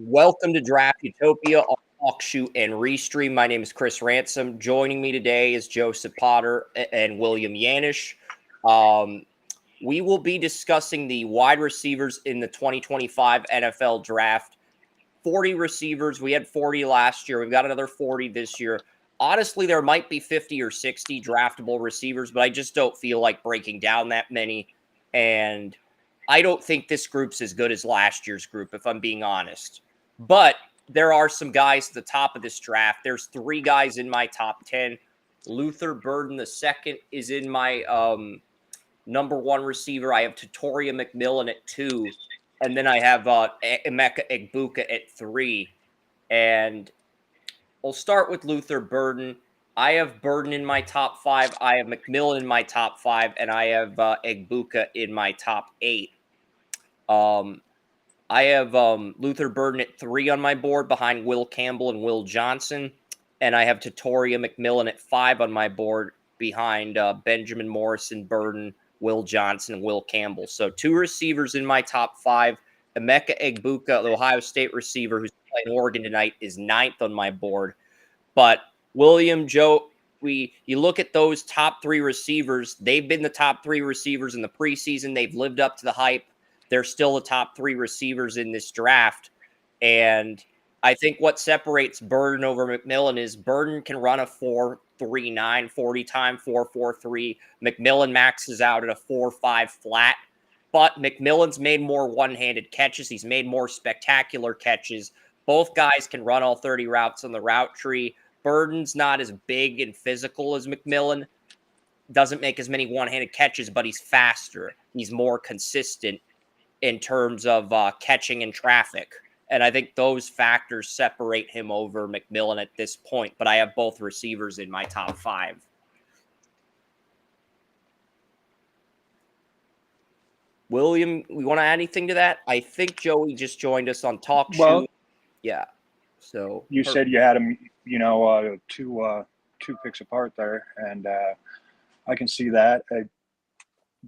Welcome to Draft Utopia on Talk, Shoot, and Restream. My name is Chris Ransom. Joining me today is Joseph Potter and William Yanish. We will be discussing the wide receivers in the 2025 NFL Draft. 40 receivers. We had 40 last year. We've got another 40 this year. Honestly, there might be 50 or 60 draftable receivers, but I just don't feel like breaking down that many. And I don't think this group's as good as last year's group, if I'm being honest. But there are some guys at the top of this draft. There's three guys in my top 10. Luther Burden the second is in my number one receiver. I have Tatoria McMillan at 2. And then I have Emeka Egbuka at 3. And we'll start with Luther Burden. I have Burden in my top 5. I have McMillan in my top 5. And I have Egbuka in my top 8. I have Luther Burden at 3 on my board behind Will Campbell and Will Johnson. And I have Tatoria McMillan at 5 on my board behind Benjamin Morrison, Burden, Will Johnson, and Will Campbell. So 2 receivers in my top 5. Emeka Egbuka, the Ohio State receiver who's playing Oregon tonight, is 9th on my board. But William, Joe, you look at those top 3 receivers. They've been the top 3 receivers in the preseason. They've lived up to the hype. They're still the top 3 receivers in this draft. And I think what separates Burden over McMillan is Burden can run a 4.39 40 time, 4.43. McMillan maxes out at a 4.5 flat. But McMillan's made more one-handed catches. He's made more spectacular catches. Both guys can run all 30 routes on the route tree. Burden's not as big and physical as McMillan. Doesn't make as many one-handed catches, but he's faster. He's more consistent in terms of catching in traffic. And I think those factors separate him over McMillan at this point. But I have both receivers in my top 5. William, we want to add anything to that? I think Joey just joined us on Talk Well, Shoot. Yeah. So you said you had them, two picks apart there, and I can see that.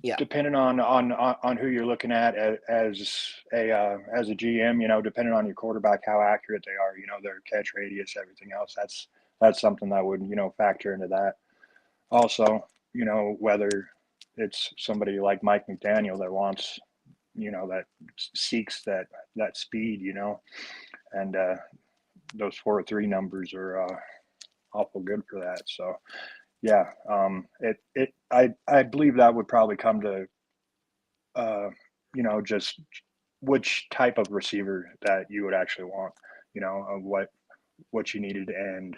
Yeah. Depending on who you're looking at as a GM, depending on your quarterback, how accurate they are, their catch radius, everything else. That's something that would factor into that. Also, whether it's somebody like Mike McDaniel that wants, that seeks that speed, and those 4.3 numbers are awful good for that. So yeah, I believe that would probably come to just which type of receiver that you would actually want, what you needed, and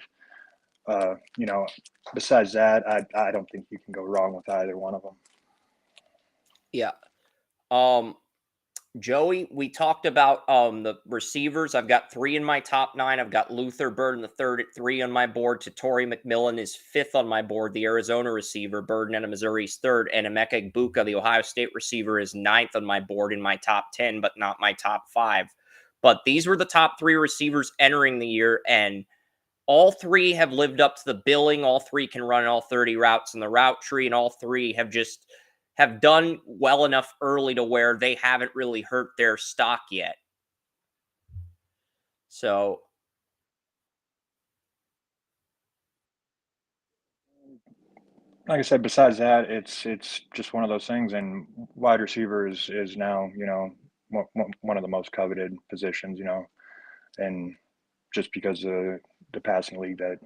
besides that, I don't think you can go wrong with either one of them. Yeah. Joey, we talked about the receivers. I've got 3 in my top 9. I've got Luther Burden the third at 3 on my board. Tatoria McMillan is 5th on my board. The Arizona receiver, Burden out of Missouri's 3rd, and Emeka Egbuka, the Ohio State receiver, is 9th on my board in my top 10, but not my top 5. But these were the top 3 receivers entering the year, and all 3 have lived up to the billing. All 3 can run all 30 routes in the route tree, and all 3 have done well enough early to where they haven't really hurt their stock yet. So, like I said, besides that, it's just one of those things, and wide receiver is now one of the most coveted positions, and just because of the passing league that.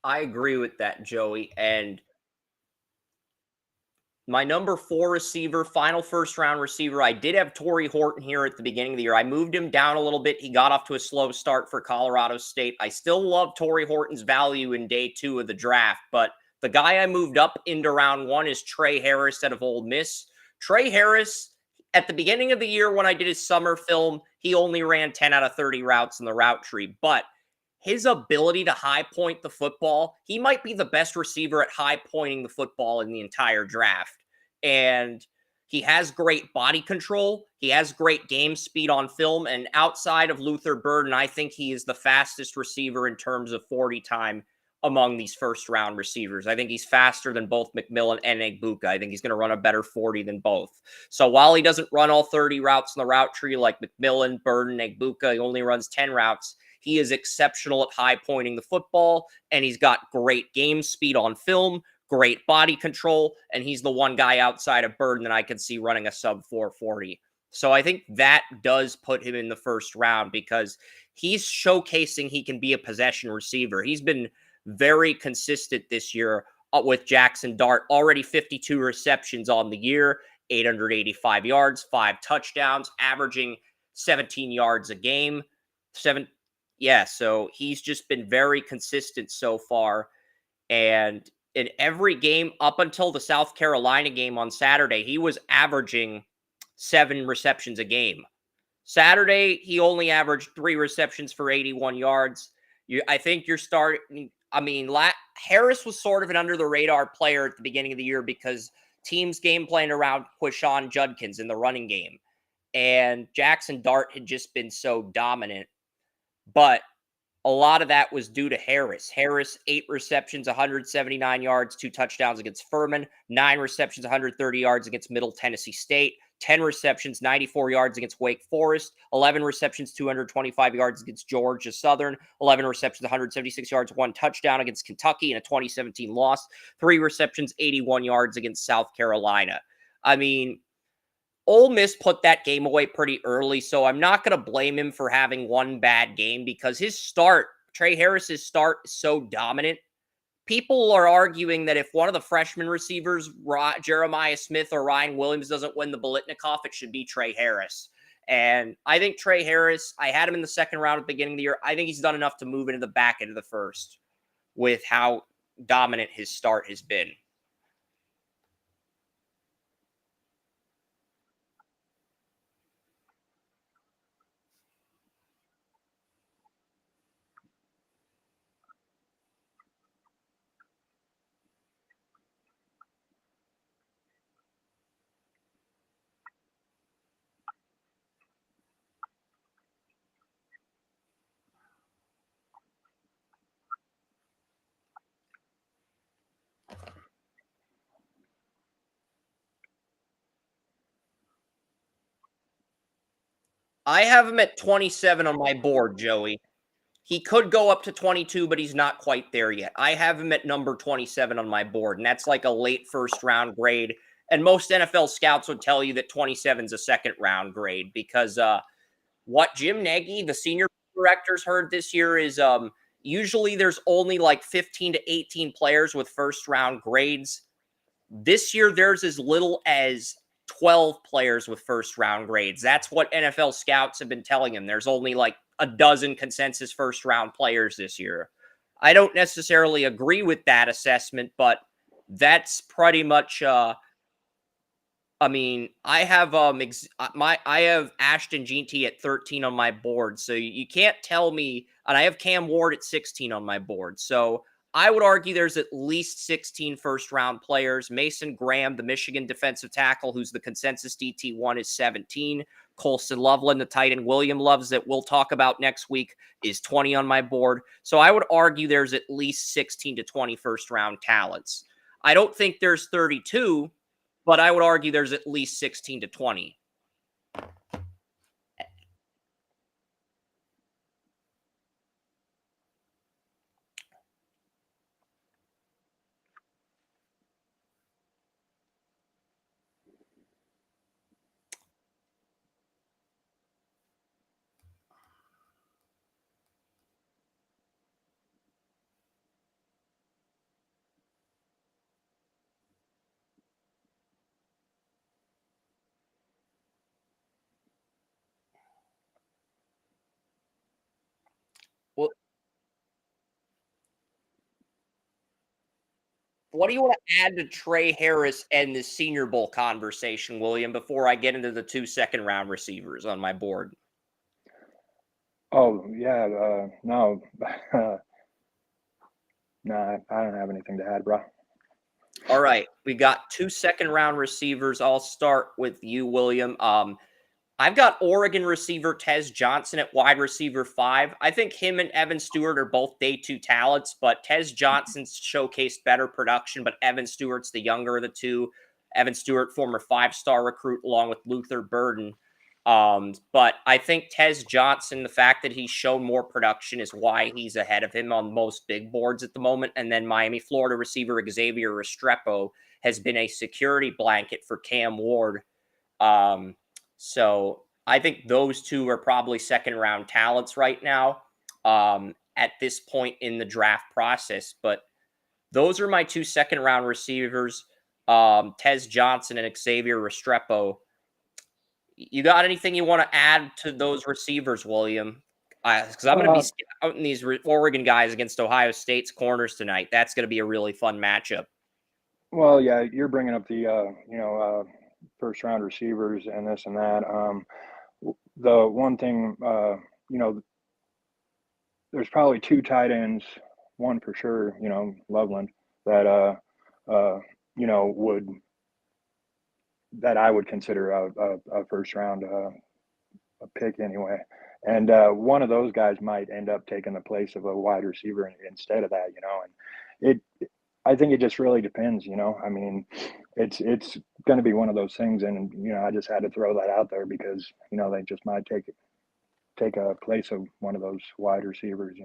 I agree with that, Joey. And my number 4 receiver, final first round receiver, I did have Torrey Horton here at the beginning of the year. I moved him down a little bit. He got off to a slow start for Colorado State. I still love Torrey Horton's value in day 2 of the draft, but the guy I moved up into round 1 is Trey Harris out of Ole Miss. Trey Harris, at the beginning of the year when I did his summer film, he only ran 10 out of 30 routes in the route tree, but his ability to high point the football, he might be the best receiver at high pointing the football in the entire draft. And he has great body control. He has great game speed on film. And outside of Luther Burden, I think he is the fastest receiver in terms of 40 time among these first round receivers. I think he's faster than both McMillan and Egbuka. I think he's going to run a better 40 than both. So while he doesn't run all 30 routes in the route tree like McMillan, Burden, Egbuka, he only runs 10 routes. He is exceptional at high pointing the football, and he's got great game speed on film, great body control, and he's the one guy outside of Burden that I can see running a sub 440. So I think that does put him in the first round because he's showcasing he can be a possession receiver. He's been very consistent this year with Jackson Dart, already 52 receptions on the year, 885 yards, 5 touchdowns, averaging 17 yards a game. So he's just been very consistent so far. And in every game up until the South Carolina game on Saturday, he was averaging 7 receptions a game. Saturday, he only averaged 3 receptions for 81 yards. I think you're starting. I mean, Harris was sort of an under the radar player at the beginning of the year because teams game playing around Quishon Judkins in the running game. And Jackson Dart had just been so dominant. But a lot of that was due to Harris. Harris, 8 receptions, 179 yards, 2 touchdowns against Furman, 9 receptions, 130 yards against Middle Tennessee State, 10 receptions, 94 yards against Wake Forest, 11 receptions, 225 yards against Georgia Southern, 11 receptions, 176 yards, 1 touchdown against Kentucky in a 2017 loss, 3 receptions, 81 yards against South Carolina. I mean, Ole Miss put that game away pretty early, so I'm not going to blame him for having one bad game because Trey Harris's start is so dominant. People are arguing that if one of the freshman receivers, Jeremiah Smith or Ryan Williams, doesn't win the Biletnikoff, it should be Trey Harris. And I think Trey Harris, I had him in the second round at the beginning of the year. I think he's done enough to move into the back end of the first with how dominant his start has been. I have him at 27 on my board, Joey. He could go up to 22, but he's not quite there yet. I have him at number 27 on my board, and that's like a late first round grade. And most NFL scouts would tell you that 27 is a second round grade because what Jim Nagy, the senior directors, heard this year is usually there's only like 15 to 18 players with first round grades. This year, there's as little as 12 players with first round grades. That's what NFL scouts have been telling him. There's only like a dozen consensus first round players this year. I don't necessarily agree with that assessment, but that's pretty much I mean, I have I have Ashton Jeanty at 13 on my board, so you can't tell me, and I have Cam Ward at 16 on my board. So I would argue there's at least 16 first round players. Mason Graham, the Michigan defensive tackle, who's the consensus DT1, is 17. Colston Loveland, the tight end William Loves, that we'll talk about next week, is 20 on my board. So I would argue there's at least 16 to 20 first round talents. I don't think there's 32, but I would argue there's at least 16 to 20. What do you want to add to Trey Harris and the Senior Bowl conversation, William, before I get into the 2 second-round receivers on my board? Oh yeah, no, no, I don't have anything to add, bro. All right, we got 2 second-round receivers. I'll start with you, William. I've got Oregon receiver Tez Johnson at wide receiver 5. I think him and Evan Stewart are both day 2 talents, but Tez Johnson's showcased better production, but Evan Stewart's the younger of the two. Evan Stewart, former 5-star recruit, along with Luther Burden. But I think Tez Johnson, the fact that he's shown more production is why he's ahead of him on most big boards at the moment. And then Miami, Florida receiver Xavier Restrepo has been a security blanket for Cam Ward. So I think those two are probably second round talents right now at this point in the draft process. But those are my 2 second round receivers, Tez Johnson and Xavier Restrepo. You got anything you want to add to those receivers, William? Because I'm going to be Uh, scouting these Oregon guys against Ohio State's corners tonight. That's going to be a really fun matchup. well, yeah, you're bringing up the first round receivers and this and that. The one thing, you know, there's probably two tight ends, one for sure, Loveland, that uh, would that I would consider a first round a pick anyway. And one of those guys might end up taking the place of a wide receiver instead of that, And I think it just really depends. I mean, it's going to be one of those things, and I just had to throw that out there because they just might take a place of one of those wide receivers.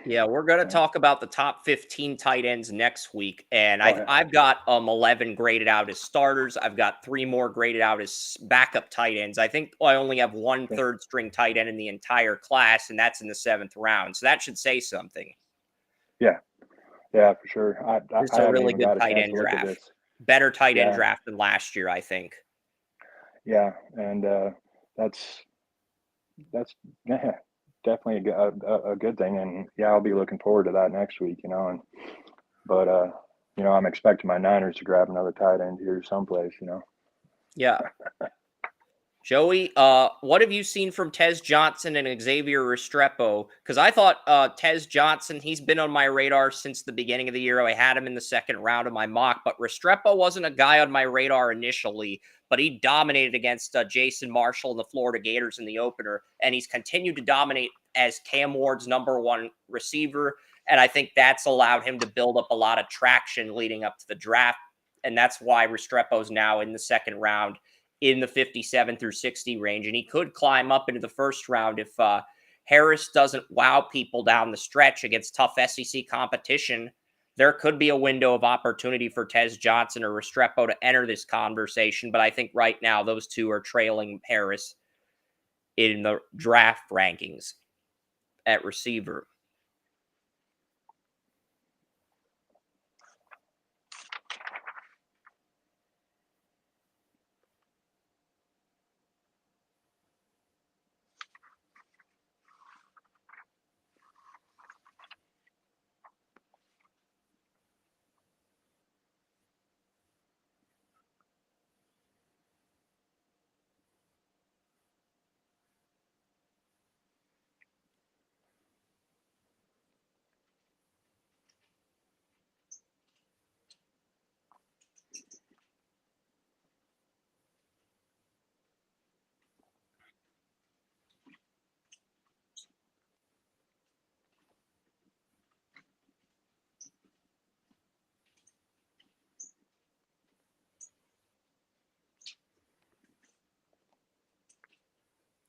Yeah, we're going to So, talk about the top 15 tight ends next week. And oh yeah, I've got 11 graded out as starters. I've got 3 more graded out as backup tight ends. I think I only have one yeah, third string tight end in the entire class, and that's in the 7th round. So that should say something. yeah, yeah, for sure. This is I a haven't really even good got a tight chance end to look at this. draft. Better tight end Yeah, draft than last year, I think. yeah, and that's yeah, definitely a good thing, and yeah, I'll be looking forward to that next week. And but I'm expecting my Niners to grab another tight end here someplace. Yeah. Joey, what have you seen from Tez Johnson and Xavier Restrepo? Because I thought Tez Johnson, he's been on my radar since the beginning of the year. I had him in the 2nd round of my mock, but Restrepo wasn't a guy on my radar initially, but he dominated against Jason Marshall and the Florida Gators in the opener, and he's continued to dominate as Cam Ward's #1 receiver, and I think that's allowed him to build up a lot of traction leading up to the draft, and that's why Restrepo's now in the 2nd round in the 57 through 60 range. And he could climb up into the 1st round if Harris doesn't wow people down the stretch against tough SEC competition. There could be a window of opportunity for Tez Johnson or Restrepo to enter this conversation. But I think right now those two are trailing Harris in the draft rankings at receiver.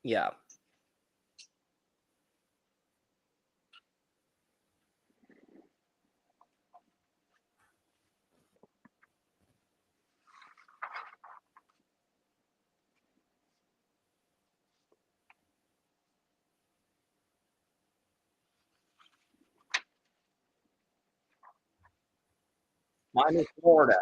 Yeah. Miami, Florida.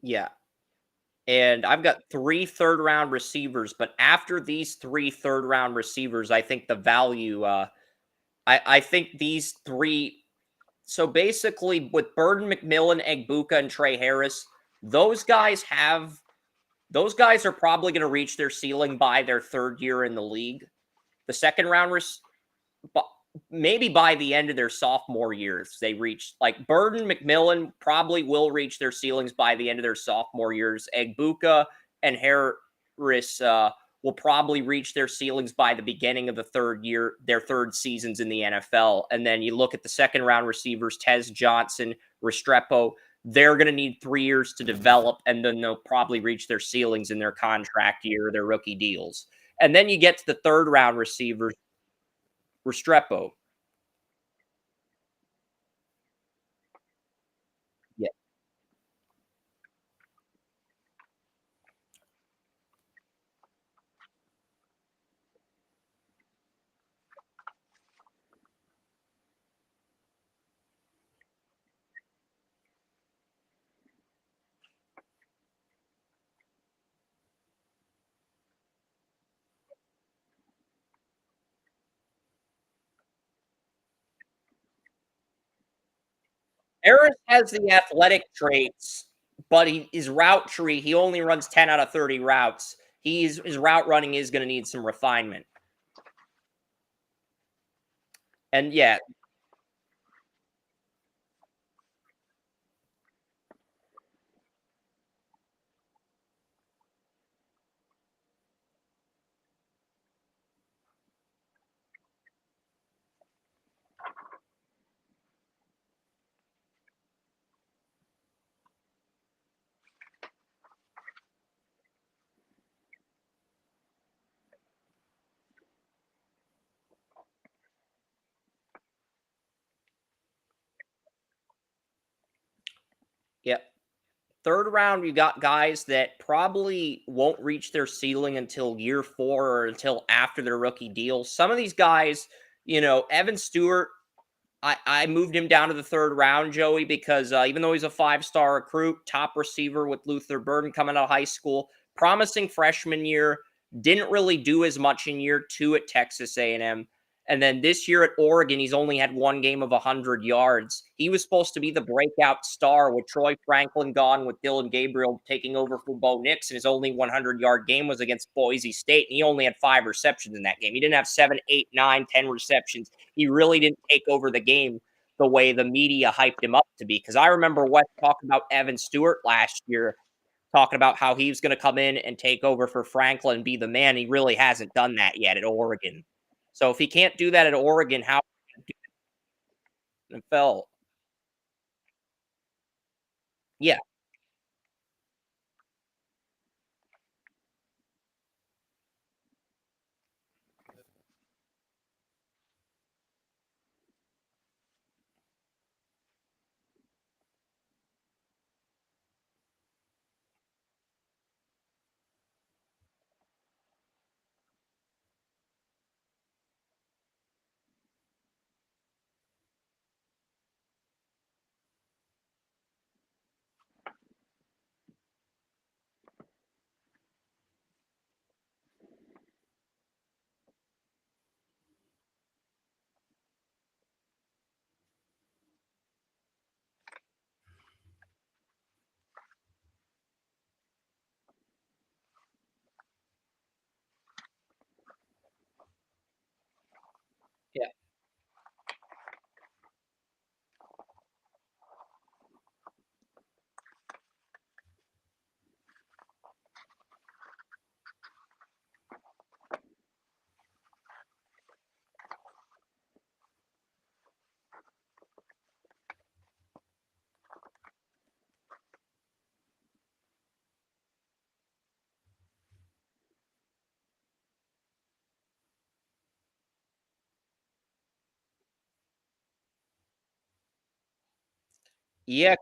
Yeah. And I've got 3 third round receivers, but after these 3 third round receivers, I think the value, I think these 3. So basically, with Burden, McMillan, Egbuka, and Trey Harris, those guys have those guys are probably going to reach their ceiling by their 3rd year in the league. The second round, bu maybe by the end of their sophomore years, they reach like Burden, McMillan probably will reach their ceilings by the end of their sophomore years. Egbuka and Harris will probably reach their ceilings by the beginning of the 3rd year, their 3rd seasons in the NFL. And then you look at the second round receivers, Tez Johnson, Restrepo. They're going to need 3 years to develop, and then they'll probably reach their ceilings in their contract year, their rookie deals. And then you get to the third round receivers, Restrepo. Yeah. Harris has the athletic traits, but his route tree, he only runs 10 out of 30 routes. His route running is going to need some refinement. And yeah, yeah. Third round, you got guys that probably won't reach their ceiling until year 4 or until after their rookie deal. Some of these guys, Evan Stewart, I moved him down to the third round, Joey, because even though he's a 5-star recruit, top receiver with Luther Burden coming out of high school, promising freshman year, didn't really do as much in year 2 at Texas A&M. And then this year at Oregon, he's only had 1 game of 100 yards. He was supposed to be the breakout star with Troy Franklin gone, with Dylan Gabriel taking over for Bo Nix, and his only 100-yard game was against Boise State, and he only had 5 receptions in that game. He didn't have 7, 8, 9, 10 receptions. He really didn't take over the game the way the media hyped him up to be. Because I remember Wes talking about Evan Stewart last year, talking about how he was going to come in and take over for Franklin and be the man. He really hasn't done that yet at Oregon. So if he can't do that at Oregon, how NFL? Yeah, yeah, yeah.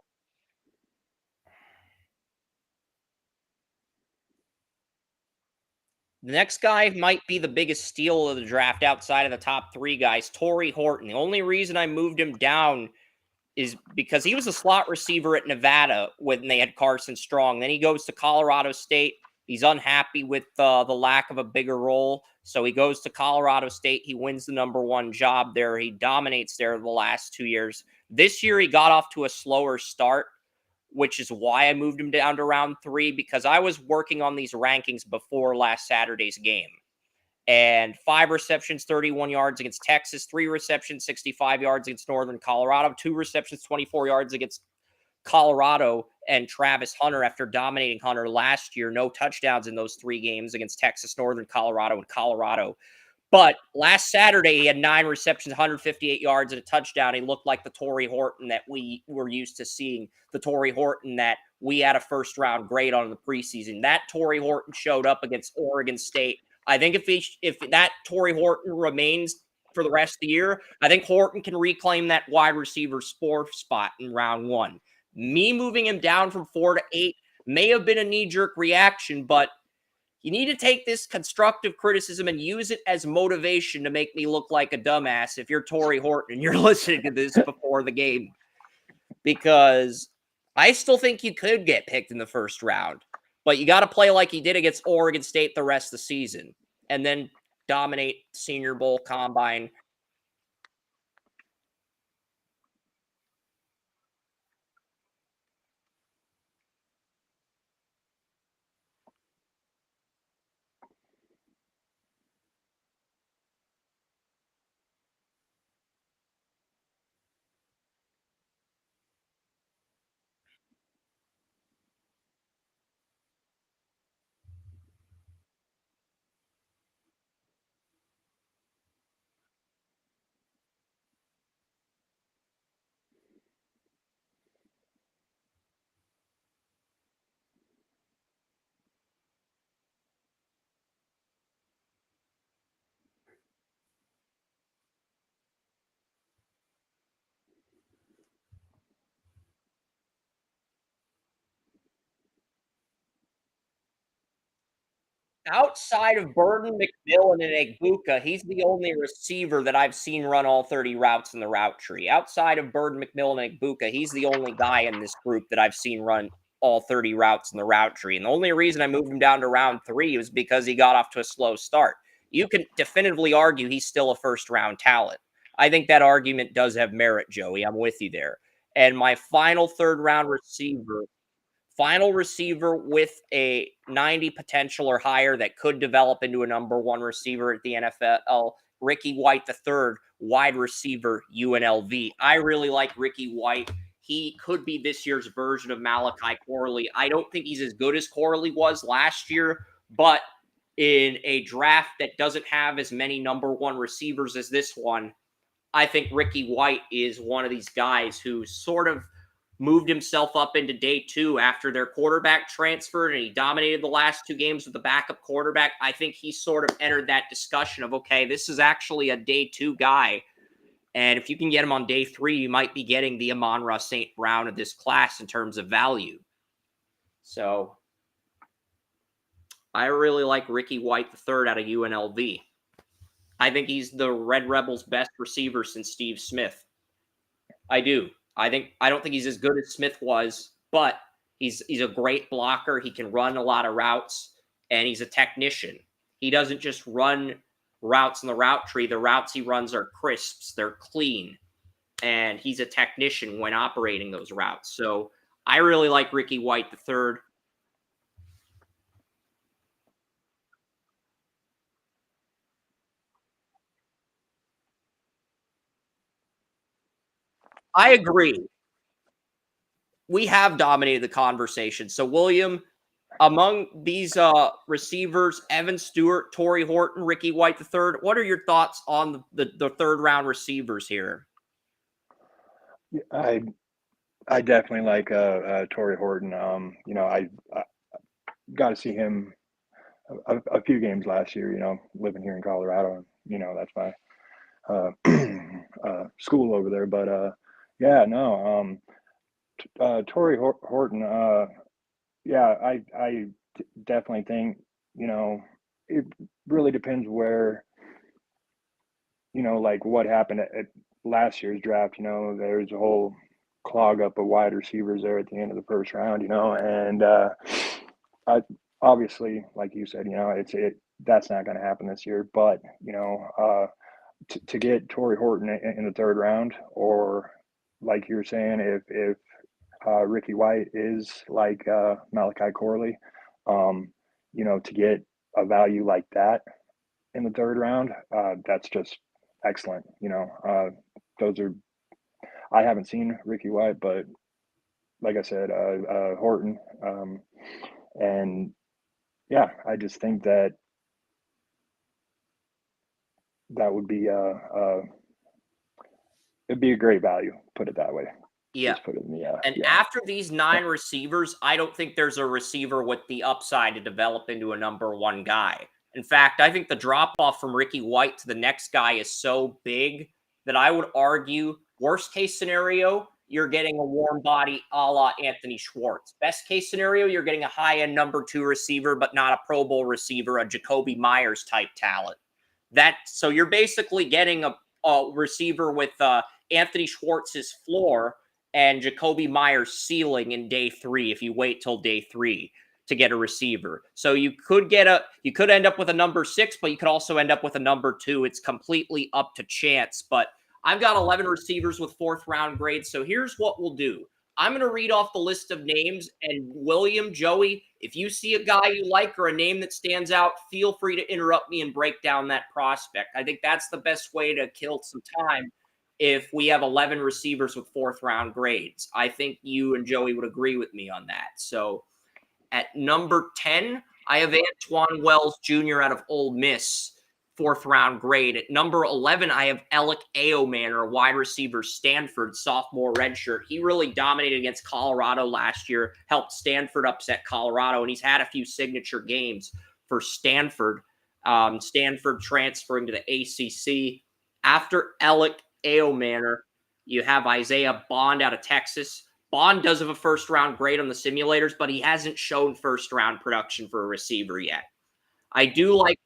The next guy might be the biggest steal of the draft outside of the top 3 guys, Torrey Horton. The only reason I moved him down is because he was a slot receiver at Nevada when they had Carson Strong. Then he goes to Colorado State. He's unhappy with the lack of a bigger role. So he goes to Colorado State. He wins the #1 job there. He dominates there the last 2 years. This year, he got off to a slower start, which is why I moved him down to round 3, because I was working on these rankings before last Saturday's game. And 5 receptions, 31 yards against Texas, 3 receptions, 65 yards against Northern Colorado, 2 receptions, 24 yards against Colorado and Travis Hunter after dominating Hunter last year. No touchdowns in those 3 games against Texas, Northern Colorado, and Colorado. But last Saturday, he had 9 receptions, 158 yards, and a touchdown. He looked like the Torrey Horton that we were used to seeing, the Torrey Horton that we had a first-round grade on in the preseason. That Torrey Horton showed up against Oregon State. I think if that Torrey Horton remains for the rest of the year, I think Horton can reclaim that wide receiver spot in round 1. Me moving him down from 4 to 8 may have been a knee-jerk reaction, but you need to take this constructive criticism and use it as motivation to make me look like a dumbass if you're Torrey Horton and you're listening to this before the game. Because I still think you could get picked in the first round, but you got to play like he did against Oregon State the rest of the season and then dominate Senior Bowl, Combine. Outside of Burden, McMillan, and Egbuka, he's the only receiver that I've seen run all 30 routes in the route tree. Outside of Burden, McMillan, and Egbuka, he's the only guy in this group that I've seen run all 30 routes in the route tree. And the only reason I moved him down to round 3 was because he got off to a slow start. You can definitively argue he's still a first-round talent. I think that argument does have merit, Joey. I'm with you there. And my final third-round receiver with a 90 potential or higher that could develop into a #1 receiver at the NFL, Ricky White III, wide receiver, UNLV. I really like Ricky White. He could be this year's version of Malachi Corley. I don't think he's as good as Corley was last year, but in a draft that doesn't have as many #1 receivers as this one, I think Ricky White is one of these guys who sort of moved himself up into day 2 after their quarterback transferred and he dominated the last 2 games with the backup quarterback. I think he sort of entered that discussion of, okay, this is actually a day 2 guy. And if you can get him on day 3, you might be getting the Amon-Ra St. Brown of this class in terms of value. So I really like Ricky White III out of UNLV. I think he's the Red Rebels' best receiver since Steve Smith. I do. I don't think he's as good as Smith was, but he's a great blocker. He can run a lot of routes, and he's a technician. He doesn't just run routes in the route tree. The routes he runs are crisps, they're clean, and he's a technician when operating those routes. So I really like Ricky White III. I agree. We have dominated the conversation. So William, among these receivers, Evan Stewart, Torrey Horton, Ricky White III, what are your thoughts on the third round receivers here? I definitely like Torrey Horton. I got to see him a few games last year. Living here in Colorado, that's my school over there. But yeah, no, Torrey Horton. Yeah, I definitely think it really depends where like what happened at last year's draft. There's a whole clog up a wide receivers there at the end of the first round, you know, and I, obviously, like you said, you know, that's not going to happen this year. But you know, to get Torrey Horton in the third round, or like you're saying, if Ricky White is like Malachi Corley, um, you know, to get a value like that in the third round, that's just excellent. You know, those are I haven't seen Ricky White, but like I said, Horton, and yeah, I just think that that would be it'd be a great value. Put it that way. Yeah. Just put it in the And yeah. after these 9 receivers, I don't think there's a receiver with the upside to develop into a number 1 guy. In fact, I think the drop off from Ricky White to the next guy is so big that I would argue, worst case scenario, you're getting a warm body a la Anthony Schwartz. Best case scenario, you're getting a high end number 2 receiver, but not a Pro Bowl receiver, a Jacoby Myers type talent. So you're basically getting a receiver with Anthony Schwartz's floor and Jacoby Myers' ceiling in day 3 if you wait till day 3 to get a receiver. So you could end up with a number 6, but you could also end up with a number 2. It's completely up to chance. But I've got 11 receivers with 4th round grades. So here's what we'll do. I'm going to read off the list of names, and William, Joey, if you see a guy you like or a name that stands out, feel free to interrupt me and break down that prospect. I think that's the best way to kill some time if we have 11 receivers with 4th round grades. I think you and Joey would agree with me on that. So at number 10, I have Antoine Wells Jr. out of Ole Miss, 4th round grade. At number 11, I have Alec Aomanor, wide receiver, Stanford, sophomore redshirt. He really dominated against Colorado last year, helped Stanford upset Colorado, and he's had a few signature games for Stanford. Stanford transferring to the ACC. After Alec Aomanor, you have Isaiah Bond out of Texas. Bond does have a 1st round grade on the simulators, but he hasn't shown 1st round production for a receiver yet. I do like.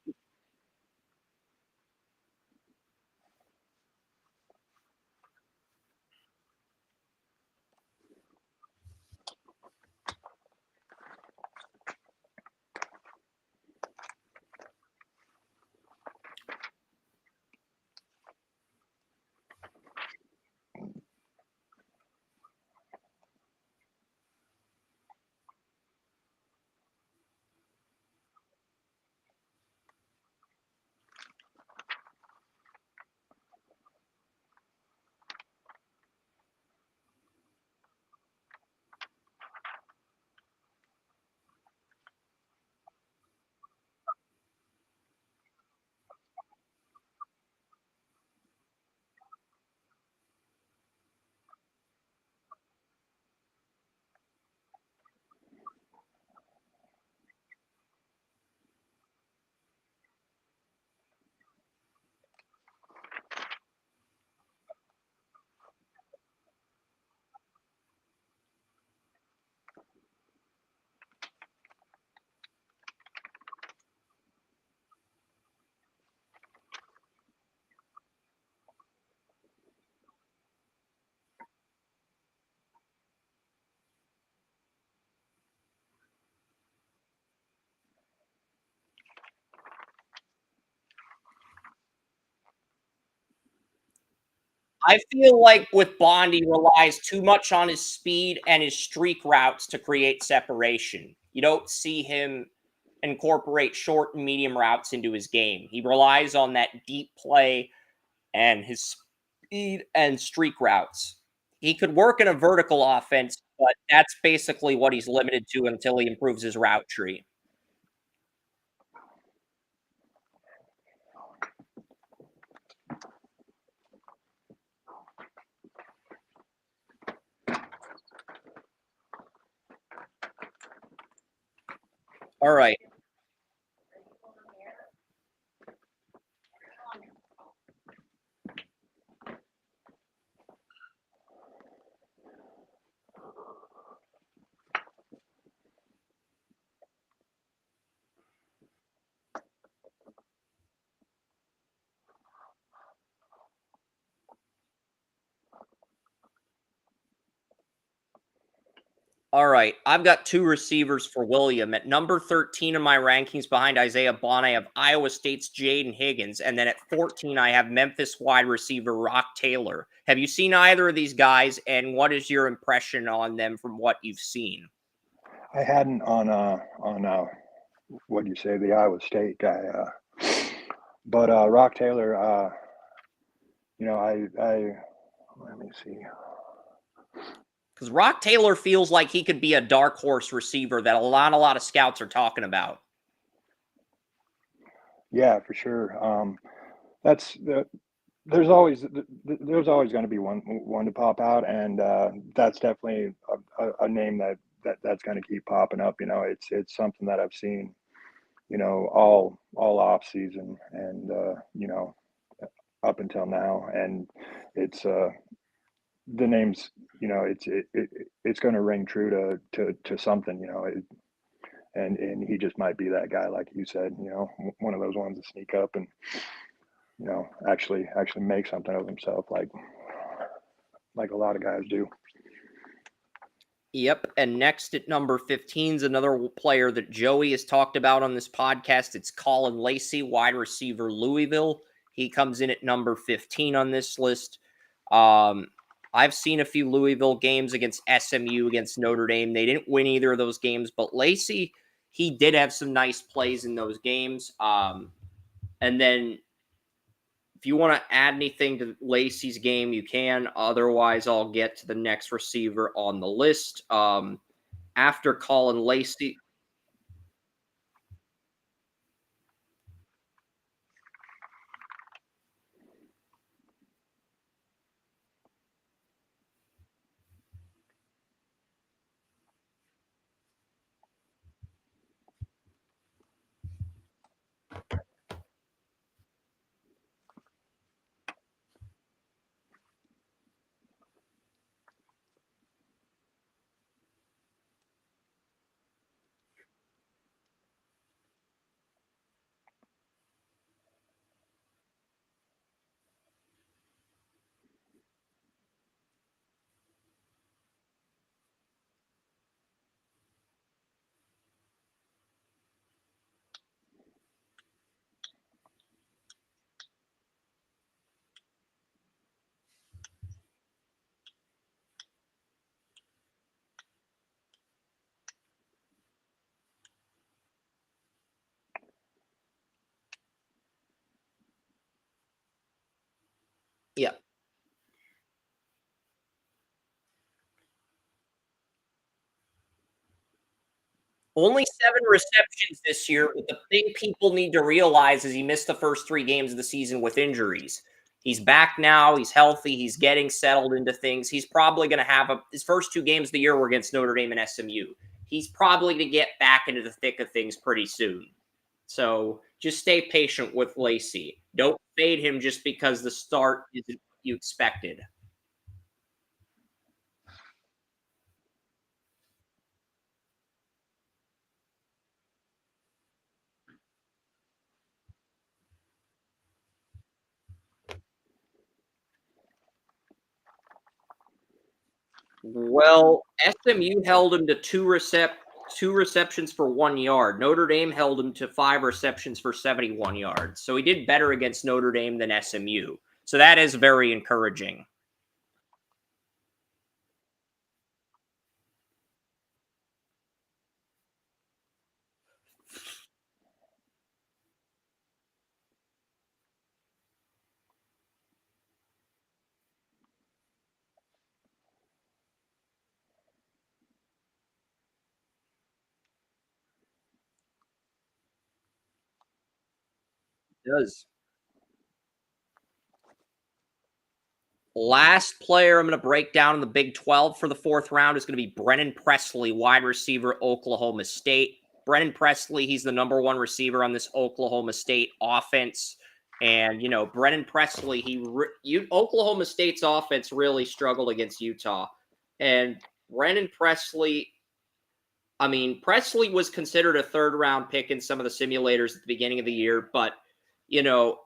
I feel like with Bond, he relies too much on his speed and his streak routes to create separation. You don't see him incorporate short and medium routes into his game. He relies on that deep play and his speed and streak routes. He could work in a vertical offense, but that's basically what he's limited to until he improves his route tree. All right. All right, I've got two receivers for William. At number 13 in my rankings behind Isaiah Bond, I have Iowa State's Jaden Higgins. And then at 14, I have Memphis wide receiver Rock Taylor. Have you seen either of these guys, and what is your impression on them from what you've seen? I hadn't on what do you say, the Iowa State guy, but Rock Taylor, I let me see. Because Rock Taylor feels like he could be a dark horse receiver that a lot of scouts are talking about. Yeah, for sure. That's the there's always going to be one to pop out, and that's definitely a name that's going to keep popping up. It's something that I've seen, all off season, and up until now, and it's the names, it's going to ring true to something, and he just might be that guy, like you said, one of those ones to sneak up and actually make something of himself, like a lot of guys do. Yep. And next at number 15 is another player that Joey has talked about on this podcast. It's Colin Lacey, wide receiver, Louisville. He comes in at number 15 on this list. I've seen a few Louisville games against SMU, against Notre Dame. They didn't win either of those games, but Lacey, he did have some nice plays in those games. And then if you want to add anything to Lacey's game, you can. Otherwise, I'll get to the next receiver on the list. After Colin Lacey. Yeah. Only 7 receptions this year, but the thing people need to realize is he missed the first 3 games of the season with injuries. He's back now, he's healthy, he's getting settled into things. He's probably gonna have his first 2 games of the year were against Notre Dame and SMU. He's probably gonna get back into the thick of things pretty soon. So, just stay patient with Lacey. Don't fade him just because the start isn't what you expected. Well, SMU held him to two receptions for 1 yard. Notre Dame held him to 5 receptions for 71 yards. So he did better against Notre Dame than SMU. So that is very encouraging. It does. Last player I'm going to break down in the Big 12 for the 4th round is going to be Brennan Presley, wide receiver, Oklahoma State. Brennan Presley, he's the number 1 receiver on this Oklahoma State offense. And, Brennan Presley, Oklahoma State's offense really struggled against Utah. And Brennan Presley, Presley was considered a 3rd round pick in some of the simulators at the beginning of the year, but, 5'8",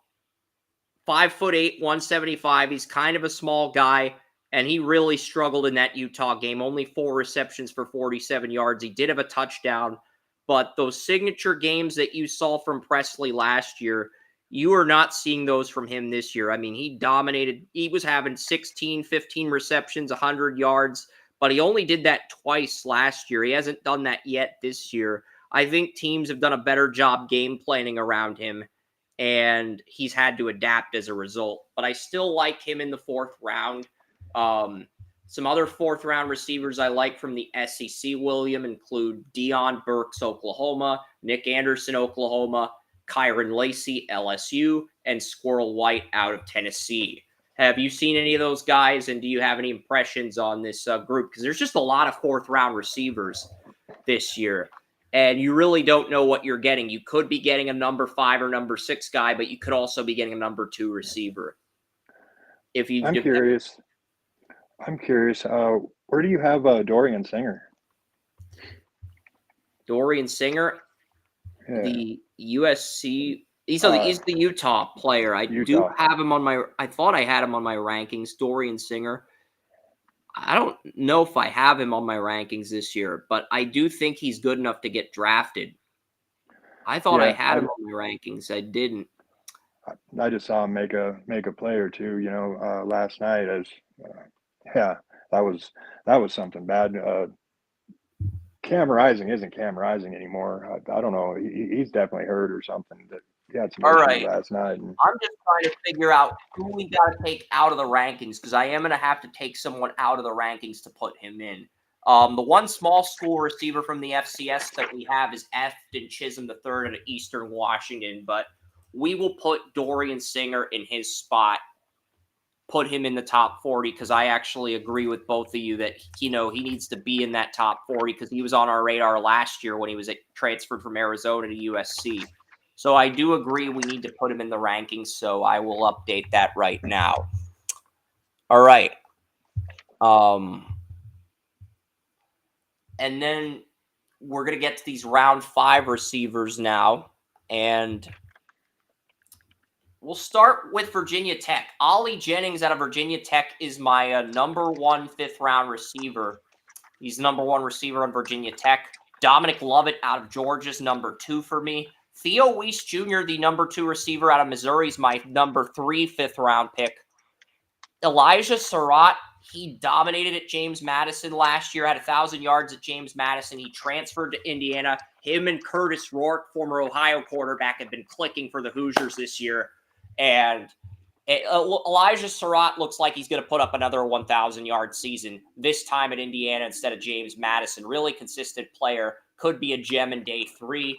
175. He's kind of a small guy. and he really struggled in that Utah game. Only 4 receptions for 47 yards. He did have a touchdown, but those signature games that you saw from Presley last year, you are not seeing those from him this year. I mean, he dominated. He was having 16, 15 receptions, 100 yards, but he only did that twice last year. He hasn't done that yet this year. I think teams have done a better job game planning around him, and he's had to adapt as a result. But I still like him in the 4th round. Some other 4th round receivers I like from the SEC, William, include Deion Burks, Oklahoma, Nick Anderson, Oklahoma, Kyron Lacey, LSU, and Squirrel White out of Tennessee. Have you seen any of those guys, and do you have any impressions on this group? Because there's just a lot of 4th round receivers this year, and you really don't know what you're getting. You could be getting a number 5 or number 6 guy, but you could also be getting a number 2 receiver. If you I'm curious. Where do you have Dorian Singer? Dorian Singer, Yeah. the USC. He's the Utah player. I do have him on my. I thought I had him on my rankings. Dorian Singer. I don't know if I have him on my rankings this year, but I do think he's good enough to get drafted. I thought I had him on my rankings. I didn't. I just saw him make a play or two, last night. That was something bad. Cam Rising isn't Cam Rising anymore. I don't know. He's definitely hurt or something. That he had some issues last night. And I'm just trying to figure out who we got to take out of the rankings, because I am going to have to take someone out of the rankings to put him in. The one small school receiver from the FCS that we have is Efton Chisholm III out of Eastern Washington, but we will put Dorian Singer in his spot, put him in the top 40, because I actually agree with both of you that, he needs to be in that top 40, because he was on our radar last year when he was transferred from Arizona to USC. So I do agree we need to put him in the rankings, so I will update that right now. All right. And then we're going to get to these round 5 receivers now, and we'll start with Virginia Tech. Ollie Jennings out of Virginia Tech is my number 1 5th round receiver. He's number 1 receiver on Virginia Tech. Dominic Lovett out of Georgia's number 2 for me. Theo Weiss Jr., the number 2 receiver out of Missouri, is my number 3 5th round pick. Elijah Surratt, he dominated at James Madison last year, had 1,000 yards at James Madison. He transferred to Indiana. Him and Curtis Rourke, former Ohio quarterback, have been clicking for the Hoosiers this year. And Elijah Surratt looks like he's going to put up another 1,000-yard season, this time at Indiana instead of James Madison. Really consistent player. Could be a gem in day 3.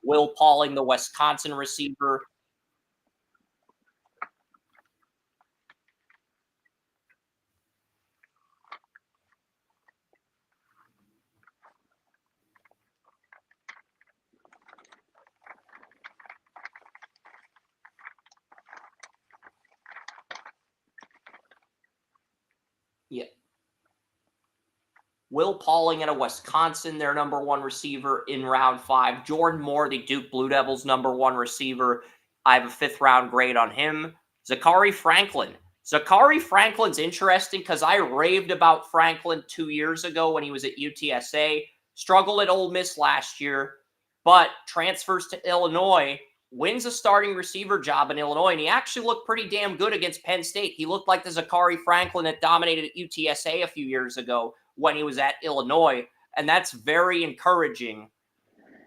Will Pauling, the Wisconsin receiver. Yeah. Will Pauling out of Wisconsin, their number 1 receiver in round 5. Jordan Moore, the Duke Blue Devils number 1 receiver. I have a 5th round grade on him. Zachary Franklin. Zachary Franklin's interesting because I raved about Franklin 2 years ago when he was at UTSA. Struggled at Ole Miss last year, but transfers to Illinois, wins a starting receiver job in Illinois, and he actually looked pretty damn good against Penn State. He looked like the Zachary Franklin that dominated at UTSA a few years ago when he was at Illinois, and that's very encouraging.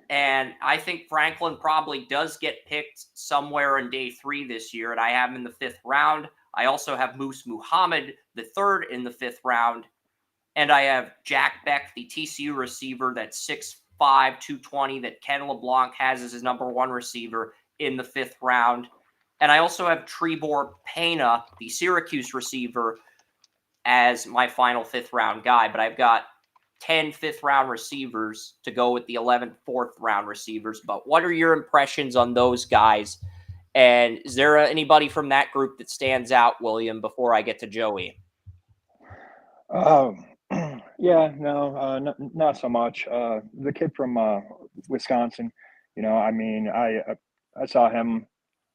And I think Franklin probably does get picked somewhere in day 3 this year, and I have him in the 5th round. I also have Moose Muhammad, the 3rd in the 5th round, and I have Jack Beck, the TCU receiver, that's 6'5", 220, that Ken LeBlanc has as his number 1 receiver, in the 5th round. And I also have Trebor Pena, the Syracuse receiver, as my final 5th round guy. But I've got 10 5th round receivers to go with the 11 4th round receivers. But what are your impressions on those guys? And is there anybody from that group that stands out, William, before I get to Joey? Yeah, no, not so much. The kid from Wisconsin, I saw him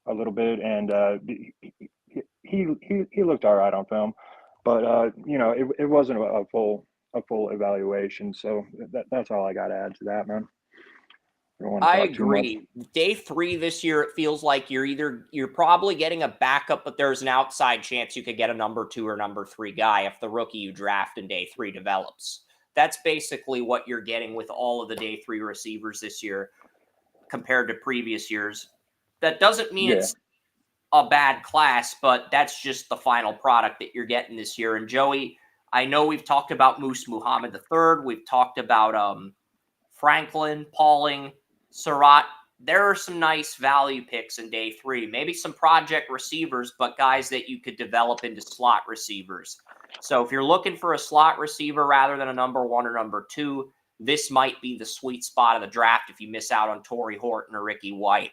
a little bit, and he looked all right on film. but it wasn't a full evaluation. So that's all I got to add to that, man. I don't want to I talk too much. agree. Day 3 this year, it feels like you're probably getting a backup, but there's an outside chance you could get a number 2 or number 3 guy if the rookie you draft in day 3 develops. That's basically what you're getting with all of the day 3 receivers this year compared to previous years. That doesn't mean Yeah. it's a bad class, but that's just the final product that you're getting this year. And Joey, I know we've talked about Moose Muhammad III. We've talked about Franklin, Pauling, Surratt. There are some nice value picks in day 3. Maybe some project receivers, but guys that you could develop into slot receivers. So if you're looking for a slot receiver rather than a number 1 or number 2, this might be the sweet spot of the draft if you miss out on Torrey Horton or Ricky White.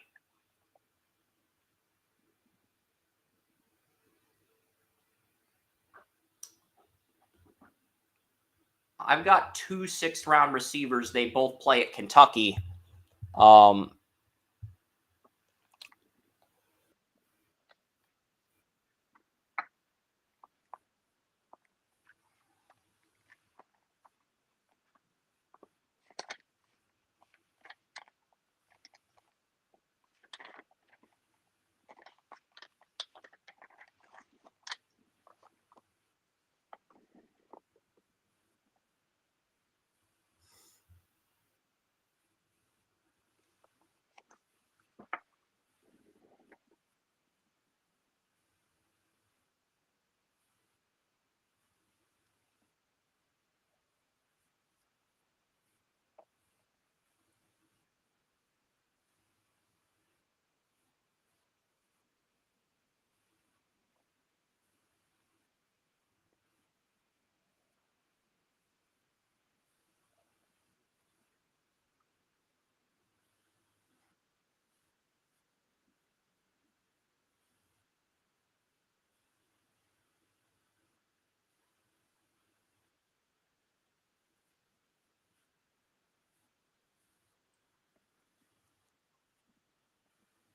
I've got 2 sixth-round receivers. They both play at Kentucky. Um,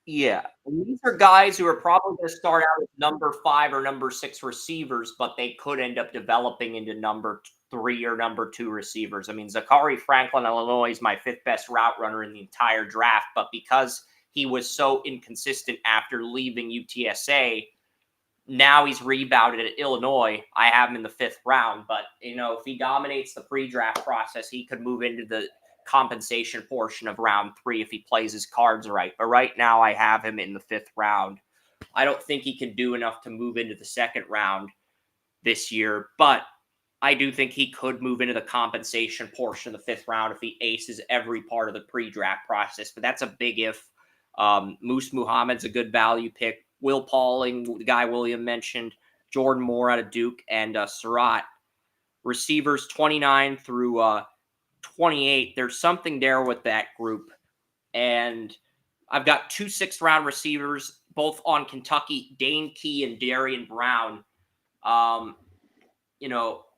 Yeah, and these are guys who are probably going to start out as number 5 or number 6 receivers, but they could end up developing into number 3 or number 2 receivers. I mean, Zachary Franklin, Illinois, is my 5th best route runner in the entire draft, but because he was so inconsistent after leaving UTSA, now he's rebounded at Illinois. I have him in the 5th round, but if he dominates the pre-draft process, he could move into the compensation portion of round 3 if he plays his cards right. But right now, I have him in the 5th round. I don't think he can do enough to move into the 2nd round this year, but I do think he could move into the compensation portion of the 5th round if he aces every part of the pre-draft process. But that's a big if. Moose Muhammad's a good value pick. Will Pauling, the guy William mentioned, Jordan Moore out of Duke, and Surratt. Receivers 29 through 28. There's something there with that group. And I've got 2 6th-round receivers, both on Kentucky, Dane Key and Darian Brown. Um,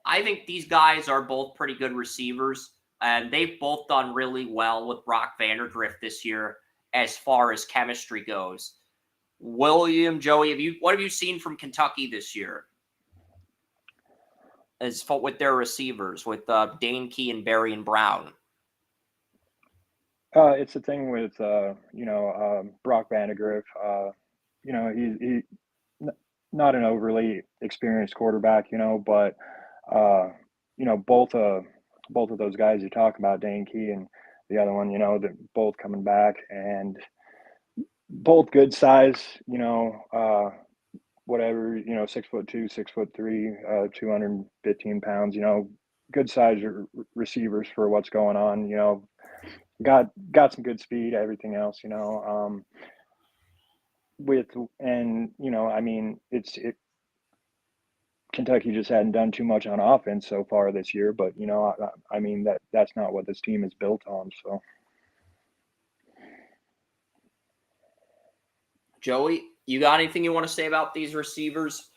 I think these guys are both pretty good receivers, and they've both done really well with Brock Vanderdrift this year as far as chemistry goes. William, Joey, what have you seen from Kentucky this year as for, with their receivers, with Dane Key and Barry and Brown? It's the thing with Brock Vandegrift. He not an overly experienced quarterback, but uh, both of those guys you talk about, Dane Key and the other one, they're both coming back and both good size, whatever, 6'2", 6'3", 215 pounds, good size receivers for what's going on, got some good speed, everything else, with and I mean Kentucky just hadn't done too much on offense so far this year, but I mean that's not what this team is built on. So Joey, you got anything you want to say about these receivers?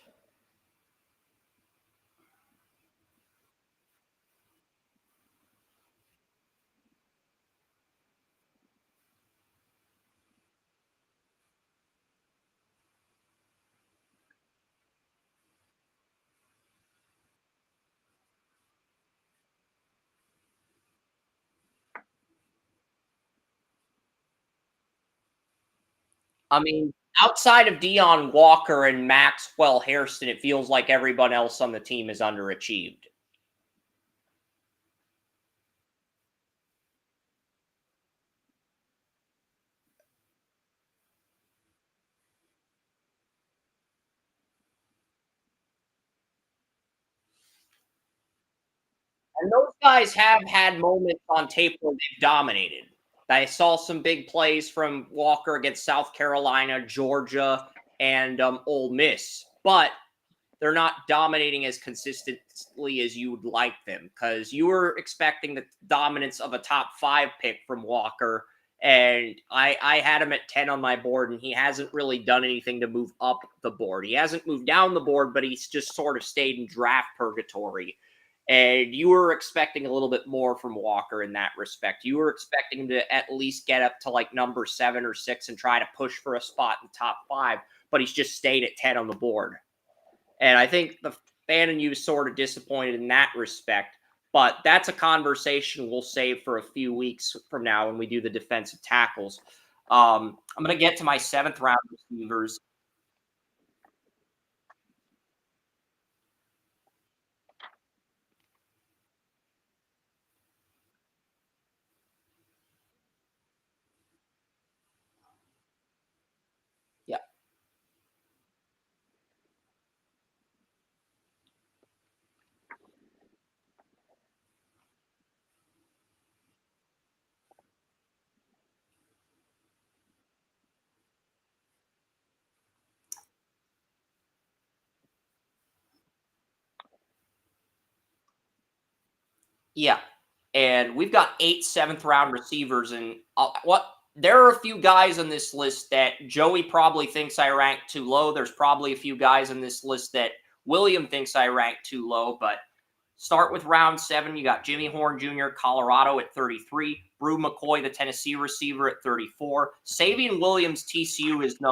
I mean, outside of Dion Walker and Maxwell Hairston, it feels like everyone else on the team is underachieved. And those guys have had moments on tape where they've dominated. I saw some big plays from Walker against South Carolina, Georgia, and Ole Miss, but they're not dominating as consistently as you would like them because you were expecting the dominance of a top 5 pick from Walker. And I had him at 10 on my board, and he hasn't really done anything to move up the board. He hasn't moved down the board, but he's just sort of stayed in draft purgatory. And you were expecting a little bit more from Walker in that respect. You were expecting him to at least get up to like number 7 or 6 and try to push for a spot in the top 5, but he's just stayed at 10 on the board. And I think the fan in you is sort of disappointed in that respect. But that's a conversation we'll save for a few weeks from now when we do the defensive tackles. I'm going to get to my 7th round receivers. Yeah. Yeah. And we've got 8 7th round receivers. And what there are a few guys on this list that Joey probably thinks I rank too low. There's probably a few guys on this list that William thinks I rank too low. But start with round 7. You got Jimmy Horn Jr., Colorado at 33. Brew McCoy, the Tennessee receiver, at 34. Savion Williams, TCU, is the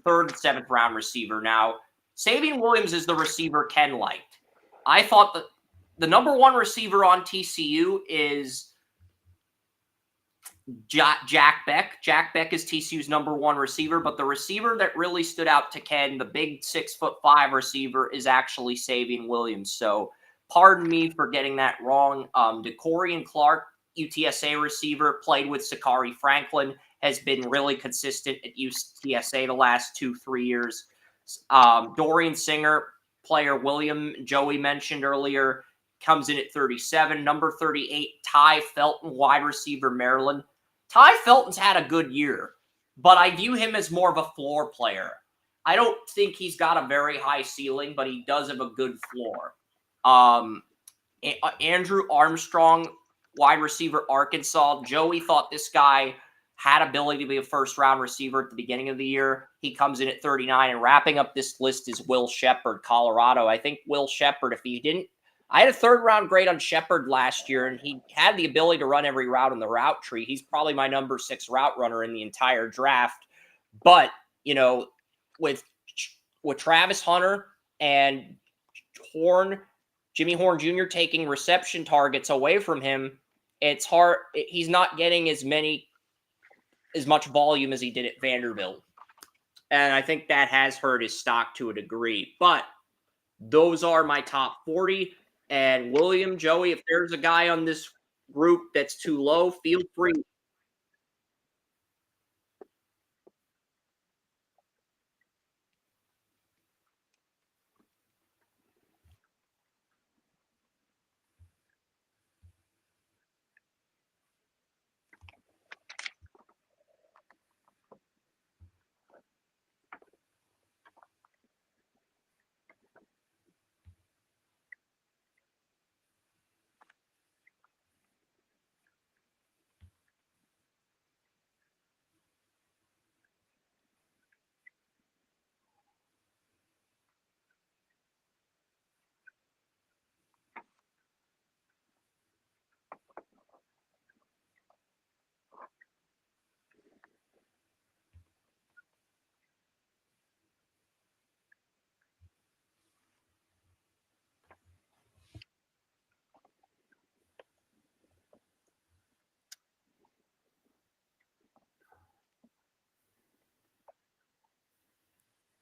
3rd and 7th round receiver. Now, Savion Williams is the receiver Ken liked. I thought that the number 1 receiver on TCU is Jack Beck. Jack Beck is TCU's number 1 receiver, but the receiver that really stood out to Ken, the big 6'5" receiver, is actually Savion Williams. So, pardon me for getting that wrong. DeCorian Clark, UTSA receiver, played with Sakari Franklin, has been really consistent at UTSA the last 2-3 years. Dorian Singer, player William Joey mentioned earlier, comes in at 37. Number 38, Ty Felton, wide receiver, Maryland. Ty Felton's had a good year, but I view him as more of a floor player. I don't think he's got a very high ceiling, but he does have a good floor. Um, Andrew Armstrong, wide receiver, Arkansas. Joey thought this guy had ability to be a 1st-round receiver at the beginning of the year. He comes in at 39, and wrapping up this list is Will Shepard, Colorado. I think Will Shepard, if he didn't, I had a 3rd-round grade on Shepard last year, and he had the ability to run every route in the route tree. He's probably my number 6 route runner in the entire draft. But, with Travis Hunter and Horn, Jimmy Horn Jr. taking reception targets away from him, it's hard. He's not getting as much volume as he did at Vanderbilt. And I think that has hurt his stock to a degree. But those are my top 40. And William, Joey, if there's a guy on this group that's too low, feel free.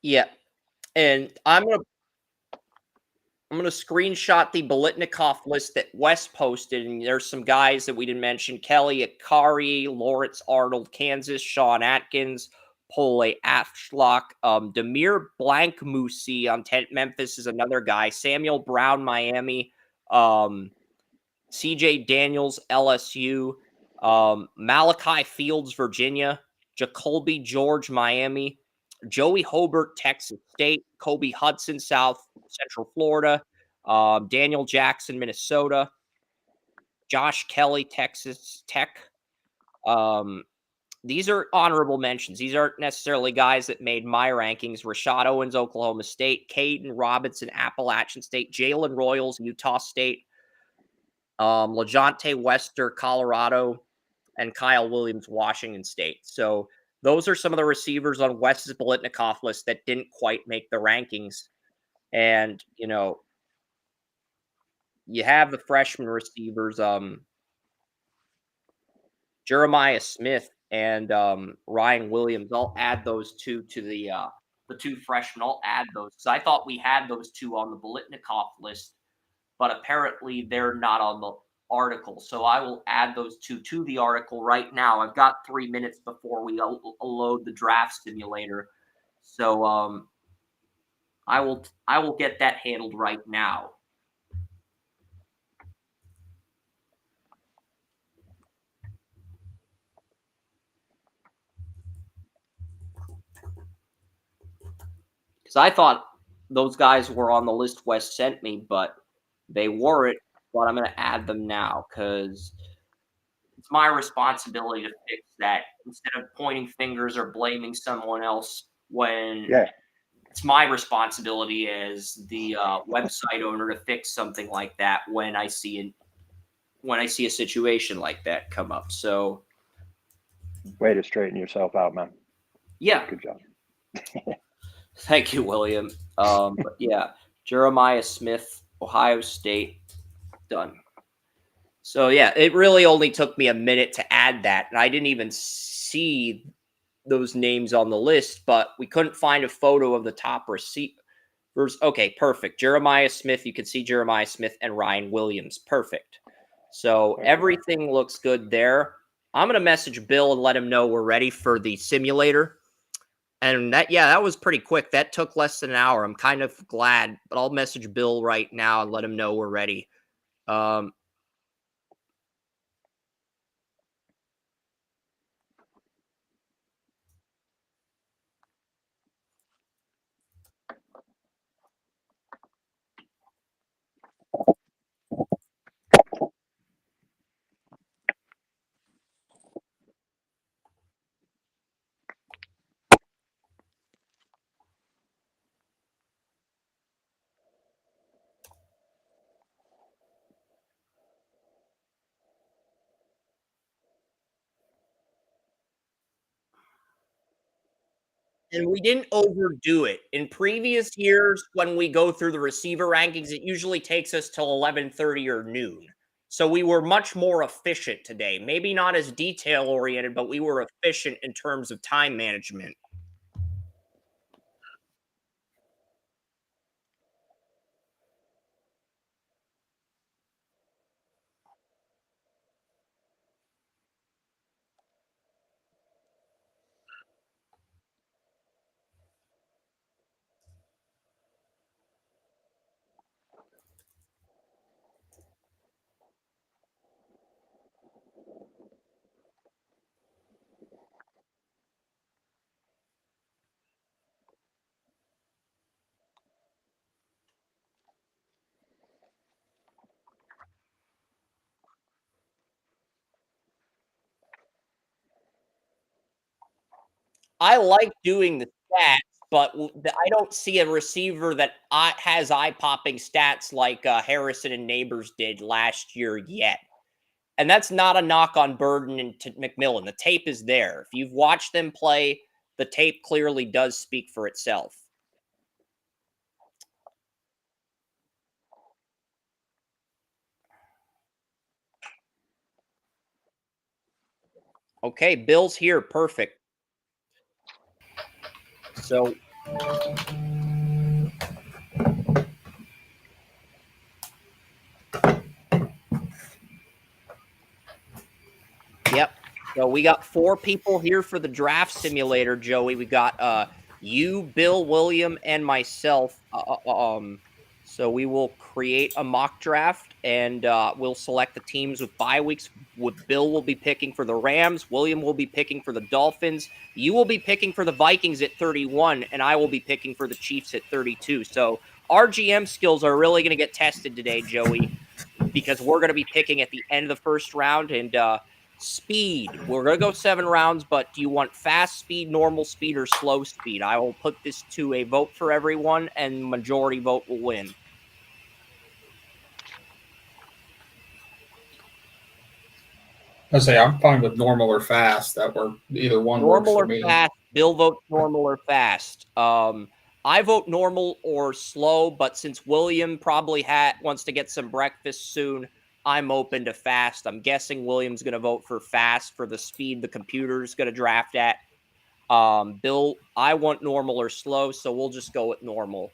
Yeah, and I'm gonna screenshot the Bolitnikoff list that Wes posted, and there's some guys that we didn't mention: Kelly Akari, Lawrence Arnold, Kansas, Sean Atkins, Pole Afschlock, Demir Blankmusi on Memphis is another guy. Samuel Brown, Miami, CJ Daniels, LSU, Malachi Fields, Virginia, Jacoby George, Miami, Joey Hobart, Texas State, Kobe Hudson, South Central Florida, Daniel Jackson, Minnesota, Josh Kelly, Texas Tech. Um, these are honorable mentions. These aren't necessarily guys that made my rankings. Rashad Owens, Oklahoma State, Caden Robinson, Appalachian State, Jalen Royals, Utah State, LeJontay Wester, Colorado, and Kyle Williams, Washington State. So those are some of the receivers on Wes's Bolitnikoff list that didn't quite make the rankings. And, you have the freshman receivers, Jeremiah Smith and Ryan Williams. I'll add those two to the two freshmen. I'll add those because I thought we had those two on the Bolitnikoff list, but apparently they're not on the article. So I will add those two to the article right now. I've got 3 minutes before we load the draft simulator. So I will get that handled right now. Because I thought those guys were on the list Wes sent me, but they weren't. But I'm going to add them now because it's my responsibility to fix that instead of pointing fingers or blaming someone else when Yeah. it's my responsibility as the website owner to fix something like that when I see a situation like that come up. So, Way to straighten yourself out, man. yeah, Good job. thank you, William. But yeah, Jeremiah Smith, Ohio State, done. So yeah, it really only took me a minute to add that, and I didn't even see those names on the list, but we couldn't find a photo of the top receivers. Okay, perfect. Jeremiah Smith, you can see Jeremiah Smith and Ryan Williams. Perfect. So everything looks good there. I'm going to message Bill and let him know we're ready for the simulator. And that was pretty quick. That took less than an hour. I'm kind of glad, but I'll message Bill right now and let him know we're ready. And we didn't overdo it. In previous years, when we go through the receiver rankings, it usually takes us till 11:30 or noon. So we were much more efficient today. Maybe not as detail oriented, but we were efficient in terms of time management. I like doing the stats, but I don't see a receiver that has eye-popping stats like Harrison and Neighbors did last year yet. And that's not a knock on Burden and McMillan. The tape is there. If you've watched them play, the tape clearly does speak for itself. Okay, Bill's here. Perfect. So Yep. So we got 4 people here for the draft simulator, Joey. We got you, Bill, William, and myself. So we will create a mock draft, and we'll select the teams with bye weeks. Bill will be picking for the Rams. William will be picking for the Dolphins. You will be picking for the Vikings at 31, and I will be picking for the Chiefs at 32. So our GM skills are really going to get tested today, Joey, because we're going to be picking at the end of the first round. And speed, we're going to go 7 rounds, but do you want fast speed, normal speed, or slow speed? I will put this to a vote for everyone, and majority vote will win. I say I'm fine with normal or fast. That work, either one works Normal for or me. fast? Bill votes normal or fast. I vote normal or slow, but since William probably wants to get some breakfast soon, I'm open to fast. I'm guessing William's going to vote for fast for the speed the computer's going to draft at. Bill, I want normal or slow, so we'll just go with normal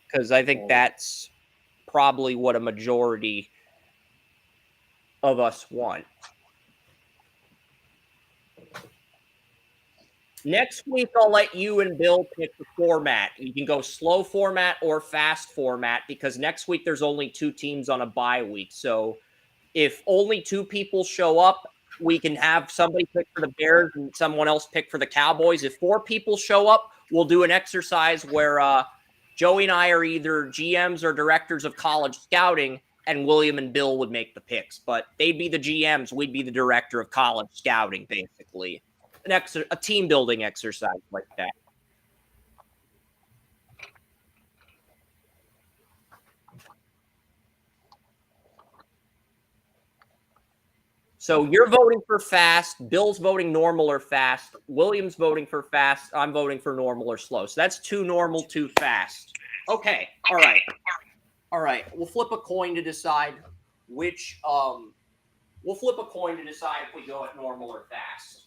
because I think that's probably what a majority of us want. Next week, I'll let you and Bill pick the format. You can go slow format or fast format because next week there's only 2 teams on a bye week. So if only 2 people show up, we can have somebody pick for the Bears and someone else pick for the Cowboys. If 4 people show up, we'll do an exercise where Joey and I are either GMs or directors of college scouting, and William and Bill would make the picks. But they'd be the GMs, we'd be the director of college scouting, basically. A team building exercise like that. So you're voting for fast. Bill's voting normal or fast. William's voting for fast. I'm voting for normal or slow. So that's 2 normal, 2 fast. Okay. All right. All right. We'll flip a coin to decide which. We'll flip a coin to decide if we go at normal or fast.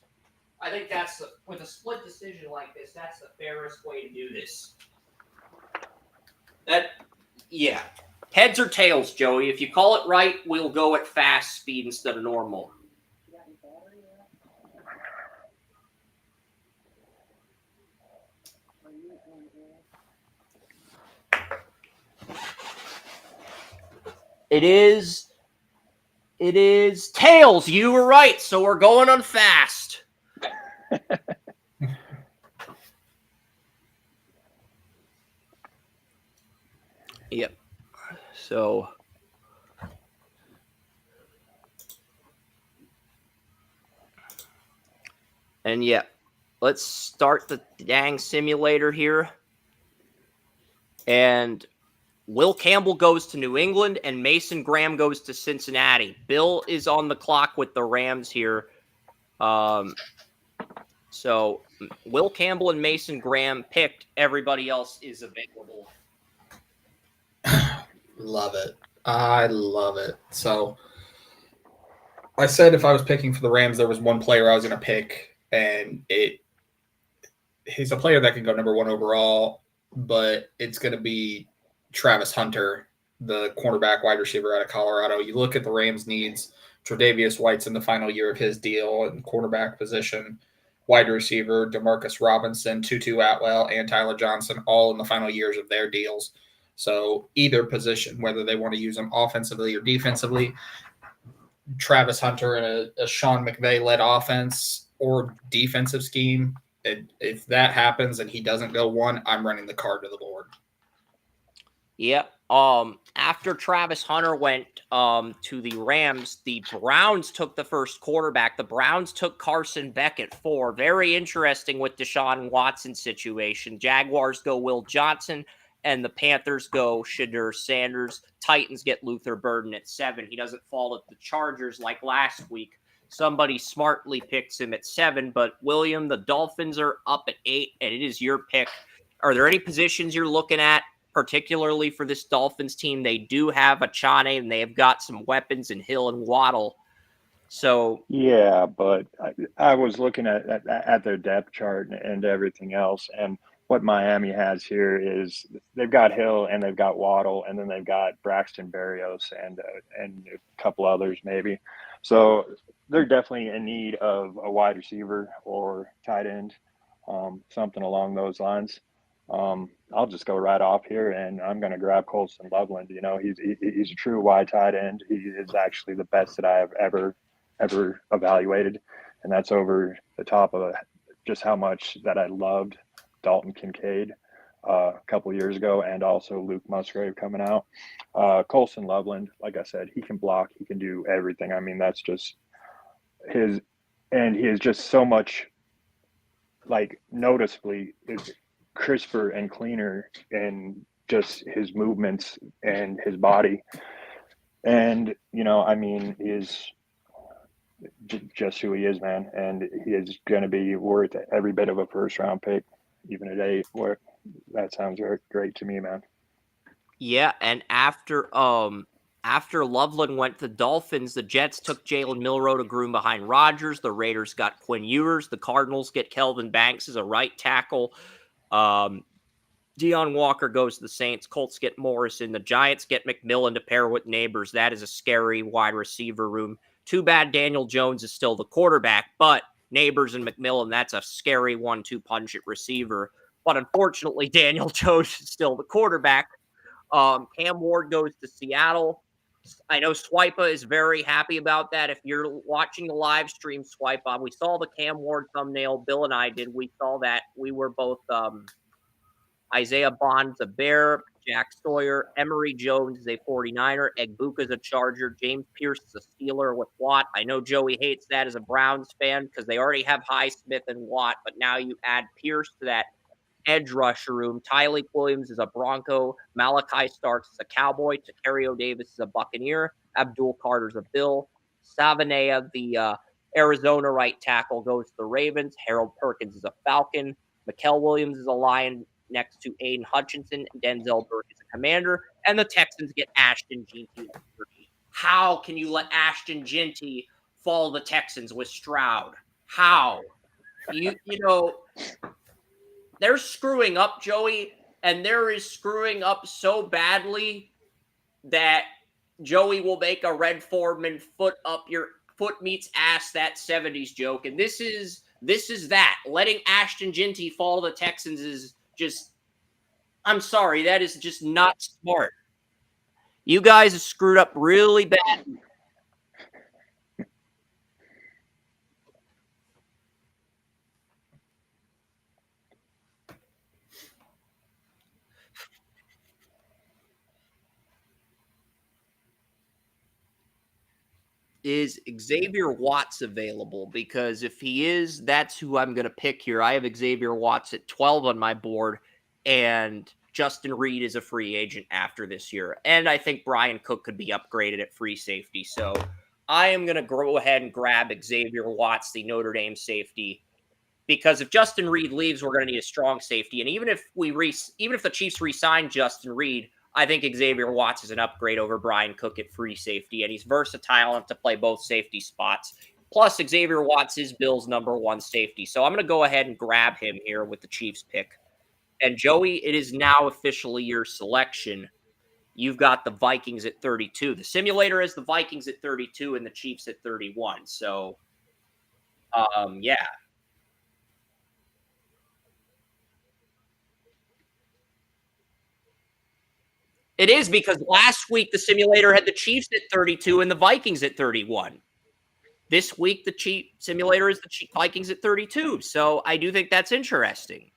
I think with a split decision like this, that's the fairest way to do this. Yeah. Heads or tails, Joey. If you call it right, we'll go at fast speed instead of normal. It is tails. You were right. So we're going on fast. Yep. So and yeah, let's start the dang simulator here. And Will Campbell goes to New England and Mason Graham goes to Cincinnati. Bill is on the clock with the Rams here. So Will Campbell and Mason Graham picked. Everybody else is available. Love it. I love it. So I said if I was picking for the Rams, there was one player I was going to pick, and he's a player that can go number 1 overall, but it's going to be Travis Hunter, the cornerback wide receiver out of Colorado. You look at the Rams' needs. Tre'Davious White's in the final year of his deal in cornerback position. Wide receiver, Demarcus Robinson, Tutu Atwell, and Tyler Johnson, all in the final years of their deals. So either position, whether they want to use them offensively or defensively, Travis Hunter in a Sean McVay-led offense or defensive scheme, if that happens and he doesn't go 1, I'm running the card to the board. Yep. After Travis Hunter went to the Rams, the Browns took the first quarterback. The Browns took Carson Beck at 4. Very interesting with Deshaun Watson situation. Jaguars go Will Johnson, and the Panthers go Shedeur Sanders. Titans get Luther Burden at 7. He doesn't fall at the Chargers like last week. Somebody smartly picks him at 7, but William, the Dolphins are up at 8, and it is your pick. Are there any positions you're looking at, particularly for this Dolphins team? They do have Achane, and they have got some weapons in Hill and Waddle. So yeah, but I was looking at their depth chart and everything else, and what Miami has here is they've got Hill and they've got Waddle, and then they've got Braxton Berrios and a couple others maybe. So they're definitely in need of a wide receiver or tight end, something along those lines. I'll just go right off here, and I'm going to grab Colson Loveland. You know, he's a true wide tight end. He is actually the best that I have ever evaluated, and that's over the top of just how much that I loved Dalton Kincaid a couple years ago, and also Luke Musgrave coming out. Colson Loveland, like I said, he can block, he can do everything. I mean, that's just his, and he is just so much, like, noticeably is crisper and cleaner in just his movements and his body. And, you know, I mean, he is just who he is, man. And he is going to be worth every bit of a first round pick, even at 8. Where that sounds great to me, man. Yeah, and after Loveland went to the Dolphins, the Jets took Jalen Milroe to groom behind Rodgers. The Raiders got Quinn Ewers. The Cardinals get Kelvin Banks as a right tackle. Deion Walker goes to the Saints. Colts get Morrison. The Giants get McMillan to pair with Neighbors. That is a scary wide receiver room. Too bad Daniel Jones is still the quarterback, but Neighbors and McMillan, that's a scary 1-2 punch at receiver. But unfortunately, Daniel Jones is still the quarterback. Cam Ward goes to Seattle. I know Swipa is very happy about that. If you're watching the live stream, Swipa, we saw the Cam Ward thumbnail. Bill and I did. We saw that. We were both Isaiah Bond's a Bear, Jack Sawyer, Emory Jones is a 49er, Egbuka's a Charger, James Pierce is a Steeler with Watt. I know Joey hates that as a Browns fan because they already have Highsmith and Watt, but now you add Pierce to that edge rusher room. Tyleek Williams is a Bronco. Malachi Starks is a Cowboy. Tacario Davis is a Buccaneer. Abdul Carter's a Bill. Savanea, the Arizona right tackle, goes to the Ravens. Harold Perkins is a Falcon. Mikael Williams is a Lion next to Aiden Hutchinson. Denzel Burke is a Commander. And the Texans get Ashton Jeanty. How can you let Ashton Jeanty fall the Texans with Stroud? How? You know, they're screwing up, Joey, and there is screwing up so badly that Joey will make a Red Foreman foot meets ass that 70s joke. And this is that. Letting Ashton Jeanty fall to the Texans is just, I'm sorry, that is just not smart. You guys have screwed up really bad. Is Xavier Watts available? Because if he is, that's who I'm going to pick here. I have Xavier Watts at 12 on my board, and Justin Reed is a free agent after this year. And I think Brian Cook could be upgraded at free safety. So I am going to go ahead and grab Xavier Watts, the Notre Dame safety, because if Justin Reed leaves, we're going to need a strong safety. And even if the Chiefs re-sign Justin Reed, I think Xavier Watts is an upgrade over Brian Cook at free safety, and he's versatile enough to play both safety spots. Plus, Xavier Watts is Bill's #1 safety. So I'm going to go ahead and grab him here with the Chiefs pick. And Joey, it is now officially your selection. You've got the Vikings at 32. The simulator has the Vikings at 32 and the Chiefs at 31. So, yeah. It is, because last week the simulator had the Chiefs at 32 and the Vikings at 31. This week the simulator is the Vikings at 32. So I do think that's interesting.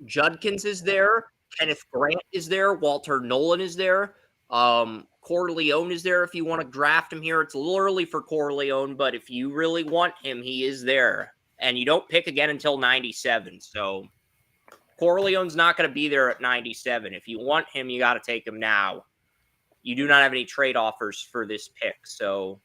Judkins is there. Kenneth Grant is there. Walter Nolan is there. Corleone is there if you want to draft him here. It's a little early for Corleone, but if you really want him, he is there. And you don't pick again until 97. So Corleone's not going to be there at 97. If you want him, you got to take him now. You do not have any trade offers for this pick. So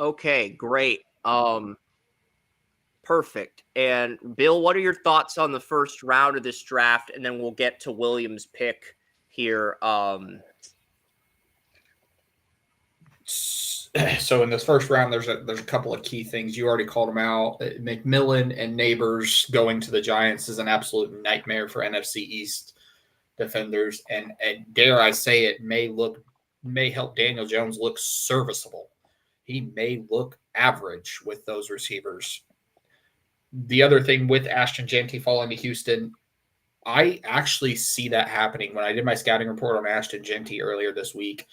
okay, great. Perfect. And Bill, what are your thoughts on the first round of this draft? And then we'll get to Williams' pick here. So in this first round, there's a couple of key things. You already called them out. McMillan and Neighbors going to the Giants is an absolute nightmare for NFC East defenders. And dare I say it, may help Daniel Jones look serviceable. He may look average with those receivers. The other thing with Ashton Jeanty falling to Houston, I actually see that happening. When I did my scouting report on Ashton Jeanty earlier this week,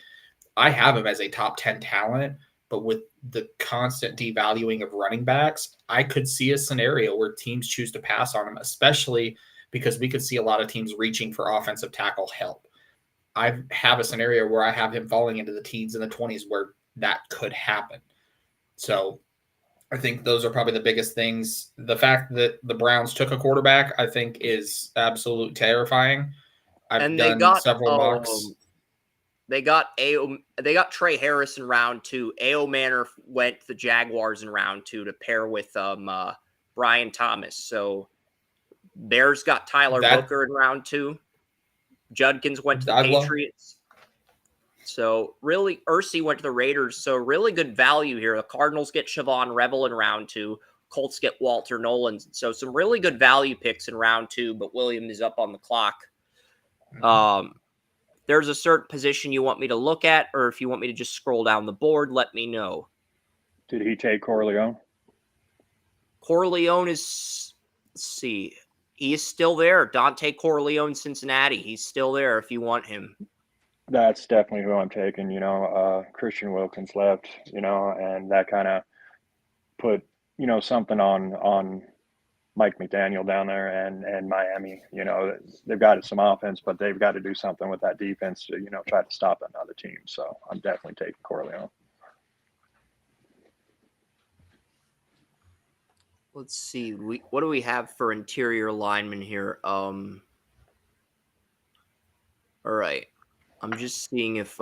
I have him as a top 10 talent, but with the constant devaluing of running backs, I could see a scenario where teams choose to pass on him, especially because we could see a lot of teams reaching for offensive tackle help. I have a scenario where I have him falling into the teens and the 20s where that could happen. So I think those are probably the biggest things. The fact that the Browns took a quarterback, I think, is absolutely terrifying. I've done several mocks. They got Trey Harris in round 2. A.O. Manor went to the Jaguars in round 2 to pair with Brian Thomas. So Bears got Tyler Booker in round 2. Judkins went to the Patriots. So really, Ursi went to the Raiders. So really good value here. The Cardinals get Siobhan Rebel in round 2. Colts get Walter Nolan. So some really good value picks in round 2, but William is up on the clock. There's a certain position you want me to look at, or if you want me to just scroll down the board, let me know. Did he take Corleone? Corleone is, let's see, he is still there. Dante Corleone, Cincinnati. He's still there if you want him. That's definitely who I'm taking. Christian Wilkins left, and that kind of put, something on Mike McDaniel down there and Miami. They've got some offense, but they've got to do something with that defense to, try to stop another team. So I'm definitely taking Corleone. Let's see. What do we have for interior linemen here? All right. I'm just seeing if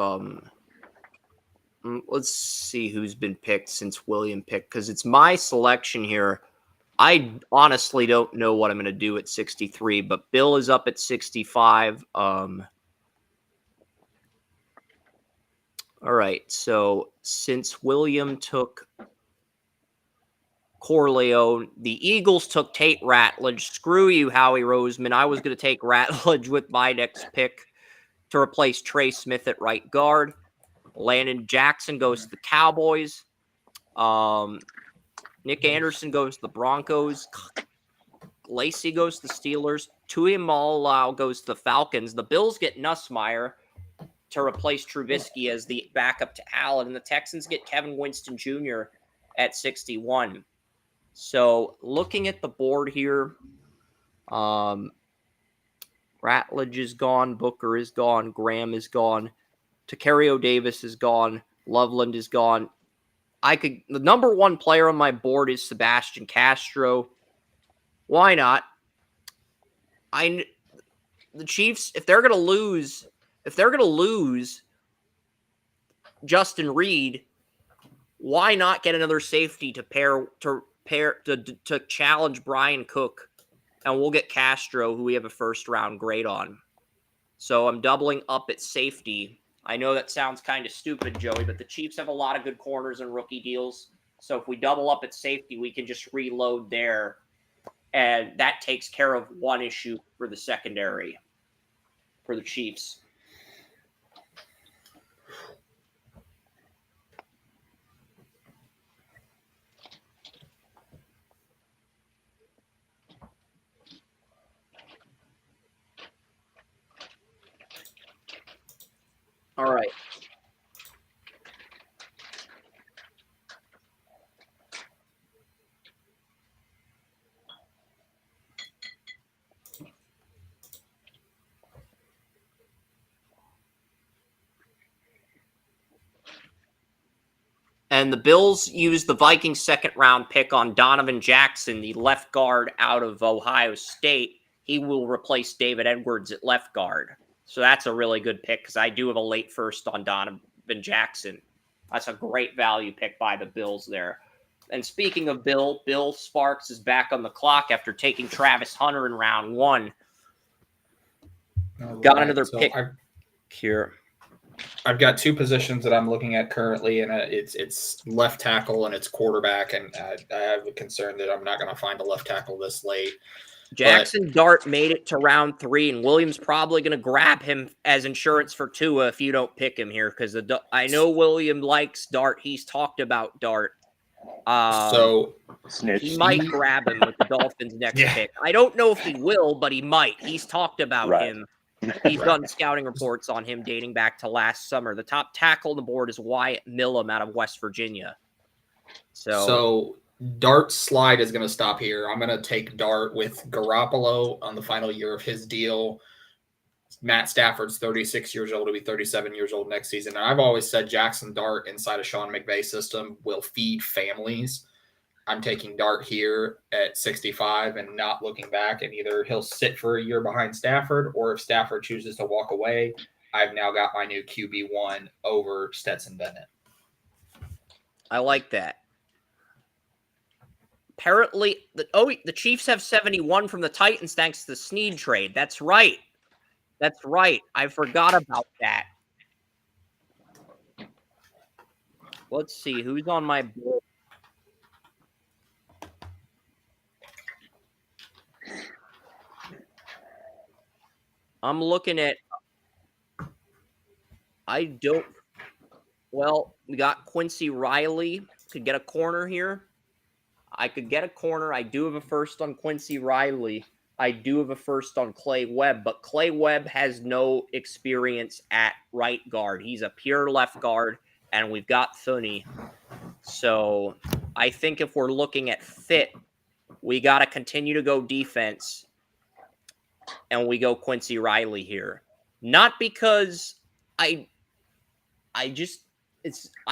let's see who's been picked since William picked, because it's my selection here. I honestly don't know what I'm going to do at 63, but Bill is up at 65. All right. So since William took Corleone, the Eagles took Tate Ratledge. Screw you, Howie Roseman. I was going to take Ratledge with my next pick to replace Trey Smith at right guard. Landon Jackson goes to the Cowboys. Nick Anderson goes to the Broncos. Lacey goes to the Steelers. Tuimalau goes to the Falcons. The Bills get Nussmeier to replace Trubisky as the backup to Allen. And the Texans get Kevin Winston Jr. at 61. So looking at the board here, Ratledge is gone. Booker is gone. Graham is gone. Tacario Davis is gone. Loveland is gone. The number one player on my board is Sebastian Castro. Why not? The Chiefs, if they're going to lose Justin Reed, why not get another safety to pair to challenge Brian Cook, and we'll get Castro, who we have a first-round grade on. So I'm doubling up at safety. I know that sounds kind of stupid, Joey, but the Chiefs have a lot of good corners and rookie deals. So if we double up at safety, we can just reload there, and that takes care of one issue for the secondary for the Chiefs. All right. And the Bills used the Vikings' second-round pick on Donovan Jackson, the left guard out of Ohio State. He will replace David Edwards at left guard. So that's a really good pick because I do have a late first on Donovan Jackson. That's a great value pick by the Bills there. And speaking of Bill Sparks is back on the clock after taking Travis Hunter in round 1. Got another pick here. I've got 2 positions that I'm looking at currently, and it's left tackle and it's quarterback, and I have a concern that I'm not going to find a left tackle this late. Jackson Dart made it to round 3, and Williams probably going to grab him as insurance for Tua if you don't pick him here, because I know William likes Dart. He's talked about Dart. So he might grab him with the Dolphins' next pick. I don't know if he will, but he might. He's talked about him. He's done scouting reports on him dating back to last summer. The top tackle on the board is Wyatt Millam out of West Virginia. So Dart's slide is going to stop here. I'm going to take Dart with Garoppolo on the final year of his deal. Matt Stafford's 36 years old. He'll be 37 years old next season. And I've always said Jackson Dart inside of Sean McVay's system will feed families. I'm taking Dart here at 65 and not looking back, and either he'll sit for a year behind Stafford, or if Stafford chooses to walk away, I've now got my new QB1 over Stetson Bennett. I like that. Apparently, the Chiefs have 71 from the Titans thanks to the Snead trade. That's right. That's right. I forgot about that. Let's see who's on my board. I'm looking at. We got Quincy Riley. Could get a corner here. I could get a corner. I do have a first on Quincy Riley. I do have a first on Clay Webb, but Clay Webb has no experience at right guard. He's a pure left guard, and we've got Thuney. So I think if we're looking at fit, we got to continue to go defense, and we go Quincy Riley here. Not because I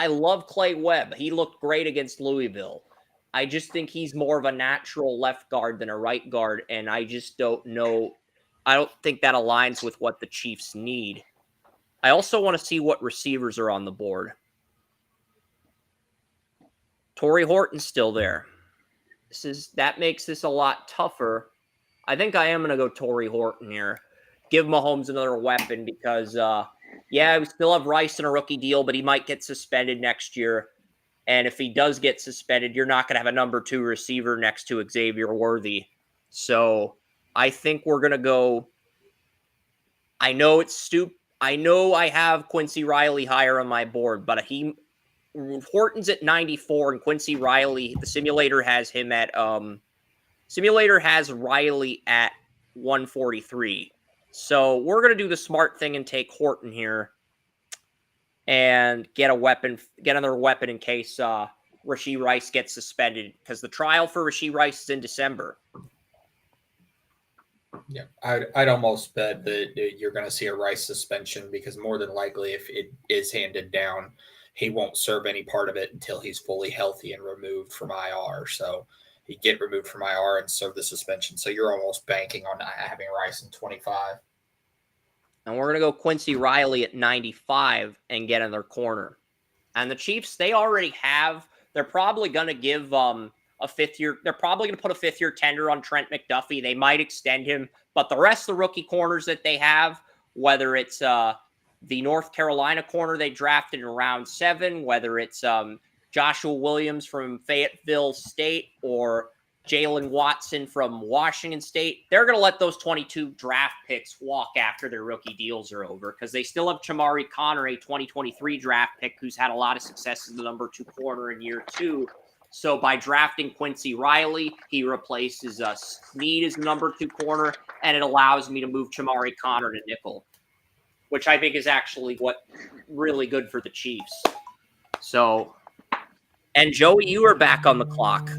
love Clay Webb. He looked great against Louisville. I just think he's more of a natural left guard than a right guard, and I just don't know. I don't think that aligns with what the Chiefs need. I also want to see what receivers are on the board. Torrey Horton's still there. That makes this a lot tougher. I think I am going to go Torrey Horton here. Give Mahomes another weapon because, we still have Rice in a rookie deal, but he might get suspended next year. And if he does get suspended, you're not going to have a number 2 receiver next to Xavier Worthy. So I think we're going to go. I know it's stupid. I know I have Quincy Riley higher on my board, but Horton's at 94 and Quincy Riley, the simulator has him at simulator has Riley at 143. So we're going to do the smart thing and take Horton here and get another weapon in case Rashee Rice gets suspended, because the trial for Rashee Rice is in December. Yeah, I'd almost bet that you're going to see a Rice suspension, because more than likely, if it is handed down, he won't serve any part of it until he's fully healthy and removed from IR. So he'd get removed from IR and serve the suspension. So you're almost banking on having Rice in 25. And we're going to go Quincy Riley at 95 and get in their corner. And the Chiefs, they're probably going to give a fifth-year. They're probably going to put a fifth-year tender on Trent McDuffie. They might extend him, but the rest of the rookie corners that they have, whether it's the North Carolina corner they drafted in round 7, whether it's Joshua Williams from Fayetteville State or Jalen Watson from Washington State, they're going to let those 22 draft picks walk after their rookie deals are over because they still have Chamari Connor, a 2023 draft pick who's had a lot of success as the number 2 corner in year 2. So by drafting Quincy Riley, he replaces Snead as the number 2 corner, and it allows me to move Chamari Connor to nickel, which I think is actually what really good for the Chiefs. So, and Joey, you are back on the clock.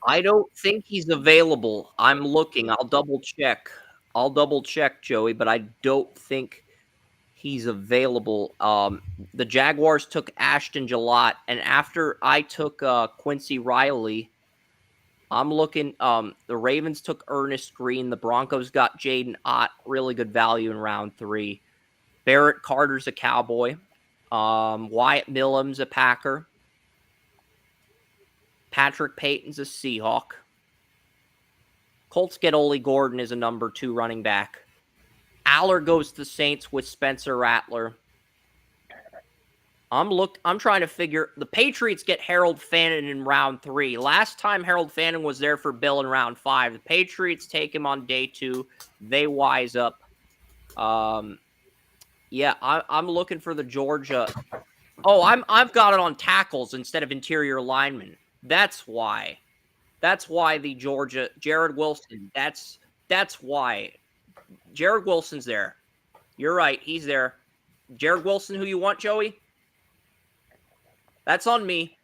I don't think he's available. I'm looking. I'll double check, Joey, but I don't think he's available. The Jaguars took Ashton Gillott, and after I took Quincy Riley, I'm looking. The Ravens took Ernest Green. The Broncos got Jaden Ott, really good value in round 3. Barrett Carter's a Cowboy. Wyatt Millam's a Packer. Patrick Payton's a Seahawk. Colts get Ole Gordon as a number 2 running back. Aller goes to the Saints with Spencer Rattler. I'm trying to figure. The Patriots get Harold Fannin in round 3. Last time Harold Fannin was there for Bill in round 5. The Patriots take him on day 2. They wise up. Yeah, I'm looking for the Georgia. Oh, I've got it on tackles instead of interior linemen. That's why. That's why the Georgia Jared Wilson. That's why. Jared Wilson's there. You're right. He's there. Jared Wilson, who you want, Joey? That's on me.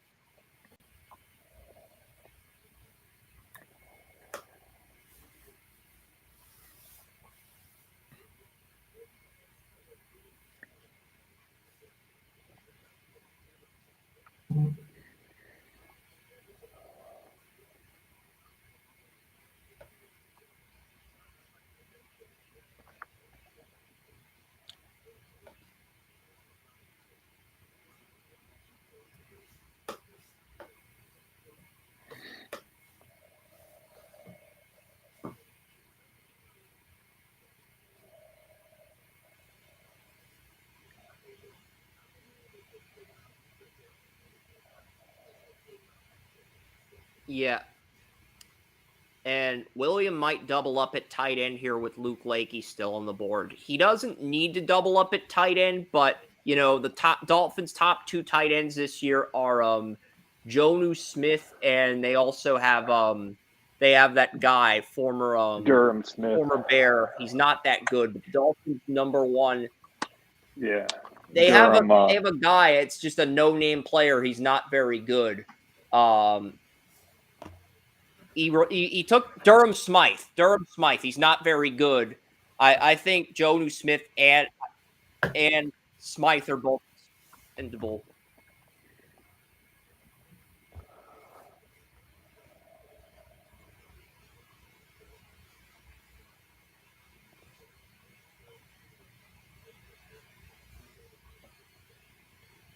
Yeah. And William might double up at tight end here with Luke Lakey still on the board. He doesn't need to double up at tight end, but, you know, the Dolphins' top 2 tight ends this year are Jonnu Smith, and they also have they have that guy, former Durham Smith, former Bear. He's not that good, but the Dolphins' number 1. Yeah. They have a guy. It's just a no-name player. He's not very good. He took Durham Smythe. He's not very good. I think Jonnu Smith and Smythe are both expendable.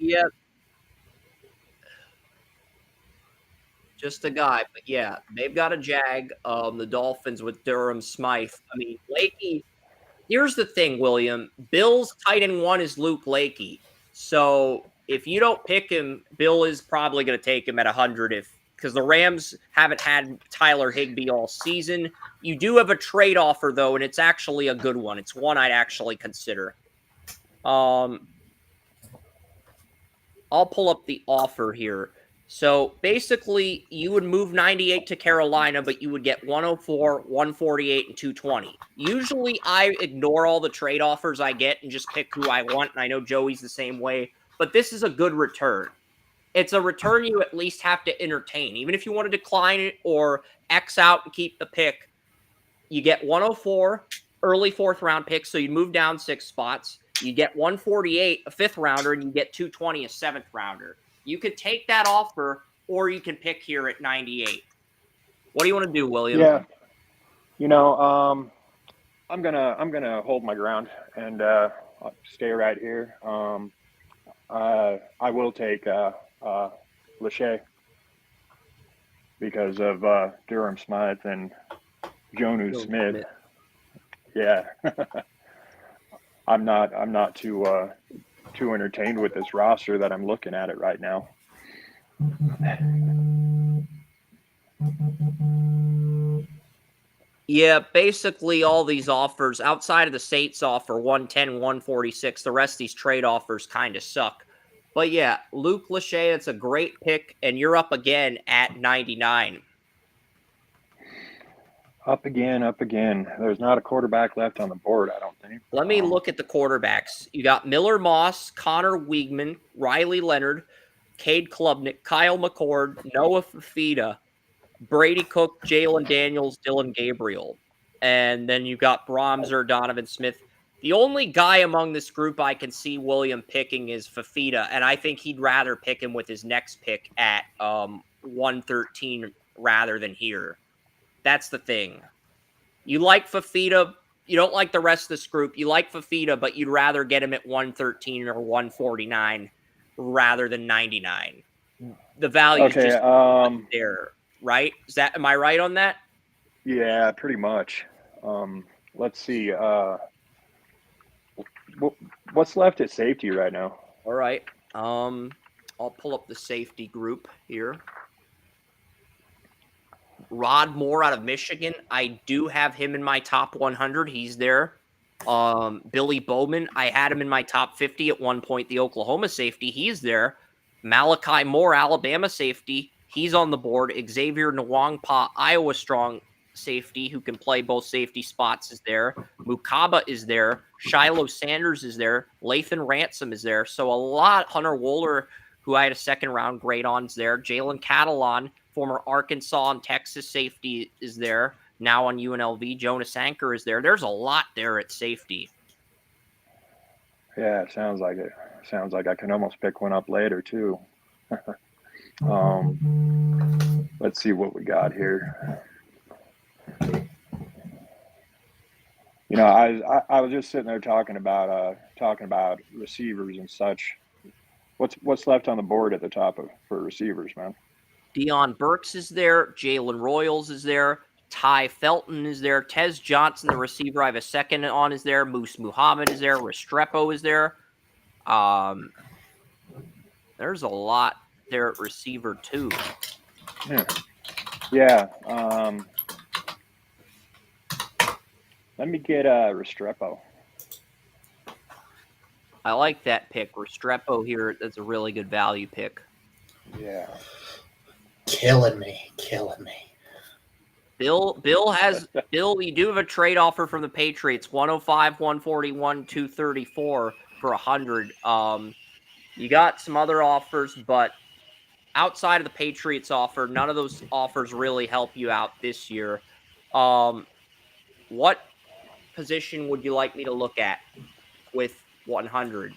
Yeah. Just a guy, but yeah, they've got a Jag. The Dolphins with Durham Smythe. I mean, Lakey. Here's the thing, William. Bill's tight end 1 is Luke Lakey. So if you don't pick him, Bill is probably going to take him at 100 because the Rams haven't had Tyler Higbee all season. You do have a trade offer though, and it's actually a good one. It's one I'd actually consider. I'll pull up the offer here. So basically, you would move 98 to Carolina, but you would get 104, 148, and 220. Usually, I ignore all the trade offers I get and just pick who I want. And I know Joey's the same way, but this is a good return. It's a return you at least have to entertain. Even if you want to decline it or X out and keep the pick, you get 104, early fourth round pick, so you move down 6 spots. You get 148, a fifth rounder, and you get 220, a seventh rounder. You could take that offer, or you can pick here at 98. What do you want to do, William? Yeah, you know, I'm gonna hold my ground and I'll stay right here. I will take Lachey because of Durham Smythe and Jonu Smith. Yeah, I'm not too entertained with this roster that I'm looking at it right now. Yeah, basically all these offers outside of the Saints offer 110, 146. The rest of these trade offers kind of suck. But yeah, Luke Lachey, it's a great pick, and you're up again at 99. Up again. There's not a quarterback left on the board, I don't think. Let me look at the quarterbacks. You got Miller Moss, Connor Wiegman, Riley Leonard, Cade Klubnik, Kyle McCord, Noah Fafita, Brady Cook, Jalen Daniels, Dylan Gabriel. And then you've got Bromser, Donovan Smith. The only guy among this group I can see William picking is Fafita, and I think he'd rather pick him with his next pick at 113 rather than here. That's the thing. You like Fafita. You don't like the rest of this group. You like Fafita, but you'd rather get him at 113 or 149 rather than 99. The value is just there, right? Am I right on that? Yeah, pretty much. Let's see. What's left at safety right now? All right. I'll pull up the safety group here. Rod Moore out of Michigan. I do have him in my top 100. He's there. Billy Bowman. I had him in my top 50 at one point. The Oklahoma safety. He's there. Malachi Moore, Alabama safety. He's on the board. Xavier Nwangpa, Iowa strong safety who can play both safety spots is there. Mukaba is there. Shiloh Sanders is there. Lathan Ransom is there. So a lot. Hunter Wohler, who I had a second round grade on, is there. Jalen Catalon, former Arkansas and Texas safety, is there. Now on UNLV. Jonas Anker is there. There's a lot there at safety. Yeah, it sounds like it. Sounds like I can almost pick one up later too. Let's see what we got here. You know, I was just sitting there talking about receivers and such. What's left on the board at the top for receivers, man? Deion Burks is there. Jalen Royals is there. Ty Felton is there. Tez Johnson, the receiver I have a second on, is there. Moose Muhammad is there. Restrepo is there. There's a lot there at receiver too. Yeah. Let me get Restrepo. I like that pick. Restrepo here. That's a really good value pick. Yeah. Killing me. Bill, you do have a trade offer from the Patriots, 105, 141, 234 for 100. You got some other offers, but outside of the Patriots offer, none of those offers really help you out this year. What position would you like me to look at with 100?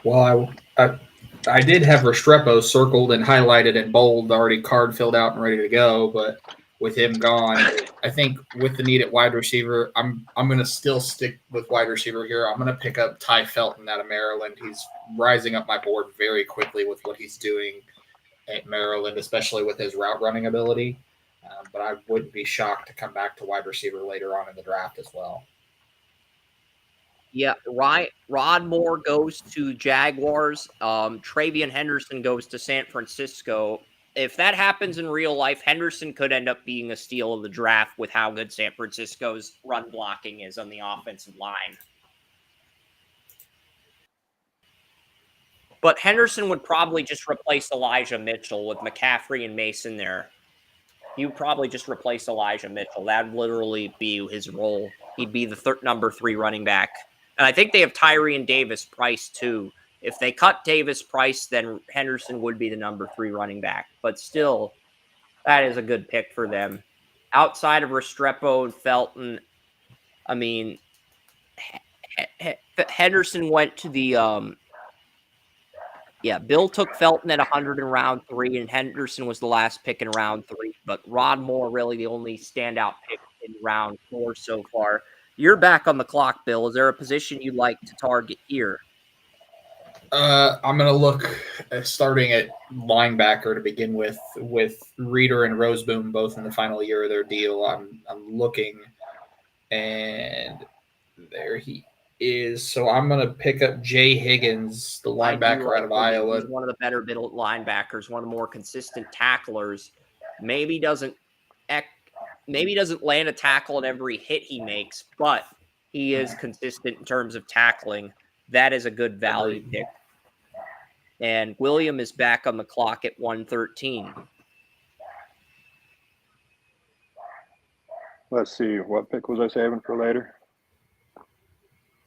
Well, I did have Restrepo circled and highlighted in bold, already card filled out and ready to go, but with him gone, I think with the need at wide receiver, I'm going to still stick with wide receiver here. I'm going to pick up Ty Felton out of Maryland. He's rising up my board very quickly with what he's doing at Maryland, especially with his route running ability. But I wouldn't be shocked to come back to wide receiver later on in the draft as well. Yeah, Rod Moore goes to Jaguars. Travion Henderson goes to San Francisco. If that happens in real life, Henderson could end up being a steal of the draft with how good San Francisco's run blocking is on the offensive line. But Henderson would probably just replace Elijah Mitchell with McCaffrey and Mason there. He would probably just replace Elijah Mitchell. That'd literally be his role. He'd be the number 3 running back. And I think they have Tyree and Davis Price too. If they cut Davis Price, then Henderson would be the number 3 running back. But still, that is a good pick for them. Outside of Restrepo and Felton, I mean, Henderson went to the Bill took Felton at 100 in round 3, and Henderson was the last pick in round 3. But Rod Moore really the only standout pick in round 4 so far. You're back on the clock, Bill. Is there a position you'd like to target here? I'm going to look starting at linebacker to begin with Reeder and Roseboom both in the final year of their deal. I'm looking, and there he is. So I'm going to pick up Jay Higgins, the linebacker out of Iowa. He's one of the better middle linebackers, one of the more consistent tacklers. Maybe doesn't land a tackle in every hit he makes, but he is consistent in terms of tackling. That is a good value pick. And William is back on the clock at 113. Let's see. What pick was I saving for later?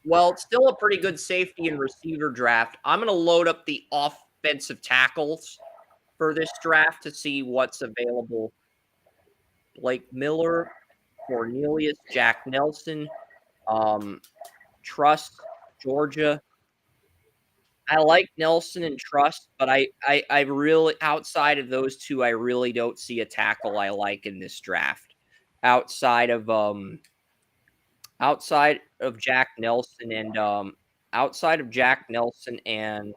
Well, it's still a pretty good safety and receiver draft. I'm going to load up the offensive tackles for this draft to see what's available. Blake Miller, Cornelius, Jack Nelson, Trust, Georgia. I like Nelson and Trust, but I really, outside of those two, I really don't see a tackle I like in this draft. Outside of Jack Nelson and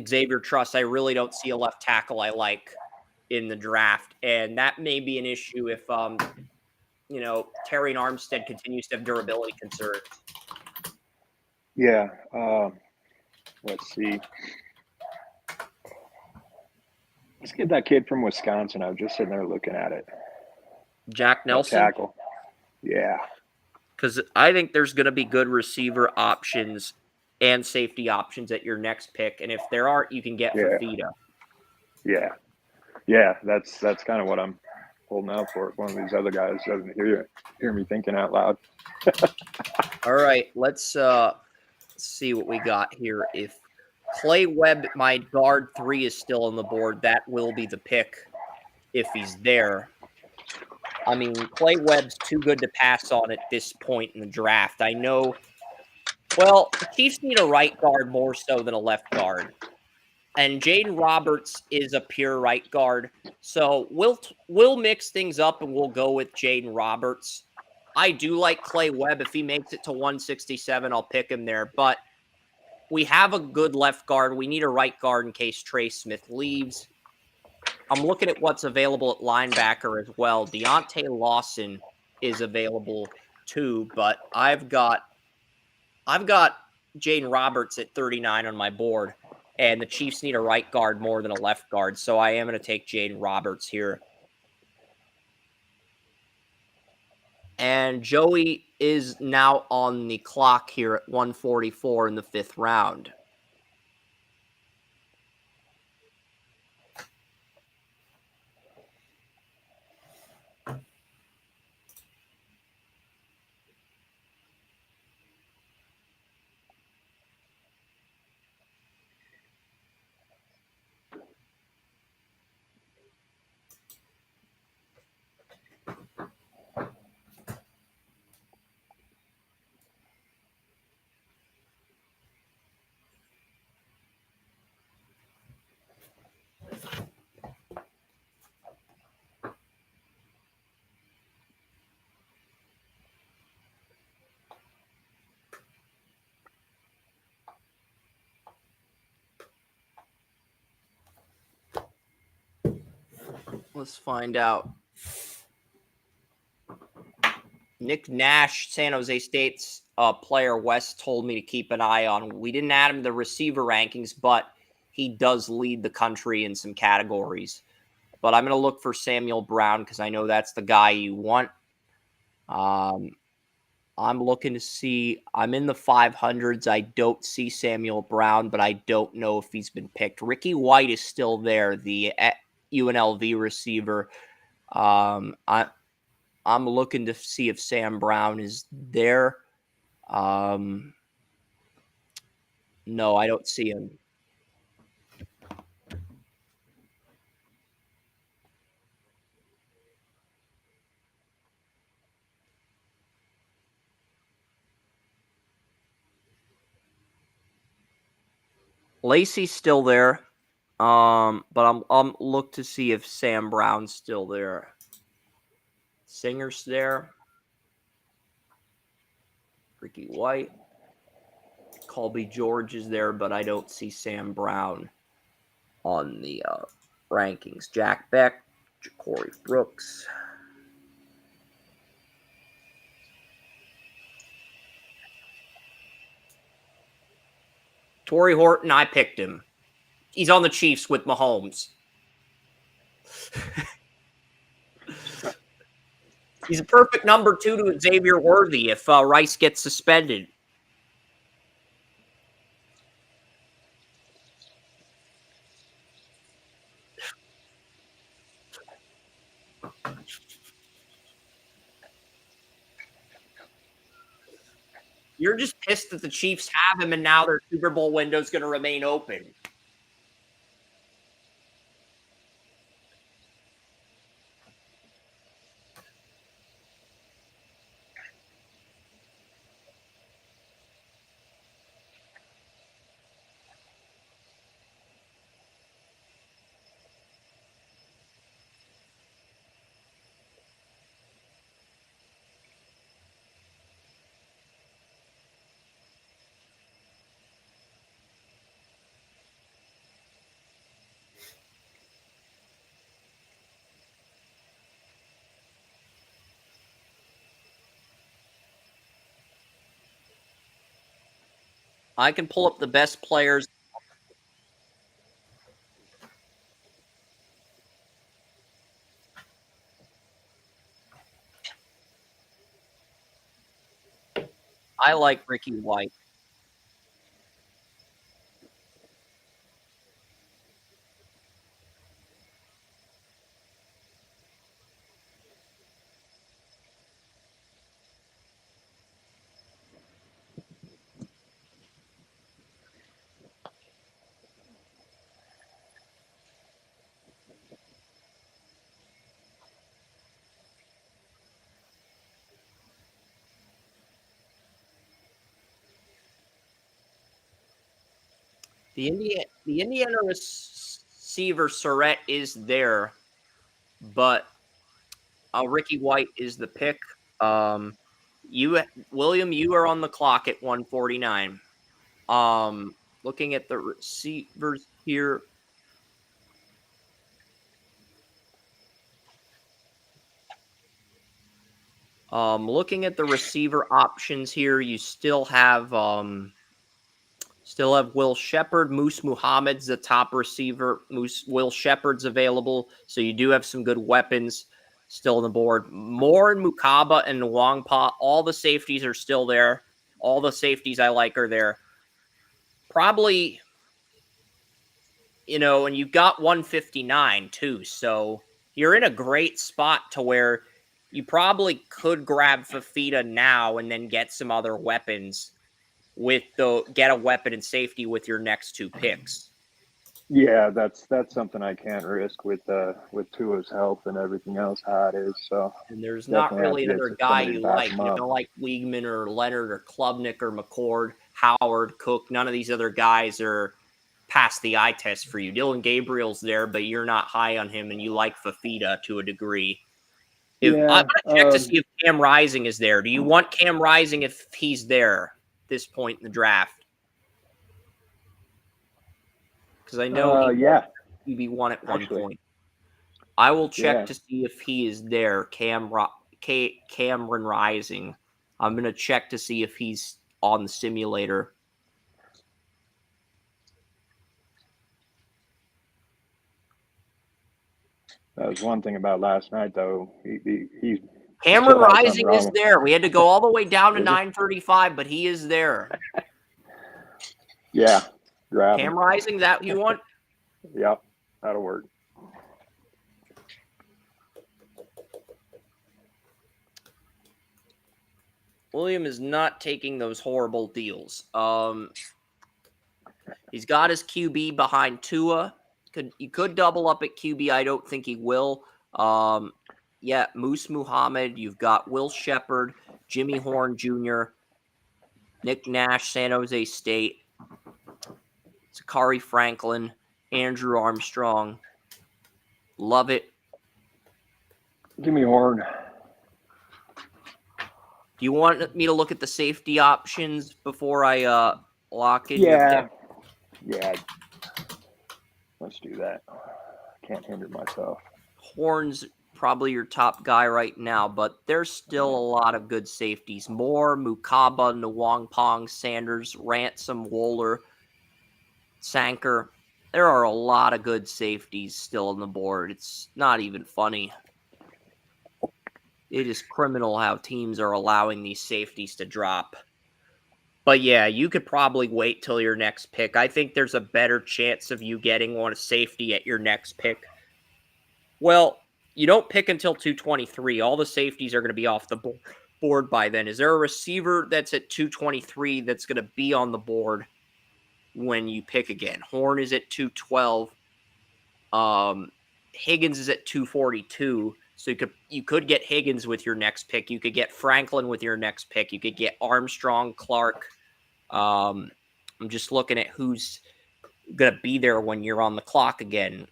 Xavier Trust, I really don't see a left tackle I like in the draft, and that may be an issue if Terry Armstead continues to have durability concerns. Yeah. Let's see. Let's get that kid from Wisconsin. I was just sitting there looking at it. Jack Nelson? Tackle. Yeah. Because I think there's going to be good receiver options and safety options at your next pick. And if there aren't, you can get Fafita. Yeah. Yeah, that's kind of what I'm holding out for. If one of these other guys doesn't hear me thinking out loud. All right, let's see what we got here. If Clay Webb, my guard 3, is still on the board, that will be the pick if he's there. I mean, Clay Webb's too good to pass on at this point in the draft. I know. Well, the Chiefs need a right guard more so than a left guard. And Jaden Roberts is a pure right guard. So we'll mix things up and we'll go with Jaden Roberts. I do like Clay Webb. If he makes it to 167, I'll pick him there. But we have a good left guard. We need a right guard in case Trey Smith leaves. I'm looking at what's available at linebacker as well. Deontay Lawson is available too, but I've got Jaden Roberts at 39 on my board, and the Chiefs need a right guard more than a left guard, so I am going to take Jaden Roberts here. And Joey is now on the clock here at 144 in the 5th round. Let's find out. Nick Nash, San Jose State's player, West told me to keep an eye on. We didn't add him to the receiver rankings, but he does lead the country in some categories. But I'm going to look for Samuel Brown because I know that's the guy you want. I'll I'm looking to see. I'm in the 500s. I don't see Samuel Brown, but I don't know if he's been picked. Ricky White is still there, the UNLV receiver. I'm looking to see if Sam Brown is there. No, I don't see him. Lacey's still there. But I'm look to see if Sam Brown's still there. Singer's there. Ricky White. Colby George is there, but I don't see Sam Brown on the rankings. Jack Beck, Corey Brooks. Torrey Horton, I picked him. He's on the Chiefs with Mahomes. He's a perfect number 2 to Xavier Worthy if Rice gets suspended. You're just pissed that the Chiefs have him and now their Super Bowl window is going to remain open. I can pull up the best players. I like Ricky White. The Indiana receiver Surratt is there, but Ricky White is the pick. William, you are on the clock at 149. Looking at the receivers here. Looking at the receiver options here, you still have Will Shepard, Moose Muhammad's the top receiver. Will Shepard's available, so you do have some good weapons still on the board. Moore and Mukaba and Nwangpa, all the safeties are still there. All the safeties I like are there. Probably, and you've got 159 too, so you're in a great spot to where you probably could grab Fafita now and then get some other weapons get a weapon and safety with your next 2 picks. Yeah, that's something I can't risk with Tua's health and everything else how it is. So, and there's not really another guy you like. You don't like Weigman or Leonard or Klubnik or McCord, Howard, Cook. None of these other guys are past the eye test for you. Dylan Gabriel's there, but you're not high on him, and you like Fafita to a degree. I'm going to check to see if Cam Rising is there. Do you want Cam Rising if he's there at this point in the draft? Because I know he'd be one at one point. I will check to see if he is there, Cameron Rising. I'm going to check to see if he's on the simulator. That was one thing about last night, though. He's Cameron Still has something Rising wrong is with- there. We had to go all the way down to Is it? 935, but he is there. Yeah, grab Cam him. Rising, that you want? Yep, that'll work. William is not taking those horrible deals. He's got his QB behind Tua. You could double up at QB. I don't think he will. Yeah, Moose Muhammad. You've got Will Shepard, Jimmy Horn Jr., Nick Nash, San Jose State, Zachary Franklin, Andrew Armstrong. Love it. Give me Horn. Do you want me to look at the safety options before I lock in your Yeah, pick? yeah. Let's do that. Can't hinder myself. Horn's probably your top guy right now, but there's still a lot of good safeties. Moore, Mukaba, Nwangpong, Sanders, Ransom, Wohler, Sanker. There are a lot of good safeties still on the board. It's not even funny. It is criminal how teams are allowing these safeties to drop. But yeah, you could probably wait till your next pick. I think there's a better chance of you getting one safety at your next pick. Well, you don't pick until 223. All the safeties are going to be off the board by then. Is there a receiver that's at 223 that's going to be on the board when you pick again? Horn is at 212. Higgins is at 242. So you could get Higgins with your next pick. You could get Franklin with your next pick. You could get Armstrong, Clark. I'm just looking at who's going to be there when you're on the clock again.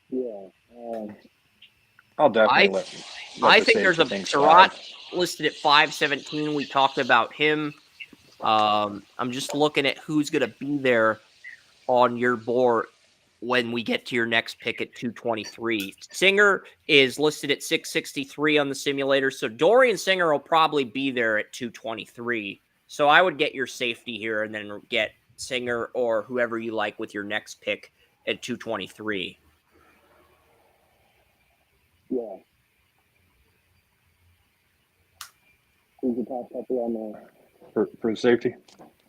Yeah. I'll definitely let I the think there's a safety thing Surratt slide. listed at 517. We talked about him. I'm just looking at who's going to be there on your board when we get to your next pick at 223. Singer is listed at 663 on the simulator, so Dorian Singer will probably be there at 223. So I would get your safety here and then get Singer or whoever you like with your next pick at 223. Yeah. Who's the top couple on the for safety?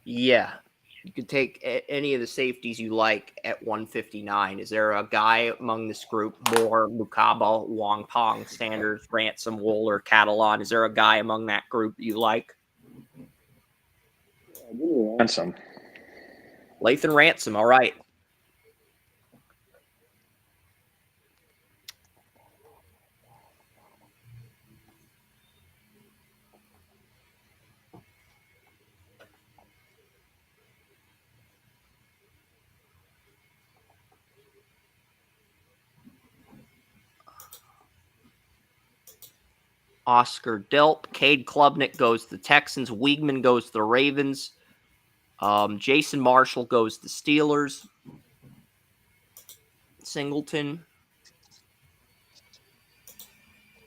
Yeah. You could take any of the safeties you like at 159. Is there a guy among this group, Moore, Mukaba, Wong Pong, Sanders, Ransom, Wohler, Catalan? Is there a guy among that group you like? Ransom. Lathan Ransom, all right. Oscar Delp, Cade Klubnik goes to the Texans. Wiegman goes to the Ravens. Jason Marshall goes to the Steelers. Singleton.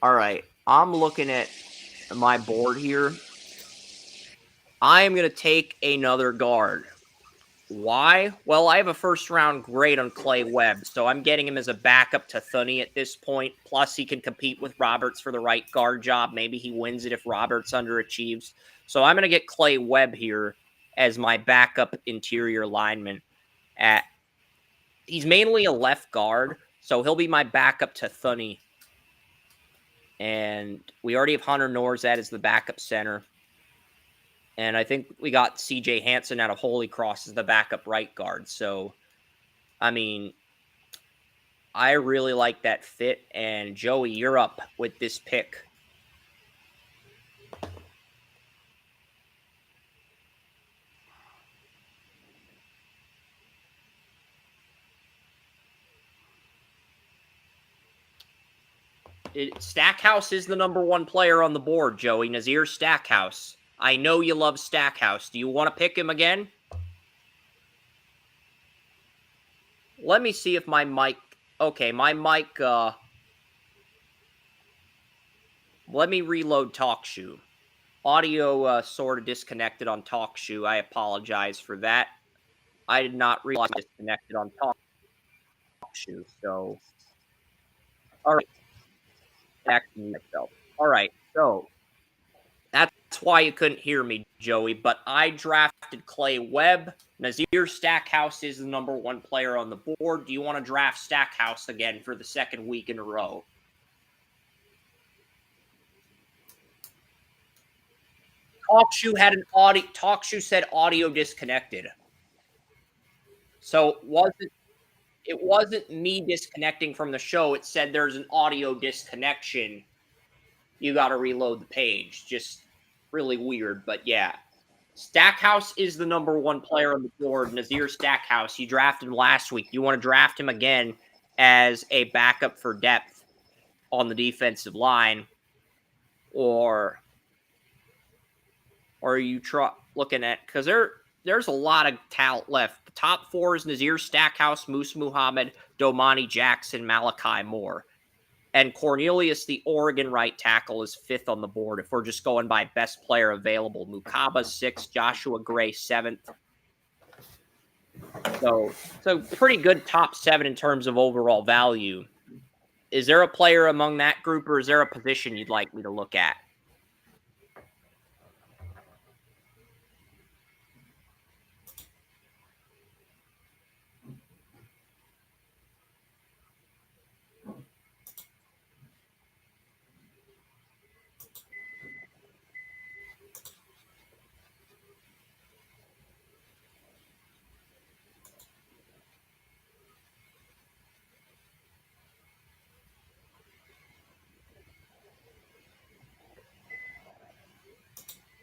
All right. I'm looking at my board here. I am going to take another guard. Why? Well, I have a first-round grade on Clay Webb, so I'm getting him as a backup to Thuney at this point. Plus, he can compete with Roberts for the right guard job. Maybe he wins it if Roberts underachieves. So I'm going to get Clay Webb here as my backup interior lineman. He's mainly a left guard, so he'll be my backup to Thuney. And we already have Hunter Norzad as the backup center. And I think we got C.J. Hansen out of Holy Cross as the backup right guard. So, I mean, I really like that fit. And, Joey, you're up with this pick. Stackhouse is the number one player on the board, Joey. Nazir Stackhouse. I know you love Stackhouse. Do you want to pick him again? Let me see if my mic... Okay, my mic... Let me reload TalkShoe. Audio sort of disconnected on TalkShoe. I apologize for that. I did not realize disconnected on TalkShoe. So, All right. Back to myself. All right. So that's why you couldn't hear me, Joey. But I drafted Clay Webb. Nazir Stackhouse is the number 1 player on the board. Do you want to draft Stackhouse again for the 2nd week in a row? TalkShoe said audio disconnected. So it wasn't me disconnecting from the show. It said there's an audio disconnection. You got to reload the page. Just really weird, but yeah. Stackhouse is the number 1 player on the board. Nazir Stackhouse. You drafted him last week. You want to draft him again as a backup for depth on the defensive line, or are you looking at, because there's a lot of talent left. The top 4 is Nazir Stackhouse, Moose Muhammad, Domani Jackson, Malachi Moore. And Cornelius, the Oregon right tackle, is 5th on the board if we're just going by best player available. Mukaba 6th, Joshua Gray 7th. So pretty good top 7 in terms of overall value. Is there a player among that group, or is there a position you'd like me to look at?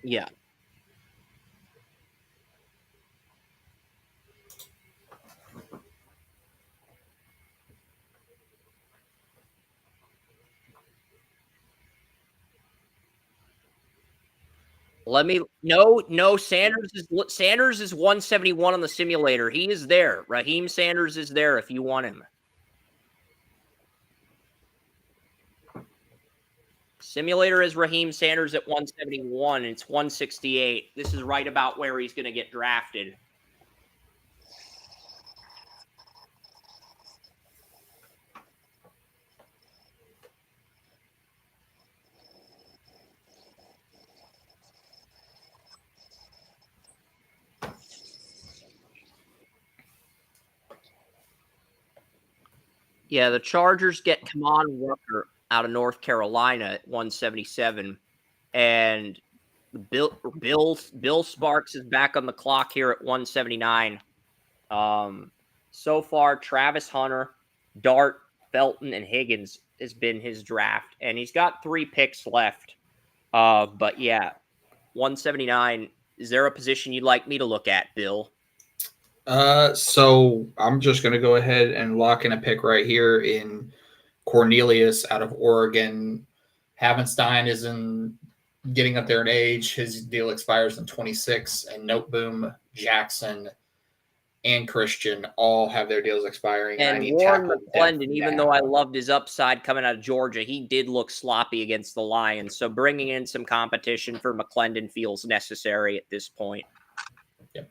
Yeah. Sanders is 171 on the simulator. He is there. Raheem Sanders is there if you want him. Simulator is Raheem Sanders at 171. It's 168. This is right about where he's going to get drafted. Yeah, the Chargers get Kamon Rucker out of North Carolina at 177, and Bill Sparks is back on the clock here at 179. So far, Travis Hunter, Dart, Felton, and Higgins has been his draft, and he's got 3 picks left. But yeah, 179. Is there a position you'd like me to look at, Bill? So I'm just going to go ahead and lock in a pick right here in Cornelius out of Oregon. Havenstein is getting up there in age. His deal expires in 26, and Noteboom, Jackson, and Christian all have their deals expiring. And Warren McClendon, even though I loved his upside coming out of Georgia, he did look sloppy against the Lions. So bringing in some competition for McClendon feels necessary at this point. Yep.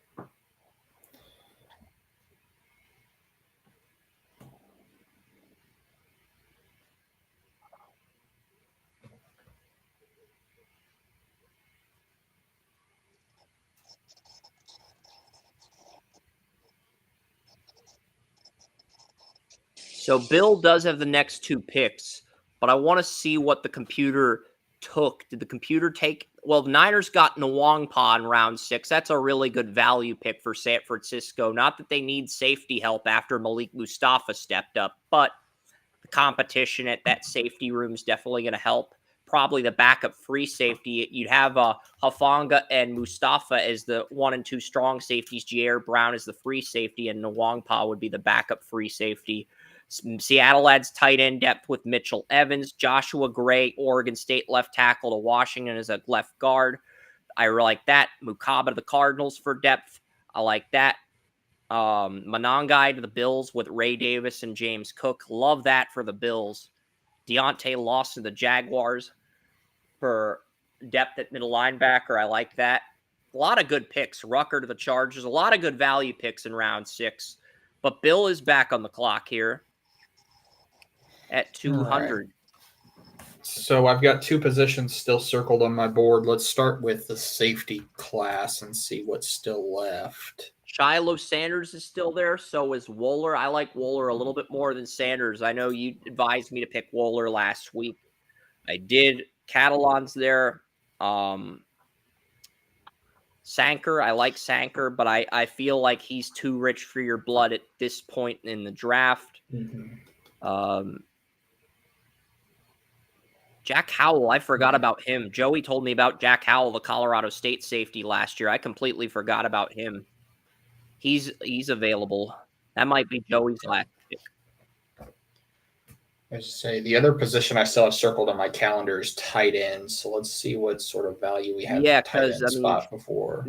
So Bill does have the next 2 picks, but I want to see what the computer took. Did the computer take? Well, the Niners got Nwangpa in round 6. That's a really good value pick for San Francisco. Not that they need safety help after Malik Mustafa stepped up, but the competition at that safety room is definitely going to help. Probably the backup free safety. You'd have Hafanga and Mustafa as the 1 and 2 strong safeties. Jair Brown is the free safety, and Nwangpa would be the backup free safety. Seattle adds tight end depth with Mitchell Evans, Joshua Gray, Oregon State left tackle to Washington as a left guard. I like that. Mukaba to the Cardinals for depth. I like that. Monangai to the Bills with Ray Davis and James Cook. Love that for the Bills. Deontay Lawson to the Jaguars for depth at middle linebacker. I like that. A lot of good picks. Rucker to the Chargers. A lot of good value picks in round 6. But Bill is back on the clock here. at 200. So I've got two positions still circled on my board. Let's start with the safety class and see what's still left. Shiloh Sanders is still there. So is Wohler. I like Wohler a little bit more than Sanders. I know you advised me to pick Wohler last week. I did. Catalan's there. Sanker, I like Sanker, but I feel like he's too rich for your blood at this point in the draft. Jack Howell, I forgot about him. Joey told me about Jack Howell, the Colorado State safety last year. I completely forgot about him. He's available. That might be Joey's last pick. I should say the other position I still have circled on my calendar is tight end. So let's see what sort of value we have. Yeah, tight end because spot before.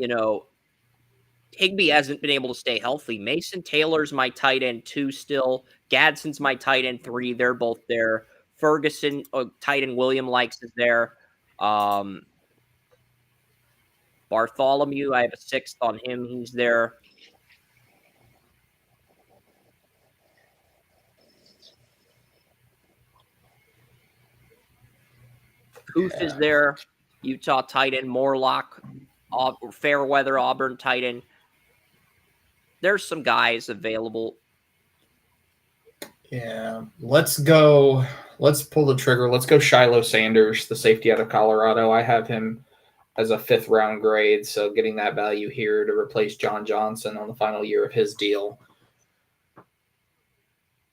Higbee hasn't been able to stay healthy. Mason Taylor's my tight end 2 still. Gadsden's my tight end 3. They're both there. Ferguson, tight end William likes is there. Bartholomew, I have a 6th on him. He's there. Koof is there. Utah tight end Morlock. Fairweather Auburn tight end. There's some guys available. Yeah, let's go. Let's pull the trigger. Let's go Shiloh Sanders, the safety out of Colorado. I have him as a 5th round grade, so getting that value here to replace John Johnson on the final year of his deal.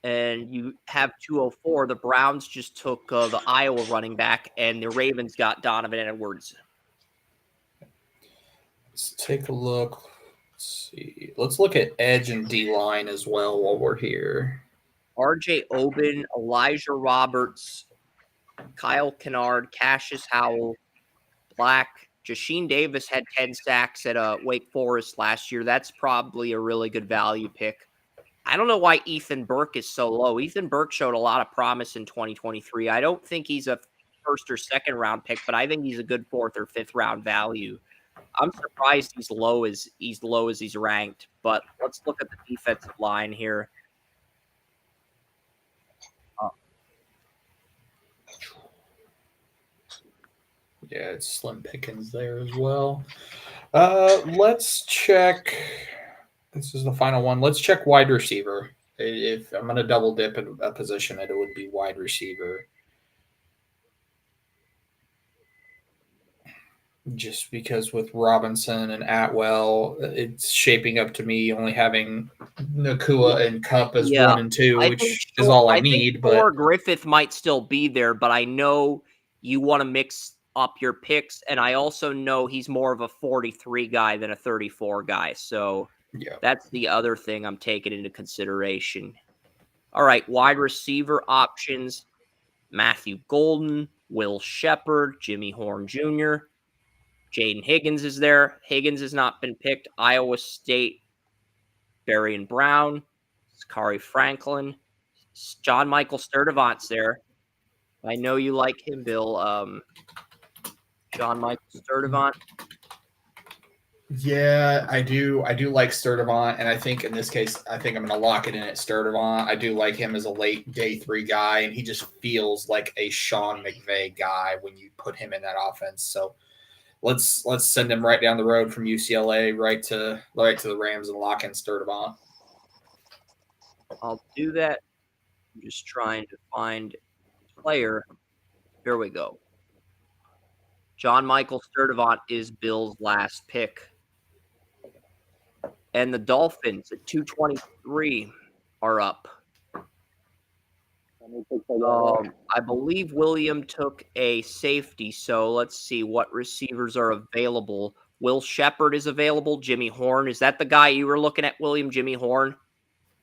And you have 204. The Browns just took the Iowa running back, and the Ravens got Donovan Edwards. Let's take a look. Let's see. Let's look at edge and D-line as well while we're here. R.J. Oben, Elijah Roberts, Kyle Kennard, Cassius Howell, Black. Jasheen Davis had 10 sacks at Wake Forest last year. That's probably a really good value pick. I don't know why Ethan Burke is so low. Ethan Burke showed a lot of promise in 2023. I don't think he's a 1st or 2nd round pick, but I think he's a good 4th or 5th round value. I'm surprised he's low as he's ranked, but let's look at the defensive line here. Yeah, it's slim pickings there as well. Let's check. This is the final one. Let's check wide receiver. If I'm going to double dip in a position, it would be wide receiver. Just because with Robinson and Atwell, it's shaping up to me only having Nakua and Cup as 1 and 2, which is all I need. But Griffith might still be there, but I know you want to mix up your picks, and I also know he's more of a 43 guy than a 34 guy. So that's the other thing I'm taking into consideration. All right, wide receiver options: Matthew Golden, Will Shepard, Jimmy Horn Jr., Jaden Higgins is there. Higgins has not been picked. Iowa State, Barian Brown, Sakari Franklin, John Michael Sturdivant's there. I know you like him, Bill. John Michael Sturdivant. Yeah, I do. I do like Sturdivant, and I think in this case, I think I'm going to lock it in at Sturdivant. I do like him as a late day 3 guy, and he just feels like a Sean McVay guy when you put him in that offense. So let's send him right down the road from UCLA right to the Rams and lock in Sturdivant. I'll do that. I'm just trying to find a player. Here we go. John Michael Sturdivant is Bill's last pick. And the Dolphins at 223 are up. I believe William took a safety, so let's see what receivers are available. Will Shepard is available. Jimmy Horn. Is that the guy you were looking at, William? Jimmy Horn?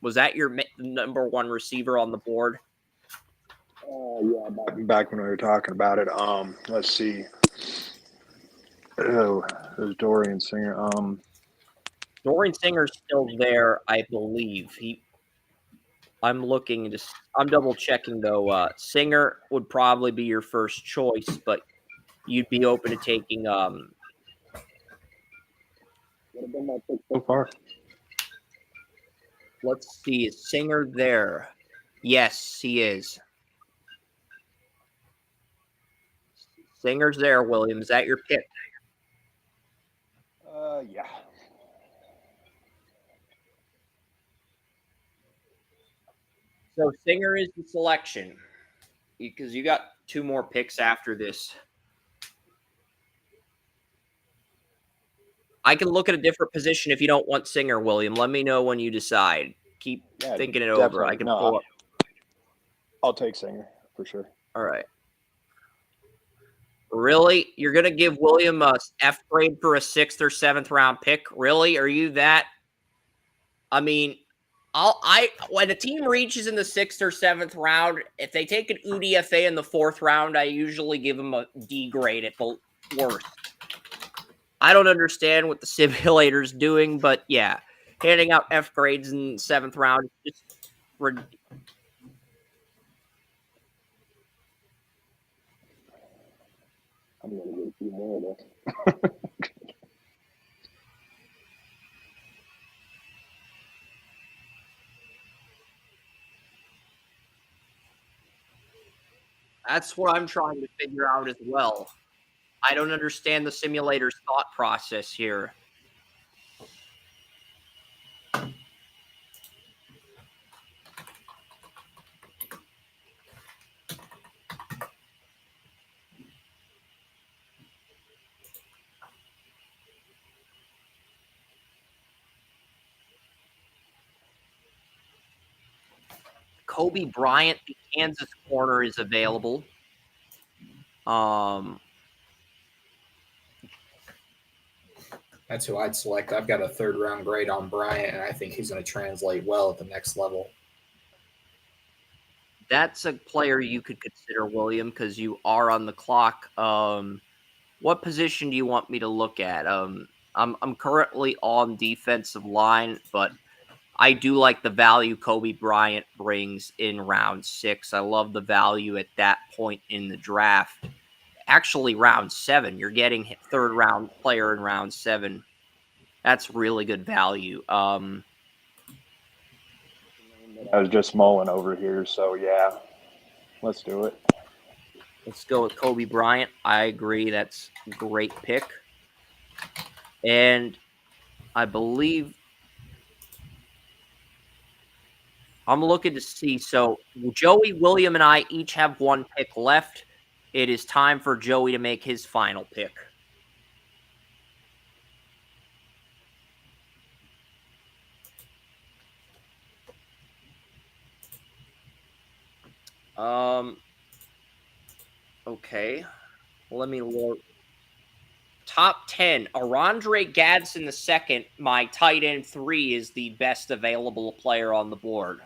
Was that your number 1 receiver on the board? Yeah, back when we were talking about it. Let's see. Oh, it was Dorian Singer. Dorian Singer's still there, I believe. I'm double checking though. Singer would probably be your first choice, but you'd be open to taking What have been my pick so far? Let's see, is Singer there? Yes, he is. Singer's there, William. Is that your pick? Yeah. So Singer is the selection because you got two more picks after this. I can look at a different position if you don't want Singer, William. Let me know when you decide. Keep thinking it over. I can pull up. I'll take Singer for sure. All right. Really? You're going to give William a F grade for a 6th or 7th round pick? Really? Are you that? I mean, when a team reaches in the 6th or 7th round, if they take an UDFA in the 4th round, I usually give them a D grade at the worst. I don't understand what the simulator's doing, but yeah, handing out F grades in 7th round is just I'm gonna get a few more of this. That's what I'm trying to figure out as well. I don't understand the simulator's thought process here. Kobe Bryant, the Kansas corner, is available. That's who I'd select. I've got a 3rd round grade on Bryant, and I think he's going to translate well at the next level. That's a player you could consider, William, because you are on the clock. What position do you want me to look at? I'm currently on defensive line, but I do like the value Kobe Bryant brings in round 6. I love the value at that point in the draft. Actually, round 7, you're getting 3rd round player in round 7. That's really good value. I was just mulling over here, so yeah, let's do it. Let's go with Kobe Bryant. I agree. That's a great pick. And I believe I'm looking to see. So Joey, William, and I each have one pick left. It is time for Joey to make his final pick. Okay. Let me look. Top 10. Arondre Gadsden II, my tight end 3, is the best available player on the board.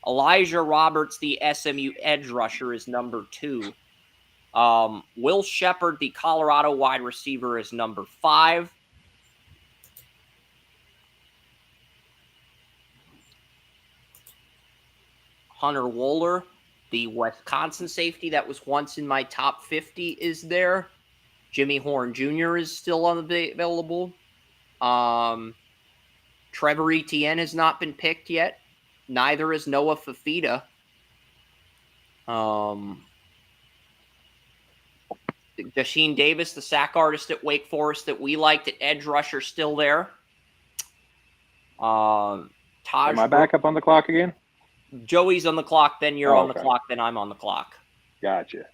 Elijah Roberts, the SMU edge rusher, is number 2. Will Shepard, the Colorado wide receiver, is number 5. Hunter Wohler, the Wisconsin safety that was once in my top 50, is there. Jimmy Horn Jr. is still available. Trevor Etienne has not been picked yet. Neither is Noah Fafita. Dasheen Davis, the sack artist at Wake Forest that we liked at edge rusher, still there. Am I back up on the clock again? Joey's on the clock, then you're on the clock, then I'm on the clock. Gotcha.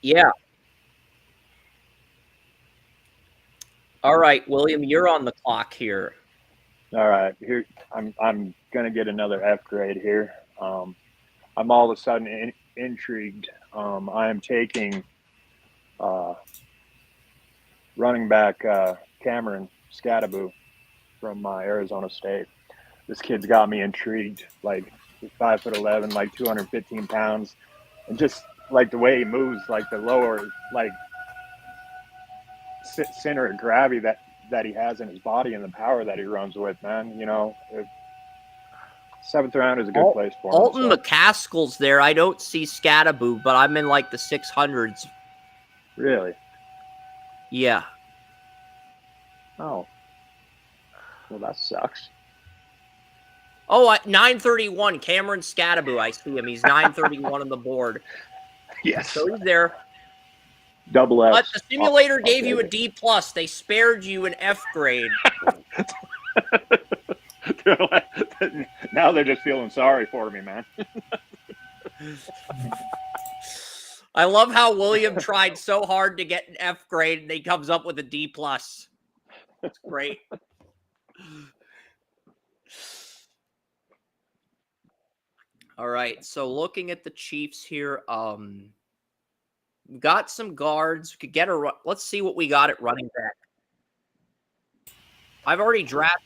Yeah. All right, William, you're on the clock here. All right, here I'm gonna get another F grade here. I'm all of a sudden intrigued. I am taking uh, running back Cameron Scadaboo from Arizona State. This kid's got me intrigued. Like he's 5'11", like 215 pounds, and just like the way he moves, like the lower like center of gravity that he has in his body and the power that he runs with, man. You know, seventh round is a good place for him. Alton So. McCaskill's there. I don't see Scadaboo, but I'm in like the 600s. Really? Yeah. Oh. Well, that sucks. Oh, 931, Cameron Scadaboo. I see him. He's 931 on the board. Yes. So he's there. Double F. But the simulator I'll gave you a D+. They spared you an F grade. Now they're just feeling sorry for me, man. I love how William tried so hard to get an F grade and he comes up with a D+. It's great. All right, so looking at the Chiefs here, got some guards. We could get a. Let's see what we got at running back. I've already drafted.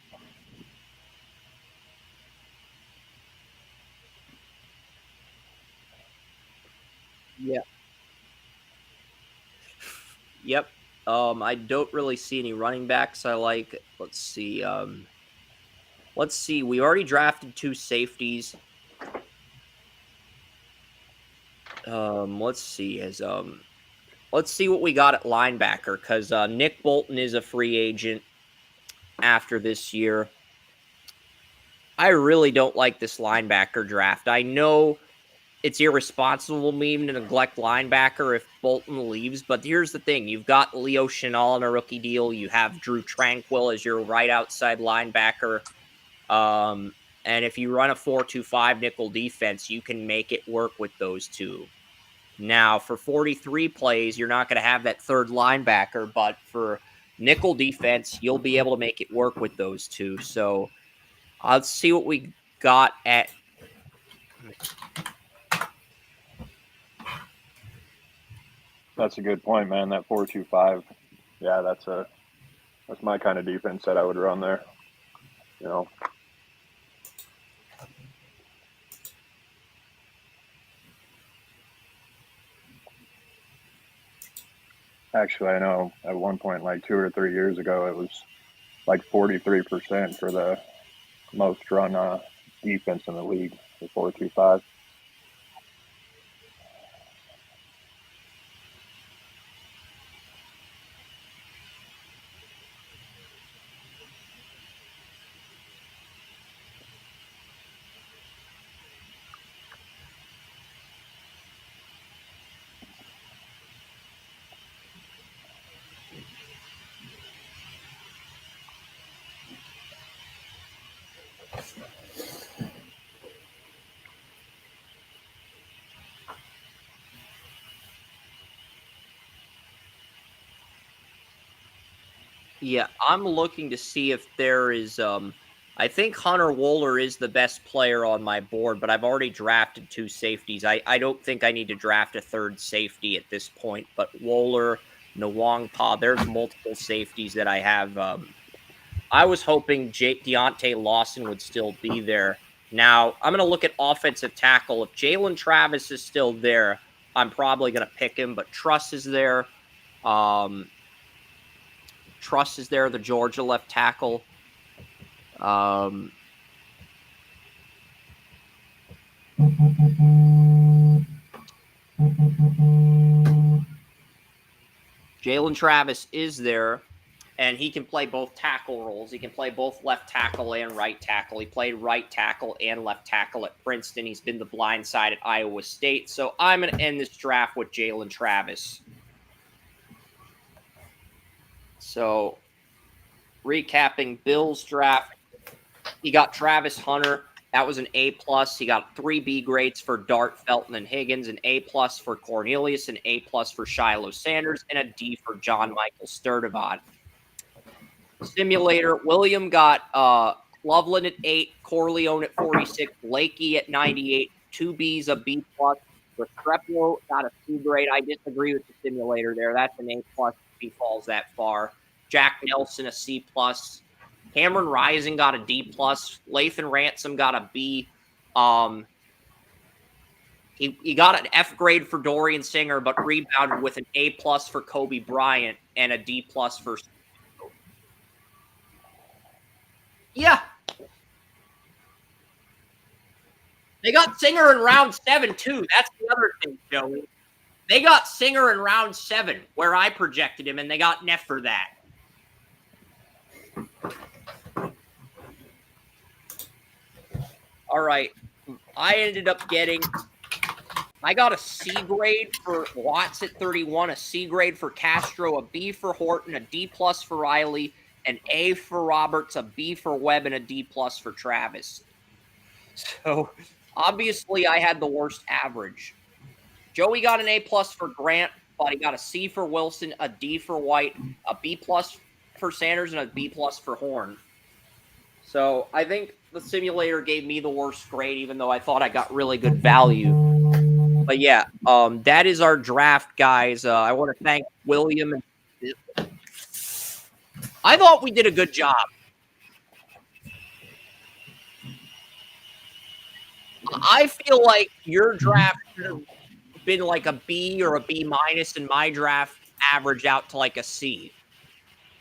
Yeah. Yep. I don't really see any running backs I like. Let's see. Let's see. We already drafted 2 safeties. Let's see. Let's see what we got at linebacker because Nick Bolton is a free agent after this year. I really don't like this linebacker draft. I know it's irresponsible of me to neglect linebacker if Bolton leaves, but here's the thing. You've got Leo Chenal on a rookie deal. You have Drew Tranquill as your right outside linebacker. And if you run a 4-2-5 nickel defense, you can make it work with those two. Now, for 43 plays, you're not going to have that third linebacker, but for nickel defense, you'll be able to make it work with those two. So let's see what we got at. That's a good point, man. That 4-2-5. Yeah, that's my kind of defense that I would run there. You know. Actually, I know at one point, like 2 or 3 years ago, it was like 43% for the most run defense in the league, the 4-2-5. Yeah, I'm looking to see if there is. I think Hunter Wohler is the best player on my board, but I've already drafted 2 safeties. I don't think I need to draft a third safety at this point, but Wohler, Nwangpa, there's multiple safeties that I have. I was hoping Deontay Lawson would still be there. Now, I'm going to look at offensive tackle. If Jalen Travis is still there, I'm probably going to pick him, but Truss is there. Truss is there, the Georgia left tackle. Jalen Travis is there, and he can play both tackle roles. He can play both left tackle and right tackle. He played right tackle and left tackle at Princeton. He's been the blind side at Iowa State. So I'm going to end this draft with Jalen Travis. So recapping Bill's draft, he got Travis Hunter, That was an A plus. He got 3 B grades for Dart, Felton, and Higgins, an A plus for Cornelius, an A plus for Shiloh Sanders, and a D for John Michael Sturdivant. Simulator, William got Loveland at 8, Corleone at 46, Blakey at 98, 2 Bs, a B plus. Restrepo got a C grade. I disagree with the simulator there. That's an A plus if he falls that far. Jack Nelson, a C plus. Cameron Rising got a D plus. Lathan Ransom got a B. He got an F grade for Dorian Singer, but rebounded with an A plus for Kobe Bryant and a D plus for. Yeah. They got Singer in round 7, too. That's the other thing, Joey. They got Singer in round 7, where I projected him, and they got Neff for that. All right. I got a C grade for Watts at 31, a C grade for Castro, a B for Horton, a D plus for Riley, an A for Roberts, a B for Webb, and a D plus for Travis. So obviously I had the worst average. Joey got an A plus for Grant, but he got a C for Wilson, a D for White, a B plus for Sanders, and a B plus for Horn. So I think the simulator gave me the worst grade, even though I thought I got really good value. But yeah, that is our draft, guys. I want to thank William. I thought we did a good job. I feel like your draft should have been like a B or a B minus, and my draft averaged out to like a C.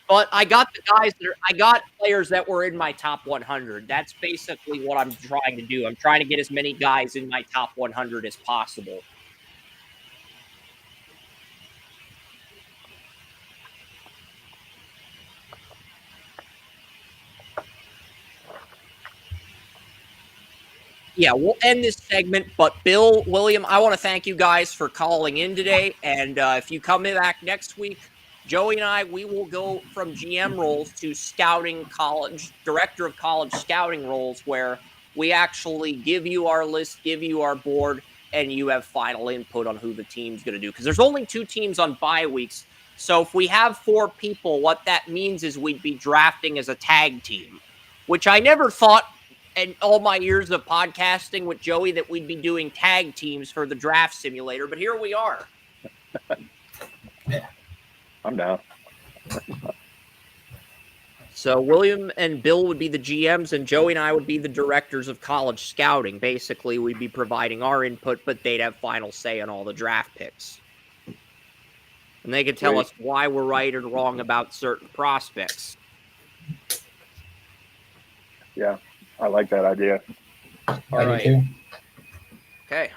But I got I got players that were in my top 100. That's basically what I'm trying to do. I'm trying to get as many guys in my top 100 as possible. Yeah, we'll end this segment. But Bill, William, I want to thank you guys for calling in today. And if you come back next week, Joey and I, we will go from GM roles to scouting college, director of college scouting roles, where we actually give you our list, give you our board, and you have final input on who the team's going to do. Because there's only 2 teams on bye weeks. So if we have 4 people, what that means is we'd be drafting as a tag team, which I never thought in all my years of podcasting with Joey that we'd be doing tag teams for the draft simulator, but here we are. Yeah, I'm down. So William and Bill would be the GMs, and Joey and I would be the directors of college scouting. Basically, we'd be providing our input, but they'd have final say on all the draft picks. And they could tell us why we're right or wrong about certain prospects. Yeah, I like that idea. All right. Okay.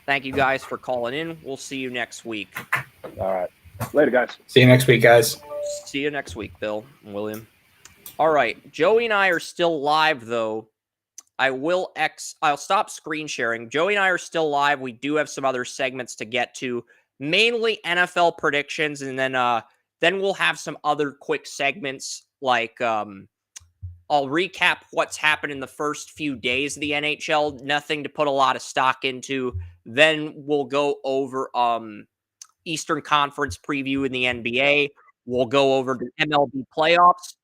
Thank you guys for calling in. We'll see you next week. All right. Later, guys. See you next week, guys. See you next week, Bill and William. All right. Joey and I are still live, though. I'll stop screen sharing. Joey and I are still live. We do have some other segments to get to, mainly NFL predictions, and then we'll have some other quick segments like I'll recap what's happened in the first few days of the NHL. Nothing to put a lot of stock into. Then we'll go over Eastern Conference preview in the NBA. We'll go over the MLB playoffs.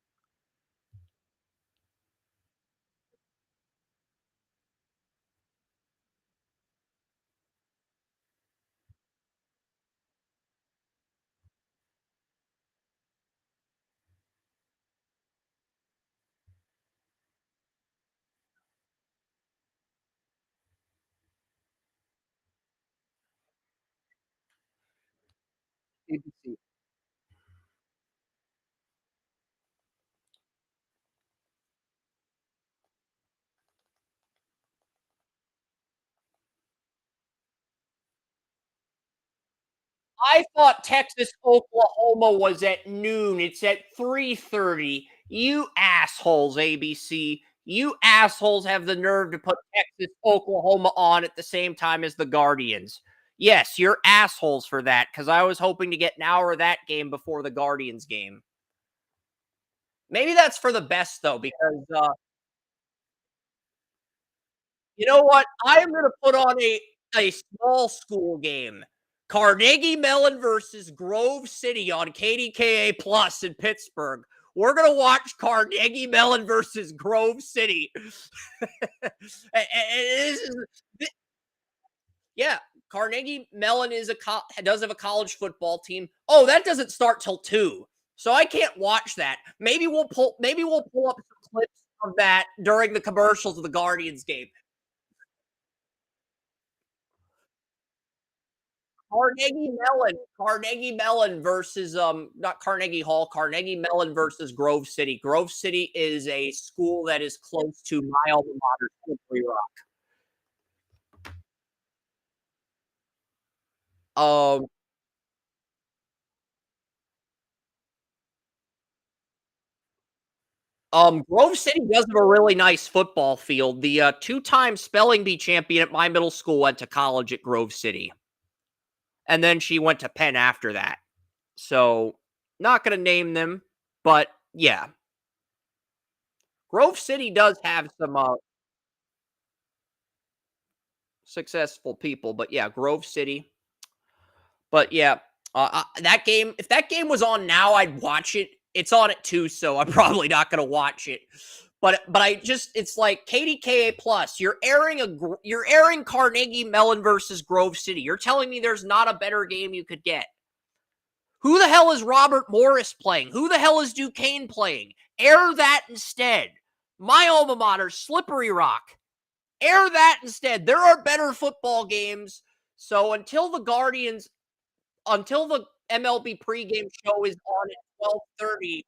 I thought Texas, Oklahoma was at noon. It's at 3:30. You assholes, ABC. You assholes have the nerve to put Texas, Oklahoma on at the same time as the Guardians. Yes, you're assholes for that, because I was hoping to get an hour of that game before the Guardians game. Maybe that's for the best, though, because You know what? I am gonna put on a small school game. Carnegie Mellon versus Grove City on KDKA Plus in Pittsburgh. We're gonna watch Carnegie Mellon versus Grove City. This is, yeah, Carnegie Mellon is does have a college football team. Oh, that doesn't start till 2. So I can't watch that. Maybe we'll pull up some clips of that during the commercials of the Guardians game. Carnegie Mellon versus not Carnegie Hall, Carnegie Mellon versus Grove City. Grove City is a school that is close to my alma mater, Slippery Rock. Um, Grove City does have a really nice football field. The two-time spelling bee champion at my middle school went to college at Grove City, and then she went to Penn after that. So, not gonna name them, but yeah, Grove City does have some successful people. But yeah, Grove City. But yeah, that game. If that game was on now, I'd watch it. It's on at 2, so I'm probably not gonna watch it. But I just it's like KDKA Plus. You're airing Carnegie Mellon versus Grove City. You're telling me there's not a better game you could get. Who the hell is Robert Morris playing? Who the hell is Duquesne playing? Air that instead. My alma mater, Slippery Rock. Air that instead. There are better football games. So until the MLB pregame show is on at 12:30,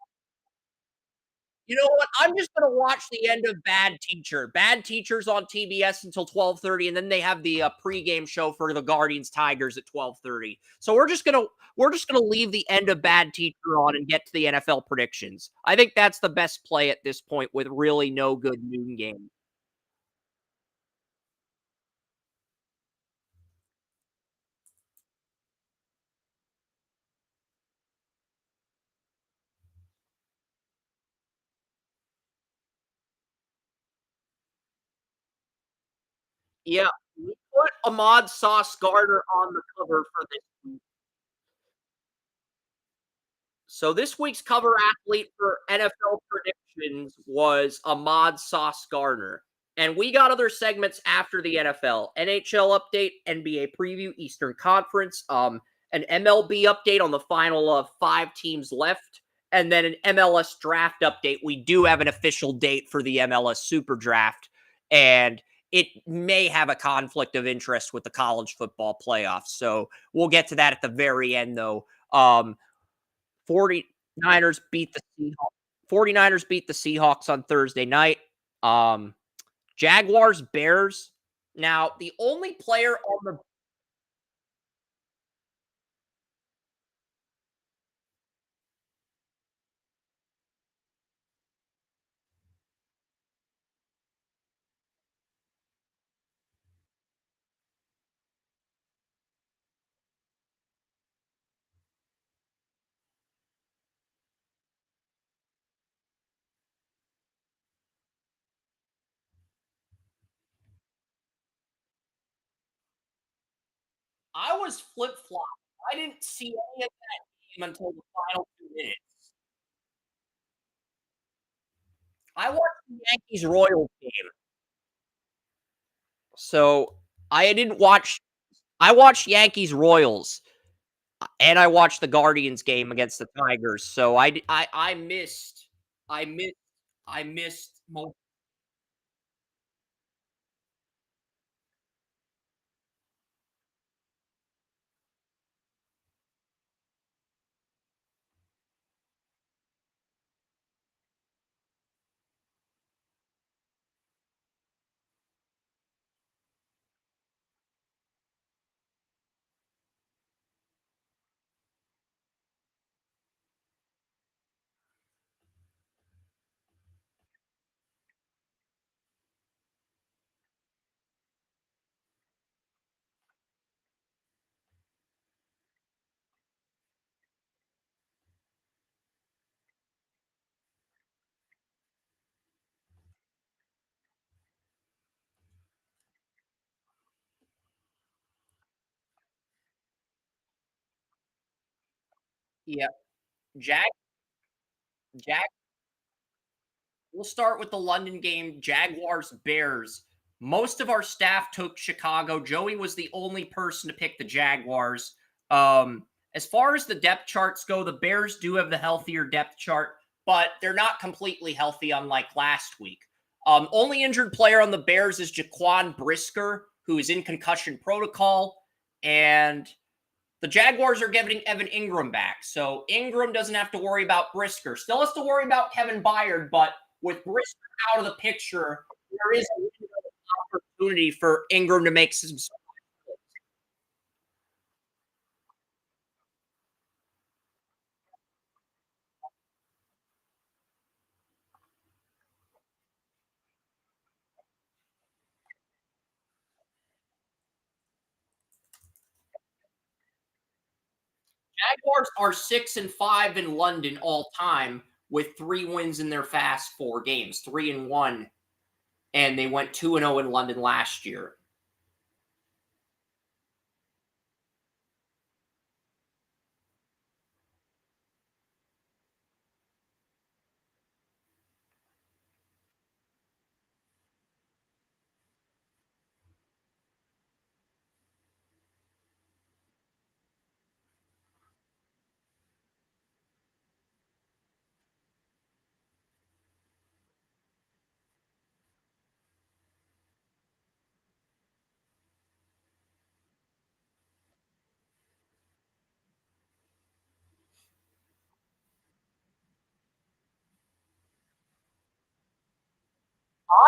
you know what? I'm just gonna watch the end of Bad Teacher. Bad Teacher's on TBS until 12:30, and then they have the pregame show for the Guardians Tigers at 12:30. So we're just gonna leave the end of Bad Teacher on and get to the NFL predictions. I think that's the best play at this point with really no good noon game. Yeah, we put Ahmad Sauce Gardner on the cover for this. So this week's cover athlete for NFL predictions was Ahmad Sauce Gardner. And we got other segments after the NFL. NHL update, NBA preview, Eastern Conference, an MLB update on the final of 5 teams left, and then an MLS draft update. We do have an official date for the MLS Super Draft, and it may have a conflict of interest with the college football playoffs. So we'll get to that at the very end, though. 49ers beat the Seahawks. 49ers beat the Seahawks on Thursday night. Um, Jaguars, Bears. Now, the only player on the I was flip flop. I didn't see any of that game until the final 2 minutes. I watched the Yankees Royals game, so I didn't watch. I watched Yankees Royals, and I watched the Guardians game against the Tigers. So I missed. I missed. I missed most. Yeah, Jag Jag we'll start with the London game, Jaguars Bears. Most of our staff took Chicago. Joey was the only person to pick the Jaguars. As far as the depth charts go, the Bears do have the healthier depth chart, but they're not completely healthy, unlike last week. Only injured player on the Bears is Jaquan Brisker, who is in concussion protocol, and the Jaguars are getting Evan Ingram back. So Ingram doesn't have to worry about Brisker. Still has to worry about Kevin Byard, but with Brisker out of the picture, there is a window of opportunity for Ingram to make some. Jaguars are 6-5 in London all time with 3 wins in their fast 4 games, 3-1, and they went 2-0 in London last year.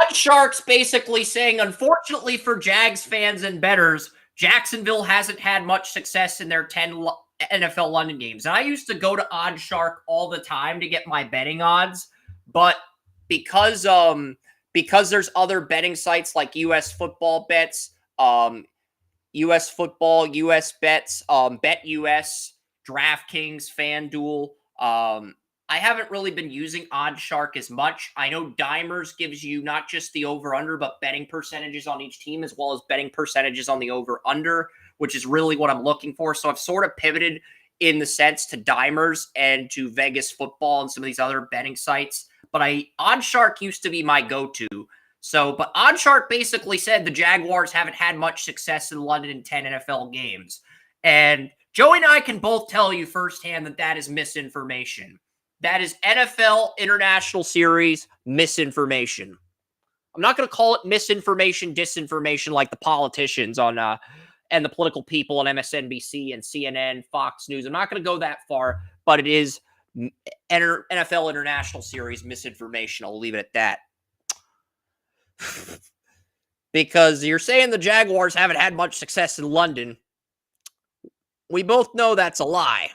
Odd Sharks basically saying, unfortunately for Jags fans and bettors, Jacksonville hasn't had much success in their 10 NFL London games. And I used to go to Odd Shark all the time to get my betting odds, but because there's other betting sites like US Football Bets, US Football, US Bets, Bet US, DraftKings, FanDuel. I haven't really been using Odd Shark as much. I know Dimers gives you not just the over-under, but betting percentages on each team, as well as betting percentages on the over-under, which is really what I'm looking for. So I've sort of pivoted in the sense to Dimers and to Vegas Football and some of these other betting sites. But Odd Shark used to be my go-to. So, but Odd Shark basically said the Jaguars haven't had much success in London in 10 NFL games. And Joey and I can both tell you firsthand that that is misinformation. That is NFL International Series misinformation. I'm not going to call it misinformation, disinformation like the politicians on and the political people on MSNBC and CNN, Fox News. I'm not going to go that far, but it is NFL International Series misinformation. I'll leave it at that. Because you're saying the Jaguars haven't had much success in London. We both know that's a lie.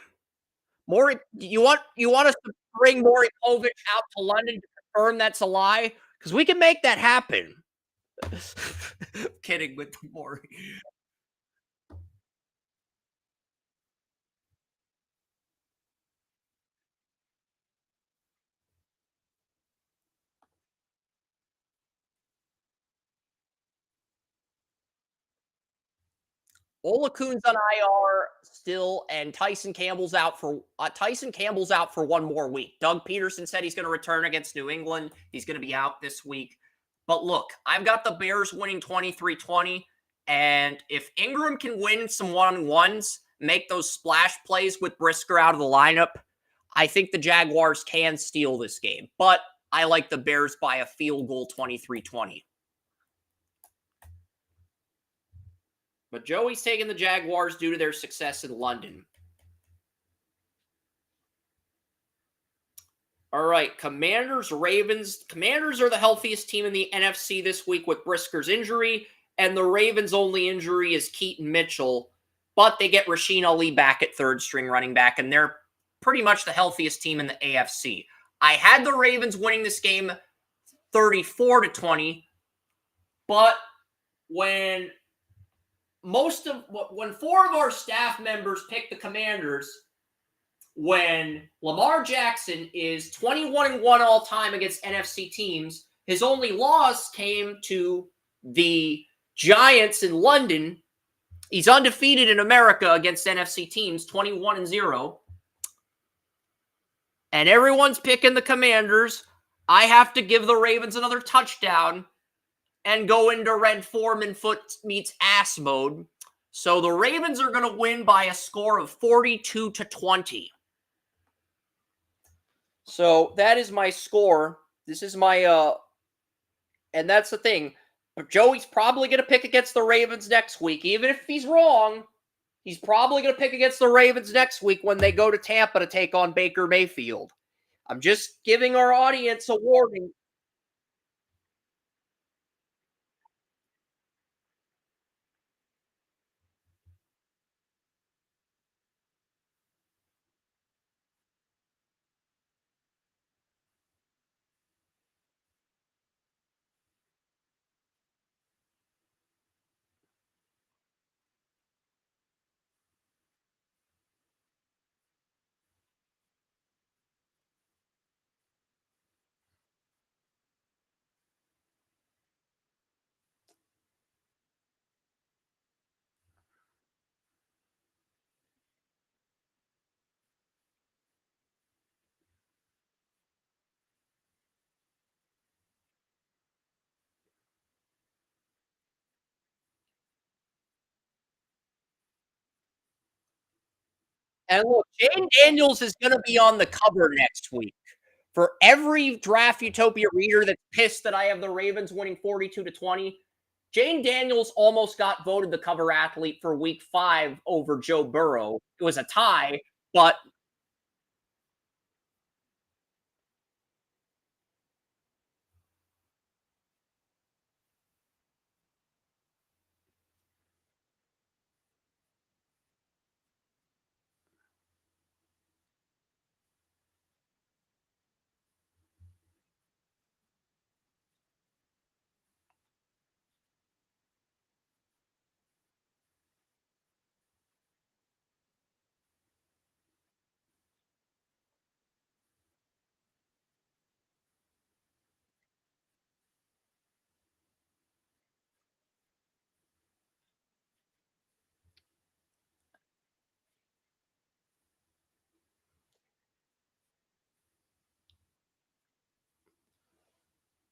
You want us to bring Maury Povich out to London to confirm that's a lie? Because we can make that happen. Kidding with Maury. Olakun's on IR still, and Tyson Campbell's out for one more week. Doug Peterson said he's going to return against New England. He's going to be out this week. But look, I've got the Bears winning 23-20, and if Ingram can win some one-on-ones, make those splash plays with Brisker out of the lineup, I think the Jaguars can steal this game. But I like the Bears by a field goal 23-20. But Joey's taking the Jaguars due to their success in London. All right, Commanders, Ravens. Commanders are the healthiest team in the NFC this week with Brisker's injury, and the Ravens' only injury is Keaton Mitchell, but they get Rasheen Ali back at third-string running back, and they're pretty much the healthiest team in the AFC. I had the Ravens winning this game 34-20, but when 4 of our staff members picked the Commanders, when Lamar Jackson is 21-1 all time against NFC teams, his only loss came to the Giants in London. He's undefeated in America against NFC teams, 21-0. and everyone's picking the Commanders, I have to give the Ravens another touchdown and go into Red Foreman foot meets ass mode. So the Ravens are going to win by a score of 42-20. So that is my score. This is my and that's the thing. Joey's probably going to pick against the Ravens next week. Even if he's wrong, he's probably going to pick against the Ravens next week when they go to Tampa to take on Baker Mayfield. I'm just giving our audience a warning. And look, Jane Daniels is going to be on the cover next week. For every Draft Utopia reader that's pissed that I have the Ravens winning 42-20, Jane Daniels almost got voted the cover athlete for week 5 over Joe Burrow. It was a tie, but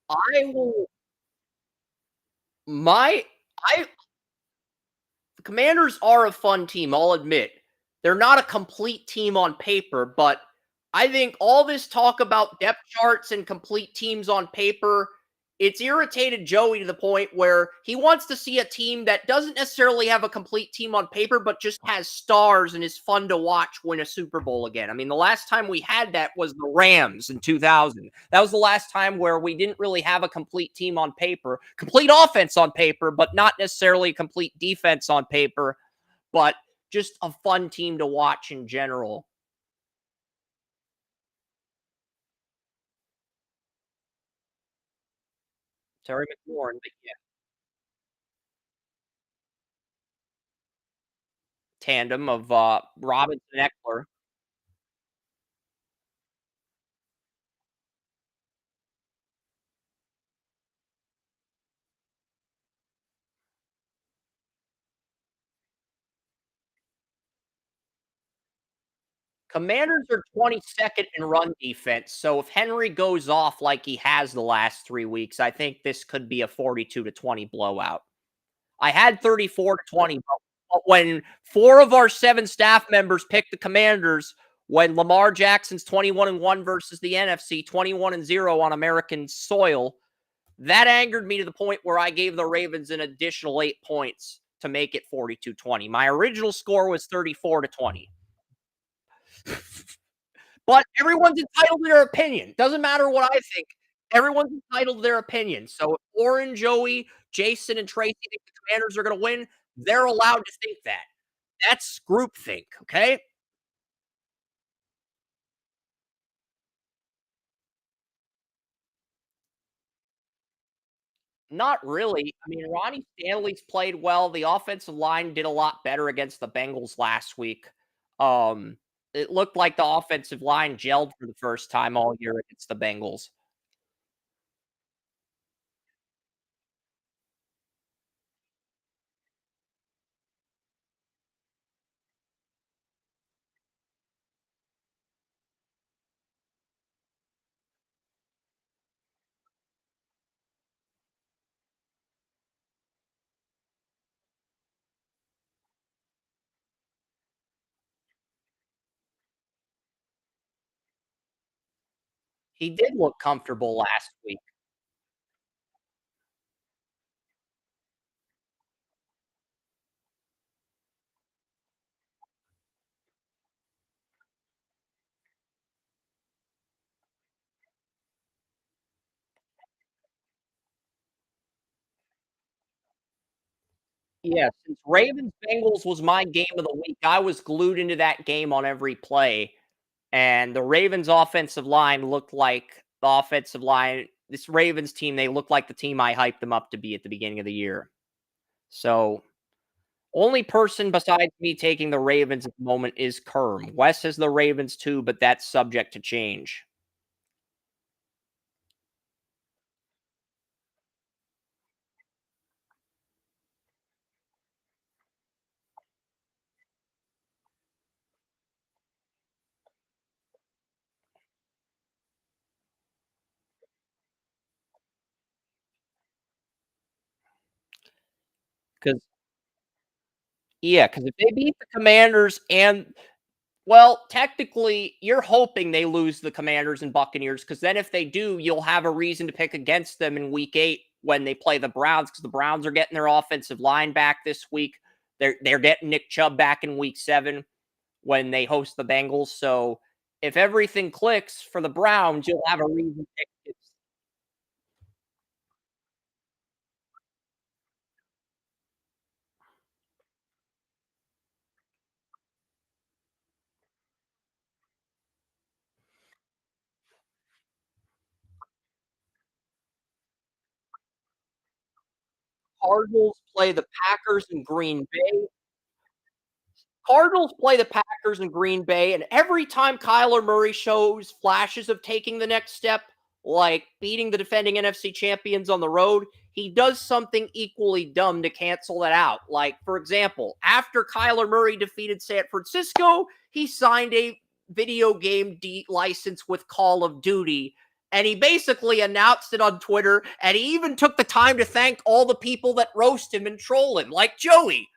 I will my I the Commanders are a fun team, I'll admit. They're not a complete team on paper, but I think all this talk about depth charts and complete teams on paper, it's irritated Joey to the point where he wants to see a team that doesn't necessarily have a complete team on paper, but just has stars and is fun to watch win a Super Bowl again. I mean, the last time we had that was the Rams in 2000. That was the last time where we didn't really have a complete team on paper, complete offense on paper, but not necessarily a complete defense on paper, but just a fun team to watch in general. Terry McLaurin, but yeah, tandem of Robinson and Eckler. Commanders are 22nd in run defense, so if Henry goes off like he has the last 3 weeks, I think this could be a 42-20 blowout. I had 34-20, but when 4 of our 7 staff members picked the Commanders, when Lamar Jackson's 21-1 versus the NFC, 21-0 on American soil, that angered me to the point where I gave the Ravens an additional 8 points to make it 42-20. My original score was 34-20. But everyone's entitled to their opinion. Doesn't matter what I think. Everyone's entitled to their opinion. So if Warren, Joey, Jason, and Tracy think the Commanders are going to win, they're allowed to think that. That's groupthink, okay? Not really. I mean, Ronnie Stanley's played well. The offensive line did a lot better against the Bengals last week. Um, it looked like the offensive line gelled for the first time all year against the Bengals. He did look comfortable last week. Yeah, since Ravens Bengals was my game of the week, I was glued into that game on every play. And the Ravens offensive line looked like the offensive line. This Ravens team, they look like the team I hyped them up to be at the beginning of the year. So, only person besides me taking the Ravens at the moment is Kerm. Wes has the Ravens too, but that's subject to change. Because because if they beat the Commanders and well, technically, you're hoping they lose the Commanders and Buccaneers because then if they do, you'll have a reason to pick against them in week 8 when they play the Browns because the Browns are getting their offensive line back this week. They're getting Nick Chubb back in week 7 when they host the Bengals. So if everything clicks for the Browns, you'll have a reason to pick it. Cardinals play the Packers in Green Bay. Cardinals play the Packers in Green Bay, and every time Kyler Murray shows flashes of taking the next step, like beating the defending NFC champions on the road, he does something equally dumb to cancel that out. Like, for example, after Kyler Murray defeated San Francisco, he signed a video game license with Call of Duty. And he basically announced it on Twitter, and he even took the time to thank all the people that roast him and troll him, like Joey.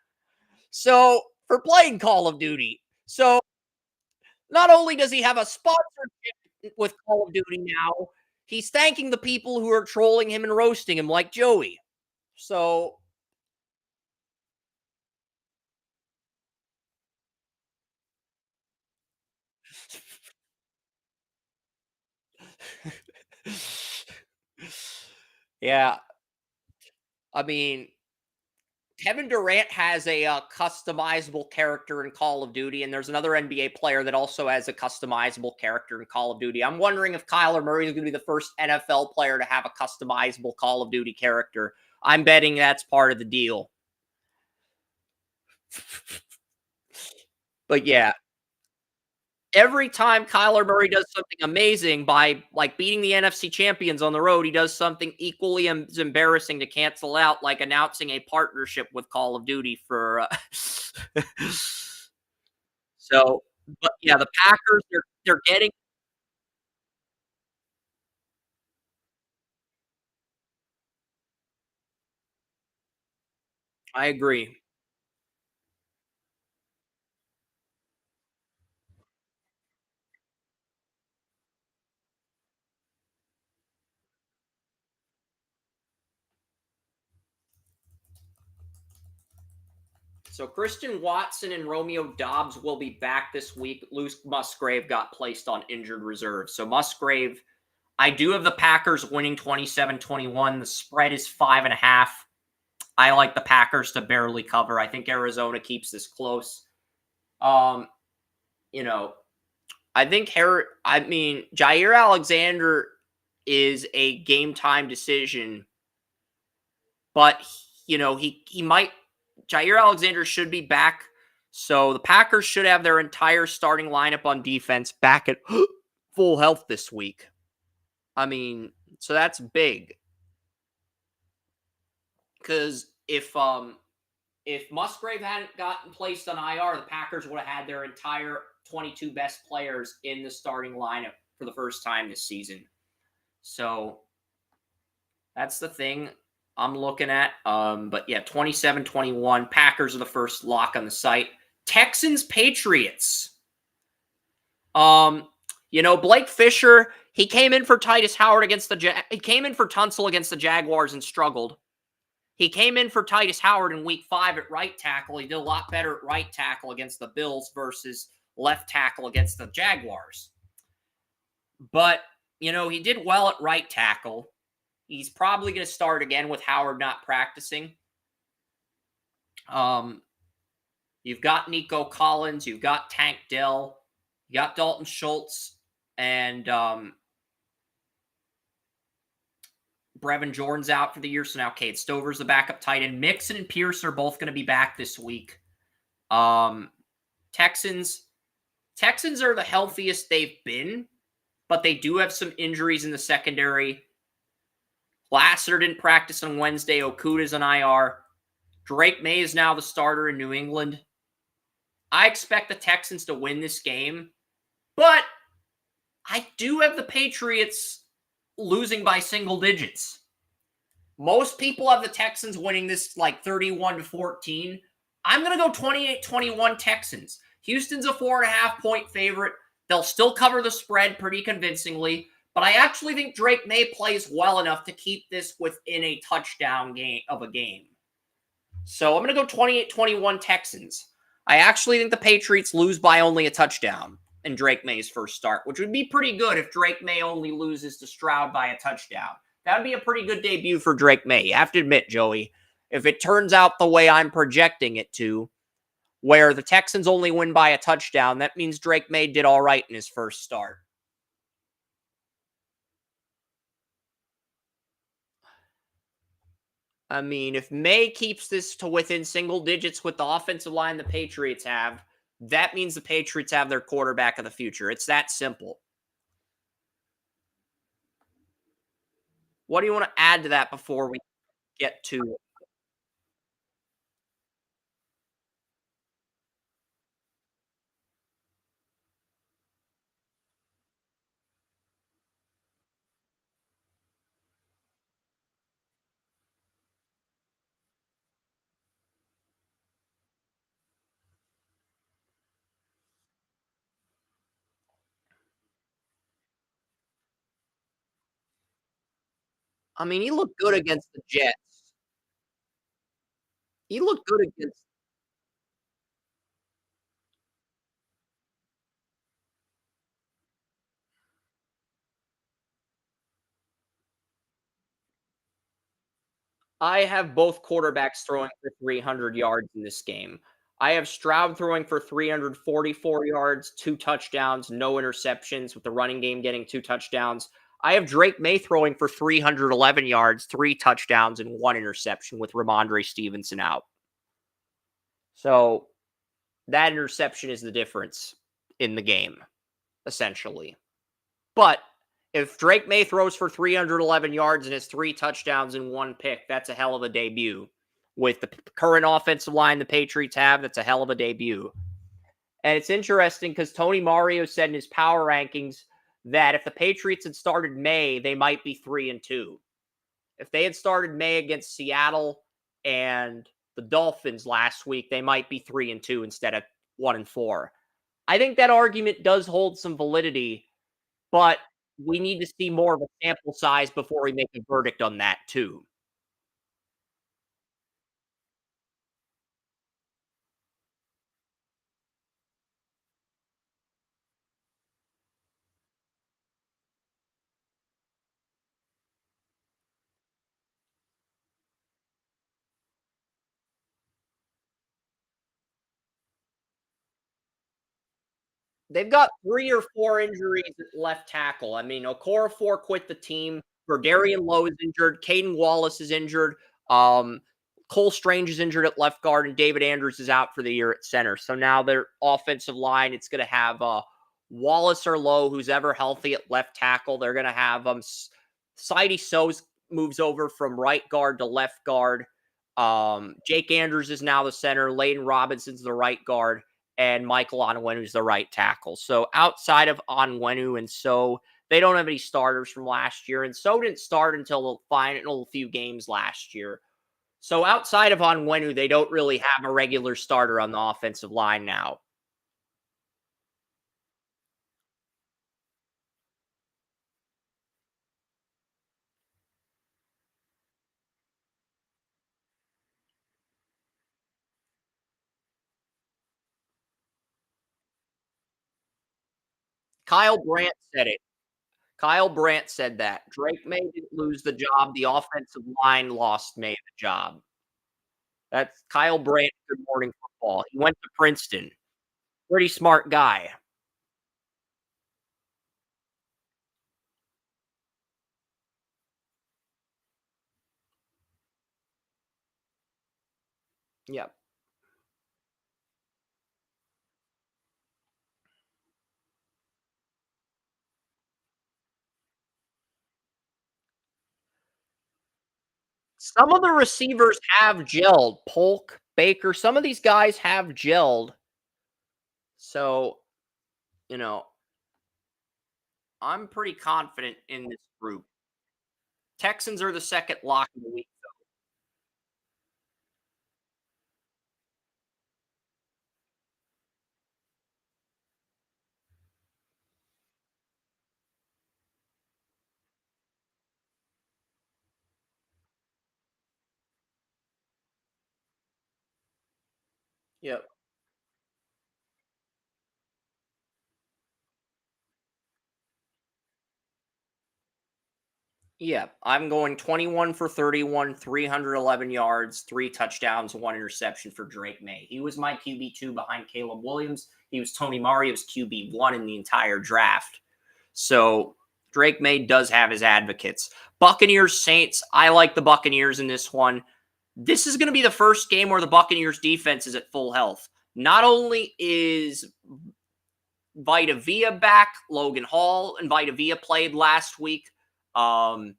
So for playing Call of Duty. So not only does he have a sponsorship with Call of Duty now, he's thanking the people who are trolling him and roasting him like Joey. So yeah, I mean, Kevin Durant has a customizable character in Call of Duty, and there's another NBA player that also has a customizable character in Call of Duty. I'm wondering if Kyler Murray is going to be the first NFL player to have a customizable Call of Duty character. I'm betting that's part of the deal. But yeah, every time Kyler Murray does something amazing by like beating the NFC champions on the road, he does something equally as embarrassing to cancel out, like announcing a partnership with Call of Duty for. So, but yeah, the Packers they're getting. I agree. So Christian Watson and Romeo Dobbs will be back this week. Luke Musgrave got placed on injured reserve. So Musgrave, I do have the Packers winning 27-21. The spread is 5.5. I like the Packers to barely cover. I think Arizona keeps this close. Um, you know, I think Jair Alexander is a game time decision, but he might Jair Alexander should be back. So the Packers should have their entire starting lineup on defense back at full health this week. I mean, so that's big. Because if Musgrave hadn't gotten placed on IR, the Packers would have had their entire 22 best players in the starting lineup for the first time this season. So that's the thing I'm looking at. But yeah, 27-21. Packers are the first lock on the site. Texans, Patriots. Blake Fisher, He came in for Titus Howard against he came in for Tunsil against the Jaguars and struggled. He came in for Titus Howard in week 5 at right tackle. He did a lot better at right tackle against the Bills versus left tackle against the Jaguars. But, he did well at right tackle. He's probably going to start again with Howard not practicing. You've got Nico Collins, you've got Tank Dell, you got Dalton Schultz, and Brevin Jordan's out for the year, so now Cade Stover's the backup tight end. Mixon and Pierce are both going to be back this week. Texans are the healthiest they've been, but they do have some injuries in the secondary. Lassiter didn't practice on Wednesday. Okuda's on IR. Drake May is now the starter in New England. I expect the Texans to win this game, but I do have the Patriots losing by single digits. Most people have the Texans winning this like 31-14. I'm going to go 28-21 Texans. Houston's a 4.5-point favorite. They'll still cover the spread pretty convincingly, but I actually think Drake May plays well enough to keep this within a touchdown game. So I'm going to go 28-21 Texans. I actually think the Patriots lose by only a touchdown in Drake May's first start, which would be pretty good if Drake May only loses to Stroud by a touchdown. That would be a pretty good debut for Drake May. You have to admit, Joey, if it turns out the way I'm projecting it to, where the Texans only win by a touchdown, that means Drake May did all right in his first start. I mean, if May keeps this to within single digits with the offensive line the Patriots have, that means the Patriots have their quarterback of the future. It's that simple. What do you want to add to that before we get to... I mean, he looked good against the Jets. He looked good against... I have both quarterbacks throwing for 300 yards in this game. I have Stroud throwing for 344 yards, 2 touchdowns, no interceptions, with the running game getting 2 touchdowns. I have Drake May throwing for 311 yards, 3 touchdowns, and 1 interception with Ramondre Stevenson out. So that interception is the difference in the game, essentially. But if Drake May throws for 311 yards and has 3 touchdowns and 1 pick, that's a hell of a debut. With the current offensive line the Patriots have, that's a hell of a debut. And it's interesting because Tony Mario said in his power rankings that if the Patriots had started May, they might be 3-2. If they had started May against Seattle and the Dolphins last week, they might be 3-2 instead of 1-4. I think that argument does hold some validity, but we need to see more of a sample size before we make a verdict on that too. They've got 3 or 4 injuries at left tackle. I mean, Okorafor quit the team. Verdarian Lowe is injured. Caden Wallace is injured. Cole Strange is injured at left guard, and David Andrews is out for the year at center. So now their offensive line, it's going to have Wallace or Lowe, who's ever healthy at left tackle. They're going to have Sidey So's moves over from right guard to left guard. Jake Andrews is now the center. Layden Robinson's the right guard. And Michael Onwenu's the right tackle. So outside of Onwenu and So, they don't have any starters from last year. And So didn't start until the final few games last year. So outside of Onwenu, they don't really have a regular starter on the offensive line now. Kyle Brandt said it. Kyle Brandt said that. Drake May didn't lose the job, the offensive line lost May the job. That's Kyle Brandt, Good Morning Football. He went to Princeton. Pretty smart guy. Yep. Some of the receivers have gelled. Polk, Baker, some of these guys have gelled. So, you know, I'm pretty confident in this group. Texans are the second lock of the week. Yep. Yeah, I'm going 21 for 31, 311 yards, 3 touchdowns, 1 interception for Drake May. He was my QB2 behind Caleb Williams. He was Tony Mario's QB1 in the entire draft. So Drake May does have his advocates. Buccaneers Saints. I like the Buccaneers in this one. This is going to be the first game where the Buccaneers defense is at full health. Not only is Vita Vea back, Logan Hall and Vita Vea played last week. Kalijah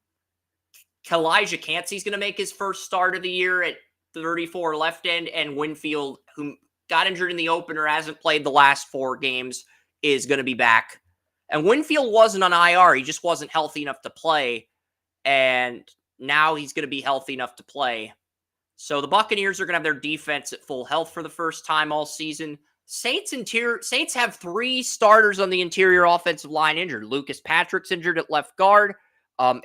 Cansey's going to make his first start of the year at 34 left end, and Winfield, who got injured in the opener, hasn't played the last 4 games, is going to be back. And Winfield wasn't on IR. He just wasn't healthy enough to play. And now he's going to be healthy enough to play. So the Buccaneers are going to have their defense at full health for the first time all season. Saints have 3 starters on the interior offensive line injured. Lucas Patrick's injured at left guard.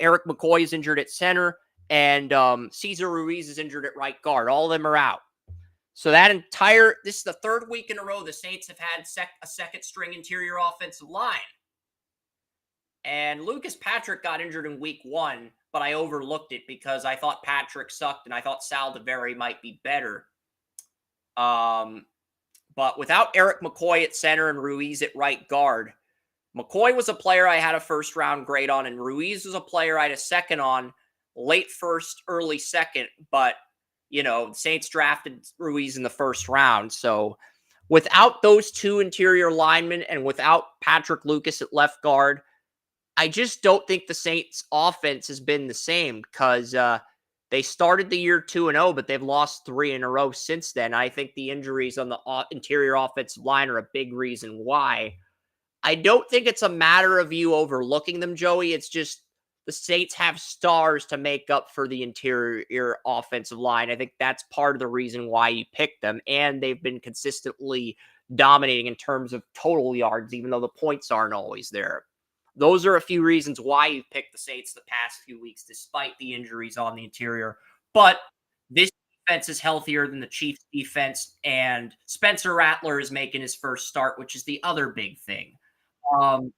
Eric McCoy is injured at center. And Cesar Ruiz is injured at right guard. All of them are out. So this is the 3rd week in a row the Saints have had a second string interior offensive line. And Lucas Patrick got injured in week 1, but I overlooked it because I thought Patrick sucked and I thought Sal DeVere might be better. But without Eric McCoy at center and Ruiz at right guard, McCoy was a player I had a first-round grade on, and Ruiz was a player I had a second on, late first, early second. But, the Saints drafted Ruiz in the first round. So without those 2 interior linemen and without Patrick Lucas at left guard, I just don't think the Saints offense has been the same because they started the year 2-0, but they've lost 3 in a row since then. I think the injuries on the interior offensive line are a big reason why. I don't think it's a matter of you overlooking them, Joey. It's just the Saints have stars to make up for the interior offensive line. I think that's part of the reason why you picked them, and they've been consistently dominating in terms of total yards, even though the points aren't always there. Those are a few reasons why you picked the Saints the past few weeks, despite the injuries on the interior. But this defense is healthier than the Chiefs defense, and Spencer Rattler is making his first start, which is the other big thing. Um,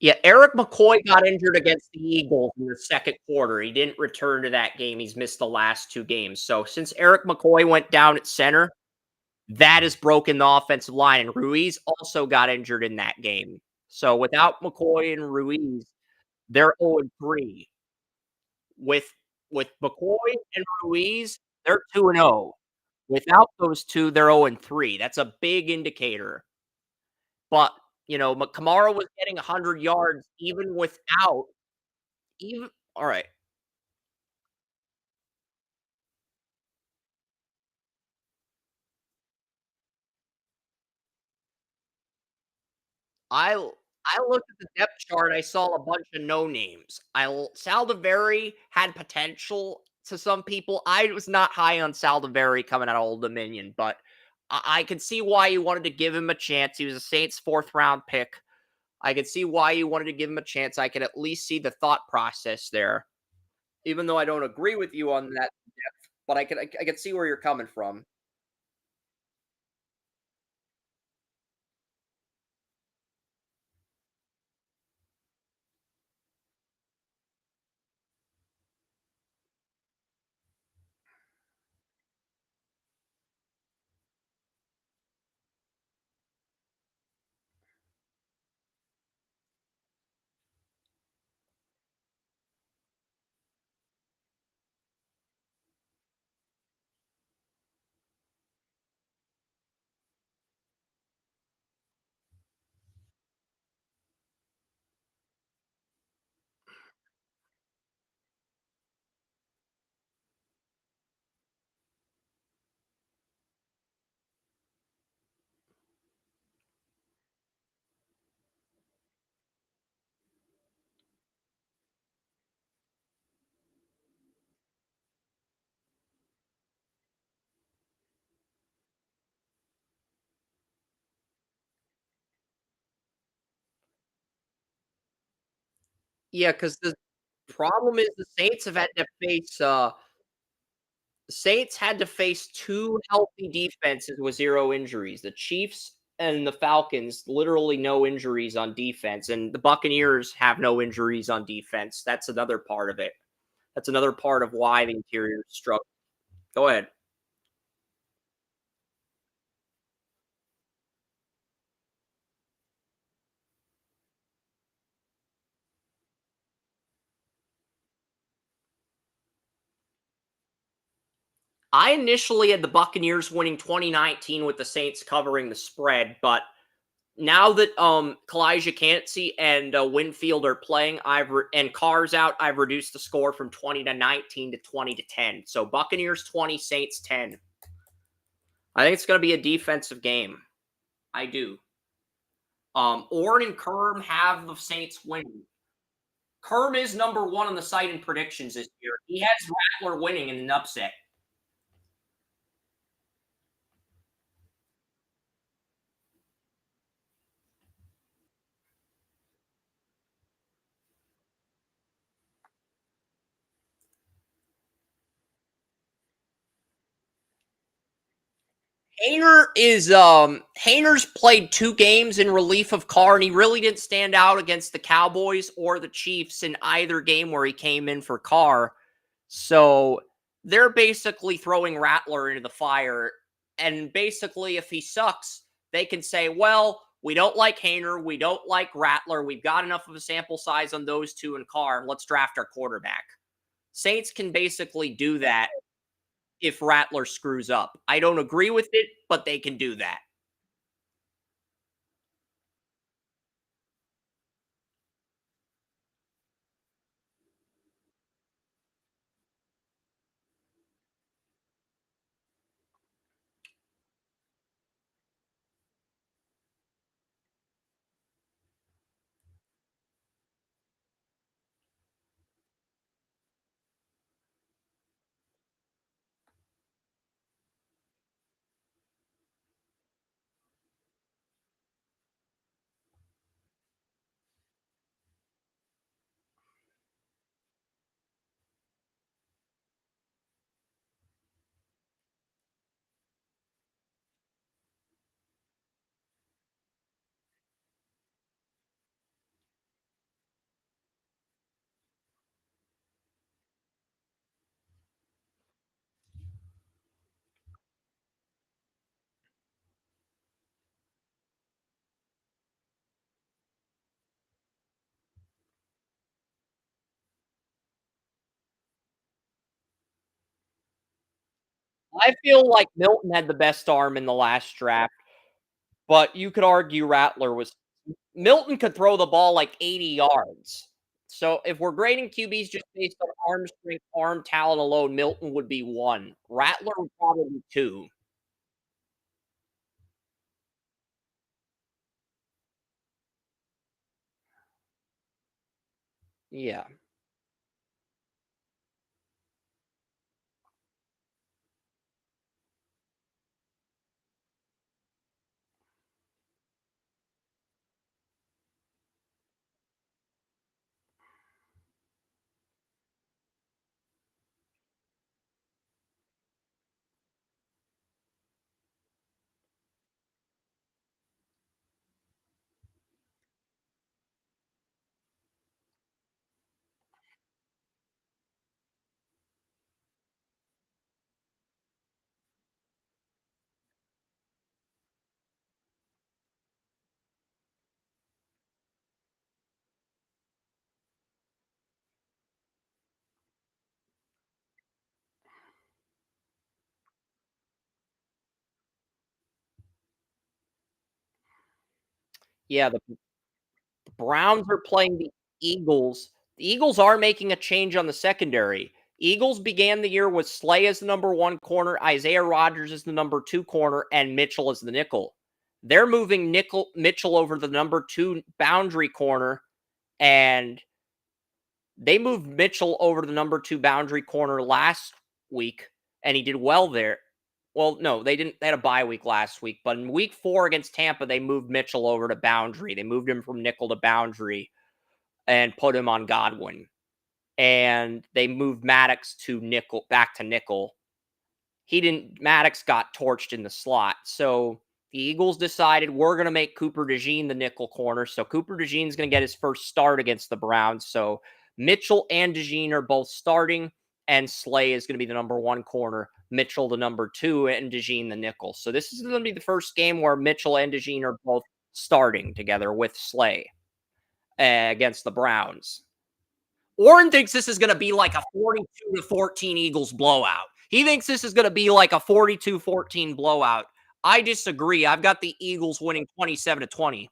Yeah, Eric McCoy got injured against the Eagles in the second quarter. He didn't return to that game. He's missed the last 2 games. So since Eric McCoy went down at center, that has broken the offensive line. And Ruiz also got injured in that game. So without McCoy and Ruiz, they're 0-3. With McCoy and Ruiz, they're 2-0. Without those 2, they're 0-3. That's a big indicator. But, Kamara was getting 100 yards even without even all right. I looked at the depth chart, I saw a bunch of no names. Saldiveri had potential to some people. I was not high on Saldiveri coming out of Old Dominion, but I could see why you wanted to give him a chance. He was a Saints 4th round pick. I could see why you wanted to give him a chance. I could at least see the thought process there, even though I don't agree with you on that depth, but I could see where you're coming from. Yeah, because the problem is the Saints had to face 2 healthy defenses with 0 injuries. The Chiefs and the Falcons, literally no injuries on defense, and the Buccaneers have no injuries on defense. That's another part of it. That's another part of why the interior struggle. Go ahead. I initially had the Buccaneers winning 2019 with the Saints covering the spread, but now that Kalijah Cansey and Winfield are playing, and Carr's out, I've reduced the score from 20-19 to 20-10. So Buccaneers 20, Saints 10. I think it's going to be a defensive game. I do. Orn and Kerm have the Saints winning. Kerm is number 1 on the site in predictions this year. He has Rattler winning in an upset. Hayner's played 2 games in relief of Carr, and he really didn't stand out against the Cowboys or the Chiefs in either game where he came in for Carr. So they're basically throwing Rattler into the fire. And basically, if he sucks, they can say, well, we don't like Hayner, we don't like Rattler, we've got enough of a sample size on those 2 in Carr. Let's draft our quarterback. Saints can basically do that if Rattler screws up. I don't agree with it, but they can do that. I feel like Milton had the best arm in the last draft, but you could argue Rattler was Milton could throw the ball like 80 yards. So if we're grading QBs just based on arm strength, arm talent alone, Milton would be 1. Rattler would probably be 2. Yeah. Yeah, the Browns are playing the Eagles. The Eagles are making a change on the secondary. Eagles began the year with Slay as the number 1 corner, Isaiah Rodgers as the number 2 corner, and Mitchell as the nickel. They're moving Mitchell over the number 2 boundary corner, and they moved Mitchell over to the number 2 boundary corner last week, and he did well there. Well, no, they didn't. They had a bye week last week, but in week 4 against Tampa, they moved Mitchell over to boundary. They moved him from nickel to boundary and put him on Godwin. And they moved Maddox to nickel, back to nickel. Maddox got torched in the slot. So the Eagles decided we're going to make Cooper DeJean the nickel corner. So Cooper DeJean's going to get his first start against the Browns. So Mitchell and DeJean are both starting, and Slay is going to be the number 1 corner, Mitchell the number 2, and DeJean the nickel. So this is going to be the first game where Mitchell and DeJean are both starting together with Slay against the Browns. Warren thinks this is going to be like a 42-14 Eagles blowout. He thinks this is going to be like a 42-14 blowout. I disagree. I've got the Eagles winning 27-20.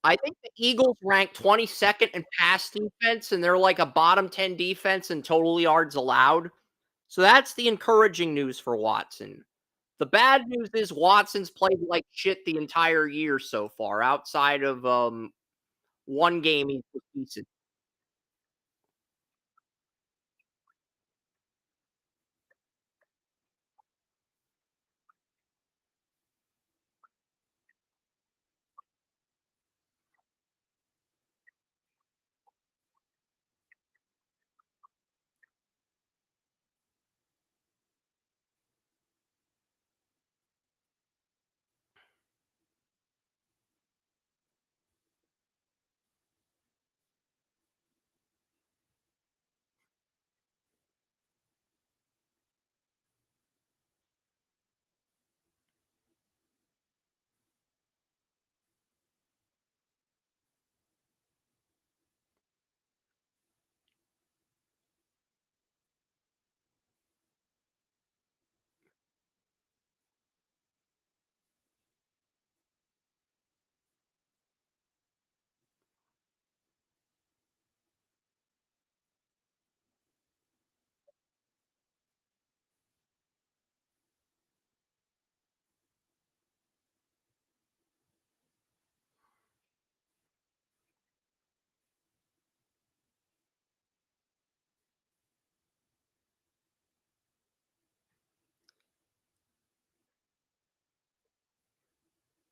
I think the Eagles rank 22nd in pass defense, and they're like a bottom 10 defense in total yards allowed. So that's the encouraging news for Watson. The bad news is Watson's played like shit the entire year so far, outside of one game he's decent.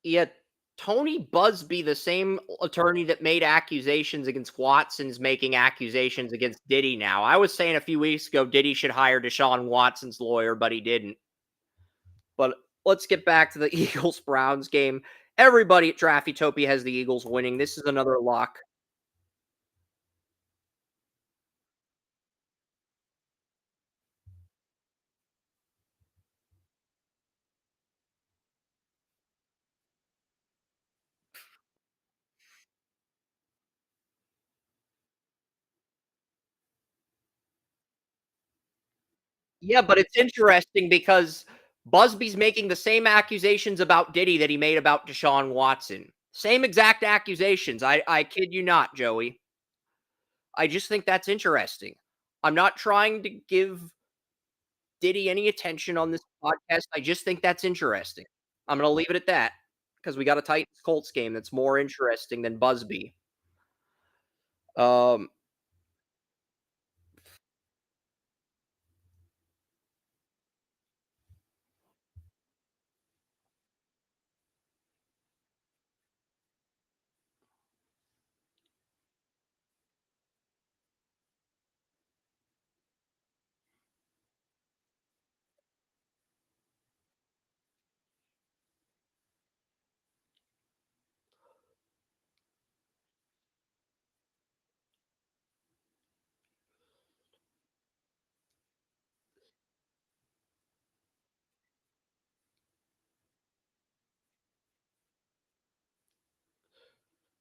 Yet Tony Busby, the same attorney that made accusations against Watson's making accusations against Diddy now. I was saying a few weeks ago Diddy should hire Deshaun Watson's lawyer, but he didn't. But let's get back to the Eagles Browns game. Everybody at Draft Utopia has the Eagles winning. This is another lock. Yeah, but it's interesting because Busby's making the same accusations about Diddy that he made about Deshaun Watson. Same exact accusations. I kid you not, Joey. I just think that's interesting. I'm not trying to give Diddy any attention on this podcast. I just think that's interesting. I'm going to leave it at that because we got a Titans Colts game that's more interesting than Busby. Um,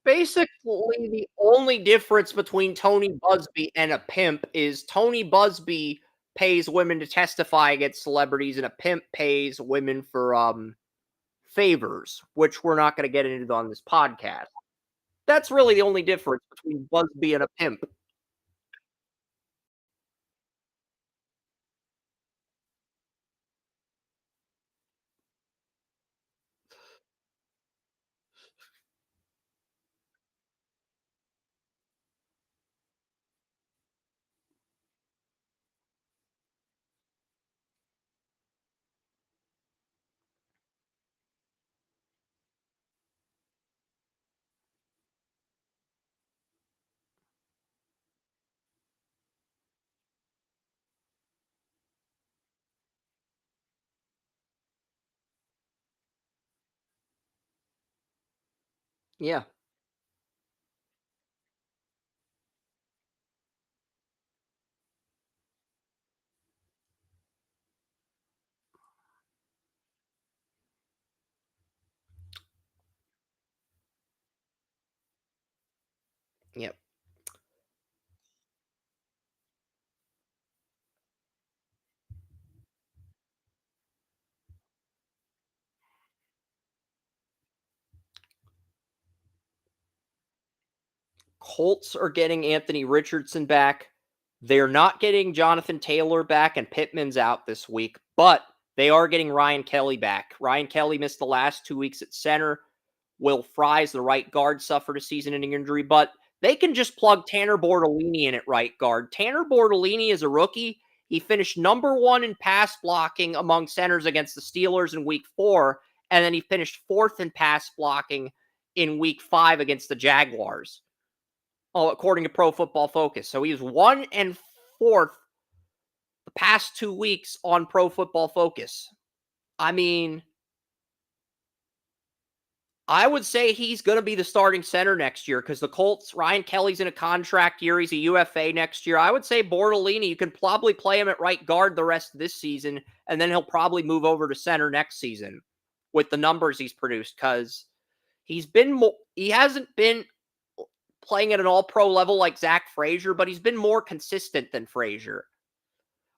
Basically, the only difference between Tony Busby and a pimp is Tony Busby pays women to testify against celebrities, and a pimp pays women for favors, which we're not going to get into on this podcast. That's really the only difference between Busby and a pimp. Yeah, yeah. Colts are getting Anthony Richardson back. They're not getting Jonathan Taylor back, and Pittman's out this week, but they are getting Ryan Kelly back. Ryan Kelly missed the last 2 weeks at center. Will Fries, the right guard, suffered a season-ending injury, but they can just plug Tanner Bortolini in at right guard. Tanner Bortolini is a rookie. He finished #1 in pass blocking among centers against the Steelers in week 4, and then he finished 4th in pass blocking in week 5 against the Jaguars. Oh, according to Pro Football Focus. So he was 1 and 4th the past 2 weeks on Pro Football Focus. I mean, I would say he's going to be the starting center next year because the Colts, Ryan Kelly's in a contract year. He's a UFA next year. I would say Bortolini, you can probably play him at right guard the rest of this season, and then he'll probably move over to center next season with the numbers he's produced because he hasn't been playing at an all-pro level like Zach Frazier, but he's been more consistent than Frazier.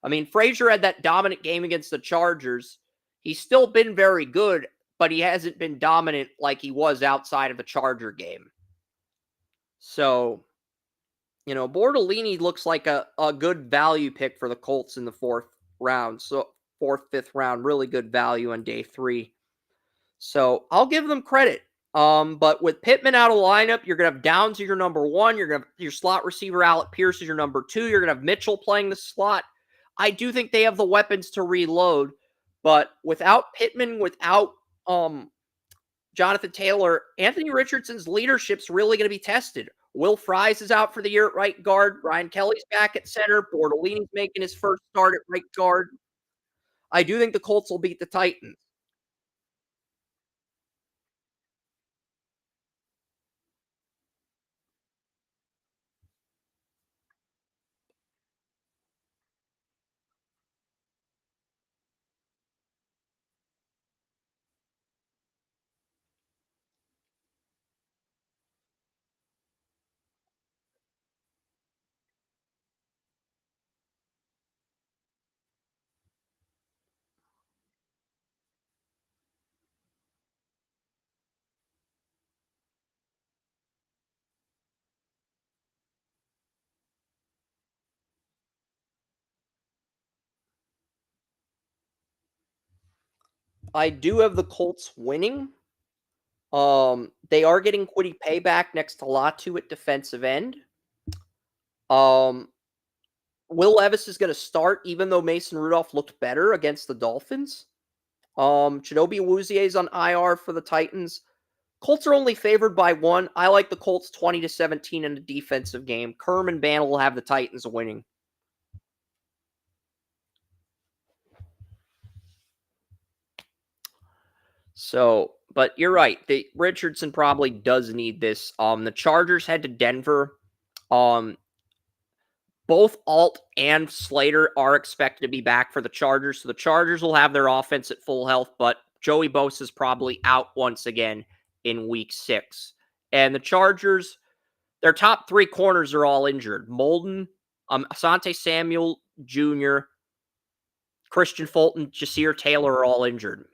I mean, Frazier had that dominant game against the Chargers. He's still been very good, but he hasn't been dominant like he was outside of the Charger game. So, Bortolini looks like a good value pick for the Colts in the 4th round. So, 4th, 5th round, really good value on day 3. So, I'll give them credit. But with Pittman out of lineup, you're gonna have Downs as your #1. You're gonna have your slot receiver Alec Pierce as your #2. You're gonna have Mitchell playing the slot. I do think they have the weapons to reload, but without Pittman, without Jonathan Taylor, Anthony Richardson's leadership's really going to be tested. Will Fries is out for the year at right guard. Ryan Kelly's back at center. Bortolini's making his first start at right guard. I do think the Colts will beat the Titans. I do have the Colts winning. They are getting Kwity Payback next to Latu at defensive end. Um, Will Levis is going to start, even though Mason Rudolph looked better against the Dolphins. Chidobe Awuzie is on IR for the Titans. Colts are only favored by 1. I like the Colts 20-17 in a defensive game. Kerm and Banner will have the Titans winning. So, but you're right. The Richardson probably does need this. The Chargers head to Denver. Both Alt and Slater are expected to be back for the Chargers, so the Chargers will have their offense at full health, but Joey Bosa is probably out once again in week 6. And the Chargers, their top 3 corners are all injured. Molden, Asante Samuel Jr., Christian Fulton, Jasir Taylor are all injured.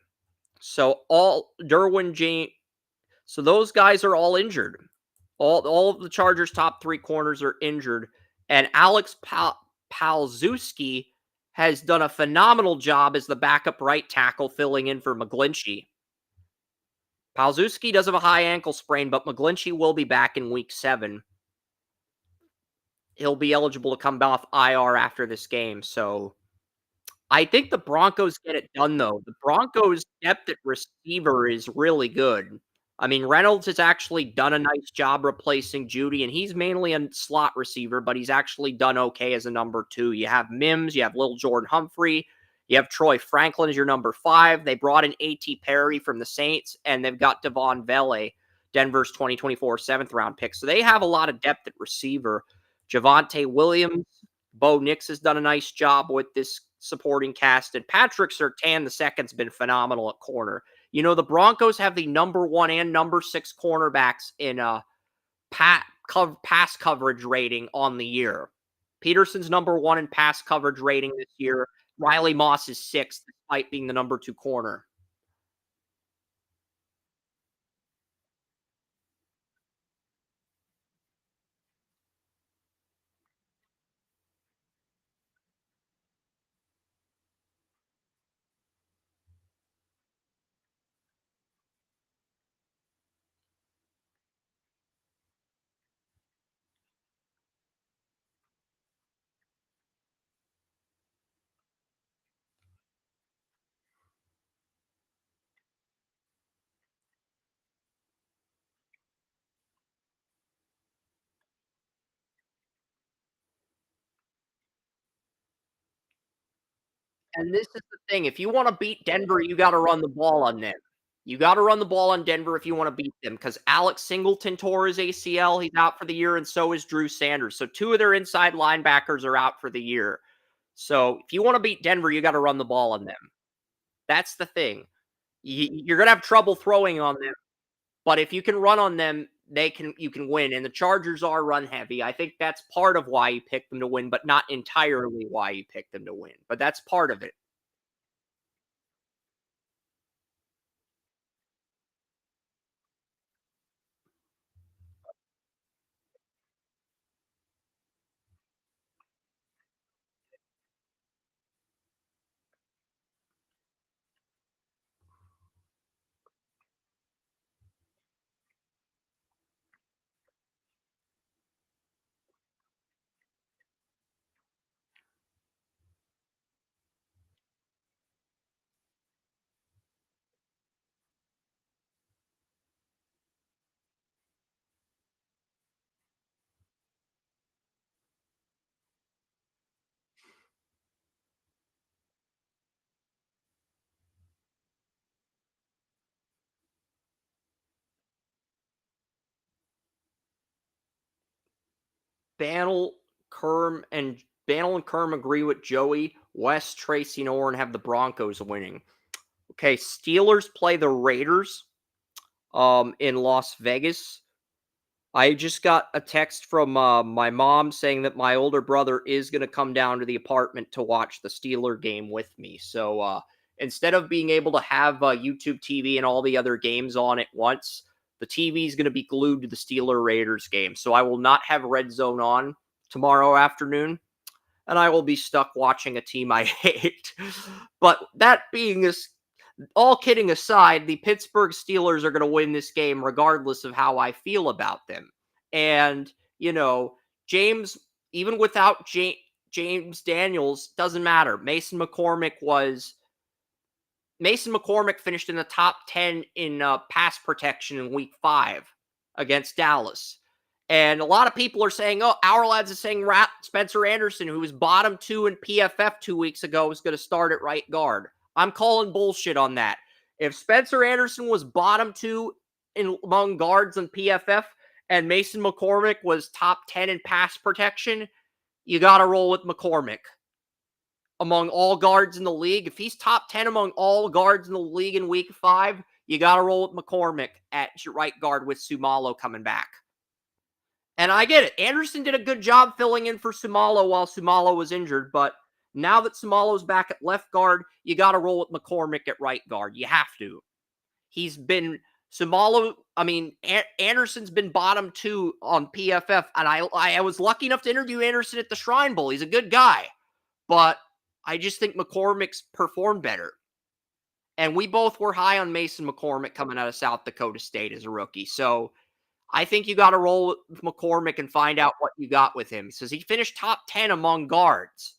So all Derwin James, so those guys are all injured. All of the Chargers' top 3 corners are injured, and Alex Palzewski has done a phenomenal job as the backup right tackle, filling in for McGlinchey. Palzewski does have a high ankle sprain, but McGlinchey will be back in week 7. He'll be eligible to come off IR after this game, so I think the Broncos get it done, though. The Broncos' depth at receiver is really good. I mean, Reynolds has actually done a nice job replacing Judy, and he's mainly a slot receiver, but he's actually done okay as a number 2. You have Mims, you have Lil Jordan Humphrey, you have Troy Franklin as your number 5. They brought in A.T. Perry from the Saints, and they've got Devon Vele, Denver's 2024 7th-round pick. So they have a lot of depth at receiver. Javonte Williams, Bo Nix has done a nice job with this supporting cast, and Patrick Surtain II's been phenomenal at corner. You know, the Broncos have the number 1 and number 6 cornerbacks in pass coverage rating on the year. Peterson's number 1 in pass coverage rating this year. Riley Moss is 6th, despite being the number 2 corner. And this is the thing. If you want to beat Denver, you got to run the ball on them. You got to run the ball on Denver if you want to beat them, because Alex Singleton tore his ACL. He's out for the year, and so is Drew Sanders. So 2 of their inside linebackers are out for the year. So if you want to beat Denver, you got to run the ball on them. That's the thing. You're going to have trouble throwing on them, but if you can run on them, you can win. And the Chargers are run heavy. I think that's part of why you picked them to win, but not entirely why you picked them to win. But that's part of it. Banel, Banel and Kerm agree with Joey. West, Tracy, and Orrin have the Broncos winning. Okay, Steelers play the Raiders in Las Vegas. I just got a text from my mom saying that my older brother is going to come down to the apartment to watch the Steeler game with me. So instead of being able to have YouTube TV and all the other games on at once, the TV is going to be glued to the Steeler Raiders game. So I will not have Red Zone on tomorrow afternoon, and I will be stuck watching a team I hate. But that being all kidding aside, the Pittsburgh Steelers are going to win this game regardless of how I feel about them. And, James, even without James Daniels, doesn't matter. Mason McCormick finished in the top 10 in pass protection in week 5 against Dallas. And a lot of people are saying, our lads are saying Spencer Anderson, who was bottom 2 in PFF 2 weeks ago, is going to start at right guard. I'm calling bullshit on that. If Spencer Anderson was bottom 2 among guards in PFF and Mason McCormick was top 10 in pass protection, you got to roll with McCormick. Among all guards in the league, if he's top 10 among all guards in the league in week 5, you got to roll with McCormick at your right guard with Sumalo coming back. And I get it. Anderson did a good job filling in for Sumalo while Sumalo was injured, but now that Sumalo's back at left guard, you got to roll with McCormick at right guard. You have to. Anderson's been bottom 2 on PFF, and I was lucky enough to interview Anderson at the Shrine Bowl. He's a good guy, but I just think McCormick's performed better. And we both were high on Mason McCormick coming out of South Dakota State as a rookie. So I think you got to roll with McCormick and find out what you got with him. Says he finished top 10 among guards.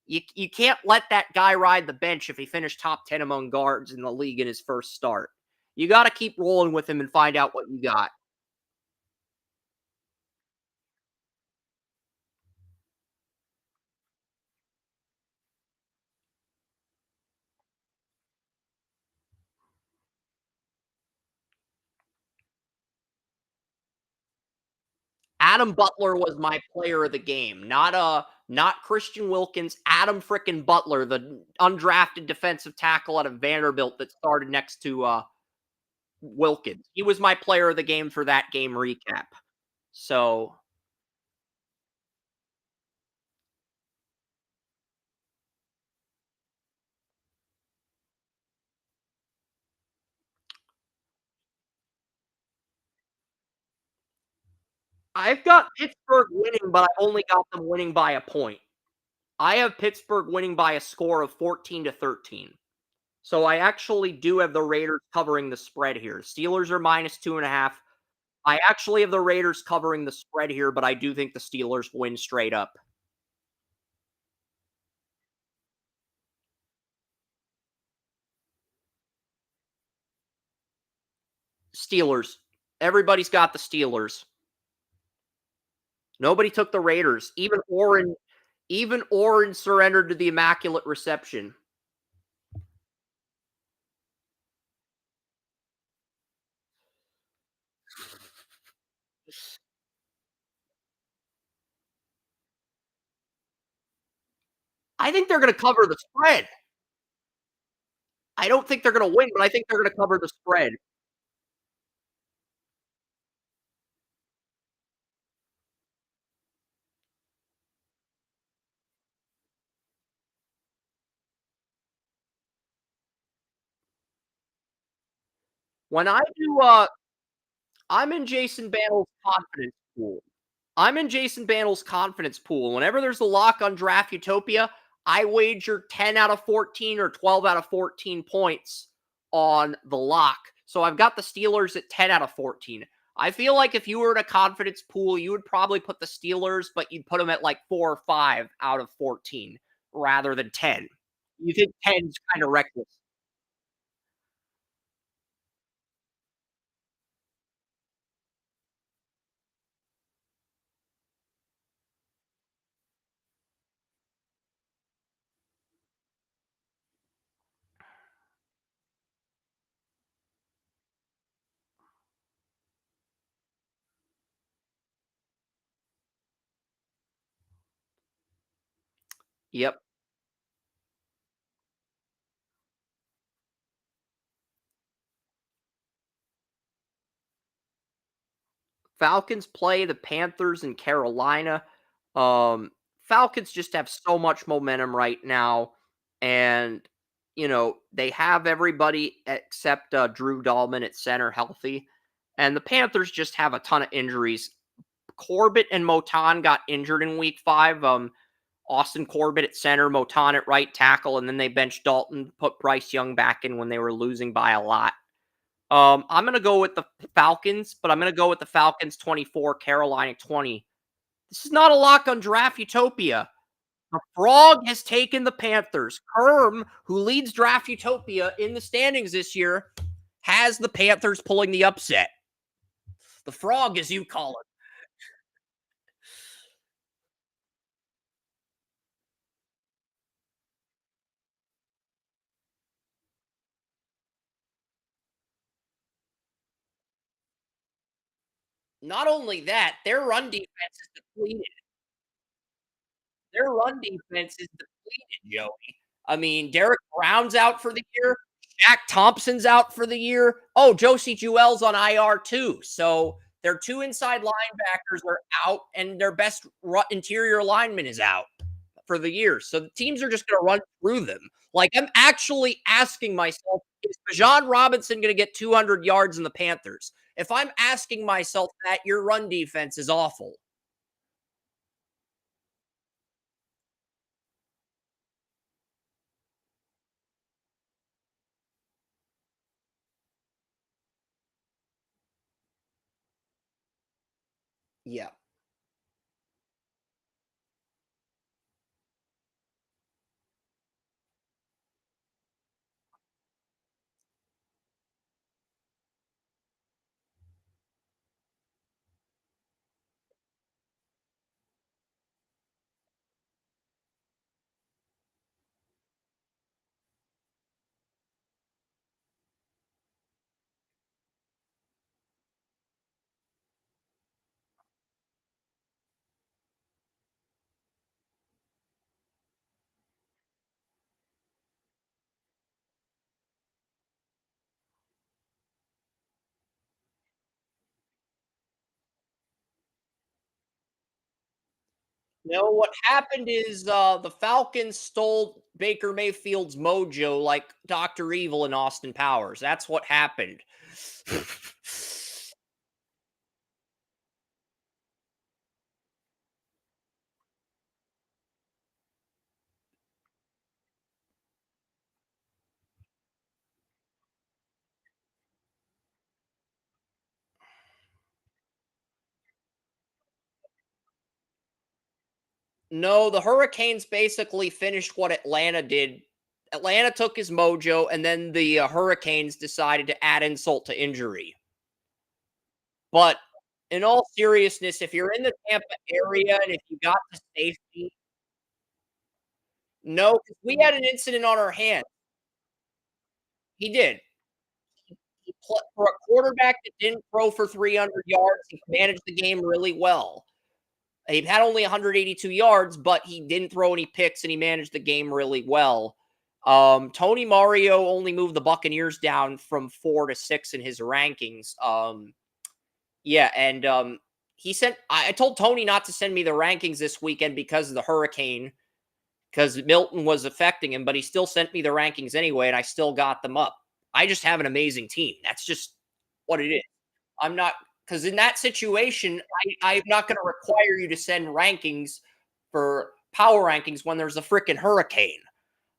You can't let that guy ride the bench if he finished top 10 among guards in the league in his first start. You got to keep rolling with him and find out what you got. Adam Butler was my player of the game, not Christian Wilkins. Adam frickin' Butler, the undrafted defensive tackle out of Vanderbilt that started next to Wilkins. He was my player of the game for that game recap. So I've got Pittsburgh winning, but I only got them winning by a point. I have Pittsburgh winning by a score of 14-13. So I actually do have the Raiders covering the spread here. Steelers are -2.5. I actually have the Raiders covering the spread here, but I do think the Steelers win straight up. Steelers. Everybody's got the Steelers. Nobody took the Raiders. Even Oren surrendered to the Immaculate Reception. I think they're going to cover the spread. I don't think they're going to win, but I think they're going to cover the spread. When I do, I'm in Jason Bannell's confidence pool. Whenever there's a lock on Draft Utopia, I wager 10 out of 14 or 12 out of 14 points on the lock. So I've got the Steelers at 10 out of 14. I feel like if you were in a confidence pool, you would probably put the Steelers, but you'd put them at like 4 or 5 out of 14 rather than 10. You think 10's kind of reckless. Yep. Falcons play the Panthers in Carolina. Falcons just have so much momentum right now, and they have everybody except Drew Dahlman at center healthy, and the Panthers just have a ton of injuries. Corbett and Moton got injured in week 5. Austin Corbett at center, Moton at right tackle, and then they benched Dalton, put Bryce Young back in when they were losing by a lot. I'm going to go with the Falcons, but I'm going to go with the Falcons 24, Carolina 20. This is not a lock on Draft Utopia. The Frog has taken the Panthers. Kerm, who leads Draft Utopia in the standings this year, has the Panthers pulling the upset. The Frog, as you call it. Not only that, their run defense is depleted. Their run defense is depleted, Joey. I mean, Derek Brown's out for the year. Shaq Thompson's out for the year. Oh, Josie Jewell's on IR too. So their two inside linebackers are out, and their best interior lineman is out for the year. So the teams are just going to run through them. Like, I'm actually asking myself, is Bijan Robinson going to get 200 yards in the Panthers? If I'm asking myself that, your run defense is awful. Yeah. No, what happened is the Falcons stole Baker Mayfield's mojo like Dr. Evil and Austin Powers. That's what happened. No, the Hurricanes basically finished what Atlanta did. Atlanta took his mojo, and then the Hurricanes decided to add insult to injury. But in all seriousness, if you're in the Tampa area and if you got the safety, no, because we had an incident on our hands. He did. For a quarterback that didn't throw for 300 yards, he managed the game really well. He had only 182 yards, but he didn't throw any picks and he managed the game really well. Tony Mario only moved the Buccaneers down from 4 to 6 in his rankings. Yeah, and he sent. I told Tony not to send me the rankings this weekend because of the hurricane, because Milton was affecting him, but he still sent me the rankings anyway, and I still got them up. I just have an amazing team. That's just what it is. I'm not, because in that situation, I'm not going to require you to send rankings for power rankings when there's a freaking hurricane.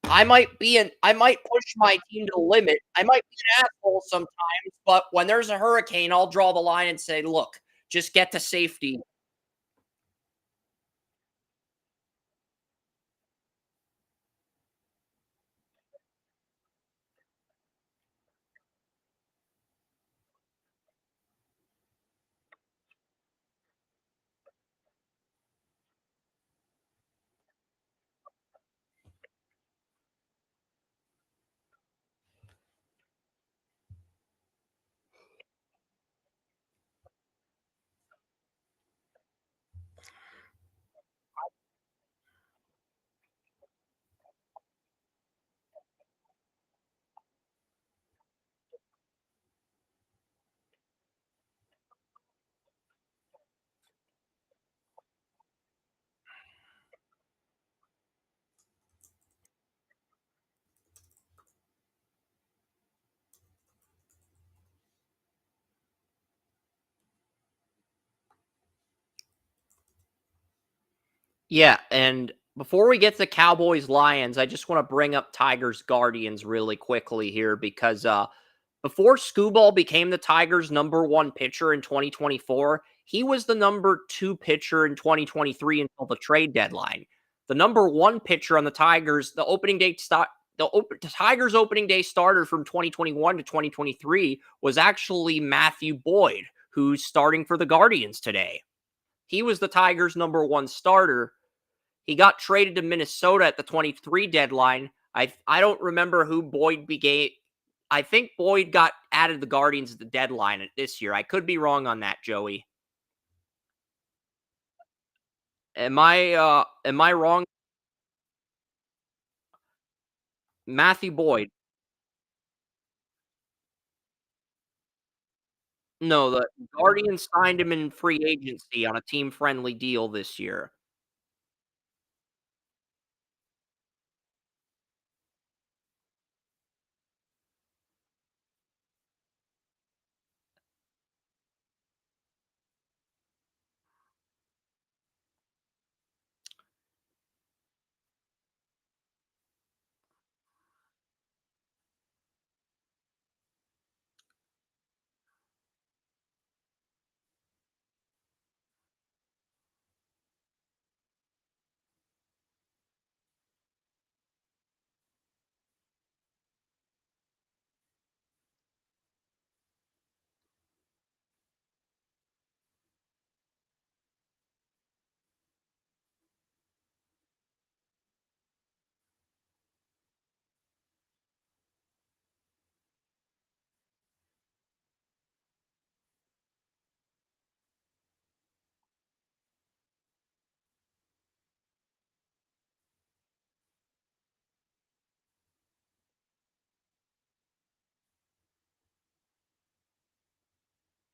I might push my team to the limit. I might be an asshole sometimes, but when there's a hurricane, I'll draw the line and say, look, just get to safety. Yeah, and Before we get to Cowboys Lions, I just want to bring up Tigers Guardians really quickly here because before Scooball became the Tigers' number one pitcher in 2024, he was the number two pitcher in 2023 until the trade deadline. The number one pitcher on the Tigers, the Tigers opening day starter from 2021 to 2023 was actually Matthew Boyd, who's starting for the Guardians today. He was the Tigers' number one starter. He got traded to Minnesota at the 23 deadline. I don't remember who Boyd became. I think Boyd got added to the Guardians at the deadline this year. I could be wrong on that, Joey. Am I wrong? Matthew Boyd. No, the Guardians signed him in free agency on a team-friendly deal this year.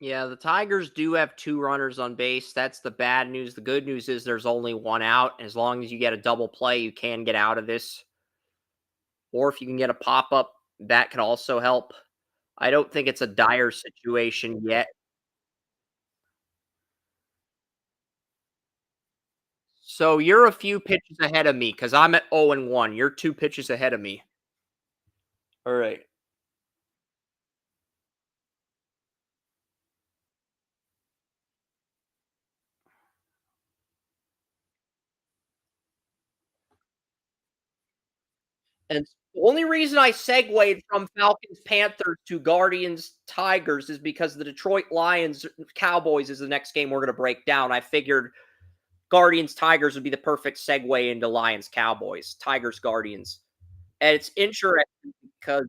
Yeah, the Tigers do have two runners on base. That's the bad news. The good news is there's only one out. As long as you get a double play, you can get out of this. Or if you can get a pop up, that can also help. I don't think it's a dire situation yet. So you're a few pitches ahead of me because I'm at 0 and 1. You're two pitches ahead of me. All right. And the only reason I segued from Falcons Panthers to Guardians Tigers is because the Detroit Lions Cowboys is the next game we're going to break down. I figured Guardians Tigers would be the perfect segue into Lions Cowboys, Tigers Guardians. And it's interesting because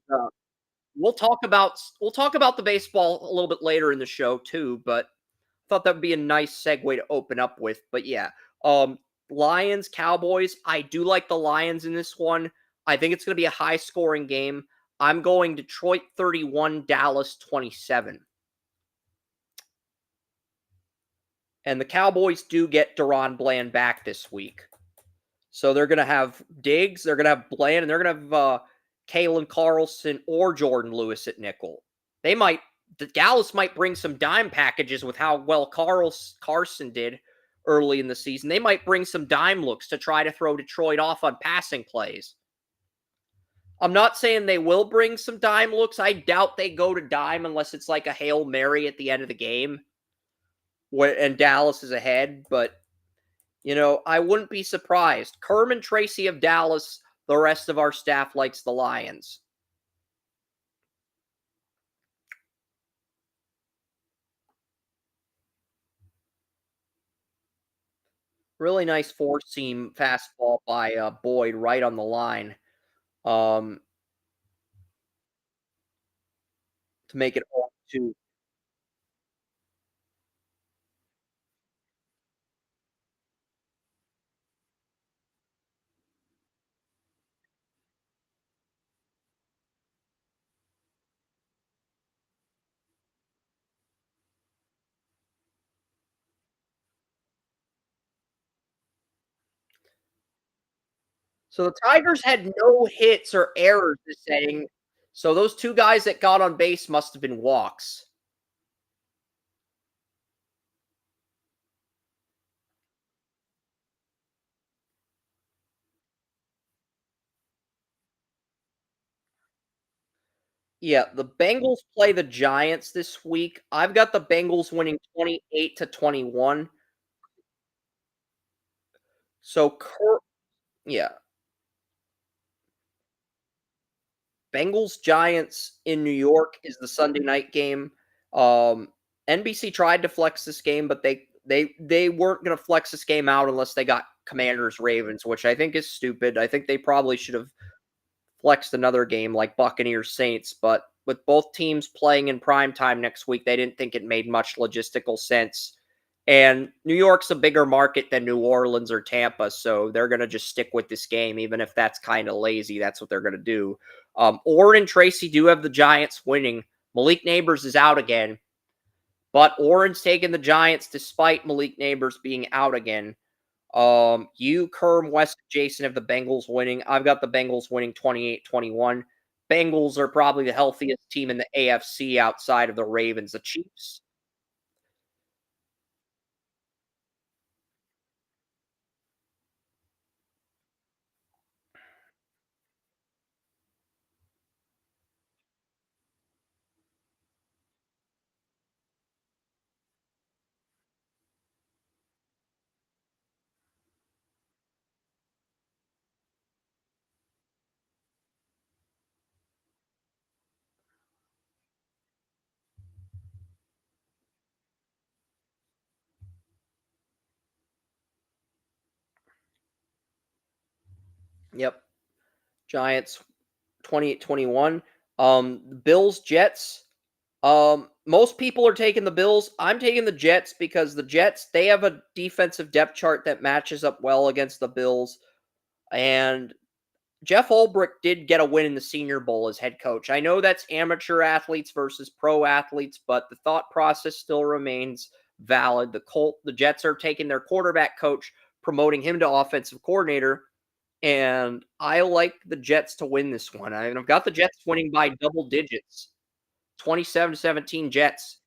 we'll talk about the baseball a little bit later in the show too, but thought that would be a nice segue to open up with. But yeah, um, Lions, Cowboys. I do like the Lions in this one. I think it's going to be a high scoring game. I'm going Detroit 31, Dallas 27. And the Cowboys do get Deron Bland back this week. So they're going to have Diggs, they're going to have Bland, and they're going to have Kalen Carlson or Jordan Lewis at nickel. Dallas might bring some dime packages with how well Carson did early in the season. They might bring some dime looks to try to throw Detroit off on passing plays. I'm not saying they will bring some dime looks. I doubt they go to dime unless it's like a Hail Mary at the end of the game and Dallas is ahead. But, I wouldn't be surprised. Kerman Tracy of Dallas, the rest of our staff likes the Lions. Really nice four-seam fastball by Boyd right on the line um, to make it 0-2. So the Tigers had no hits or errors this inning. So those two guys that got on base must have been walks. Yeah, the Bengals play the Giants this week. I've got the Bengals winning 28-21. So yeah, Bengals Giants in New York is the Sunday night game. Um, NBC tried to flex this game, but they weren't going to flex this game out unless they got Commanders Ravens, which I think is stupid. I think they probably should have flexed another game like Buccaneers Saints, but with both teams playing in prime time next week, they didn't think it made much logistical sense. And New York's a bigger market than New Orleans or Tampa, so they're going to just stick with this game, even if that's kind of lazy. That's what they're going to do. Orrin and Tracy do have the Giants winning. Malik Neighbors is out again, but Orrin's taking the Giants despite Malik Neighbors being out again. You, Kerm, West, Jason have the Bengals winning. I've got the Bengals winning 28-21. Bengals are probably the healthiest team in the AFC outside of the Ravens. The Chiefs. Yep. Giants 28-21. Bills, Jets. Most people are taking the Bills. I'm taking the Jets because the Jets, they have a defensive depth chart that matches up well against the Bills. And Jeff Ulbrich did get a win in the Senior Bowl as head coach. I know that's amateur athletes versus pro athletes, but the thought process still remains valid. The Jets are taking their quarterback coach, promoting him to offensive coordinator, and I like the Jets to win this one. I've got the Jets winning by double digits, 27-17 Jets.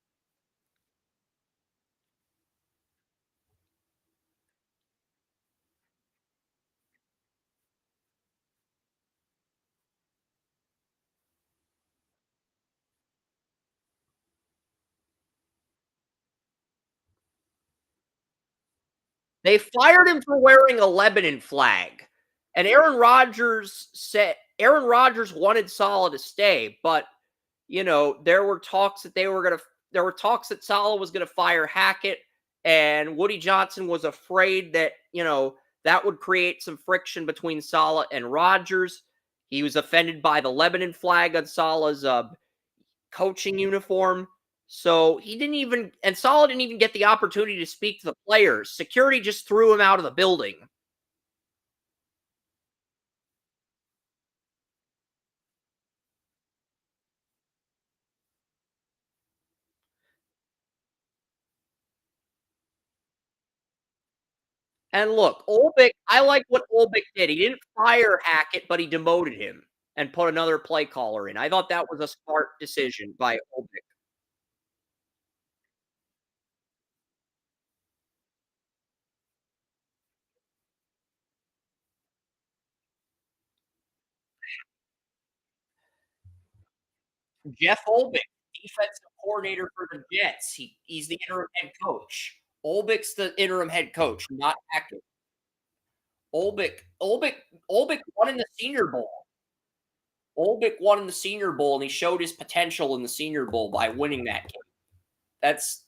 They fired him for wearing a Lebanon flag. And Aaron Rodgers wanted Saleh to stay, but there were talks that Saleh was gonna fire Hackett, and Woody Johnson was afraid that, that would create some friction between Saleh and Rodgers. He was offended by the Lebanon flag on Saleh's coaching uniform. So Saleh didn't even get the opportunity to speak to the players. Security just threw him out of the building. And look, I like what Olbick did. He didn't fire Hackett, but he demoted him and put another play caller in. I thought that was a smart decision by Olbick. Jeff Olbick, defensive coordinator for the Jets. He's the interim head coach. Olbick's the interim head coach, not Hackett. Olbick, Olbick won in the Senior Bowl. Olbick won in the Senior Bowl, and he showed his potential in the Senior Bowl by winning that game. That's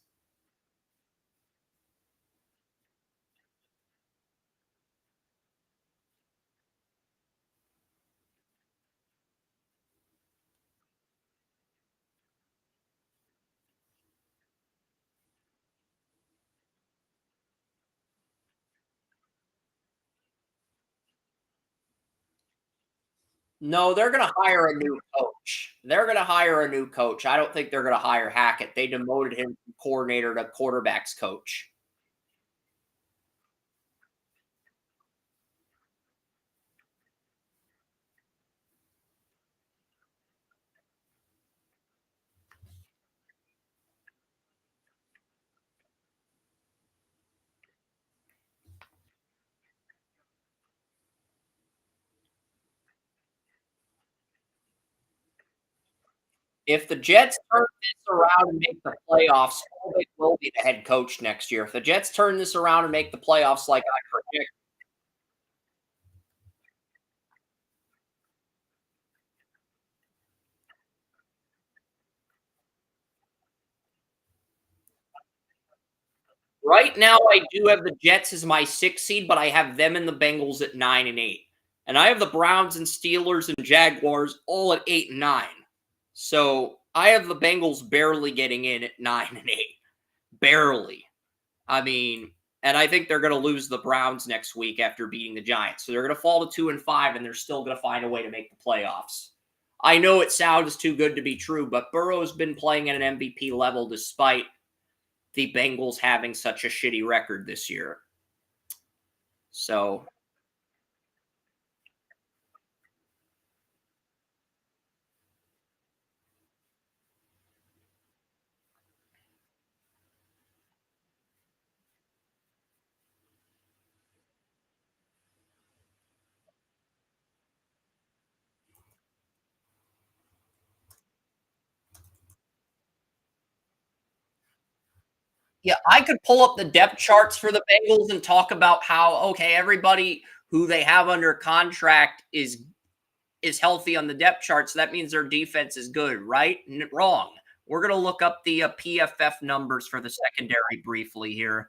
No, they're gonna hire a new coach. They're gonna hire a new coach. I don't think they're gonna hire Hackett. They demoted him from coordinator to quarterbacks coach. If the Jets turn this around and make the playoffs, Colby will be the head coach next year. If the Jets turn this around and make the playoffs like I predict, right now I do have the Jets as my 6th seed, but I have them and the Bengals at 9 and 8. And I have the Browns and Steelers and Jaguars all at 8 and 9. So I have the Bengals barely getting in at 9 and 8. Barely. I mean, and I think they're going to lose the Browns next week after beating the Giants. So they're going to fall to 2 and 5, and they're still going to find a way to make the playoffs. I know it sounds too good to be true, but Burrow's been playing at an MVP level despite the Bengals having such a shitty record this year. So, yeah, I could pull up the depth charts for the Bengals and talk about how, okay, everybody who they have under contract is healthy on the depth chart, so that means their defense is good, right? Wrong. We're going to look up the PFF numbers for the secondary briefly here.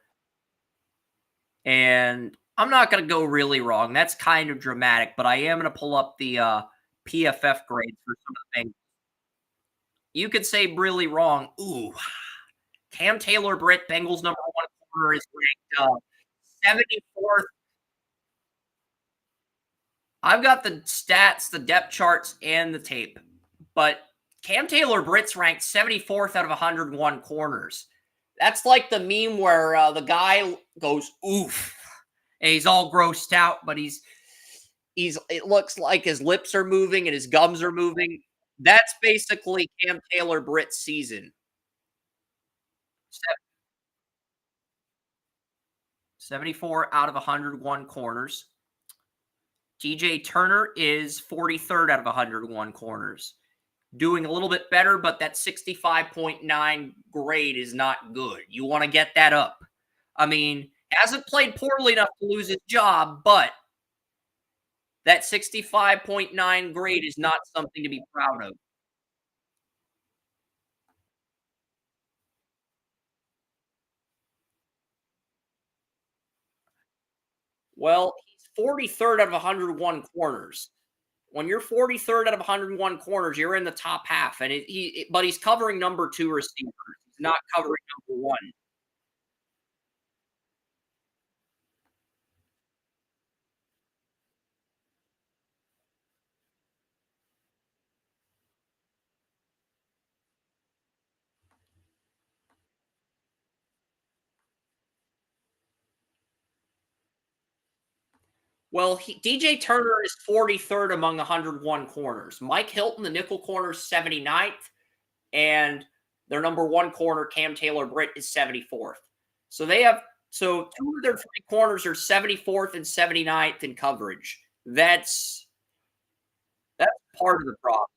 And I'm not going to go really wrong. That's kind of dramatic, but I am going to pull up the PFF grades for some of the things. You could say really wrong. Ooh, Cam Taylor Britt, Bengals number 1 corner, is ranked 74th. I've got the stats, the depth charts, and the tape. But Cam Taylor Britt's ranked 74th out of 101 corners. That's like the meme where the guy goes, oof, and he's all grossed out, but it looks like his lips are moving and his gums are moving. That's basically Cam Taylor Britt's season. 74 out of 101 corners. TJ Turner is 43rd out of 101 corners. Doing a little bit better, but that 65.9 grade is not good. You want to get that up. I mean, hasn't played poorly enough to lose his job, but that 65.9 grade is not something to be proud of. Well, he's 43rd out of 101 corners. When you're 43rd out of 101 corners, you're in the top half, and but he's covering number 2 receivers. He's not covering number 1. Well, DJ Turner is 43rd among 101 corners. Mike Hilton, the nickel corner, is 79th, and their number 1 corner, Cam Taylor Britt, is 74th. So they have 2 of their 3 corners are 74th and 79th in coverage. That's part of the problem.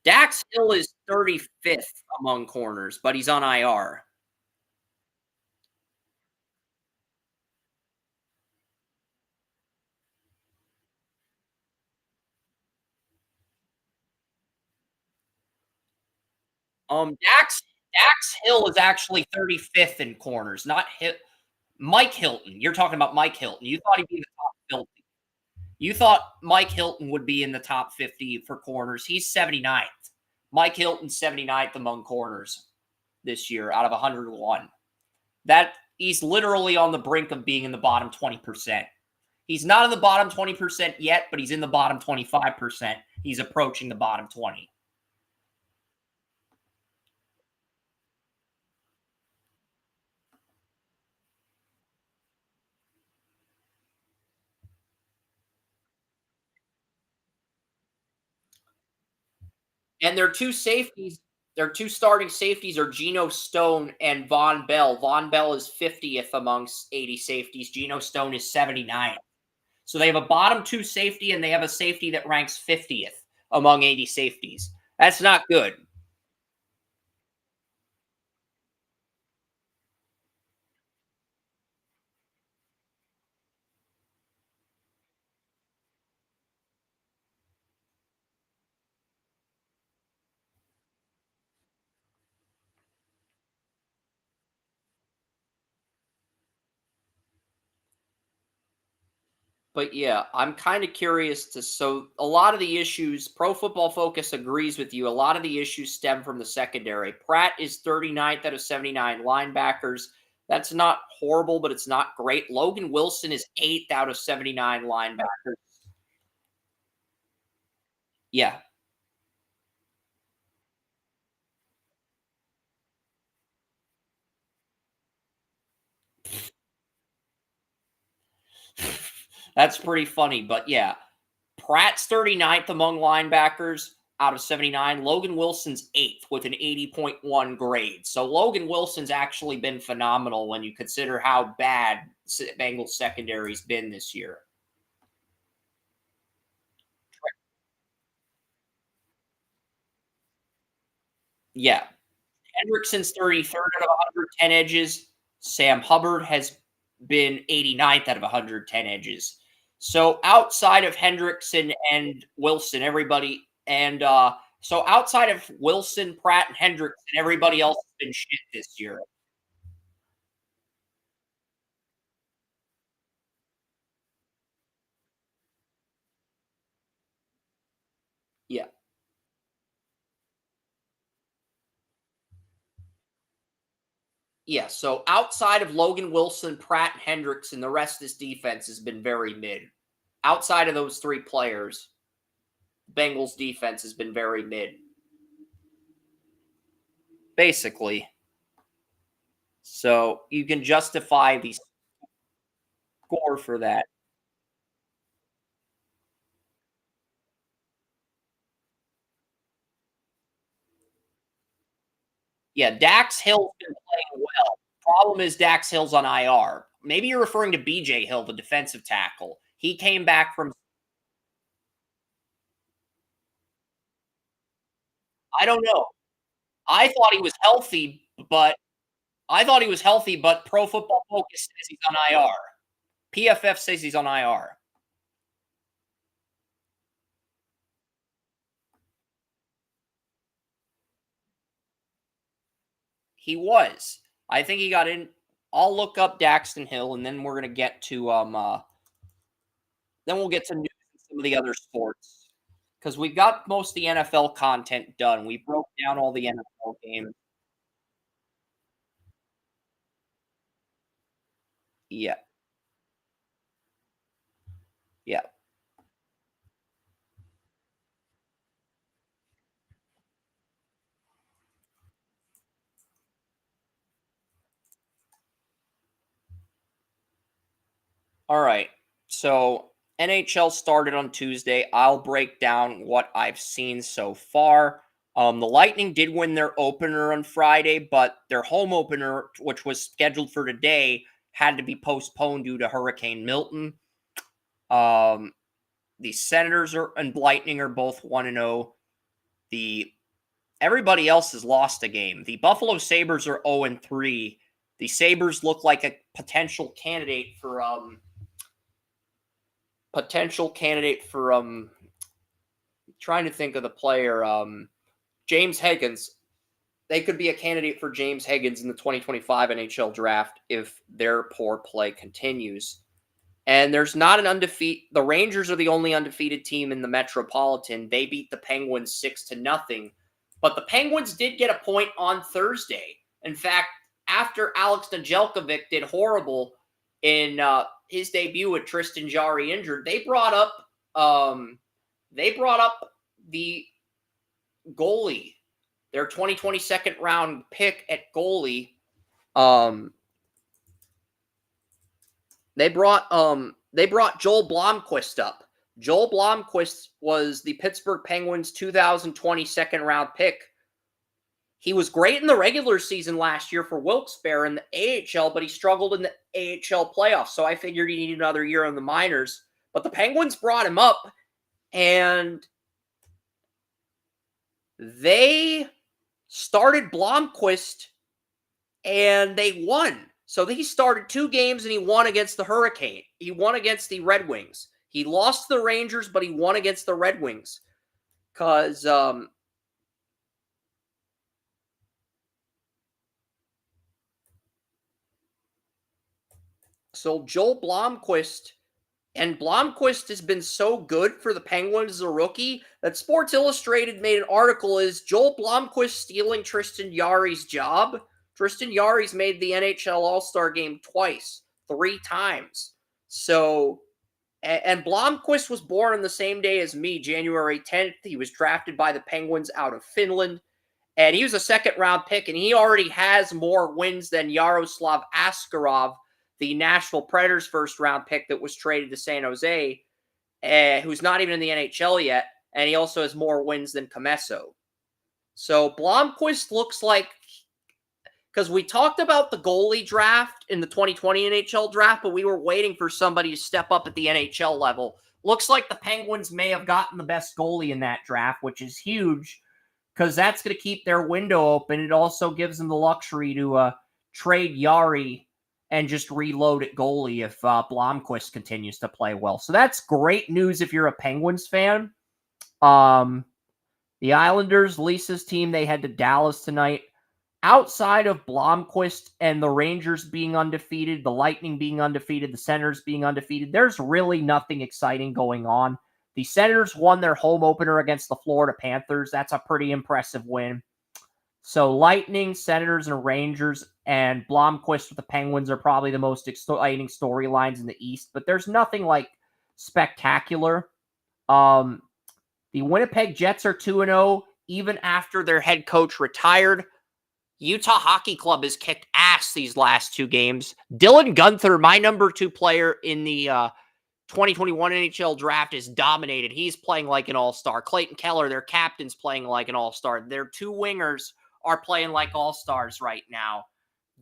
Dax Hill is 35th among corners, but he's on IR. Dax Hill is actually 35th in corners, not Mike Hilton. You're talking about Mike Hilton. You thought he'd be in the top 50. You thought Mike Hilton would be in the top 50 for corners. He's 79th. Mike Hilton's 79th among corners this year out of 101. That he's literally on the brink of being in the bottom 20%. He's not in the bottom 20% yet, but he's in the bottom 25%. He's approaching the bottom 20. And their 2 starting safeties are Geno Stone and Von Bell. Von Bell is 50th amongst 80 safeties. Geno Stone is 79th. So they have a bottom 2 safety, and they have a safety that ranks 50th among 80 safeties. That's not good. But yeah, I'm kind of curious to. So, a lot of the issues, Pro Football Focus agrees with you. A lot of the issues stem from the secondary. Pratt is 39th out of 79 linebackers. That's not horrible, but it's not great. Logan Wilson is 8th out of 79 linebackers. Yeah, that's pretty funny. But yeah, Pratt's 39th among linebackers out of 79. Logan Wilson's 8th with an 80.1 grade. So Logan Wilson's actually been phenomenal when you consider how bad Bengals secondary's been this year. Yeah. Hendrickson's 33rd out of 110 edges. Sam Hubbard has been 89th out of 110 edges. So outside of Hendrickson and Wilson, everybody and so outside of Wilson, Pratt, and Hendrickson, everybody else has been shit this year. Yeah. Yeah. So outside of Logan Wilson, Pratt, and Hendrickson, the rest of this defense has been very mid. Outside of those three players, Bengals defense has been very mid. Basically. So you can justify the score for that. Yeah, Dax Hill's been playing well. Problem is Dax Hill's on IR. Maybe you're referring to BJ Hill, the defensive tackle. He came back from I don't know. I thought he was healthy, but Pro Football Focus says he's on IR. PFF says he's on IR. He was. I think he got in. I'll look up Daxton Hill, and then we're gonna get to then we'll get to news and some of the other sports because we got most of the NFL content done. We broke down all the NFL games. Yeah, yeah. All right. So NHL started on Tuesday. I'll break down what I've seen so far. The Lightning did win their opener on Friday, but their home opener, which was scheduled for today, had to be postponed due to Hurricane Milton. Um, the Senators and Lightning are both 1-0. The Everybody else has lost a game. The Buffalo Sabres are 0-3. The Sabres look like a potential candidate for trying to think of the player James Higgins. They could be a candidate for James Higgins in the 2025 NHL draft if their poor play continues. And there's not an undefeated. The Rangers are the only undefeated team in the Metropolitan. They beat the Penguins 6-0. But the Penguins did get a point on Thursday. In fact, after Alex Nedeljkovic did horrible in his debut with Tristan Jarry injured, they brought up the goalie, their 2020 second round pick at goalie. They brought Joel Blomqvist up. Joel Blomqvist was the Pittsburgh Penguins' 2020 second round pick. He was great in the regular season last year for Wilkes-Barre in the AHL, but he struggled in the AHL playoffs. So I figured he needed another year in the minors. But the Penguins brought him up, and they started Blomqvist and they won. So he started 2 games and he won against the Hurricane. He won against the Red Wings. He lost to the Rangers, but he won against the Red Wings. Because so Joel Blomqvist, and Blomqvist has been so good for the Penguins as a rookie that Sports Illustrated made an article, is Joel Blomqvist stealing Tristan Jarry's job? Tristan Jarry's made the NHL All-Star game twice, 3 times. So, and Blomqvist was born on the same day as me, January 10th. He was drafted by the Penguins out of Finland. And he was a 2nd-round pick, and he already has more wins than Yaroslav Askarov, the Nashville Predators' 1st-round pick that was traded to San Jose, who's not even in the NHL yet, and he also has more wins than Comesso. So Blomqvist looks like, because we talked about the goalie draft in the 2020 NHL draft, but we were waiting for somebody to step up at the NHL level. Looks like the Penguins may have gotten the best goalie in that draft, which is huge, because that's going to keep their window open. It also gives them the luxury to trade Jarry and just reload at goalie if Blomqvist continues to play well. So that's great news if you're a Penguins fan. The Islanders, Lisa's team, they head to Dallas tonight. Outside of Blomqvist and the Rangers being undefeated, the Lightning being undefeated, the Senators being undefeated, there's really nothing exciting going on. The Senators won their home opener against the Florida Panthers. That's a pretty impressive win. So Lightning, Senators, and Rangers, and Blomqvist with the Penguins are probably the most exciting storylines in the East, but there's nothing like spectacular. The Winnipeg Jets are 2-0, even after their head coach retired. Utah Hockey Club has kicked ass these last 2 games. Dylan Guenther, my number 2 player in the 2021 NHL draft, is dominated. He's playing like an all-star. Clayton Keller, their captain's playing like an all-star. Their 2 wingers are playing like all-stars right now.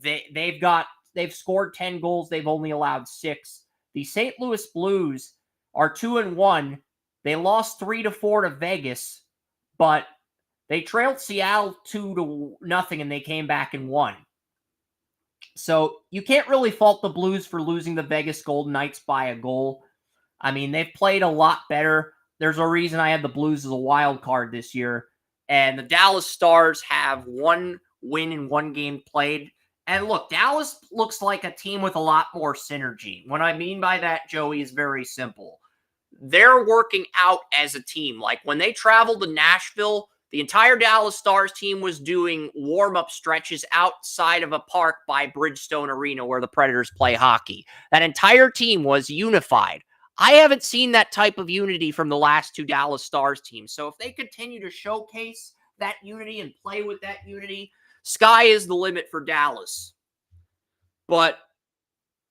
They've scored 10 goals. They've only allowed 6. The St. Louis Blues are 2-1. They lost 3-4 to Vegas, but they trailed Seattle 2-0, and they came back and won. So you can't really fault the Blues for losing the Vegas Golden Knights by a goal. I mean, they've played a lot better. There's a reason I had the Blues as a wild card this year. And the Dallas Stars have 1 win in 1 game played. And look, Dallas looks like a team with a lot more synergy. What I mean by that, Joey, is very simple. They're working out as a team. Like when they traveled to Nashville, the entire Dallas Stars team was doing warm-up stretches outside of a park by Bridgestone Arena where the Predators play hockey. That entire team was unified. I haven't seen that type of unity from the last 2 Dallas Stars teams. So if they continue to showcase that unity and play with that unity, sky is the limit for Dallas. But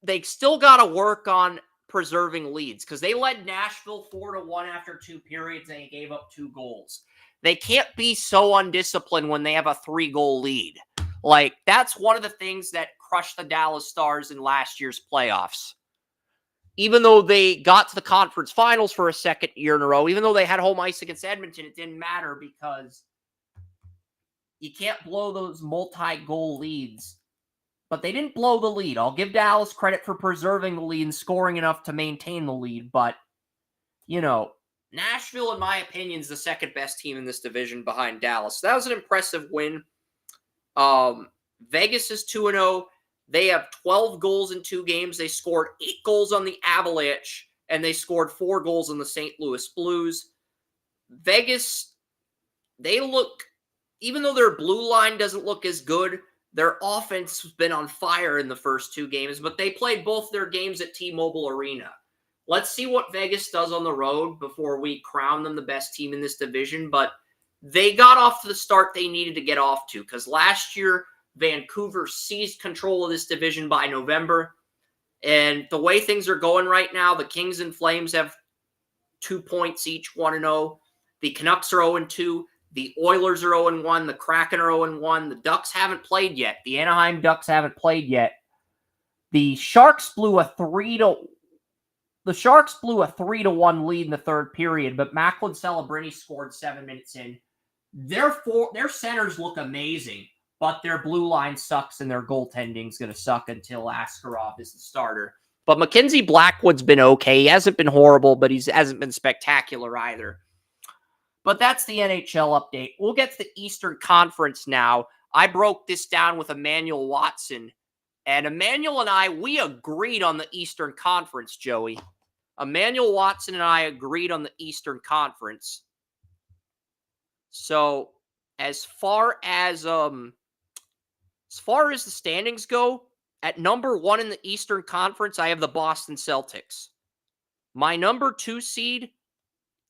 they still got to work on preserving leads because they led Nashville 4-1 after 2 periods and they gave up 2 goals. They can't be so undisciplined when they have a 3-goal lead. Like, that's one of the things that crushed the Dallas Stars in last year's playoffs. Even though they got to the conference finals for a 2nd year in a row, even though they had home ice against Edmonton, it didn't matter because you can't blow those multi-goal leads. But they didn't blow the lead. I'll give Dallas credit for preserving the lead and scoring enough to maintain the lead. But, you know, Nashville, in my opinion, is the 2nd best team in this division behind Dallas. So that was an impressive win. Vegas is 2-0. They have 12 goals in 2 games. They scored 8 goals on the Avalanche, and they scored 4 goals on the St. Louis Blues. Vegas, they look, even though their blue line doesn't look as good, their offense has been on fire in the first 2 games, but they played both their games at T-Mobile Arena. Let's see what Vegas does on the road before we crown them the best team in this division, but they got off to the start they needed to get off to because last year, Vancouver seized control of this division by November. And the way things are going right now, the Kings and Flames have 2 points each, 1-0. The Canucks are 0-2. The Oilers are 0-1. The Kraken are 0-1. The Ducks haven't played yet. The Anaheim Ducks haven't played yet. The Sharks blew a 3-1 lead in the 3rd period, but Macklin Celebrini scored 7 minutes in. their centers look amazing, but their blue line sucks and their goaltending's going to suck until Askarov is the starter. But Mackenzie Blackwood's been okay. He hasn't been horrible, but he hasn't been spectacular either. But that's the NHL update. We'll get to the Eastern Conference now. I broke this down with Emmanuel Watson. And Emmanuel and I, we agreed on the Eastern Conference, Joey. Emmanuel Watson and I agreed on the Eastern Conference. So as far as the standings go, at number 1 in the Eastern Conference, I have the Boston Celtics. My number 2 seed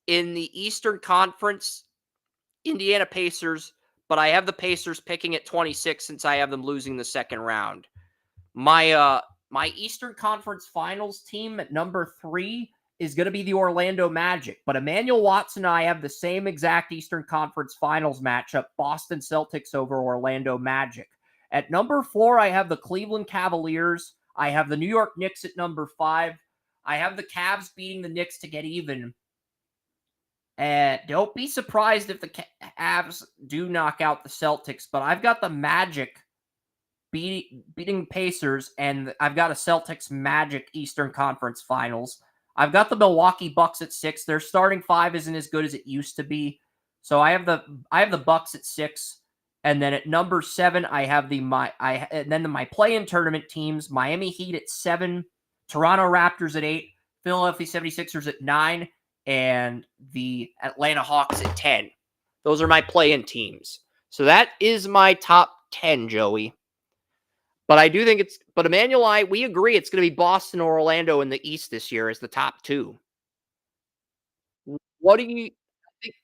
in the Eastern Conference, Indiana Pacers, but I have the Pacers picking at 26 since I have them losing the second round. My Eastern Conference Finals team at number 3 is going to be the Orlando Magic, but Emmanuel Watson and I have the same exact Eastern Conference Finals matchup, Boston Celtics over Orlando Magic. At number 4, I have the Cleveland Cavaliers. I have the New York Knicks at number 5. I have the Cavs beating the Knicks to get even. And don't be surprised if the Cavs do knock out the Celtics, but I've got the Magic beating Pacers, and I've got a Celtics Magic Eastern Conference Finals. I've got the Milwaukee Bucks at 6. Their starting 5 isn't as good as it used to be. So I have the Bucks at 6. And then at number 7, I have my play-in tournament teams, Miami Heat at 7, Toronto Raptors at 8, Philadelphia 76ers at 9, and the Atlanta Hawks at 10. Those are my play-in teams. So that is my top 10, Joey. But I do think but Emmanuel, we agree it's going to be Boston or Orlando in the East this year as the top 2. What do you think?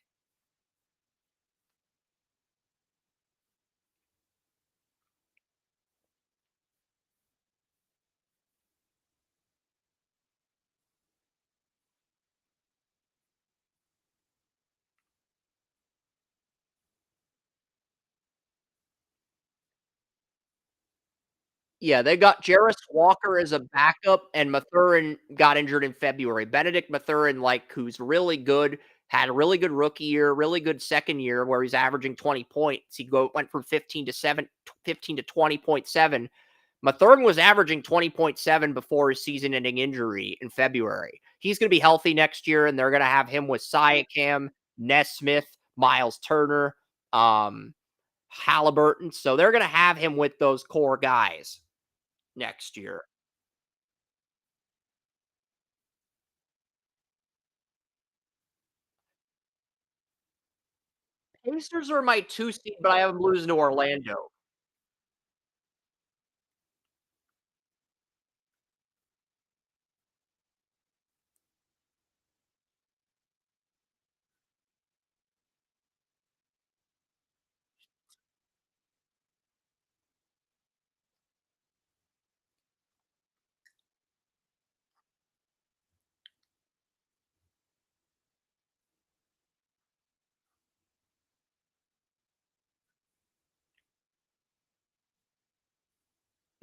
Yeah, they got Jarris Walker as a backup, and Mathurin got injured in February. Benedict Mathurin, who's really good, had a really good rookie year, really good second year where he's averaging 20 points. Went from 15 to 20.7. Mathurin was averaging 20.7 before his season-ending injury in February. He's going to be healthy next year, and they're going to have him with Siakam, Nesmith, Miles Turner, Halliburton. So they're going to have him with those core guys next year. Pacers are my 2 seed, but I have them losing to Orlando.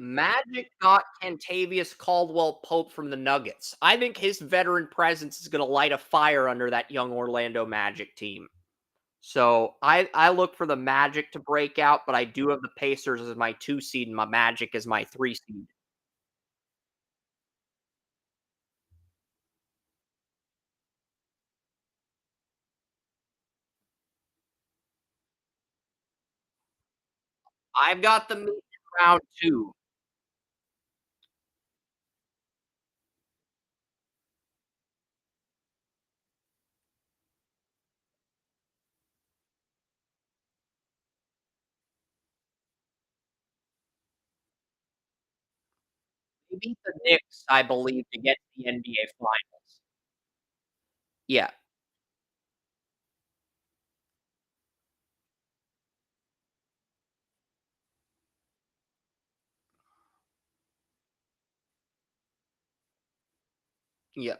Magic got Kentavious Caldwell-Pope from the Nuggets. I think his veteran presence is going to light a fire under that young Orlando Magic team. So I look for the Magic to break out, but I do have the Pacers as my 2 seed and my Magic as my 3 seed. I've got them in round 2. They beat the Knicks, I believe, to get to the NBA Finals. Yeah. Yeah.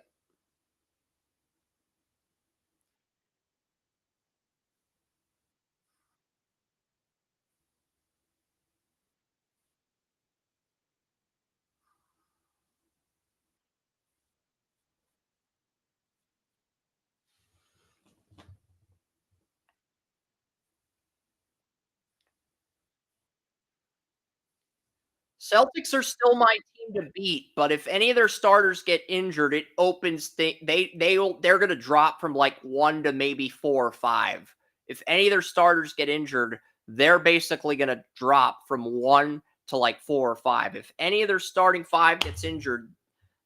Celtics are still my team to beat, but if any of their starters get injured, it opens they're going to drop from like 1 to maybe 4 or 5. If any of their starters get injured, they're basically going to drop from 1 to like 4 or 5. If any of their starting 5 gets injured,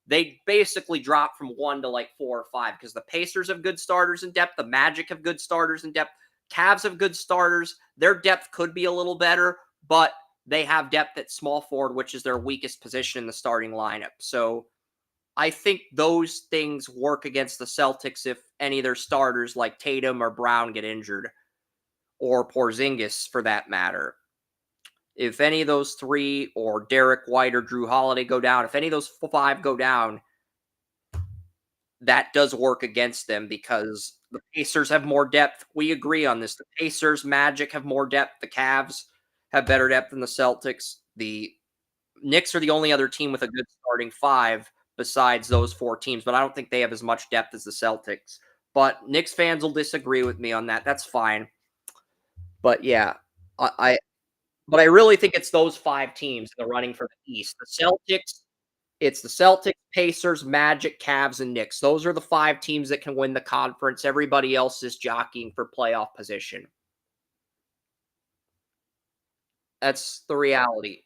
they basically drop from 1 to like 4 or 5 because the Pacers have good starters in depth, the Magic have good starters in depth, Cavs have good starters. Their depth could be a little better, but they have depth at small forward, which is their weakest position in the starting lineup. So I think those things work against the Celtics if any of their starters like Tatum or Brown get injured, or Porzingis for that matter. If any of those three, or Derek White or Drew Holiday go down, if any of those 5 go down, that does work against them because the Pacers have more depth. We agree on this. The Pacers, Magic have more depth. The Cavs have better depth than the Celtics. The Knicks are the only other team with a good starting 5 besides those 4 teams, but I don't think they have as much depth as the Celtics. But Knicks fans will disagree with me on that. That's fine. But yeah, I but I really think it's those 5 teams in the running for the East. It's the Celtics, Pacers, Magic, Cavs, and Knicks. Those are the 5 teams that can win the conference. Everybody else is jockeying for playoff position. That's the reality.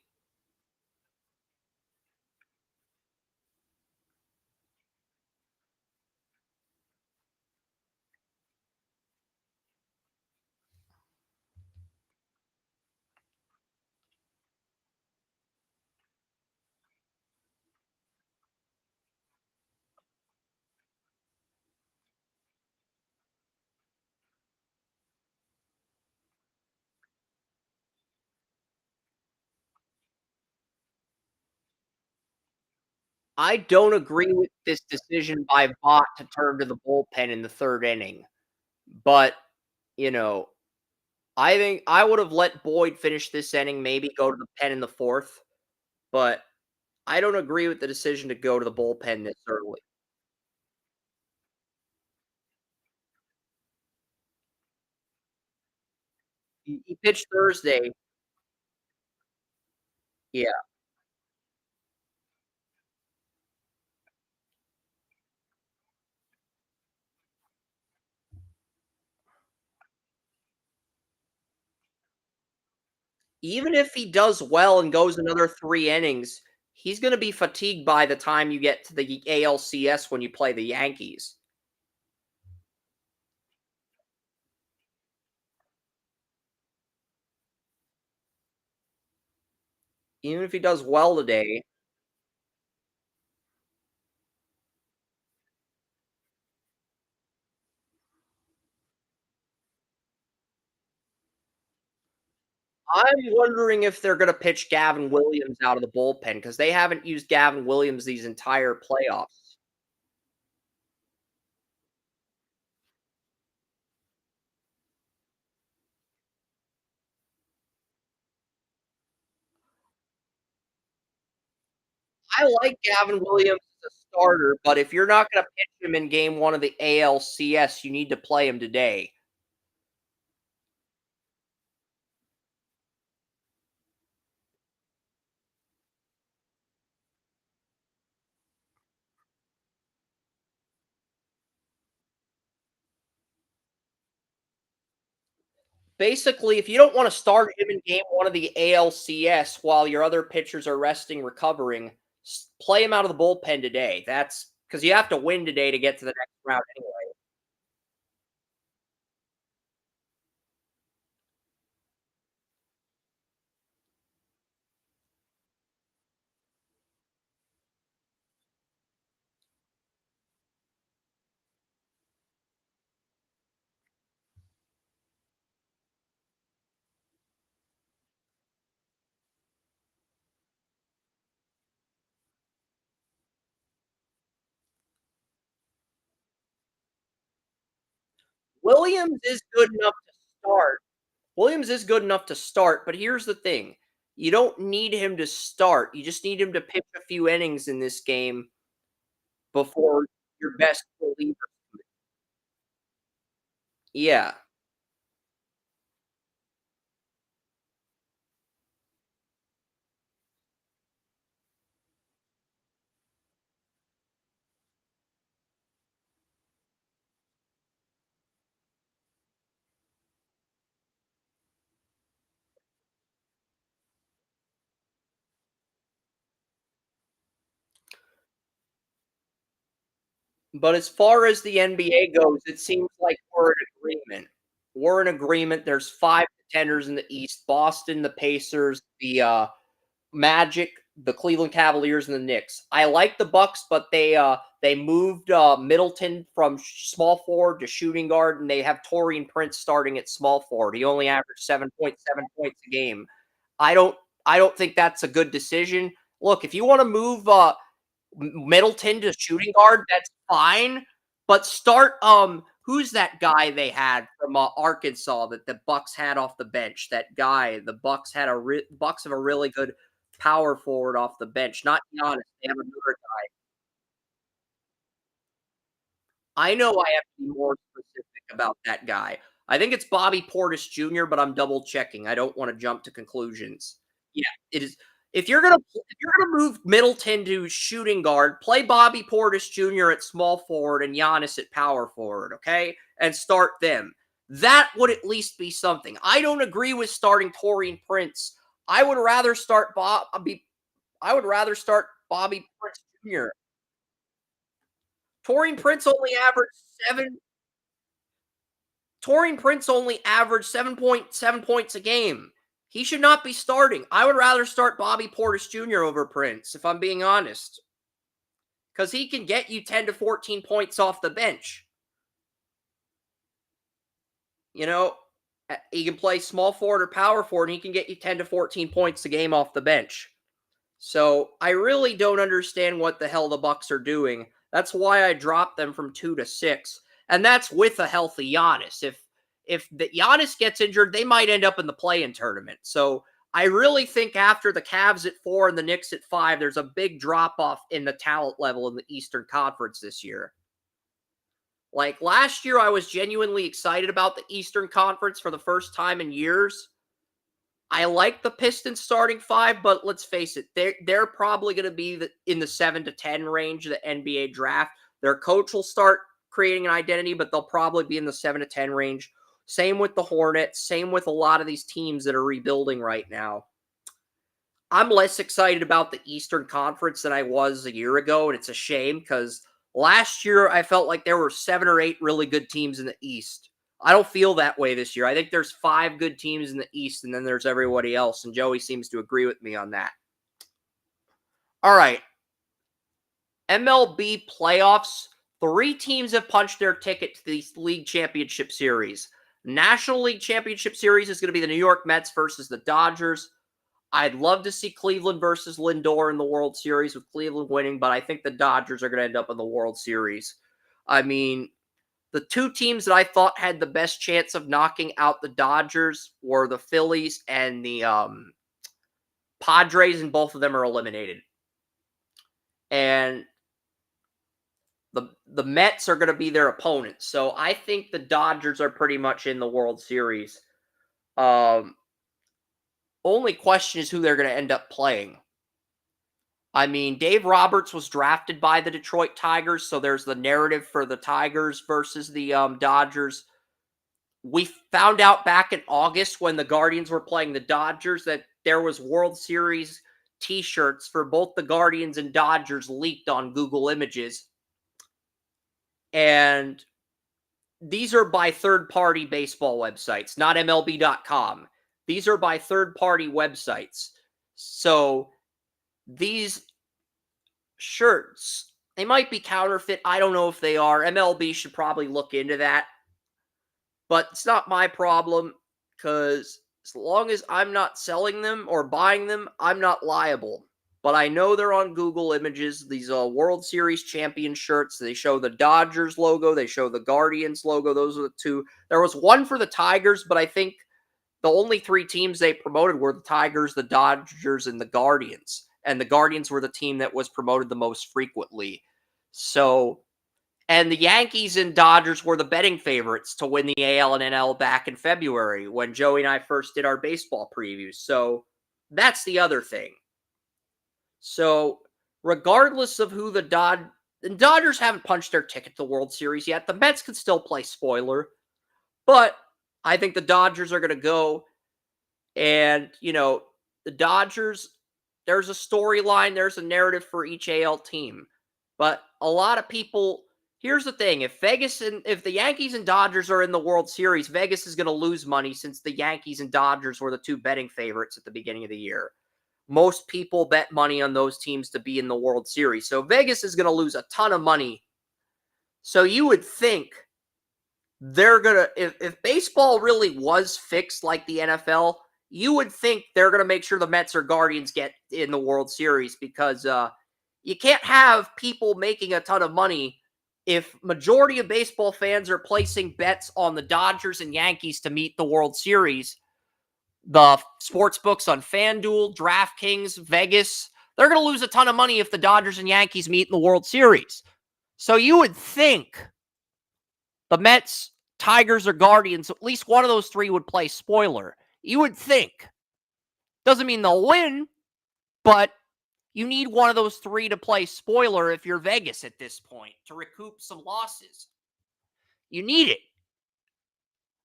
I don't agree with this decision by Vaught to turn to the bullpen in the 3rd inning, but, you know, I think I would have let Boyd finish this inning, maybe go to the pen in the 4th, but I don't agree with the decision to go to the bullpen this early. He pitched Thursday. Yeah. Even if he does well and goes another 3 innings, he's gonna be fatigued by the time you get to the ALCS when you play the Yankees. Even if he does well today, I'm wondering if they're gonna pitch Gavin Williams out of the bullpen because they haven't used Gavin Williams these entire playoffs. I like Gavin Williams as a starter, but if you're not gonna pitch him in game 1 of the ALCS, you need to play him today. Basically, if you don't wanna start him in game 1 of the ALCS while your other pitchers are resting, recovering, play him out of the bullpen today. That's because you have to win today to get to the next round anyway. Williams is good enough to start. Williams is good enough to start, but here's the thing. You don't need him to start. You just need him to pitch a few innings in this game before your best reliever. Yeah. But as far as the NBA goes, it seems like we're in agreement. We're in agreement. There's 5 contenders in the East: Boston, the Pacers, the Magic, the Cleveland Cavaliers, and the Knicks. I like the Bucks, but they moved Middleton from small forward to shooting guard, and they have Taurean Prince starting at small forward. He only averaged 7.7 points a game. I don't I don't think that's a good decision. Look, if you want to move Middleton to shooting guard, that's fine. But start who's that guy they had from Arkansas that the Bucks had off the bench? That guy, the Bucks had Bucks have a really good power forward off the bench. Not Giannis. They have another. I know I have to be more specific about that guy. I think it's Bobby Portis Jr., but I'm double checking. I don't want to jump to conclusions. Yeah, it is. If you're gonna move Middleton to shooting guard, play Bobby Portis Jr. at small forward and Giannis at power forward, okay? And start them. That would at least be something. I don't agree with starting Taurean Prince. I would rather start Bobby Prince Jr. Taurean Prince only averaged 7 Torian Prince only averaged 7.7 points a game. He should not be starting. I would rather start Bobby Portis Jr. over Prince, if I'm being honest, because he can get you 10 to 14 points off the bench. You know, he can play small forward or power forward, and he can get you 10 to 14 points a game off the bench. So I really don't understand what the hell the Bucks are doing. That's why I dropped them from 2 to 6. And that's with a healthy Giannis. If the Giannis gets injured, they might end up in the play-in tournament. So I really think after the Cavs at 4 and the Knicks at 5, there's a big drop-off in the talent level in the Eastern Conference this year. Like last year, I was genuinely excited about the Eastern Conference for the first time in years. I like the Pistons starting 5, but let's face it, they're probably going to be in the 7 to 10 range of the NBA draft. Their coach will start creating an identity, but they'll probably be in the 7 to 10 range. Same with the Hornets. Same with a lot of these teams that are rebuilding right now. I'm less excited about the Eastern Conference than I was a year ago, and it's a shame because last year I felt like there were 7 or 8 really good teams in the East. I don't feel that way this year. I think there's 5 good teams in the East, and then there's everybody else, and Joey seems to agree with me on that. All right. MLB playoffs. 3 teams have punched their ticket to the League Championship Series. National League Championship Series is going to be the New York Mets versus the Dodgers. I'd love to see Cleveland versus Lindor in the World Series with Cleveland winning, but I think the Dodgers are going to end up in the World Series. I mean, the 2 teams that I thought had the best chance of knocking out the Dodgers were the Phillies and the Padres, and both of them are eliminated. And the Mets are going to be their opponents. So I think the Dodgers are pretty much in the World Series. Only question is who they're going to end up playing. I mean, Dave Roberts was drafted by the Detroit Tigers, so there's the narrative for the Tigers versus the Dodgers. We found out back in August when the Guardians were playing the Dodgers that there was World Series t-shirts for both the Guardians and Dodgers leaked on Google Images. And these are by third-party baseball websites, not MLB.com. These are by third-party websites. So these shirts, they might be counterfeit. I don't know if they are. MLB should probably look into that. But it's not my problem because as long as I'm not selling them or buying them, I'm not liable. But I know they're on Google Images, these World Series champion shirts. They show the Dodgers logo. They show the Guardians logo. Those are the 2. There was one for the Tigers, but I think the only 3 teams they promoted were the Tigers, the Dodgers, and the Guardians. And the Guardians were the team that was promoted the most frequently. So, and the Yankees and Dodgers were the betting favorites to win the AL and NL back in February when Joey and I first did our baseball previews. So that's the other thing. So regardless of who the Dodgers haven't punched their ticket to the World Series yet. The Mets could still play spoiler. But I think the Dodgers are going to go. And, the Dodgers, there's a storyline, there's a narrative for each AL team. But a lot of people Here's the thing: if the Yankees and Dodgers are in the World Series, Vegas is going to lose money since the Yankees and Dodgers were the two betting favorites at the beginning of the year. Most people bet money on those teams to be in the World Series, so Vegas is going to lose a ton of money. So you would think they're gonna if baseball really was fixed like the NFL, you would think they're gonna make sure the Mets or Guardians get in the World Series because you can't have people making a ton of money if majority of baseball fans are placing bets on the Dodgers and Yankees to meet the World Series. The sports books on FanDuel, DraftKings, Vegas, they're gonna lose a ton of money if the Dodgers and Yankees meet in the World Series. So you would think the Mets, Tigers, or Guardians, at least one of those three would play spoiler. You would think. Doesn't mean they'll win, but you need one of those three to play spoiler if you're Vegas at this point to recoup some losses. You need it.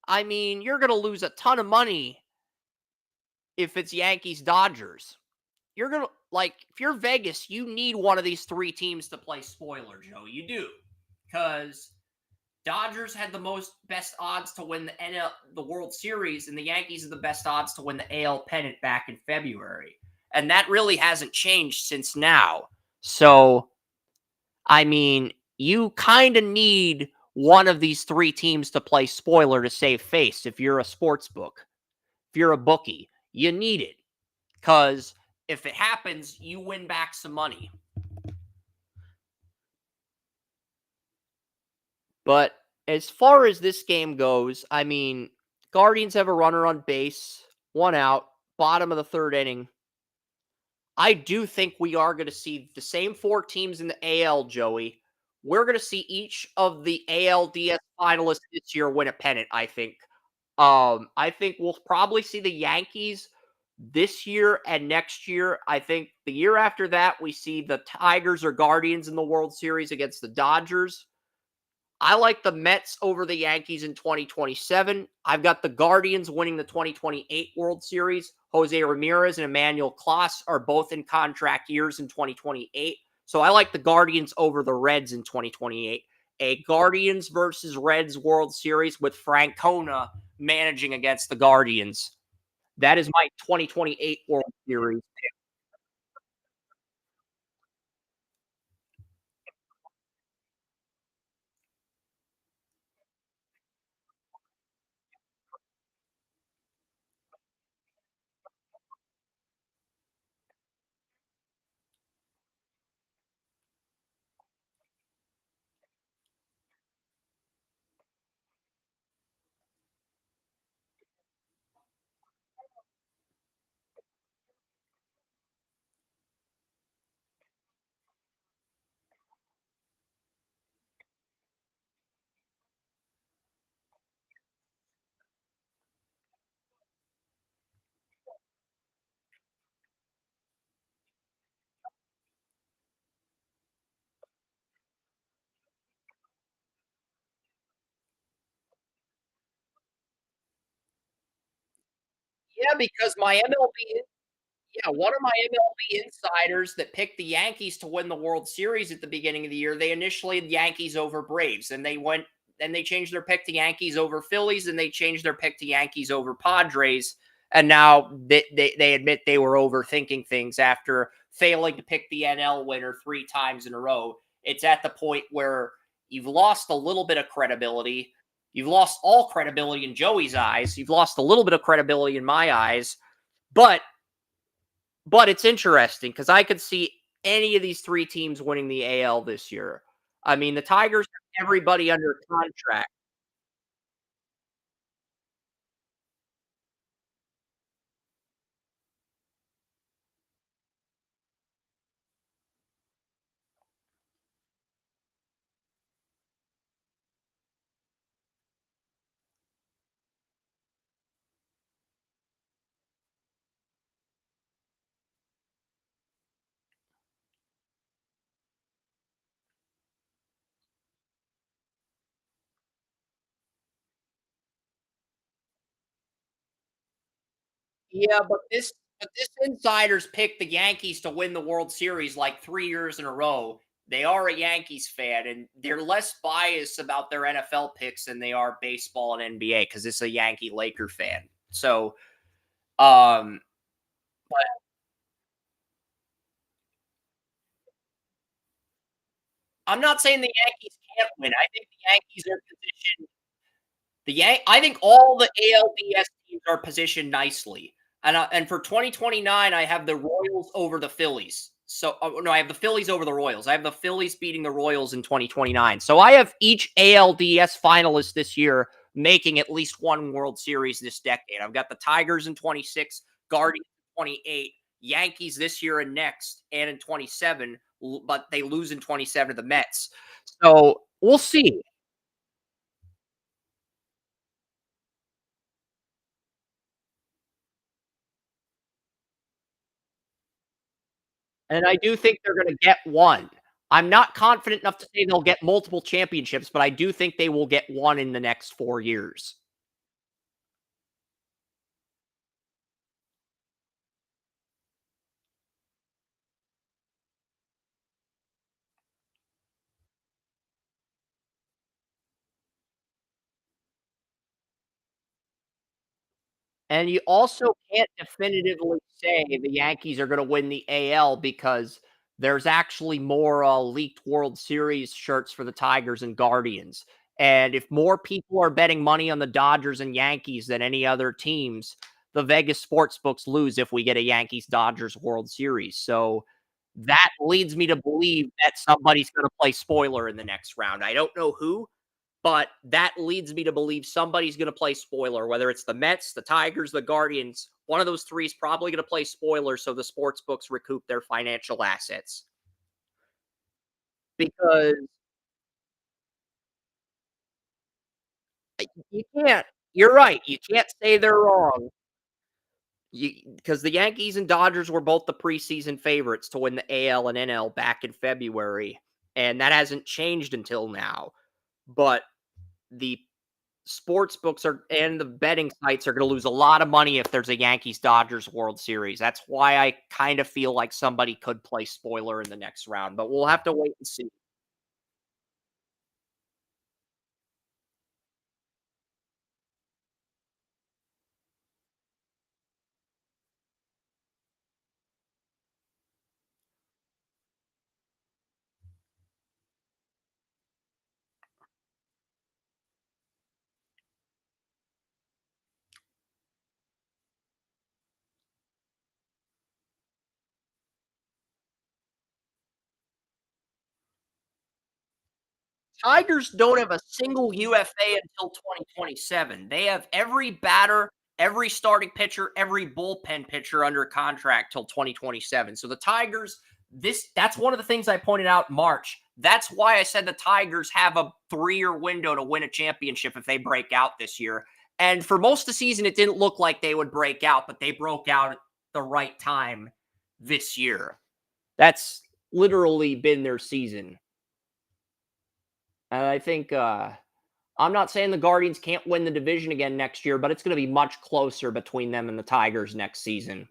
I mean, you're going to lose a ton of money if it's Yankees, Dodgers. You're going to, like, if you're Vegas, you need one of these three teams to play spoiler, Joe. You do. Because Dodgers had the best odds to win the World Series, and the Yankees have the best odds to win the AL pennant back in February. And that really hasn't changed since now. So, I mean, you kind of need one of these three teams to play spoiler to save face if you're a sports book. If you're a bookie, you need it. Because if it happens, you win back some money. But as far as this game goes, I mean, Guardians have a runner on base, one out, bottom of the third inning. I do think we are going to see the same four teams in the AL, Joey. We're going to see each of the ALDS finalists this year win a pennant, I think. I think we'll probably see the Yankees this year and next year. I think the year after that, we see the Tigers or Guardians in the World Series against the Dodgers. I like the Mets over the Yankees in 2027. I've got the Guardians winning the 2028 World Series. Jose Ramirez and Emmanuel Clase are both in contract years in 2028. So I like the Guardians over the Reds in 2028. A Guardians versus Reds World Series with Francona managing against the Guardians. That is my 2028 World Series. Yeah, because my MLB Yeah, one of my MLB insiders that picked the Yankees to win the World Series at the beginning of the year, they initially had Yankees over Braves, and then they changed their pick to Yankees over Phillies, and they changed their pick to Yankees over Padres, and now they admit they were overthinking things after failing to pick the NL winner three times in a row. It's at the point where you've lost a little bit of credibility. You've lost all credibility in Joey's eyes. You've lost a little bit of credibility in my eyes, but it's interesting because I could see any of these three teams winning the AL this year. I mean, the Tigers have everybody under contract. Yeah, but this insiders picked the Yankees to win the World Series like 3 years in a row. they are a Yankees fan, and they're less biased about their NFL picks than they are baseball and NBA because it's a Yankee Laker fan. So, um, I'm not saying the Yankees can't win. I think the Yankees are positioned. I think all the ALDS teams are positioned nicely. And for 2029, I have the Royals over the Phillies. So no, I have the Phillies over the Royals. I have the Phillies beating the Royals in 2029. So I have each ALDS finalist this year making at least one World Series this decade. I've got the Tigers in 26, Guardians in 28, Yankees this year and next, and in 27, but they lose in 27 to the Mets. So we'll see. And I do think they're gonna get one. I'm not confident enough to say they'll get multiple championships, but I do think they will get one in the next 4 years. And you also can't definitively say the Yankees are gonna win the AL because there's actually more, leaked World Series shirts for the Tigers and Guardians. And if more people are betting money on the Dodgers and Yankees than any other teams, the Vegas sports books lose if we get a Yankees-Dodgers World Series. So that leads me to believe that somebody's gonna play spoiler in the next round. I don't know who, but that leads me to believe somebody's going to play spoiler, whether it's the Mets, the Tigers, the Guardians. One of those three is probably going to play spoiler so the sports books recoup their financial assets. Because you can't, you're right. You can't say they're wrong. Because the Yankees and Dodgers were both the preseason favorites to win the AL and NL back in February. And that hasn't changed until now. But the sports books are and the betting sites are going to lose a lot of money if there's a Yankees Dodgers World Series. That's why I kind of feel like somebody could play spoiler in the next round, but we'll have to wait and see. Tigers don't have a single UFA until 2027. They have every batter, every starting pitcher, every bullpen pitcher under contract till 2027. So the Tigers, that's one of the things I pointed out in March. That's why I said the Tigers have a 3-year window to win a championship if they break out this year. And for most of the season, it didn't look like they would break out, but they broke out at the right time this year. That's literally been their season. And I think I'm not saying the Guardians can't win the division again next year, but it's going to be much closer between them and the Tigers next season.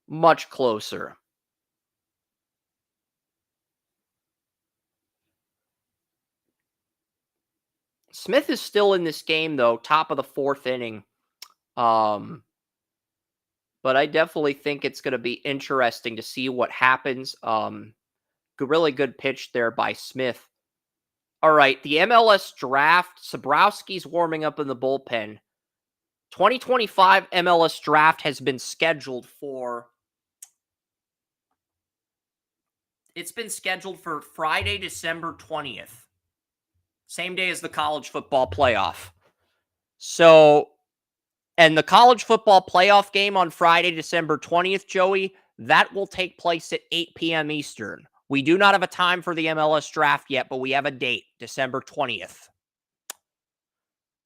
Much closer. Smith is still in this game, though, top of the 4th inning. But I definitely think it's going to be interesting to see what happens. Really good pitch there by Smith. All right, the MLS draft. Sabrowski's warming up in the bullpen. 2025 MLS draft has been scheduled for. It's been scheduled for Friday, December 20th. Same day as the college football playoff. So, and the college football playoff game on Friday, December 20th, Joey, that will take place at 8 p.m. Eastern. We do not have a time for the MLS draft yet, but we have a date, December 20th.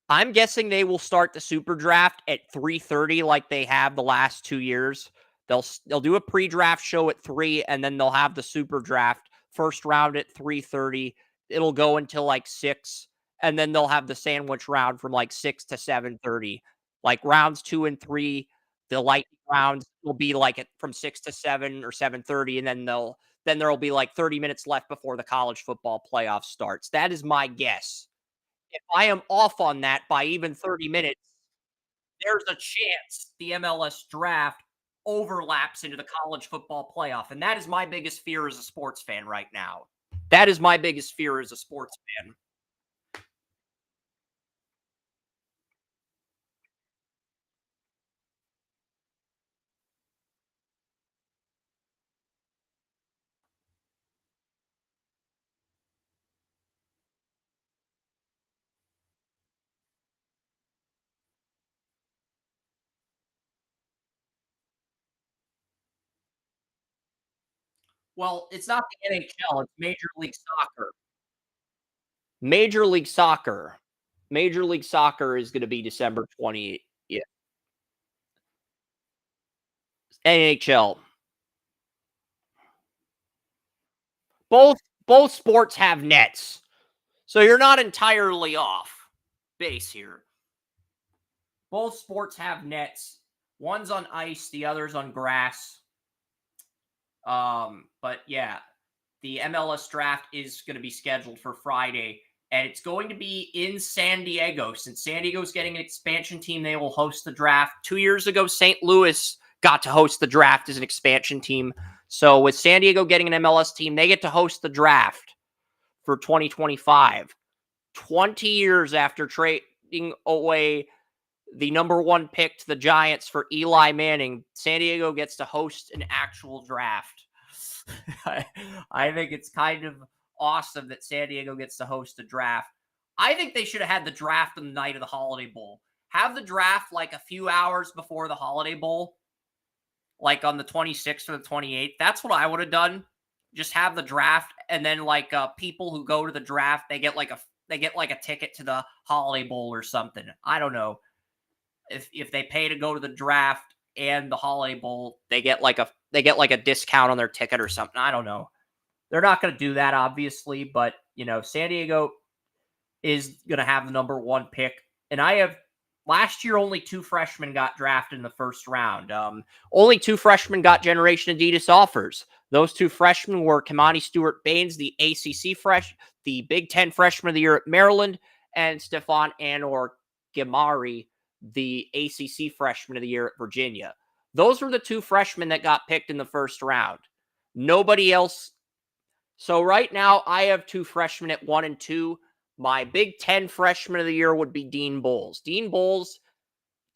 I'm guessing they will start the super draft at 3:30 like they have the last 2 years. They'll do a pre-draft show at 3 and then they'll have the super draft first round at 3:30. It'll go until like 6 and then they'll have the sandwich round from like 6 to 7:30. Like rounds 2 and 3, the light rounds will be like from 6 to 7 or 7:30 and then then there'll be like 30 minutes left before the college football playoff starts. That is my guess. If I am off on that by even 30 minutes, there's a chance the MLS draft overlaps into the college football playoff. And that is my biggest fear as a sports fan right now. That is my biggest fear as a sports fan. Well, it's not the NHL, it's Major League Soccer. Major League Soccer. Major League Soccer is going to be December 20th. Yeah. NHL. Both sports have nets. So you're not entirely off base here. Both sports have nets. One's on ice, the other's on grass. But yeah, the MLS draft is going to be scheduled for Friday, and it's going to be in San Diego. Since San Diego's getting an expansion team, they will host the draft. 2 years ago, St. Louis got to host the draft as an expansion team. So with San Diego getting an MLS team, they get to host the draft for 2025. 20 years after trading away the number 1 pick to the Giants for Eli Manning, San Diego gets to host an actual draft. I think it's kind of awesome that San Diego gets to host a draft. I think they should have had the draft on the night of the Holiday Bowl. Have the draft like a few hours before the Holiday Bowl, like on the 26th or the 28th. That's what I would have done. Just have the draft, and then like people who go to the draft, they get like a ticket to the Holiday Bowl or something. I don't know. If they pay to go to the draft and the Holiday Bowl, they get like a discount on their ticket or something. I don't know. They're not going to do that, obviously, but San Diego is going to have the number 1 pick. And last year, only 2 freshmen got drafted in the first round. Only 2 freshmen got Generation Adidas offers. Those 2 freshmen were Kamani Stewart-Baines, the the Big Ten Freshman of the Year at Maryland, and Stefan Anor Gimari, the ACC Freshman of the Year at Virginia. Those were the 2 freshmen that got picked in the first round. Nobody else. So right now, I have 2 freshmen at 1 and 2. My Big Ten Freshman of the Year would be Dean Bowles. Dean Bowles,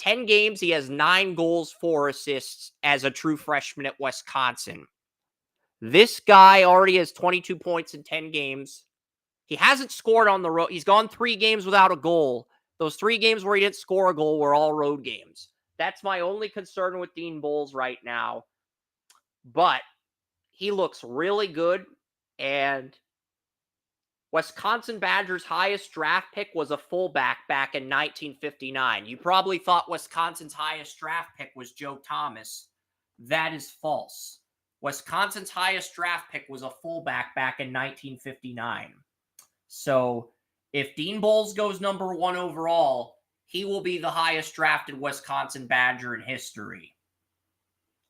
10 games, he has 9 goals, 4 assists as a true freshman at Wisconsin. This guy already has 22 points in 10 games. He hasn't scored on the road. He's gone 3 games without a goal. Those 3 games where he didn't score a goal were all road games. That's my only concern with Dean Bowles right now. But he looks really good. And Wisconsin Badgers' highest draft pick was a fullback back in 1959. You probably thought Wisconsin's highest draft pick was Joe Thomas. That is false. Wisconsin's highest draft pick was a fullback back in 1959. So if Dean Bowles goes number 1 overall, he will be the highest drafted Wisconsin Badger in history.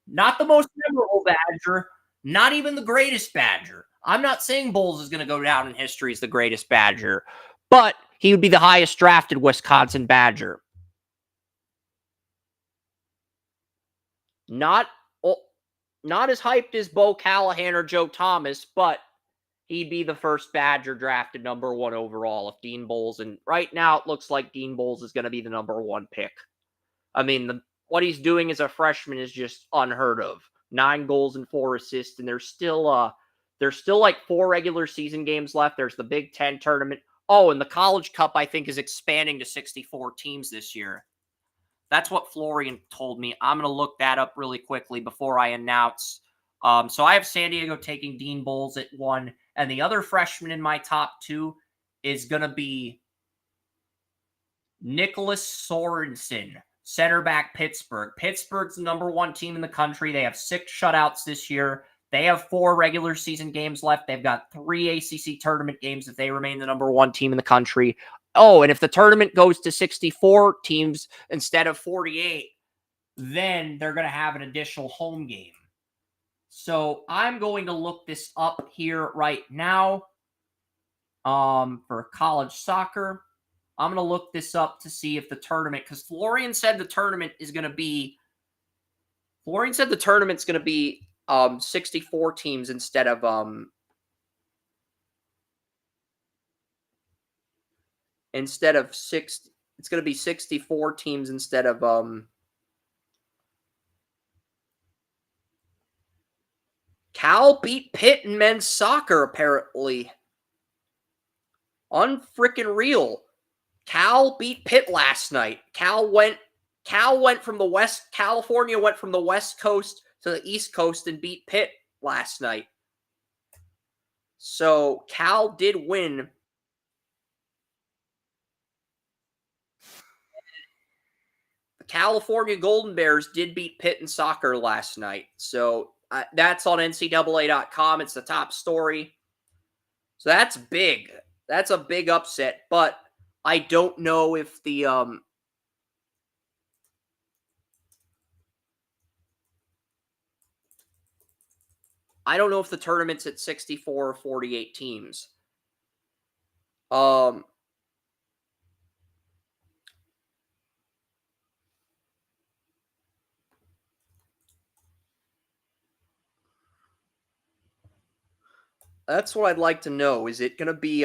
Not the most memorable Badger, not even the greatest Badger. I'm not saying Bowles is going to go down in history as the greatest Badger, but he would be the highest drafted Wisconsin Badger. Not as hyped as Bo Callahan or Joe Thomas, but he'd be the first Badger drafted number 1 overall if Dean Bowles, and right now it looks like Dean Bowles is going to be the number 1 pick. I mean, what he's doing as a freshman is just unheard of. 9 goals and 4 assists, and there's still like 4 regular season games left. There's the Big Ten tournament. Oh, and the College Cup, I think, is expanding to 64 teams this year. That's what Florian told me. I'm going to look that up really quickly before I announce. So I have San Diego taking Dean Bowles at 1, and the other freshman in my top 2 is going to be Nicholas Sorensen, center back Pittsburgh. Pittsburgh's the number 1 team in the country. They have 6 shutouts this year. They have 4 regular season games left. They've got 3 ACC tournament games if they remain the number 1 team in the country. Oh, and if the tournament goes to 64 teams instead of 48, then they're going to have an additional home game. So I'm going to look this up here right now. For college soccer, I'm going to look this up to see if the tournament, because Florian said the tournament is going to be. Florian said the tournament's going to be 64 teams instead of six. It's going to be 64 teams instead of Cal beat Pitt in men's soccer, apparently. Unfrickin' real. Cal beat Pitt last night. Cal went from the West, California went from the West Coast to the East Coast and beat Pitt last night. So Cal did win. The California Golden Bears did beat Pitt in soccer last night. So that's on NCAA.com. It's the top story. So that's big. That's a big upset. But I don't know if the I don't know if the tournament's at 64 or 48 teams. That's what I'd like to know. Is it gonna be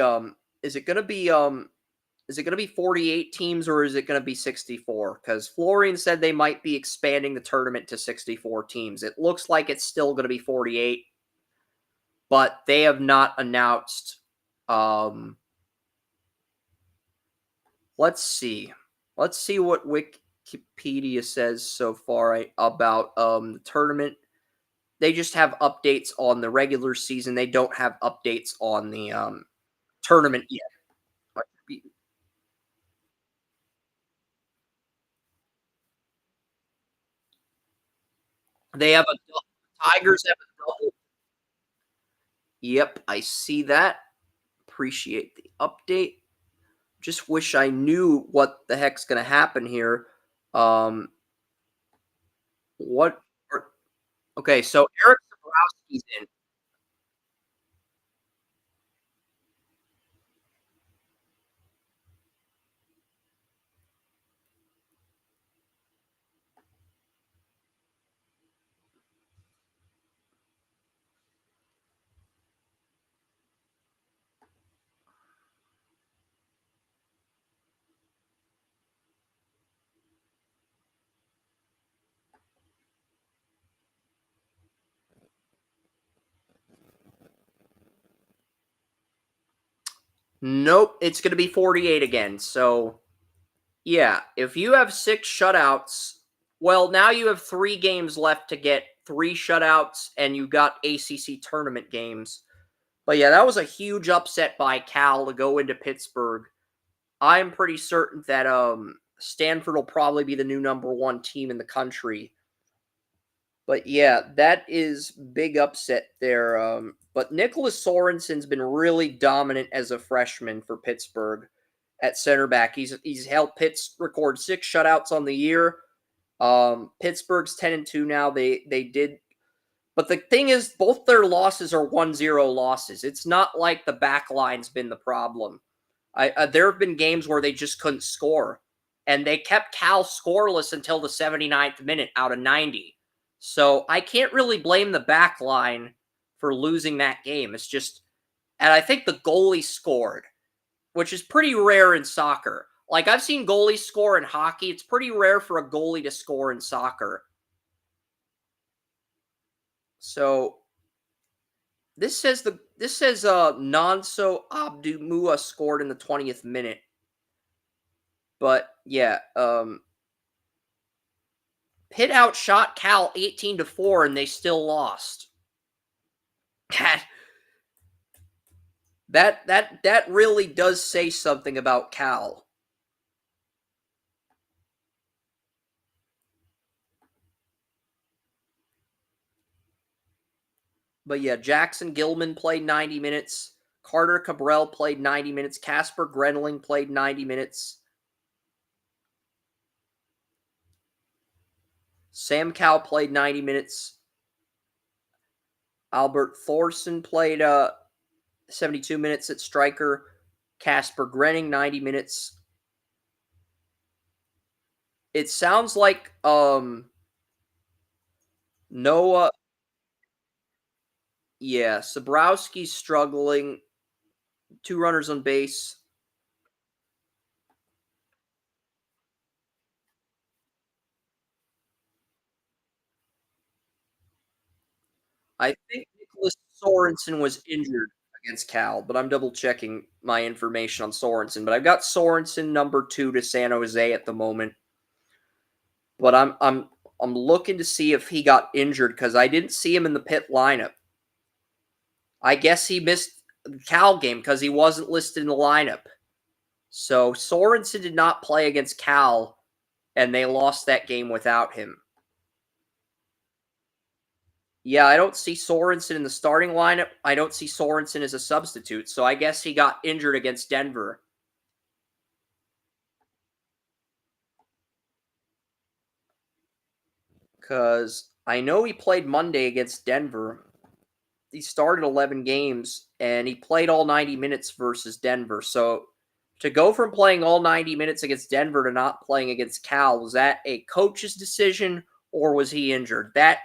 48 teams or is it gonna be 64? Because Florian said they might be expanding the tournament to 64 teams. It looks like it's still gonna be 48, but they have not announced. Let's see. Let's see what Wikipedia says so far about the tournament. They just have updates on the regular season. They don't have updates on the tournament yet. They have Tigers have a double. Yep, I see that. Appreciate the update. Just wish I knew what the heck's going to happen here. What? Okay, so Eric Zabrowski's in. Nope, it's going to be 48 again. So, yeah, if you have 6 shutouts, well, now you have 3 games left to get 3 shutouts, and you got ACC tournament games. But yeah, that was a huge upset by Cal to go into Pittsburgh. I'm pretty certain that Stanford will probably be the new number 1 team in the country. But yeah, that is big upset there. But Nicholas Sorensen's been really dominant as a freshman for Pittsburgh at center back. He's helped Pitts record 6 shutouts on the year. Pittsburgh's 10-2 now. They did, but the thing is, both their losses are 1-0 losses. It's not like the back line's been the problem. There have been games where they just couldn't score, and they kept Cal scoreless until the 79th minute out of 90. So I can't really blame the back line for losing that game. It's just, and I think the goalie scored, which is pretty rare in soccer. Like, I've seen goalies score in hockey. It's pretty rare for a goalie to score in soccer. So this says Nonso Abdumua scored in the 20th minute. But yeah, Pitt outshot Cal 18-4 and they still lost. That really does say something about Cal. But yeah, Jackson Gilman played 90 minutes. Carter Cabral played 90 minutes. Casper Grenling played 90 minutes. Sam Cowell played 90 minutes. Albert Thorson played 72 minutes at striker. Casper Grenning 90 minutes. It sounds like Noah, yeah, Sabrowski's struggling. 2 runners on base. I think Nicholas Sorensen was injured against Cal, but I'm double checking my information on Sorensen. But I've got Sorensen number 2 to San Jose at the moment. But I'm looking to see if he got injured because I didn't see him in the pit lineup. I guess he missed the Cal game because he wasn't listed in the lineup. So Sorensen did not play against Cal, and they lost that game without him. Yeah, I don't see Sorensen in the starting lineup. I don't see Sorensen as a substitute. So I guess he got injured against Denver. Because I know he played Monday against Denver. He started 11 games and he played all 90 minutes versus Denver. So to go from playing all 90 minutes against Denver to not playing against Cal, was that a coach's decision or was he injured? That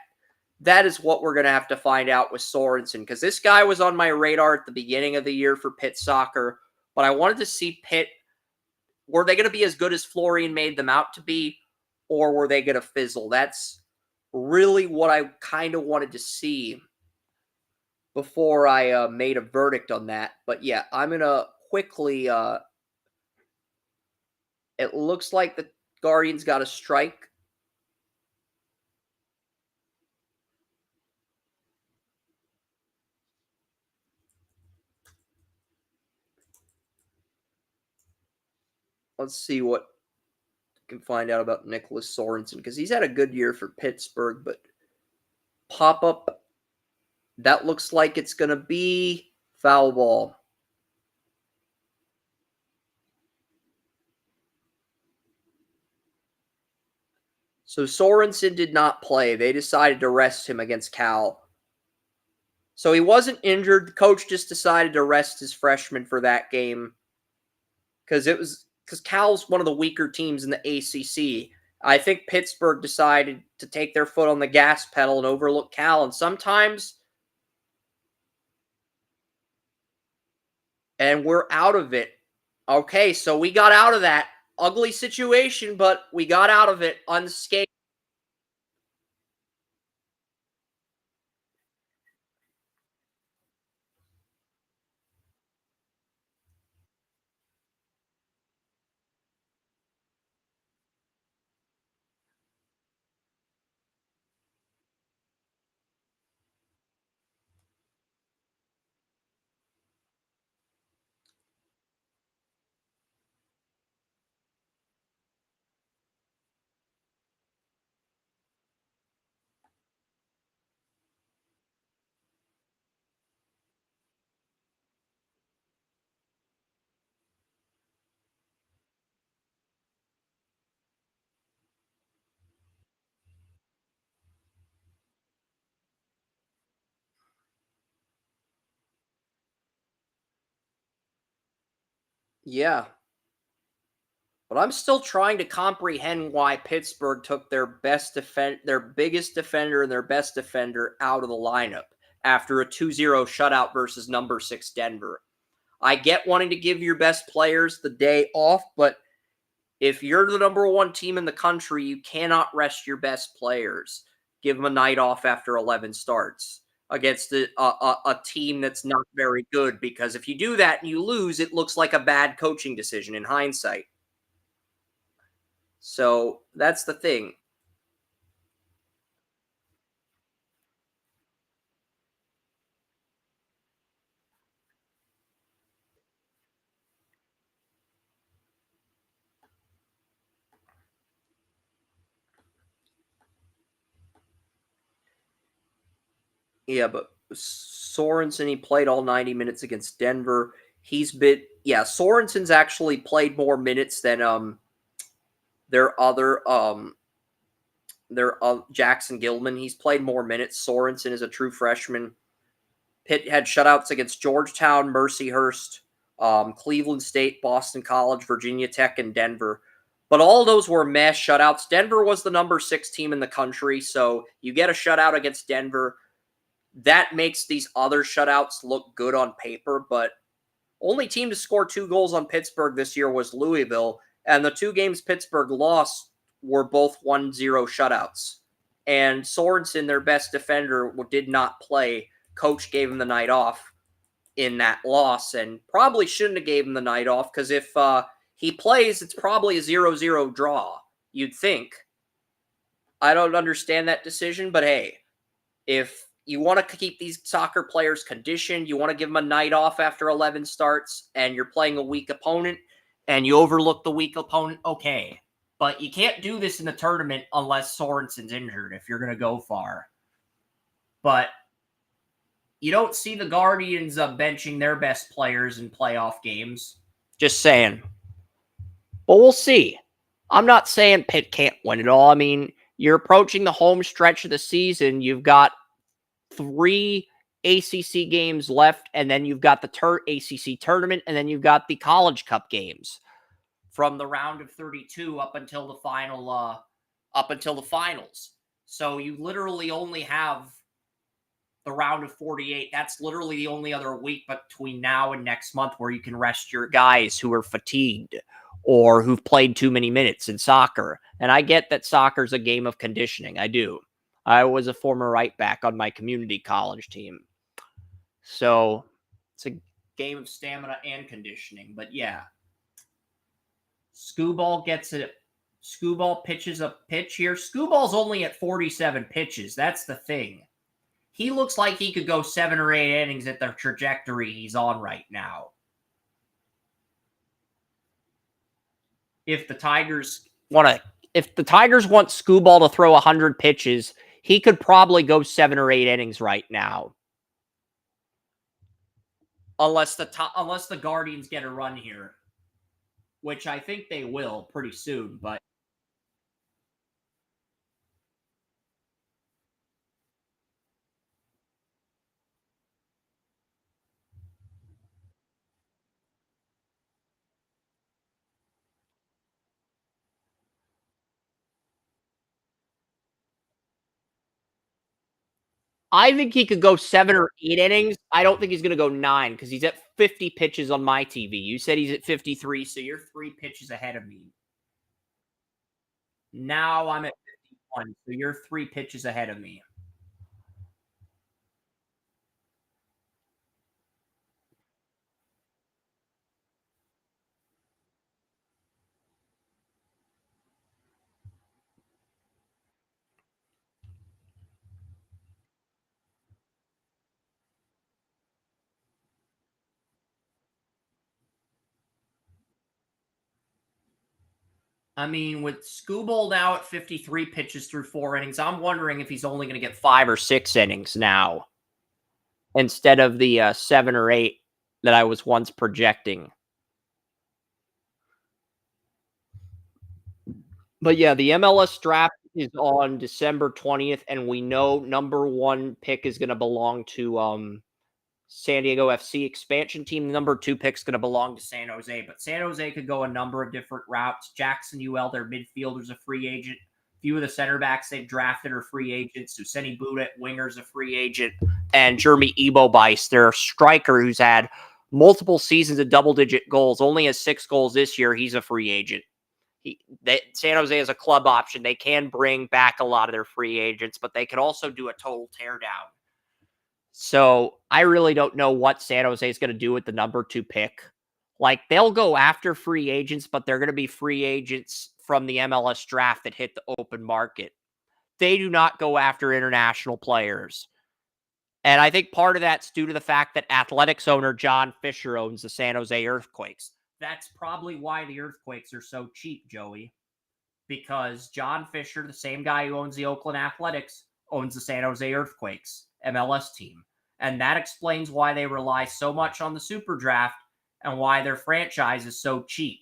is what we're going to have to find out with Sorensen because this guy was on my radar at the beginning of the year for Pitt soccer, but I wanted to see Pitt. Were they going to be as good as Florian made them out to be, or were they going to fizzle? That's really what I kind of wanted to see before I made a verdict on that. But yeah, I'm going to quickly. It looks like the Guardians got a strike. Let's see what can find out about Nicholas Sorensen because he's had a good year for Pittsburgh, but pop up that looks like it's going to be foul ball. So Sorensen did not play. They decided to rest him against Cal. So he wasn't injured. The coach just decided to rest his freshman for that game because Cal's one of the weaker teams in the ACC. I think Pittsburgh decided to take their foot on the gas pedal and overlook Cal, and sometimes, and we're out of it. Okay, so we got out of that ugly situation, but we got out of it unscathed. Yeah, but I'm still trying to comprehend why Pittsburgh took their biggest defender and their best defender out of the lineup after a 2-0 shutout versus number 6 Denver. I get wanting to give your best players the day off, but if you're the number 1 team in the country, you cannot rest your best players. Give them a night off after 11 starts against a team that's not very good because if you do that and you lose, it looks like a bad coaching decision in hindsight. So that's the thing. Yeah, but Sorensen, he played all 90 minutes against Denver. Sorensen's actually played more minutes than their other Jackson Gilman. He's played more minutes. Sorensen is a true freshman. Pitt had shutouts against Georgetown, Mercyhurst, Cleveland State, Boston College, Virginia Tech, and Denver. But all those were mass shutouts. Denver was the number 6 team in the country, so you get a shutout against Denver. That makes these other shutouts look good on paper, but only team to score 2 goals on Pittsburgh this year was Louisville, and the 2 games Pittsburgh lost were both 1-0 shutouts. And Sorensen, their best defender, did not play. Coach gave him the night off in that loss, and probably shouldn't have gave him the night off, because if he plays, it's probably a 0-0 draw, you'd think. I don't understand that decision, but hey, if you want to keep these soccer players conditioned, you want to give them a night off after 11 starts, and you're playing a weak opponent, and you overlook the weak opponent, okay. But you can't do this in the tournament unless Sorensen's injured if you're going to go far. But you don't see the Guardians benching their best players in playoff games. Just saying. But we'll see. I'm not saying Pitt can't win it all. I mean, you're approaching the home stretch of the season. You've got 3 ACC games left, and then you've got the ACC tournament, and then you've got the College Cup games from the round of 32 up until the finals. So you literally only have the round of 48. That's literally the only other week between now and next month where you can rest your guys who are fatigued or who've played too many minutes in soccer. And I get that soccer's a game of conditioning. I do. I was a former right back on my community college team. So it's a game of stamina and conditioning. But yeah. Skubal gets it. Skubal pitches a pitch here. Skubal's only at 47 pitches. That's the thing. He looks like he could go 7 or 8 innings at the trajectory he's on right now. If the Tigers want Skubal to throw 100 pitches, he could probably go 7 or 8 innings right now. Unless the Guardians get a run here, which I think they will pretty soon, but I think he could go 7 or 8 innings. I don't think he's going to go 9 because he's at 50 pitches on my TV. You said he's at 53, so you're 3 pitches ahead of me. Now I'm at 51, so you're 3 pitches ahead of me. I mean, with Skubal now at 53 pitches through 4 innings, I'm wondering if he's only going to get 5 or 6 innings now instead of the 7 or 8 that I was once projecting. But yeah, the MLS draft is on December 20th, and we know number 1 pick is going to belong to San Diego FC expansion team. The number 2 pick is going to belong to San Jose, but San Jose could go a number of different routes. Jackson UL, their midfielder's a free agent. A few of the center backs they've drafted are free agents. Suseni Buda at winger's a free agent. And Jeremy Ebobice, their striker who's had multiple seasons of double-digit goals, only has 6 goals this year. He's a free agent. San Jose is a club option. They can bring back a lot of their free agents, but they could also do a total teardown. So I really don't know what San Jose is going to do with the number 2 pick. Like, they'll go after free agents, but they're going to be free agents from the MLS draft that hit the open market. They do not go after international players. And I think part of that's due to the fact that Athletics owner John Fisher owns the San Jose Earthquakes. That's probably why the Earthquakes are so cheap, Joey. Because John Fisher, the same guy who owns the Oakland Athletics, owns the San Jose Earthquakes MLS team. And that explains why they rely so much on the Super Draft and why their franchise is so cheap.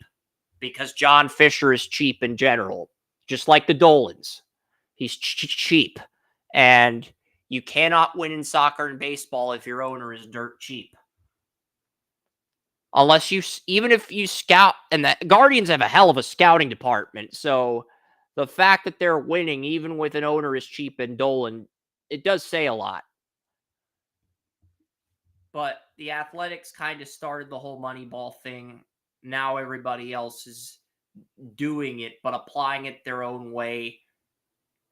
Because John Fisher is cheap in general. Just like the Dolans. He's cheap. And You cannot win in soccer and baseball if your owner is dirt cheap. Unless even if you scout, and the Guardians have a hell of a scouting department, so the fact that they're winning, even with an owner as cheap and Dolan, it does say a lot. But the Athletics kind of started the whole Moneyball thing. Now everybody else is doing it, but applying it their own way,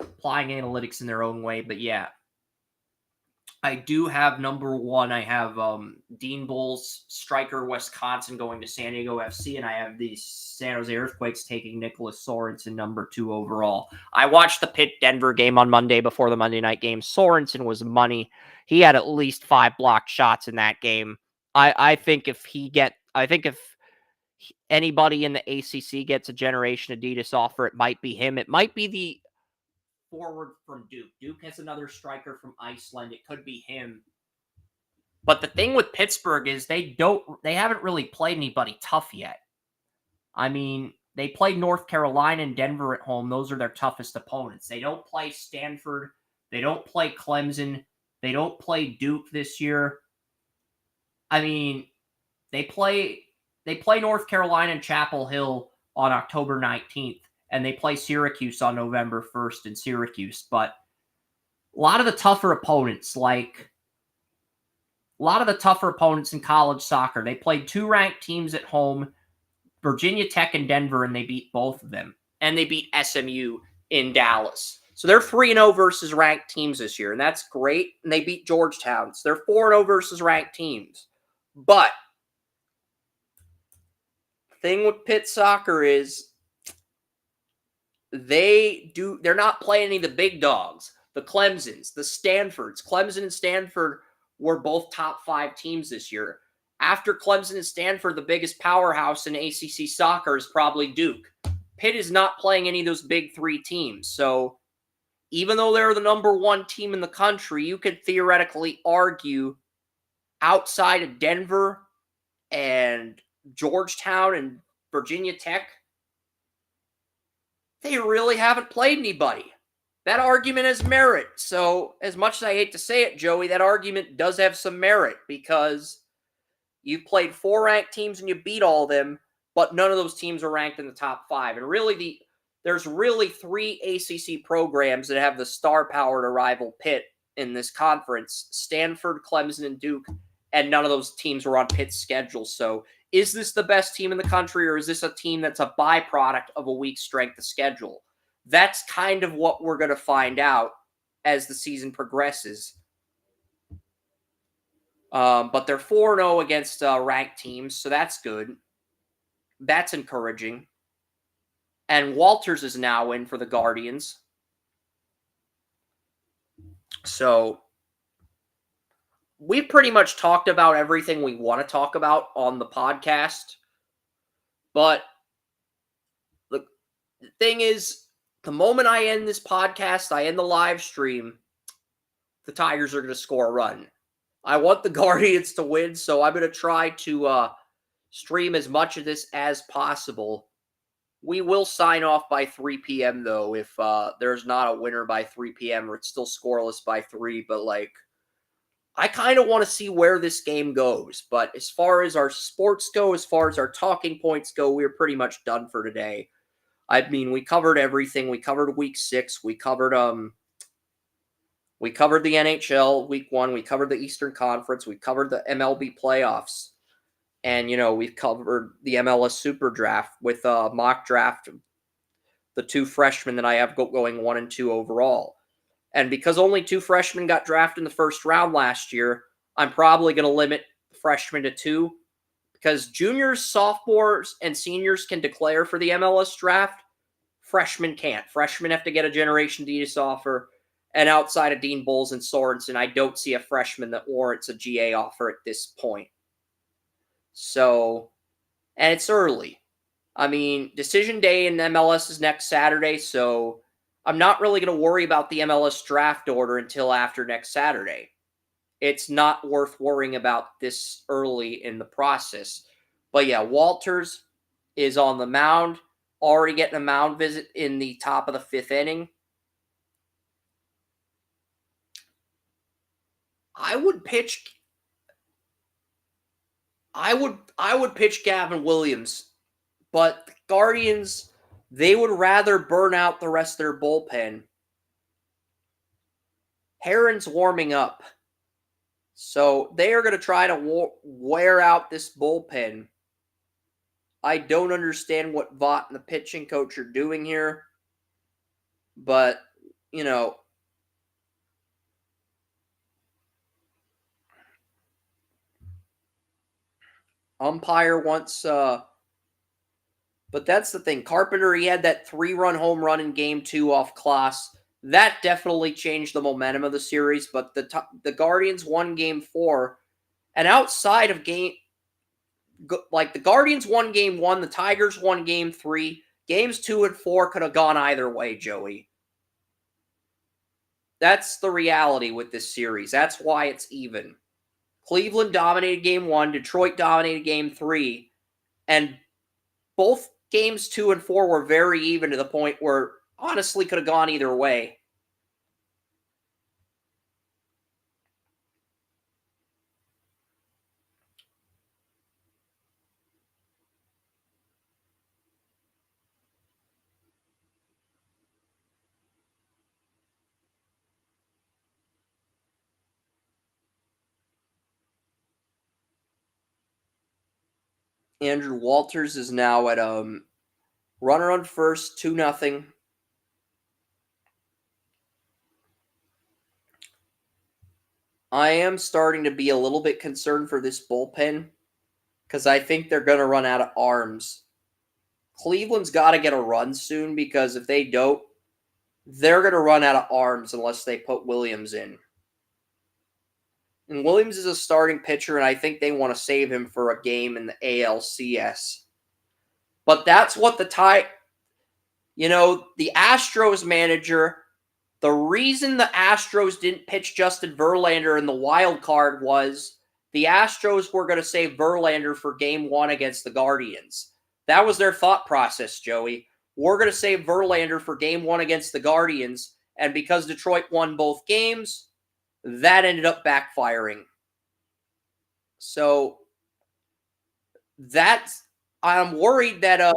applying analytics in their own way. But yeah, I do have number one. I have Dean Bulls, striker Wisconsin going to San Diego FC, and I have the San Jose Earthquakes taking Nicholas Sorensen number 2 overall. I watched the Pitt-Denver game on Monday before the Monday night game. Sorensen was money. He had at least 5 blocked shots in that game. I think if anybody in the ACC gets a Generation Adidas offer, it might be him. It might be the forward from Duke. Duke has another striker from Iceland. It could be him. But the thing with Pittsburgh is they haven't really played anybody tough yet. I mean, they played North Carolina and Denver at home. Those are their toughest opponents. They don't play Stanford. They don't play Clemson. They don't play Duke this year. I mean, they play North Carolina and Chapel Hill on October 19th. And they play Syracuse on November 1st in Syracuse. But a lot of the tougher opponents in college soccer, they played 2 ranked teams at home, Virginia Tech and Denver, and they beat both of them. And they beat SMU in Dallas. So they're 3-0 versus ranked teams this year, and that's great. And they beat Georgetown. So they're 4-0 versus ranked teams. But the thing with Pitt soccer is they're not playing any of the big dogs, the Clemsons, the Stanfords. Clemson and Stanford were both top 5 teams this year. After Clemson and Stanford, the biggest powerhouse in ACC soccer is probably Duke. Pitt is not playing any of those big 3 teams. So even though they're the number 1 team in the country, you could theoretically argue outside of Denver and Georgetown and Virginia Tech, they really haven't played anybody. That argument has merit. So, as much as I hate to say it, Joey, that argument does have some merit because you've played 4 ranked teams and you beat all of them, but none of those teams are ranked in the top 5. And really, there's really 3 ACC programs that have the star power to rival Pitt in this conference: Stanford, Clemson, and Duke. And none of those teams were on Pitt's schedule. So, is this the best team in the country, or is this a team that's a byproduct of a weak strength of schedule? That's kind of what we're going to find out as the season progresses. But they're 4-0 against ranked teams, so that's good. That's encouraging. And Walters is now in for the Guardians. So we've pretty much talked about everything we want to talk about on the podcast. But the thing is, the moment I end this podcast, I end the live stream, the Tigers are going to score a run. I want the Guardians to win, so I'm going to try to stream as much of this as possible. We will sign off by 3 p.m., though, if there's not a winner by 3 p.m. or it's still scoreless by 3. But, I kind of want to see where this game goes. But as far as our sports go, as far as our talking points go, we're pretty much done for today. I mean, we covered everything. We covered Week 6. We covered the NHL Week 1. We covered the Eastern Conference. We covered the MLB playoffs. And, we've covered the MLS Super Draft with a mock draft, the 2 freshmen that I have going 1 and 2 overall. And because only 2 freshmen got drafted in the first round last year, I'm probably going to limit freshmen to 2. Because juniors, sophomores, and seniors can declare for the MLS draft. Freshmen can't. Freshmen have to get a Generation Adidas offer. And outside of Dean Bulls and Sorensen, I don't see a freshman that warrants a GA offer at this point. So, and it's early. I mean, decision day in MLS is next Saturday, so I'm not really going to worry about the MLS draft order until after next Saturday. It's not worth worrying about this early in the process. But yeah, Walters is on the mound, already getting a mound visit in the top of the 5th inning. I would pitch. I would pitch Gavin Williams, but the Guardians, they would rather burn out the rest of their bullpen. Herron's warming up, so they are going to try to wear out this bullpen. I don't understand what Vaught and the pitching coach are doing here, but you know, umpire wants. But that's the thing. Carpenter, he had that 3-run home run in Game 2 off Klaus. That definitely changed the momentum of the series. But the Guardians won Game 4, and outside of the Guardians won Game 1, the Tigers won Game 3. Games 2 and 4 could have gone either way, Joey. That's the reality with this series. That's why it's even. Cleveland dominated Game 1, Detroit dominated Game 3, and both games 2 and 4 were very even to the point where honestly could have gone either way. Andrew Walters is now at runner on first, 2-0. I am starting to be a little bit concerned for this bullpen because I think they're going to run out of arms. Cleveland's got to get a run soon because if they don't, they're going to run out of arms unless they put Williams in. And Williams is a starting pitcher, and I think they want to save him for a game in the ALCS. But that's what the Astros manager, the reason the Astros didn't pitch Justin Verlander in the wild card was the Astros were going to save Verlander for Game 1 against the Guardians. That was their thought process, Joey. We're going to save Verlander for Game 1 against the Guardians, and because Detroit won both games, that ended up backfiring. So I'm worried that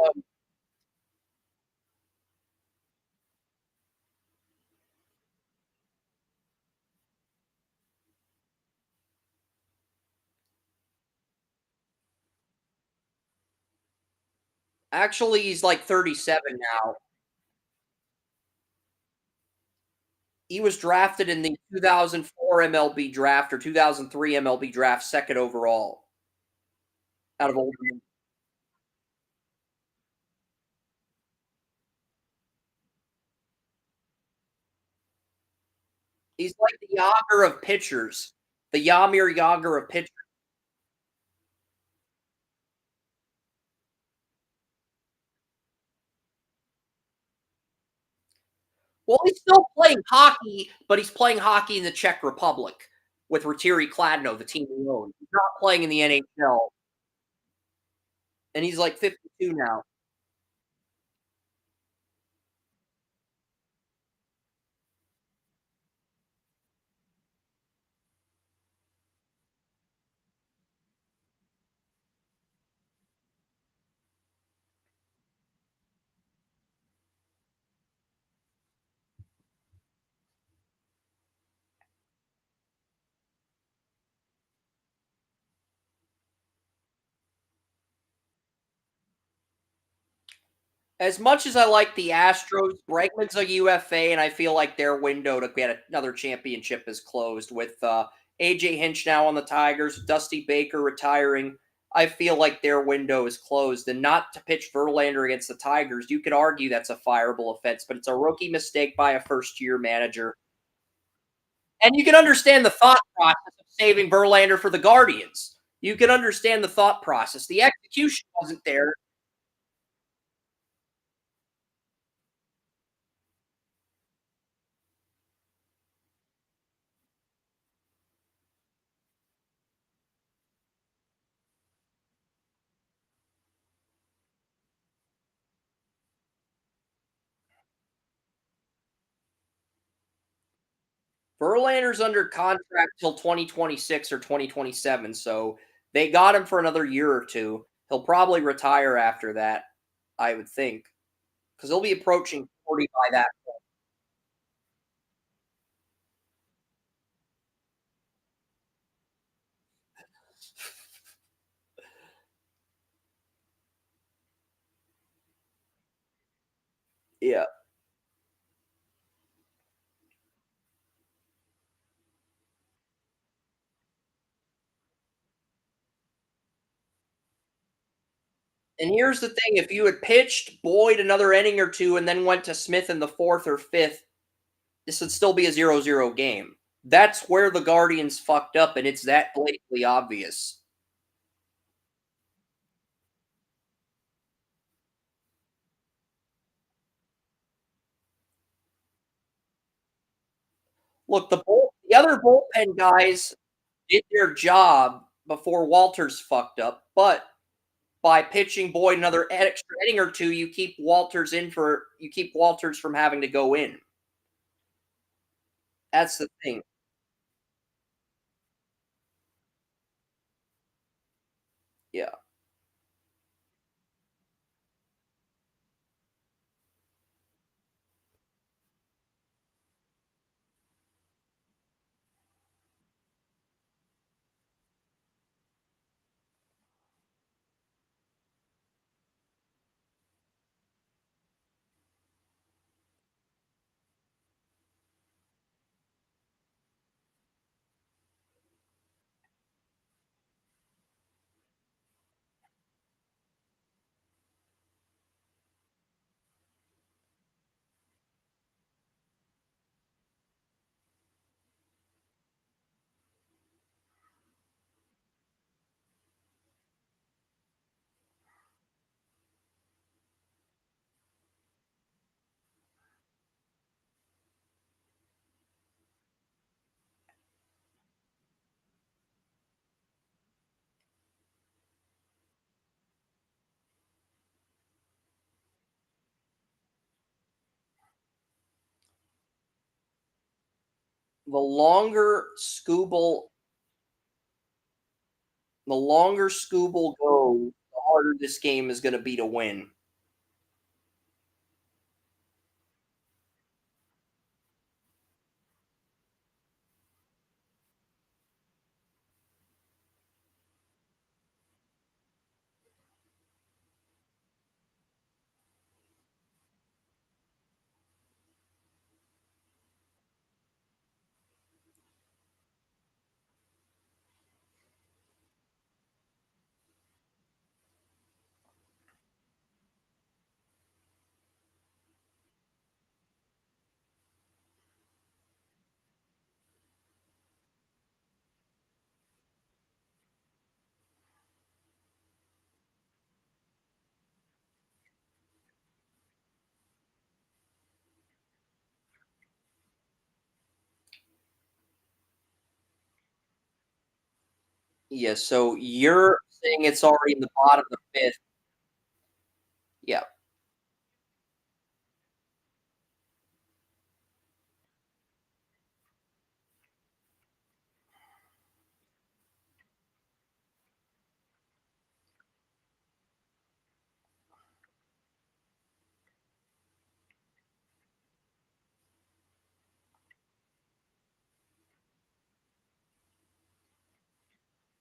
actually he's like 37 now. He was drafted in the 2004 MLB draft or 2003 MLB draft, second overall out of Oldham. He's like the Yager of pitchers, the Yamir Yager of pitchers. Well, he's still playing hockey, but he's playing hockey in the Czech Republic with Ratiri Kladno, the team he owns. He's not playing in the NHL, and he's like 52 now. As much as I like the Astros, Bregman's a UFA, and I feel like their window to get another championship is closed with AJ Hinch now on the Tigers, Dusty Baker retiring. I feel like their window is closed, and not to pitch Verlander against the Tigers. You could argue that's a fireable offense, but it's a rookie mistake by a first-year manager. And you can understand the thought process of saving Verlander for the Guardians. You can understand the thought process. The execution wasn't there. Verlander's under contract till 2026 or 2027, so they got him for another year or two. He'll probably retire after that, I would think, because he'll be approaching 40 by that. Yeah. And here's the thing, if you had pitched Boyd another inning or two and then went to Smith in the fourth or fifth, this would still be a 0-0 game. That's where the Guardians fucked up, and it's that blatantly obvious. Look, the other bullpen guys did their job before Walters fucked up, but by pitching Boyd another extra inning or two, you keep Walters from having to go in. That's the thing. Yeah. The longer Scooble the longer Scooble goes, the harder this game is going to be to win. Yeah, so you're saying it's already in the bottom of the fifth. Yeah.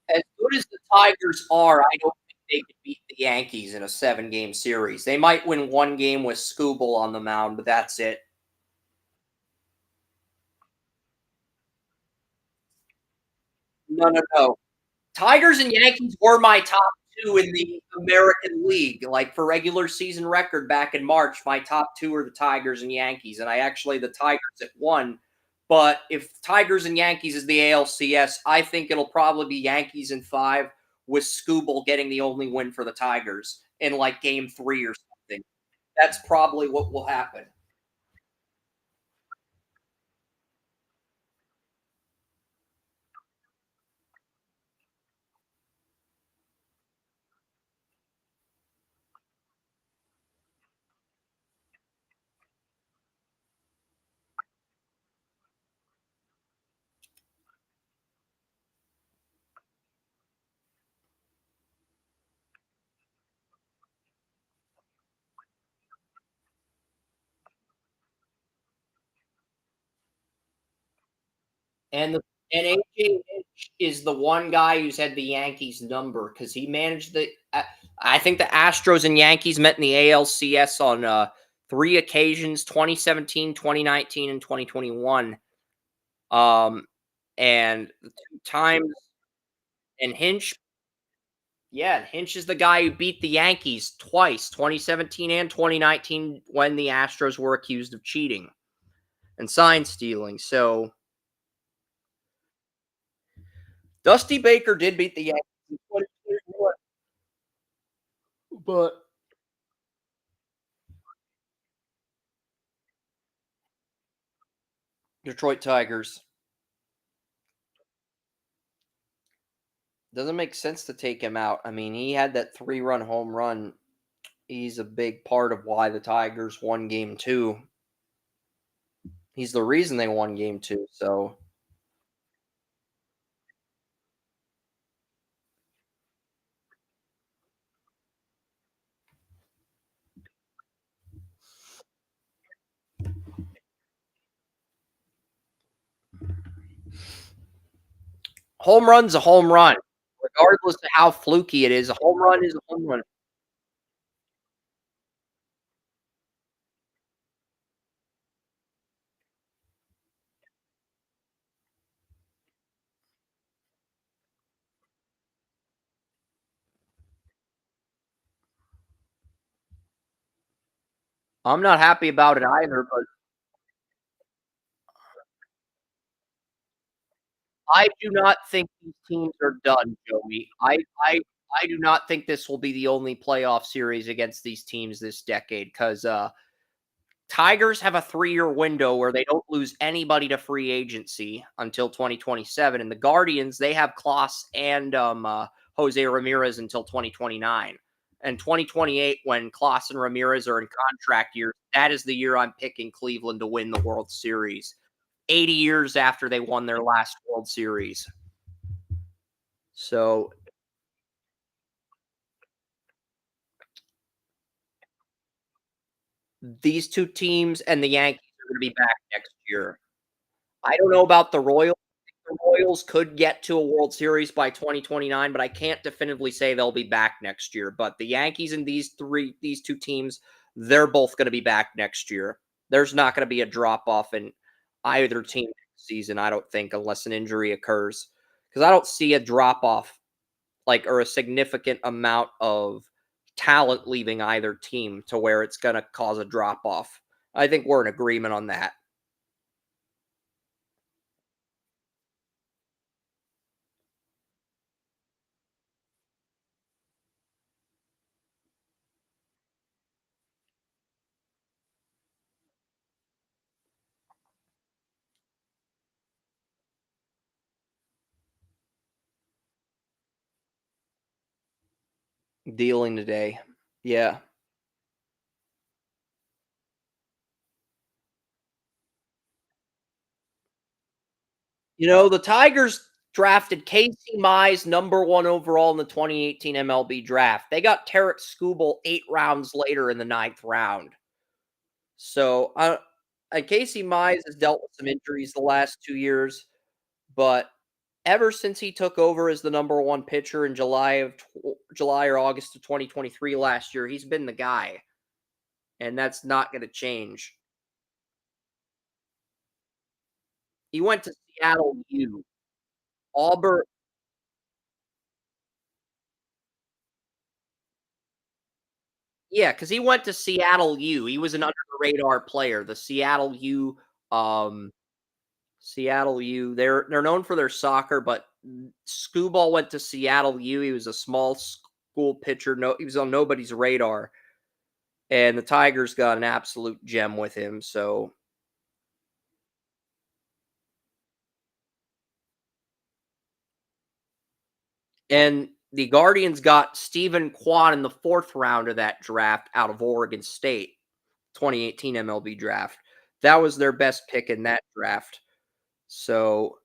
As good as the Tigers are, I don't think they could beat the Yankees in a 7-game series. They might win one game with Scooble on the mound, but that's it. No, no, no. Tigers and Yankees were my top 2 in the American League. Like, for regular season record back in March, my top 2 are the Tigers and Yankees, and the Tigers at 1. But if Tigers and Yankees is the ALCS, I think it'll probably be Yankees in 5 with Scooble getting the only win for the Tigers in, like, game 3 or something. That's probably what will happen. And the and AJ Hinch is the one guy who's had the Yankees number because he managed the. I think the Astros and Yankees met in the ALCS on three occasions: 2017, 2019, and 2021. Um, and the two times, and Hinch, yeah, and Hinch is the guy who beat the Yankees twice, 2017 and 2019, when the Astros were accused of cheating and sign stealing. So Dusty Baker did beat the Yankees in 2021, but Detroit Tigers. Doesn't make sense to take him out. I mean, he had that 3-run home run. He's a big part of why the Tigers won game 2. He's the reason they won game 2. So, home run's a home run. Regardless of how fluky it is, a home run is a home run. I'm not happy about it either, but I do not think these teams are done, Joey. I do not think this will be the only playoff series against these teams this decade because Tigers have a 3-year window where they don't lose anybody to free agency until 2027, and the Guardians, they have Klaus and Jose Ramirez until 2029. And 2028, when Klaus and Ramirez are in contract years, that is the year I'm picking Cleveland to win the World Series. 80 years after they won their last World Series. So these two teams and the Yankees are going to be back next year. I don't know about the Royals. The Royals could get to a World Series by 2029, but I can't definitively say they'll be back next year. But the Yankees and these two teams, they're both going to be back next year. There's not going to be a drop off in either team next season, I don't think, unless an injury occurs. Because I don't see a drop off like or a significant amount of talent leaving either team to where it's going to cause a drop off. I think we're in agreement on that. Dealing today. Yeah. The Tigers drafted Casey Mize number 1 overall in the 2018 MLB draft. They got Tarek Skubal 8 rounds later in the 9th round. So, Casey Mize has dealt with some injuries the last 2 years, but ever since he took over as the number 1 pitcher in July or August of 2023 last year, he's been the guy, and that's not gonna change. He went to Seattle U. Auburn. Yeah, because he went to Seattle U. He was an under the radar player. The Seattle U. They're known for their soccer, but Skubal went to Seattle U. He was a small school pitcher. No, he was on nobody's radar, and the Tigers got an absolute gem with him. So, and the Guardians got Stephen Kwan in the 4th round of that draft out of Oregon State, 2018 MLB draft. That was their best pick in that draft. So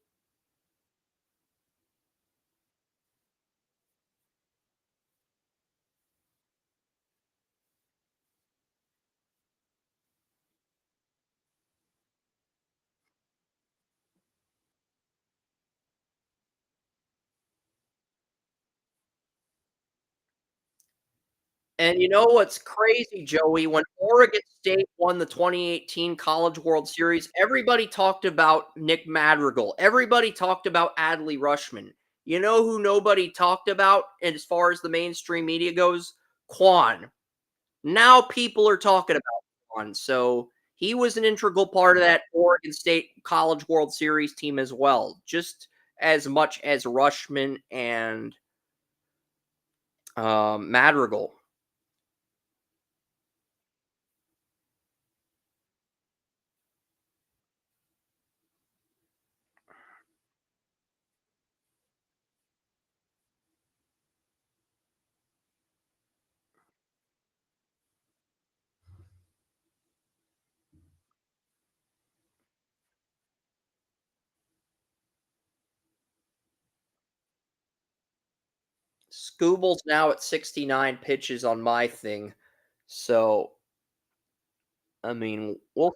And you know what's crazy, Joey? When Oregon State won the 2018 College World Series, everybody talked about Nick Madrigal. Everybody talked about Adley Rushman. You know who nobody talked about as far as the mainstream media goes? Quan. Now people are talking about Quan. So he was an integral part of that Oregon State College World Series team as well, just as much as Rushman and Madrigal. Scooble's now at 69 pitches on my thing. So, I mean, well,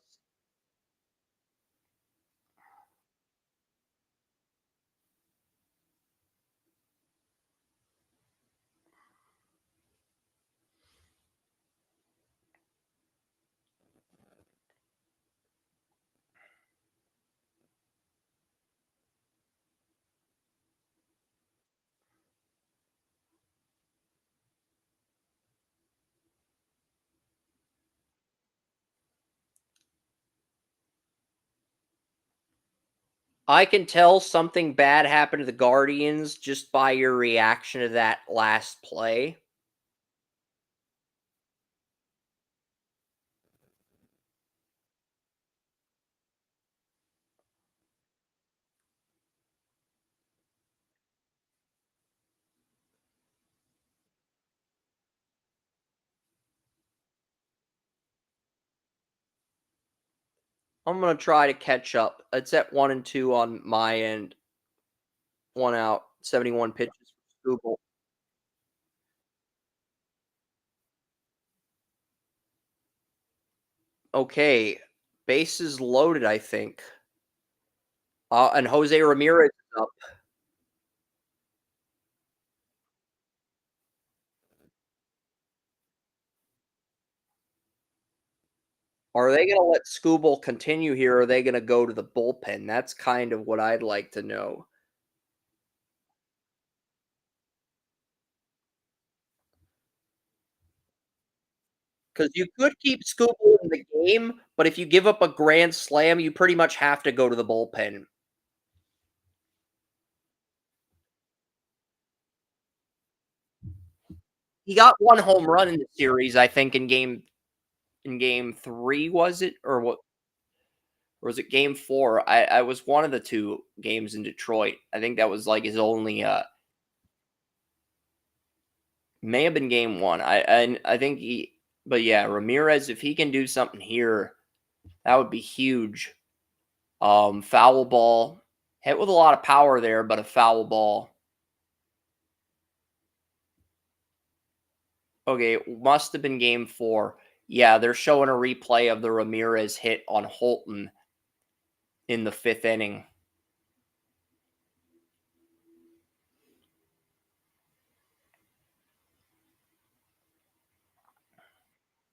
I can tell something bad happened to the Guardians just by your reaction to that last play. I'm going to try to catch up. It's at 1 and 2 on my end. 1 out, 71 pitches for Scooble. Okay, bases loaded, I think. And Jose Ramirez is up. Are they going to let Scooble continue here, or are they going to go to the bullpen? That's kind of what I'd like to know. Because you could keep Scooble in the game, but if you give up a grand slam, you pretty much have to go to the bullpen. He got 1 home run in the series, I think, in game 3, was it? Or what, or was it game 4? I was one of the 2 games in Detroit. I think that was like his only may have been game 1. I think he, but yeah, Ramirez, if he can do something here, that would be huge. Foul ball. Hit with a lot of power there, but a foul ball. Okay, must have been game 4. Yeah, they're showing a replay of the Ramirez hit on Holton in the 5th inning.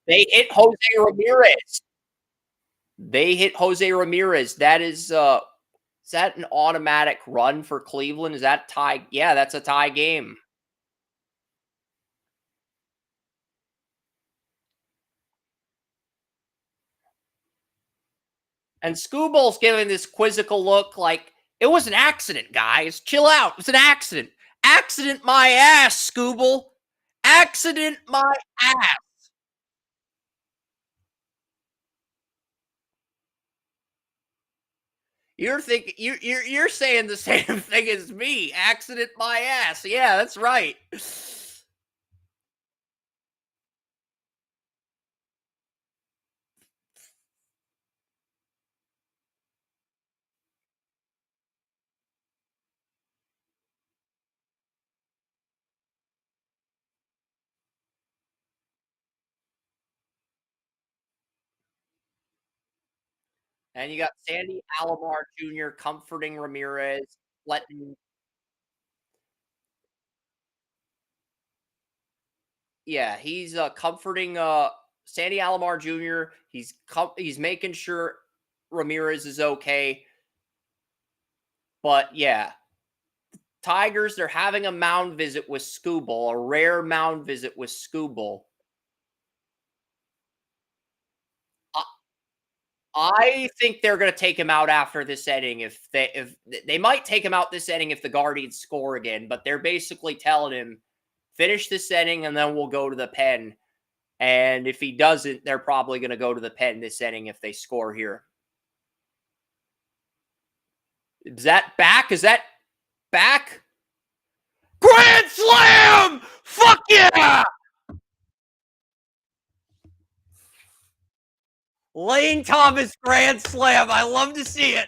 They hit Jose Ramirez. They hit Jose Ramirez. That is that an automatic run for Cleveland? Is that tie? Yeah, that's a tie game. And Scooble's giving this quizzical look like it was an accident, guys. Chill out. It's an accident. Accident my ass, Scooble. Accident my ass. You're thinking you're saying the same thing as me. Accident my ass. Yeah, that's right. And you got Sandy Alomar Jr. comforting Ramirez, letting Yeah, he's comforting Sandy Alomar Jr. He's making sure Ramirez is okay. But yeah, Tigers, they're having a mound visit with Skubal, a rare mound visit with Skubal. I, I think they're going to take him out after this inning. If they might take him out this inning if the Guardians score again, but they're basically telling him finish this inning and then we'll go to the pen. And if he doesn't, they're probably going to go to the pen this inning if they score here. Is that back? Is that back? Grand Slam! Fuck yeah! Lane Thomas Grand Slam. I love to see it.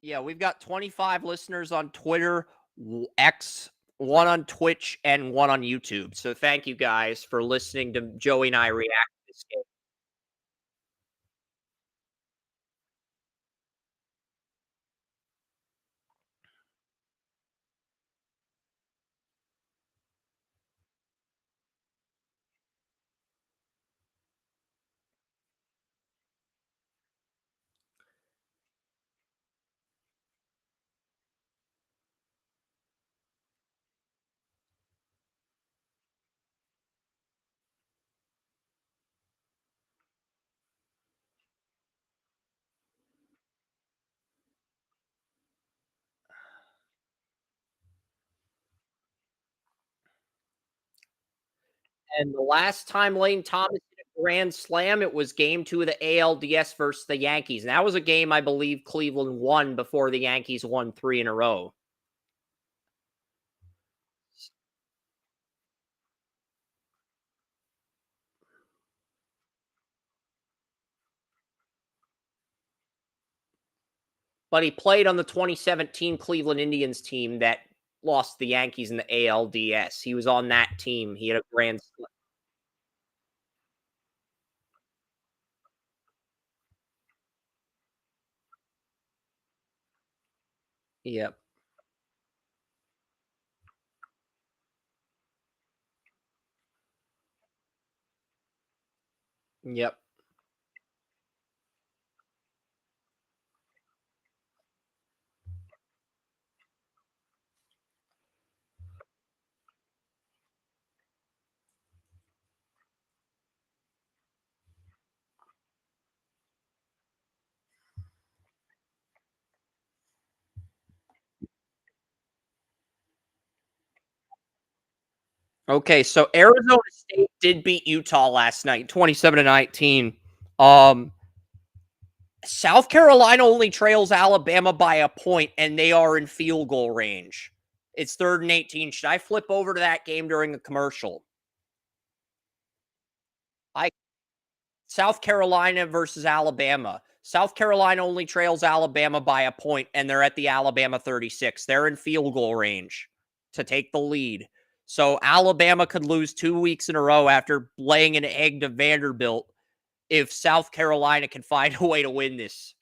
Yeah, we've got 25 listeners on Twitter, X, one on Twitch, and one on YouTube. So thank you guys for listening to Joey and I react to this game. And the last time Lane Thomas hit a grand slam, it was game 2 of the ALDS versus the Yankees. And that was a game I believe Cleveland won before the Yankees won 3 in a row. But he played on the 2017 Cleveland Indians team that lost the Yankees in the ALDS. He was on that team. He had a grand slam. Yep. Yep. Okay, so Arizona State did beat Utah last night, 27-19. South Carolina only trails Alabama by a point, and they are in field goal range. It's 3rd and 18. Should I flip over to that game during a commercial? I South Carolina versus Alabama. South Carolina only trails Alabama by a point, and they're at the Alabama 36. They're in field goal range to take the lead. So Alabama could lose 2 weeks in a row after laying an egg to Vanderbilt if South Carolina can find a way to win this.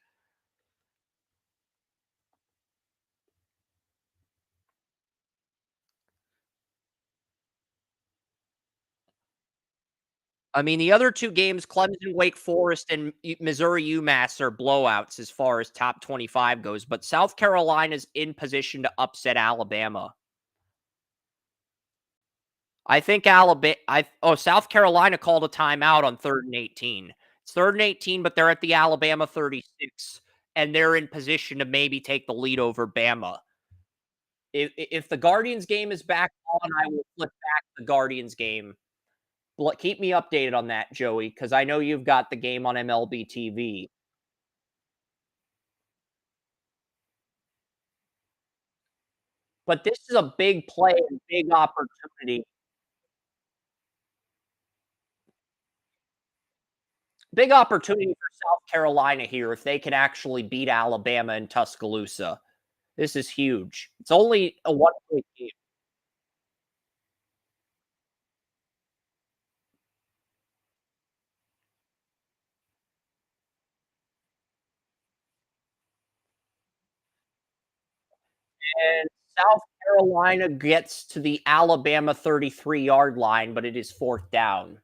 I mean, the other 2 games, Clemson, Wake Forest, and Missouri, UMass are blowouts as far as top 25 goes, but South Carolina's in position to upset Alabama. I think South Carolina called a timeout on 3rd and 18. It's 3rd and 18, but they're at the Alabama 36, and they're in position to maybe take the lead over Bama. If the Guardians game is back on, I will flip back the Guardians game. Keep me updated on that, Joey, because I know you've got the game on MLB TV. But this is a big play and big opportunity. Big opportunity for South Carolina here if they can actually beat Alabama in Tuscaloosa. This is huge. It's only a 1-point game. And South Carolina gets to the Alabama 33-yard line, but it is 4th down.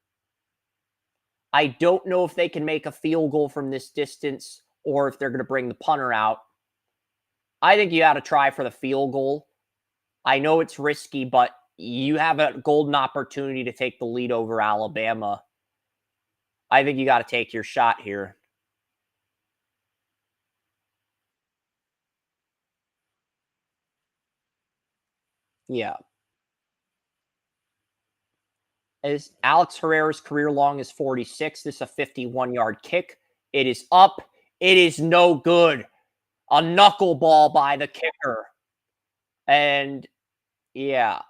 I don't know if they can make a field goal from this distance or if they're going to bring the punter out. I think you got to try for the field goal. I know it's risky, but you have a golden opportunity to take the lead over Alabama. I think you got to take your shot here. Yeah. As Alex Herrera's career long is 46. This is a 51-yard kick. It is up. It is no good. A knuckleball by the kicker. And yeah.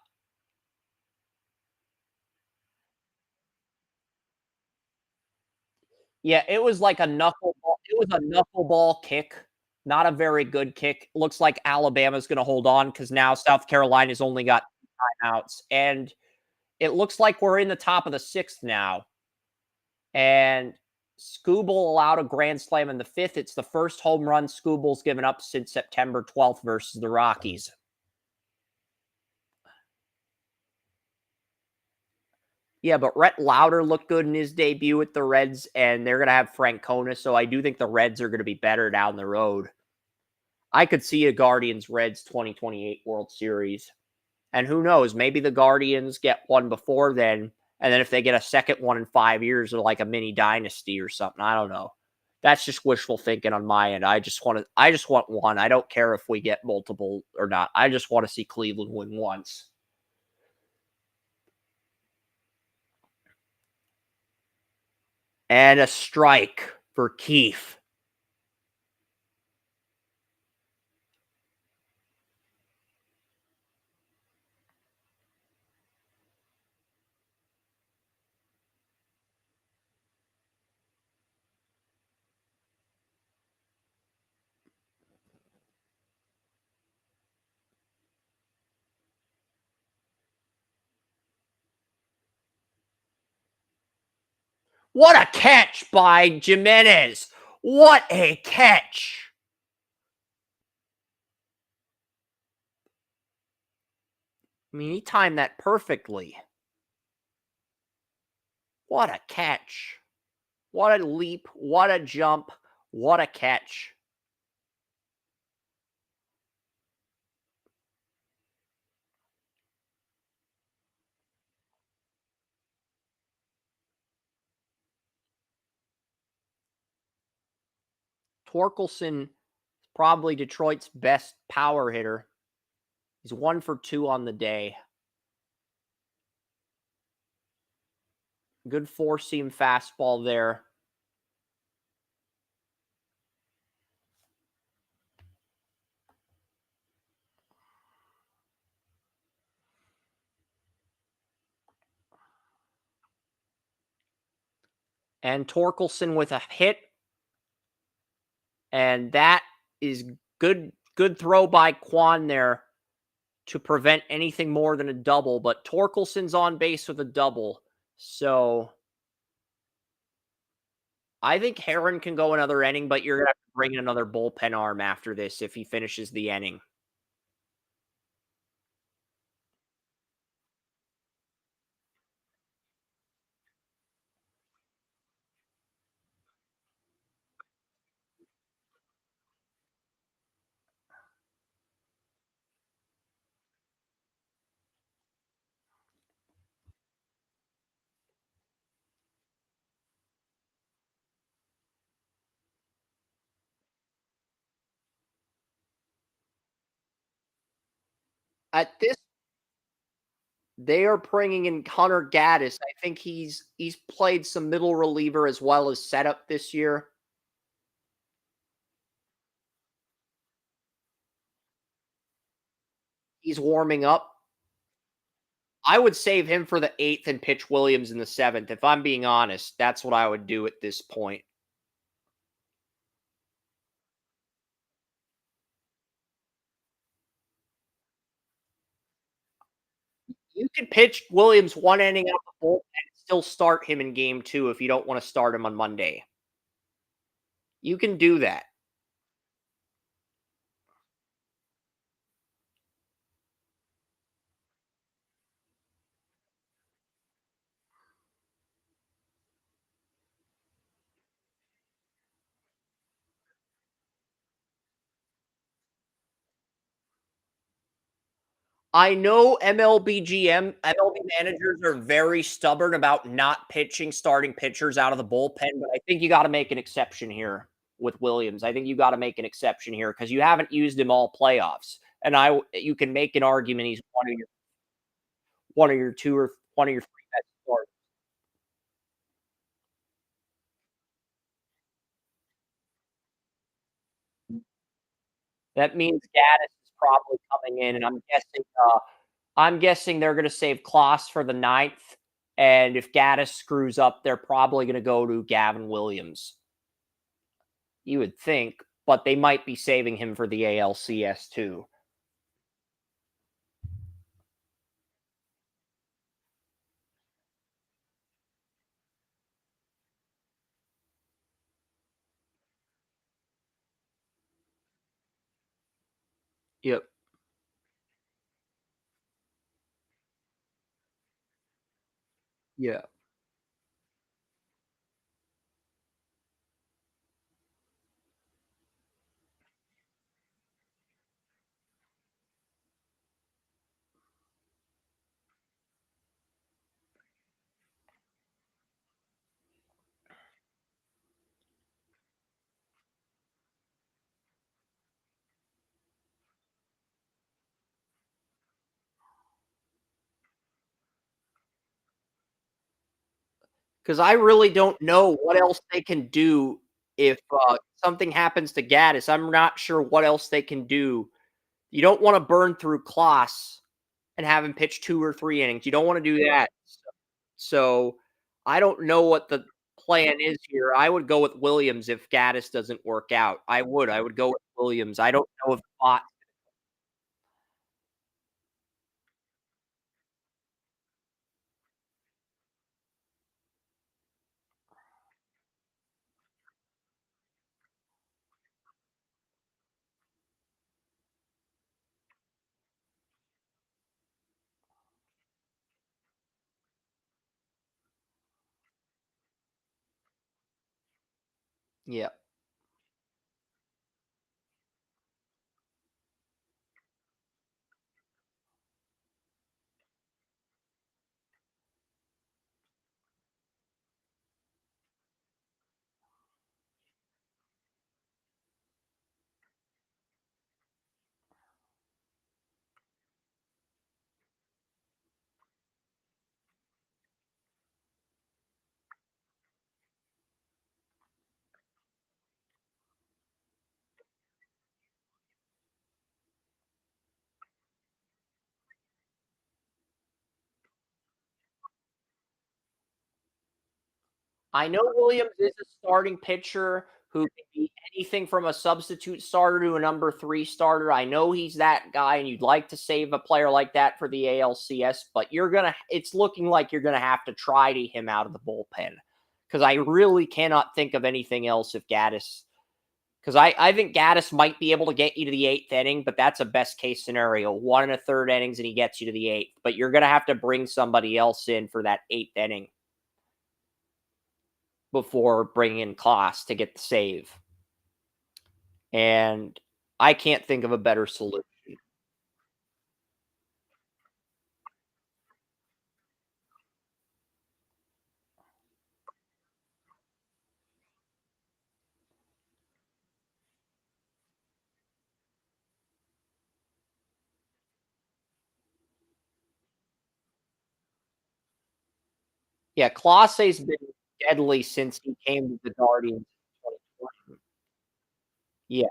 Yeah, it was like a knuckleball. It was a knuckleball kick. Not a very good kick. Looks like Alabama's going to hold on because now South Carolina's only got timeouts. And it looks like we're in the top of the 6th now. And Scooble allowed a grand slam in the 5th. It's the first home run Scooble's given up since September 12th versus the Rockies. Yeah, but Rhett Lauder looked good in his debut with the Reds, and they're going to have Francona, so I do think the Reds are going to be better down the road. I could see a Guardians-Reds 2028 World Series. And who knows, maybe the Guardians get one before then, and then if they get a second one in 5 years, they're like a mini dynasty or something. I don't know. That's just wishful thinking on my end. I just want one. I don't care if we get multiple or not. I just want to see Cleveland win once. And a strike for Keefe. What a catch by Jimenez. What a catch. I mean, he timed that perfectly. What a catch. What a leap. What a jump. What a catch. Torkelson, probably Detroit's best power hitter. He's 1 for 2 on the day. Good four-seam fastball there. And Torkelson with a hit. And that is good throw by Quan there to prevent anything more than a double. But Torkelson's on base with a double. So I think Heron can go another inning, but you're going to have to bring in another bullpen arm after this if he finishes the inning. At this, they are bringing in Hunter Gaddis. I think he's played some middle reliever as well as setup this year. He's warming up. I would save him for the 8th and pitch Williams in the 7th. If I'm being honest, that's what I would do at this point. You could pitch Williams 1 inning out the bullpen and still start him in game 2 if you don't wanna start him on Monday. You can do that. I know MLB managers are very stubborn about not pitching starting pitchers out of the bullpen, but I think you gotta make an exception here with Williams. I think you gotta make an exception here because you haven't used him all playoffs, and you can make an argument he's one of your 2 or one of your 3 best starters. That means Gaddis is probably coming in, and I'm guessing they're gonna save Kloss for the ninth, and if Gaddis screws up, they're probably gonna go to Gavin Williams. You would think, but they might be saving him for the ALCS too. Yep. Yeah. Because I really don't know what else they can do if, something happens to Gaddis. I'm not sure what else they can do. You don't wanna burn through Kloss and have him pitch 2 or 3 innings. You don't wanna do that. So, I don't know what the plan is here. I would go with Williams if Gaddis doesn't work out. I would go with Williams. I don't know if Bott. Yeah. I know Williams is a starting pitcher who can be anything from a substitute starter to a number 3 starter. I know he's that guy, and you'd like to save a player like that for the ALCS, but it's looking like you're gonna have to try to him out of the bullpen. Because I really cannot think of anything else if Gaddis. Because I think Gaddis might be able to get you to the 8th inning, but that's a best case scenario. 1 and a third innings, and he gets you to the 8th. But you're gonna have to bring somebody else in for that 8th inning before bringing in Kloss to get the save. And I can't think of a better solution. Yeah, Clase's been deadly since he came to the Guardians in 2020. Yeah,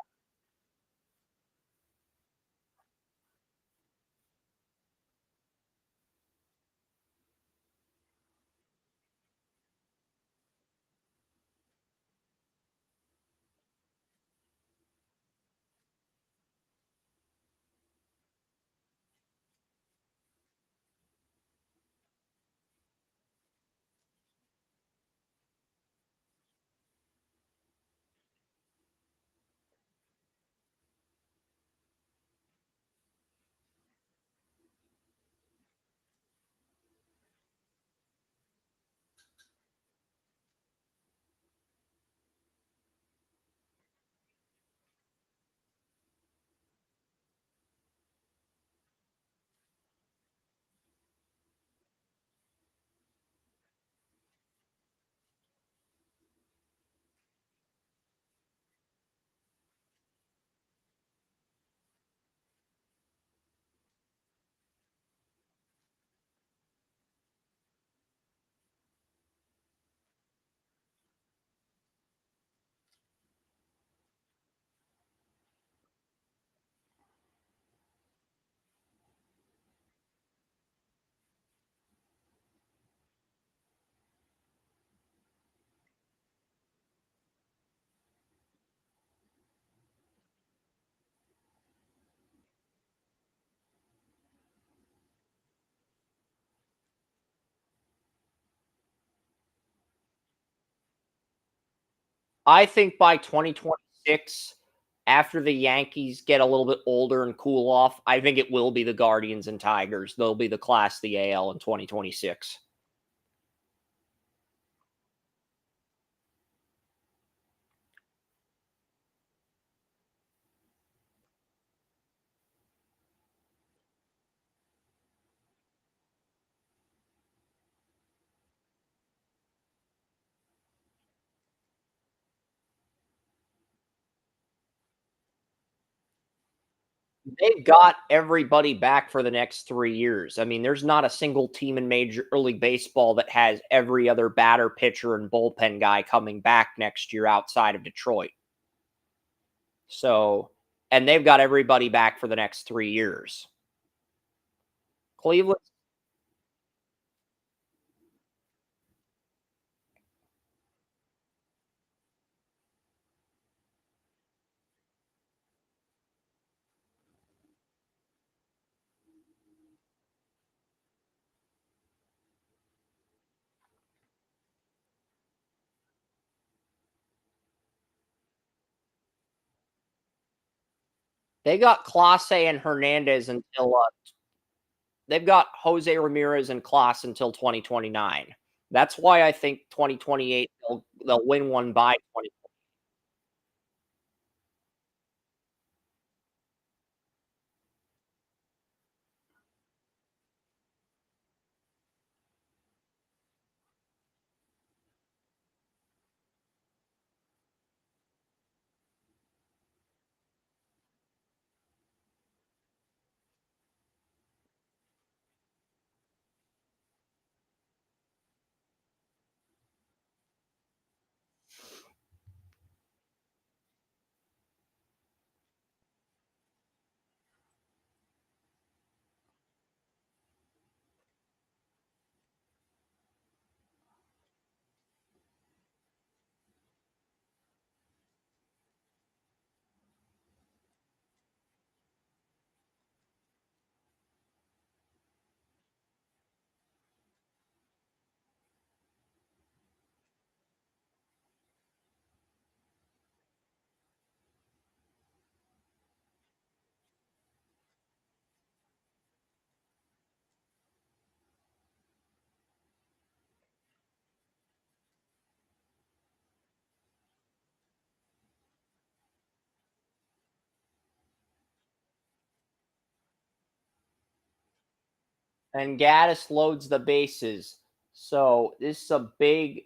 I think by 2026, after the Yankees get a little bit older and cool off, I think it will be the Guardians and Tigers. They'll be the class of the AL in 2026. They've got everybody back for the next 3 years. I mean, there's not a single team in Major League Baseball that has every other batter, pitcher, and bullpen guy coming back next year outside of Detroit. So, and they've got everybody back for the next 3 years. Cleveland, they got Clase and Hernandez until, they've got Jose Ramirez and Clase until 2029. That's why I think 2028 they'll win one by 20. And Gaddis loads the bases. So this is a big.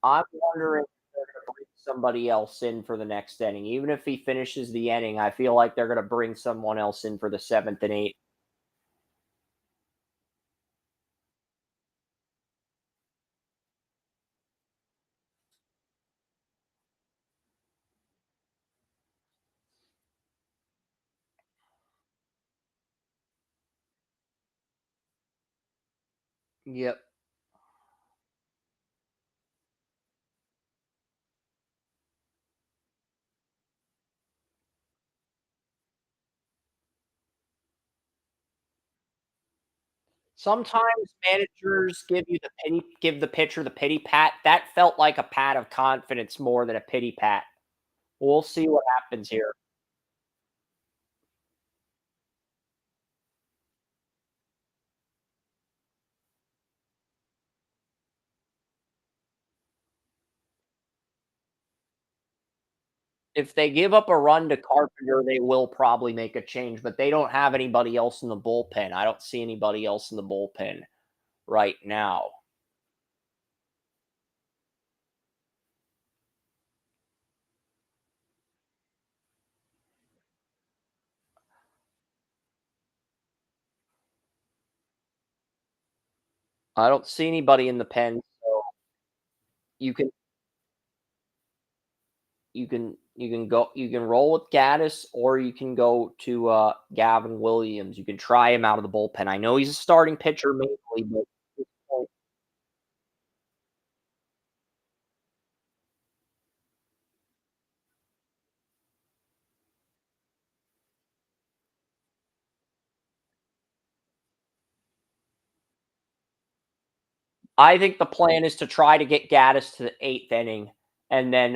I'm wondering if they're going to bring somebody else in for the next inning. Even if he finishes the inning, I feel like they're going to bring someone else in for the seventh and eighth. Yep. Sometimes managers give the pitcher the pity pat. That felt like a pat of confidence more than a pity pat. We'll see what happens here. If they give up a run to Carpenter, they will probably make a change, but they don't have anybody else in the bullpen. I don't see anybody else in the bullpen right now. I don't see anybody in the pen, so you can you can roll with Gaddis or you can go to Gavin Williams. You can try him out of the bullpen. I know he's a starting pitcher mainly, but at this point, I think the plan is to try to get Gaddis to the 8th inning and then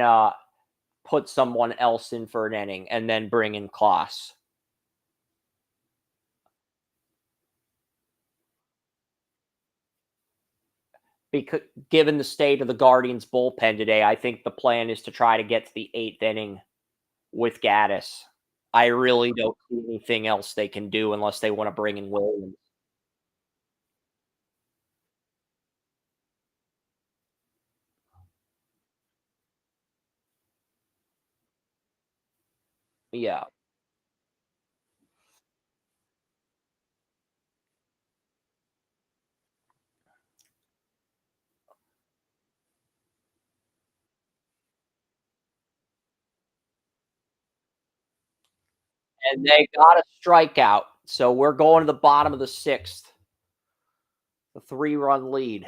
put someone else in for an inning and then bring in Klaus. Because given the state of the Guardians bullpen today, I think the plan is to try to get to the 8th inning with Gaddis. I really don't see anything else they can do unless they want to bring in Williams. Yeah. And they got a strikeout. So we're going to the bottom of the 6th. The 3-run lead.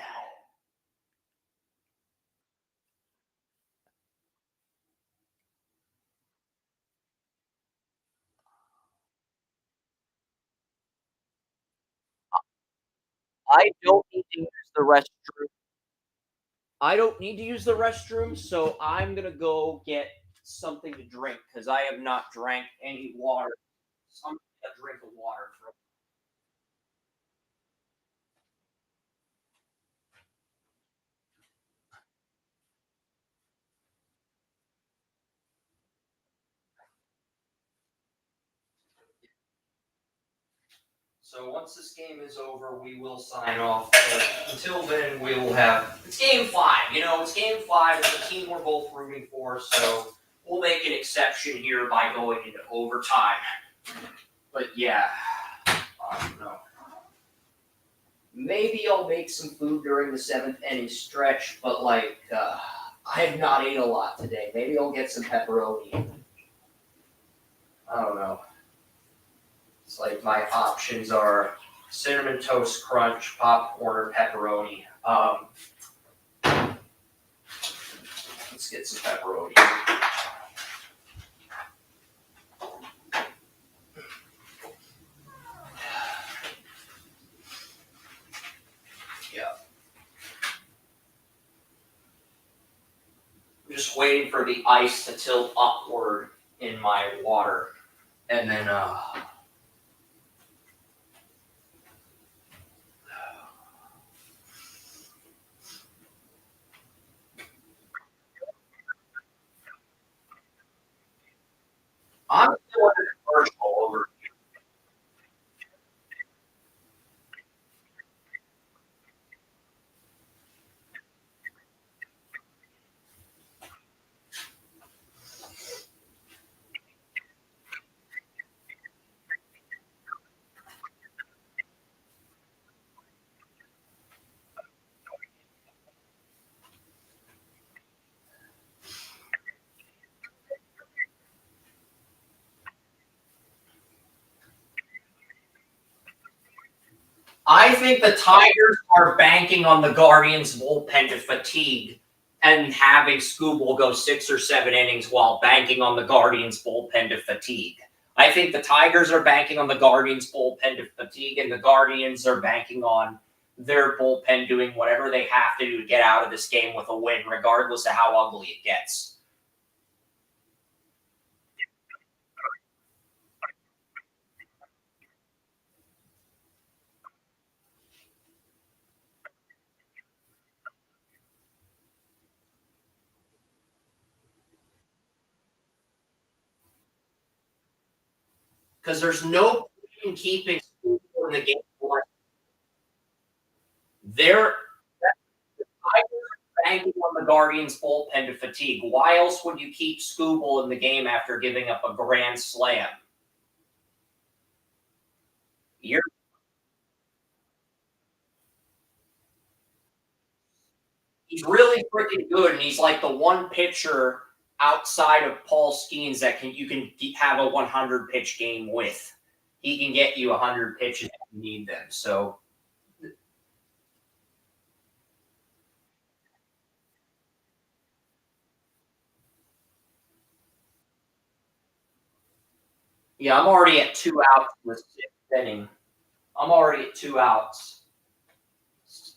I don't need to use the restroom. I don't need to use the restroom, so I'm gonna go get something to drink because I have not drank any water. So I'm gonna drink of water. So once this game is over, we will sign off. But until then, we will have. It's game 5. It's game 5. It's the team we're both rooting for, so we'll make an exception here by going into overtime. But yeah, I don't know. Maybe I'll make some food during the 7th inning stretch, but I have not ate a lot today. Maybe I'll get some pepperoni. I don't know. It's like my options are cinnamon toast crunch, popcorn, or pepperoni. Let's get some pepperoni. Yeah. I'm just waiting for the ice to tilt upward in my water. And then I'm doing a commercial over. I think the Tigers are banking on the Guardians' bullpen to fatigue and having Scooble go 6 or 7 innings while banking on the Guardians' bullpen to fatigue. I think the Tigers are banking on the Guardians' bullpen to fatigue, and the Guardians are banking on their bullpen doing whatever they have to do to get out of this game with a win, regardless of how ugly it gets. Because there's no point in keeping Scooble in the game. They're banking on the Guardians' bullpen to fatigue. Why else would you keep Scooble in the game after giving up a grand slam? You're, he's really freaking good, and he's like the one pitcher outside of Paul Skeens that you can have a 100 pitch game with. He can get you 100 pitches if you need them. So yeah, I'm already at 2 outs in the 6th inning. I'm already at 2 outs.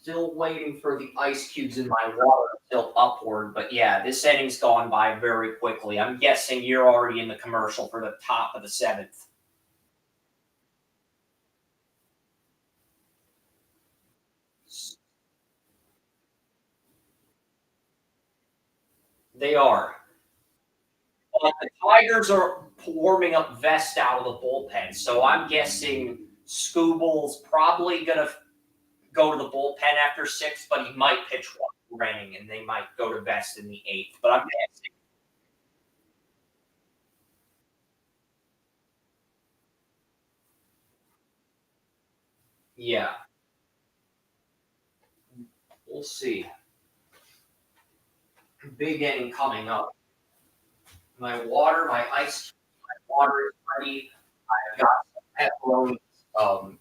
Still waiting for the ice cubes in my water to tilt upward, but yeah, this inning's gone by very quickly. I'm guessing you're already in the commercial for the top of the seventh. They are. But the Tigers are warming up Vest out of the bullpen, so I'm guessing Scooble's probably going to go to the bullpen after six, but he might pitch one inning, and they might go to Vest in the eighth. But I'm guessing, yeah, we'll see. Big inning coming up. My ice water is ready. I've got some pepperoni. Um,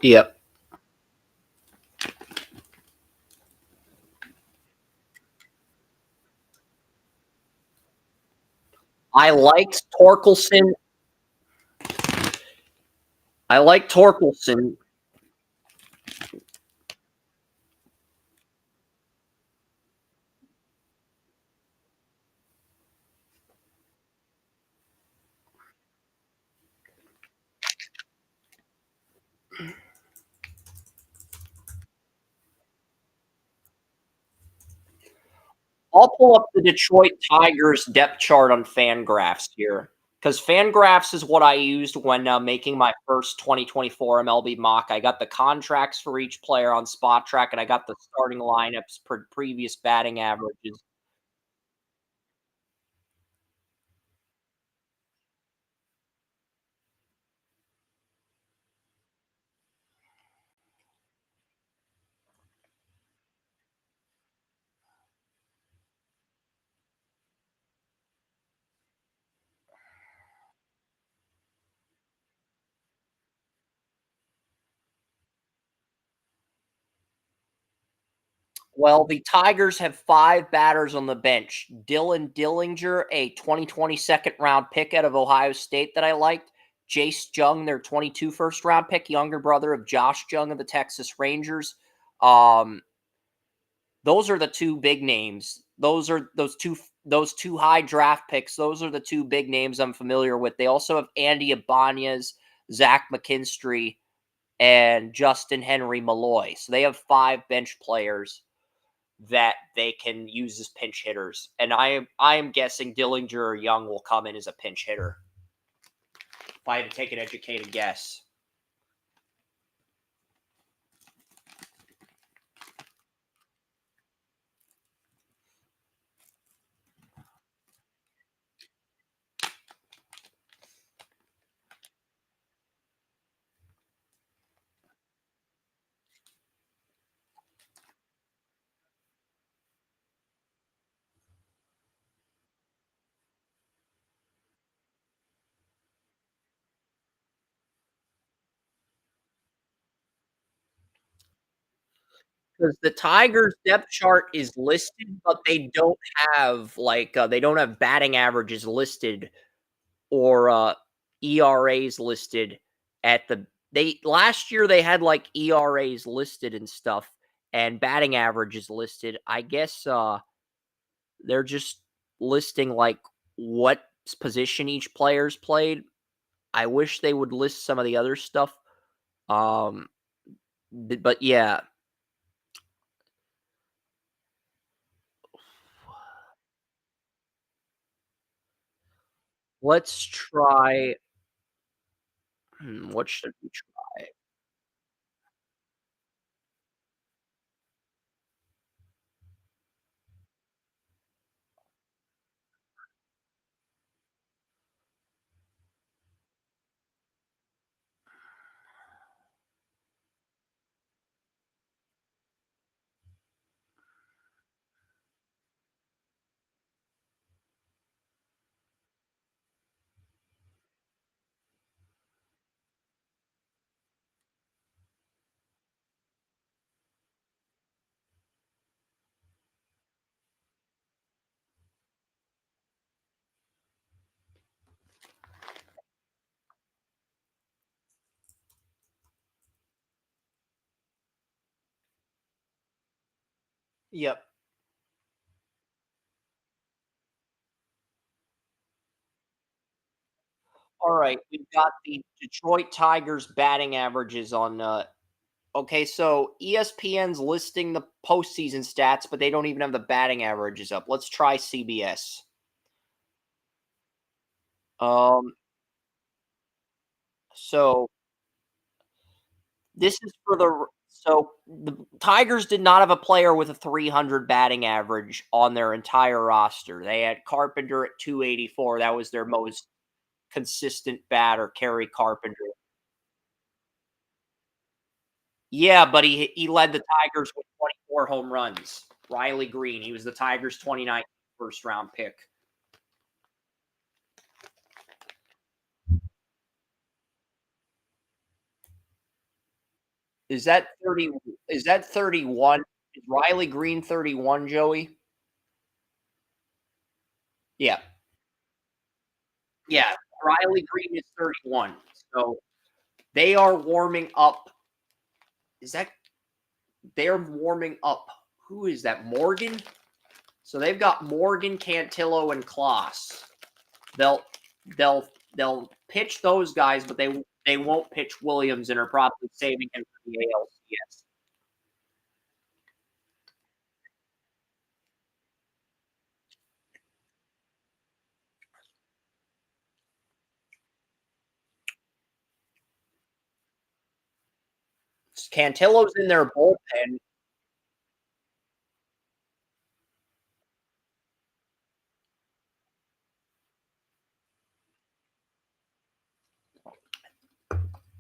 yep. I liked Torkelson. I like Torkelson. I'll pull up the Detroit Tigers depth chart on Fangraphs here because Fangraphs is what I used when making my first 2024 MLB mock. I got the contracts for each player on Spot Track, and I got the starting lineups per previous batting averages. Well, the Tigers have five batters on the bench. Dylan Dillinger, a 2020 second round pick out of Ohio State that I liked. Jace Jung, their 22 first round pick, younger brother of Josh Jung of the Texas Rangers. Um, those are the two big names. Those two high draft picks. Those are the two big names I'm familiar with. They also have Andy Ibanez, Zach McKinstry, and Justin Henry Malloy. So they have five bench players that they can use as pinch hitters. And I am guessing Dillinger or Young will come in as a pinch hitter. If I had to take an educated guess. Because the Tigers depth chart is listed, but they don't have batting averages listed or ERAs listed at the they last year they had like ERAs listed and stuff and batting averages listed. I guess they're just listing like what position each player's played. I wish they would list some of the other stuff. Um but yeah, let's try what should we try? Yep. All right, we've got the Detroit Tigers batting averages on. Okay, so ESPN's listing the postseason stats, but they don't even have the batting averages up. Let's try CBS. Um, so this is for the Tigers did not have a player with a 300 batting average on their entire roster. They had Carpenter at 284. That was their most consistent batter, Kerry Carpenter. Yeah, but he led the Tigers with 24 home runs. Riley Green, he was the Tigers' 29th first round pick. Is that 30 is that 31? Is Riley Green 31, Joey? Yeah. Yeah, Riley Green is 31. So they are warming up. Is that they're warming up? Who is that? Morgan? So they've got Morgan, Cantillo, and Kloss. They'll they'll they'll pitch those guys, but they won't pitch Williams and are probably saving him for the ALCS. Cantillo's in their bullpen.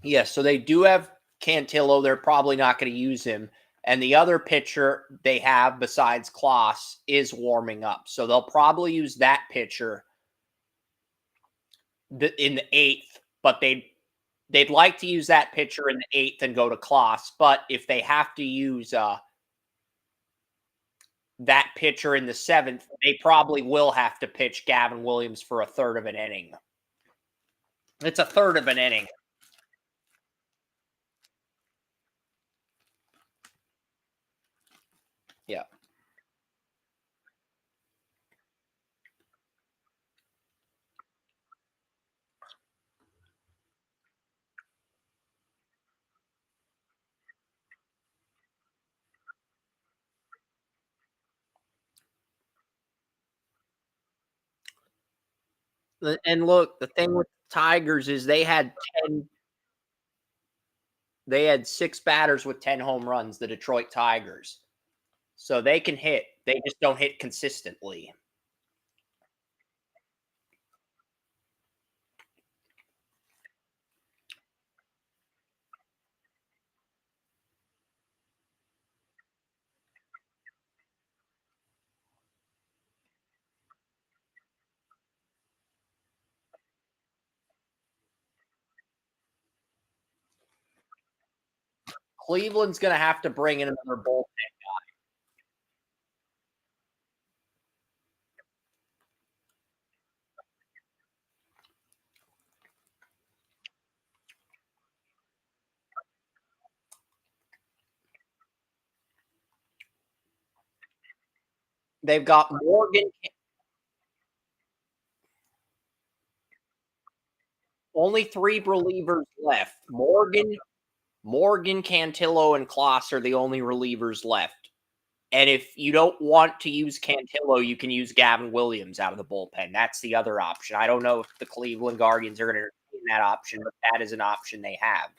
Yes, so they do have Cantillo. They're probably not going to use him. And the other pitcher they have besides Kloss is warming up. So they'll probably use that pitcher in the eighth, but they'd like to use that pitcher in the eighth and go to Kloss. But if they have to use that pitcher in the seventh, they probably will have to pitch Gavin Williams for a third of an inning. It's a third of an inning. Yeah. And look, the thing with the Tigers is they had 6 batters with 10 home runs, the Detroit Tigers. So they can hit. They just don't hit consistently. Cleveland's going to have to bring in another bullpen. They've got Morgan. Only 3 relievers left. Morgan, Cantillo, and Kloss are the only relievers left. And if you don't want to use Cantillo, you can use Gavin Williams out of the bullpen. That's the other option. I don't know if the Cleveland Guardians are going to entertain that option, but that is an option they have.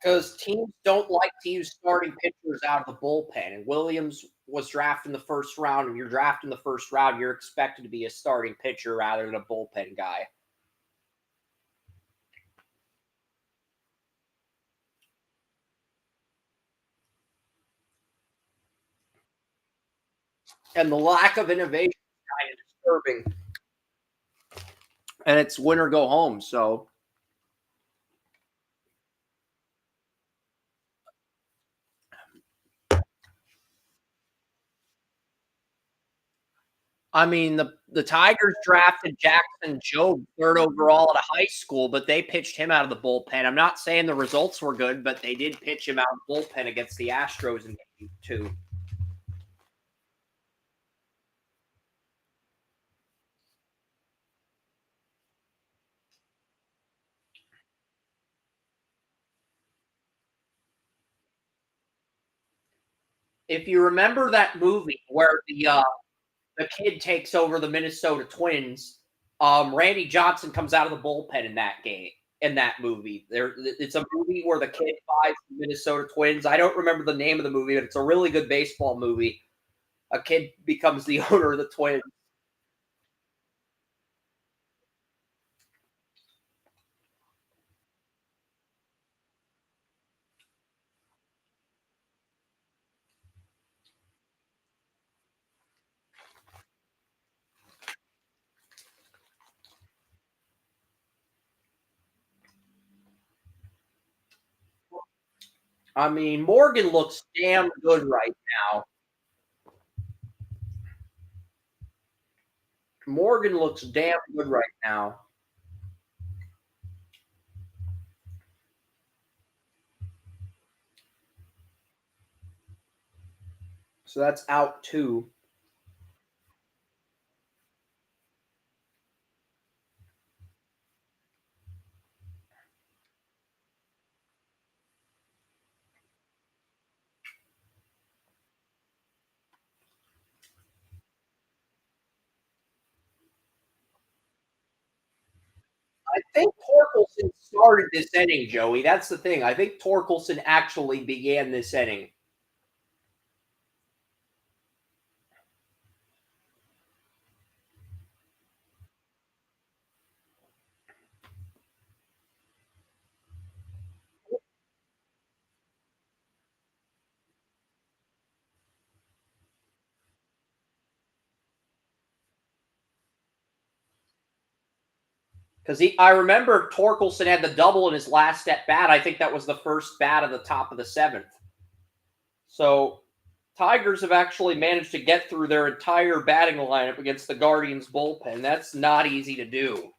Because teams don't like to use starting pitchers out of the bullpen. And Williams was drafted in the first round. If you're drafted in the first round, you're expected to be a starting pitcher rather than a bullpen guy. And the lack of innovation is kind of disturbing. And it's win or go home. So, I mean, the Tigers drafted Jackson Jobe third overall out of high school, but they pitched him out of the bullpen. I'm not saying the results were good, but they did pitch him out of the bullpen against the Astros in game 2. If you remember that movie where the kid takes over the Minnesota Twins, Randy Johnson comes out of the bullpen in that game. In that movie, it's a movie where the kid buys the Minnesota Twins. I don't remember the name of the movie, but it's a really good baseball movie. A kid becomes the owner of the Twins. I mean, Morgan looks damn good right now. Morgan looks damn good right now. So that's out 2. I think Torkelson started this inning, Joey. That's the thing. I think Torkelson actually began this inning. Because I remember Torkelson had the double in his last at bat. I think that was the first bat of the top of the 7th. So Tigers have actually managed to get through their entire batting lineup against the Guardians bullpen. That's not easy to do.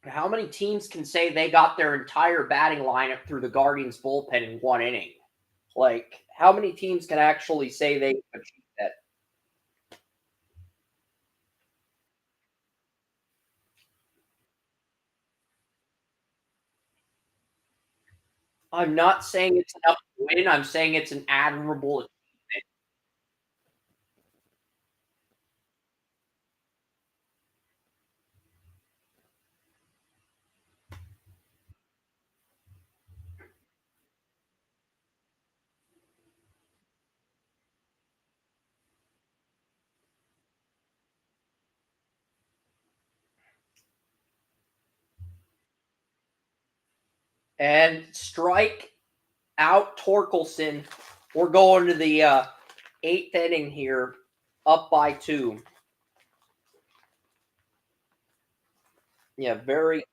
How many teams can say they got their entire batting lineup through the Guardians bullpen in one inning? Like, how many teams can actually say they achieved that? I'm not saying it's enough to win. I'm saying it's an admirable achievement. And strike out Torkelson. We're going to the 8th inning here, up by 2. Yeah, very.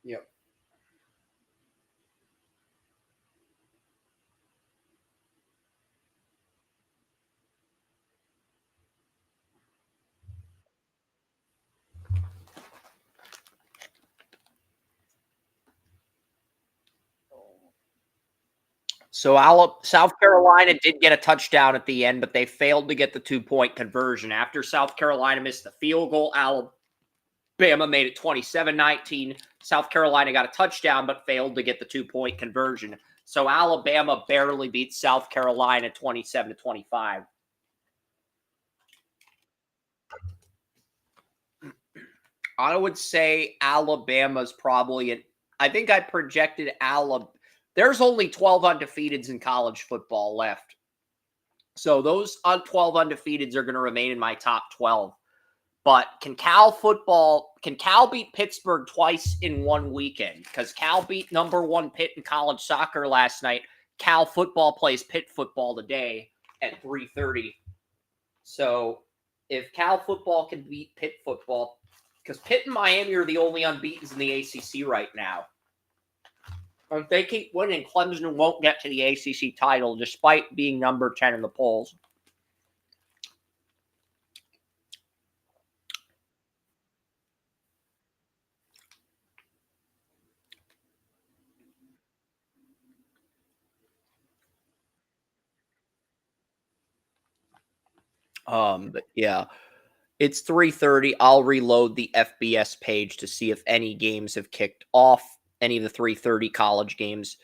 Yep. So South Carolina did get a touchdown at the end, but they failed to get the 2-point conversion. After South Carolina missed the field goal, Alabama made it 27-19. South Carolina got a touchdown, but failed to get the 2-point conversion. So Alabama barely beat South Carolina 27-25. I would say Alabama's probably I think I projected Alabama. There's only 12 undefeateds in college football left. So those 12 undefeateds are going to remain in my top 12. But can Cal beat Pittsburgh twice in one weekend? Because Cal beat number 1 Pitt in college soccer last night. Cal football plays Pitt football today at 3:30. So if Cal football can beat Pitt football, because Pitt and Miami are the only unbeatens in the ACC right now. If they keep winning, Clemson won't get to the ACC title despite being number 10 in the polls. But yeah, it's 3:30. I'll reload the FBS page to see if any games have kicked off, any of the 3:30 college games.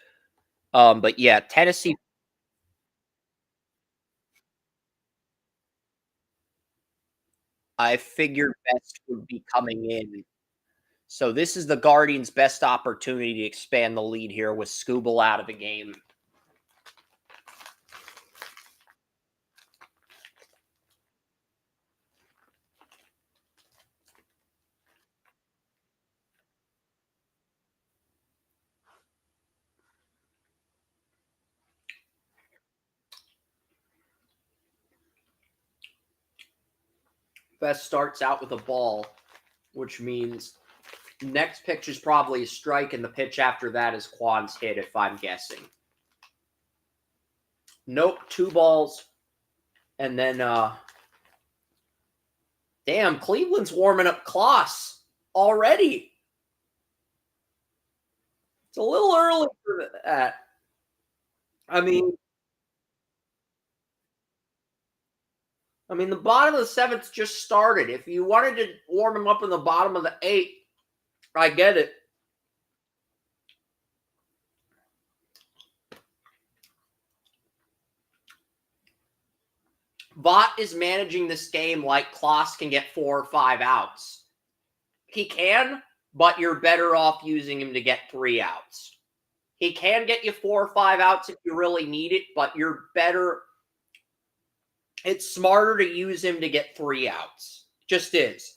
But yeah, Tennessee. I figured best would be coming in. So this is the Guardians' best opportunity to expand the lead here with Scooble out of the game. Best starts out with a ball, which means next pitch is probably a strike, and the pitch after that is Quan's hit, if I'm guessing. Nope, 2 balls. And then, damn, Cleveland's warming up Kloss already. It's a little early for that. I mean, the bottom of the 7th just started. If you wanted to warm him up in the bottom of the 8th, I get it. Vaught is managing this game like Kloss can get 4 or 5 outs. He can, but you're better off using him to get 3 outs. He can get you 4 or 5 outs if you really need it, but you're better. It's smarter to use him to get 3 outs. Just is.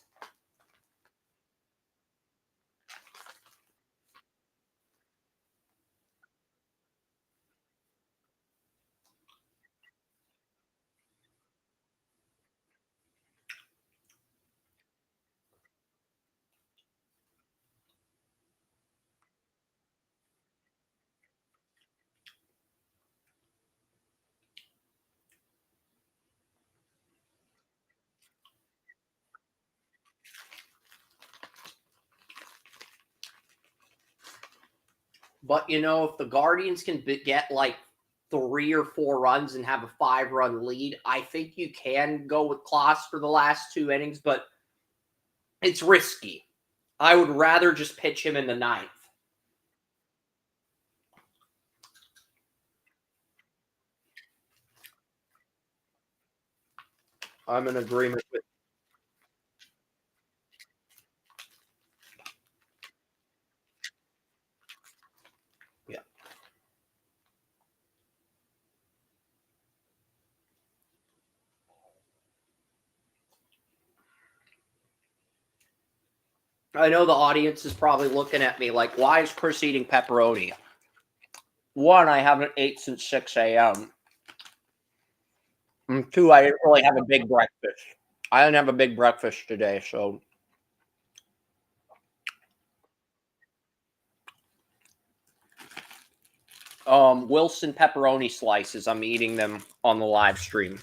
But, if the Guardians can get like 3 or 4 runs and have a 5-run lead, I think you can go with Kloss for the last 2 innings, but it's risky. I would rather just pitch him in the 9th. I'm in agreement with. Yeah. I know the audience is probably looking at me like, why is Chris eating pepperoni? 1, I haven't ate since 6 a.m. And 2, I didn't really have a big breakfast. I didn't have a big breakfast today, so. Wilson pepperoni slices. I'm eating them on the live stream.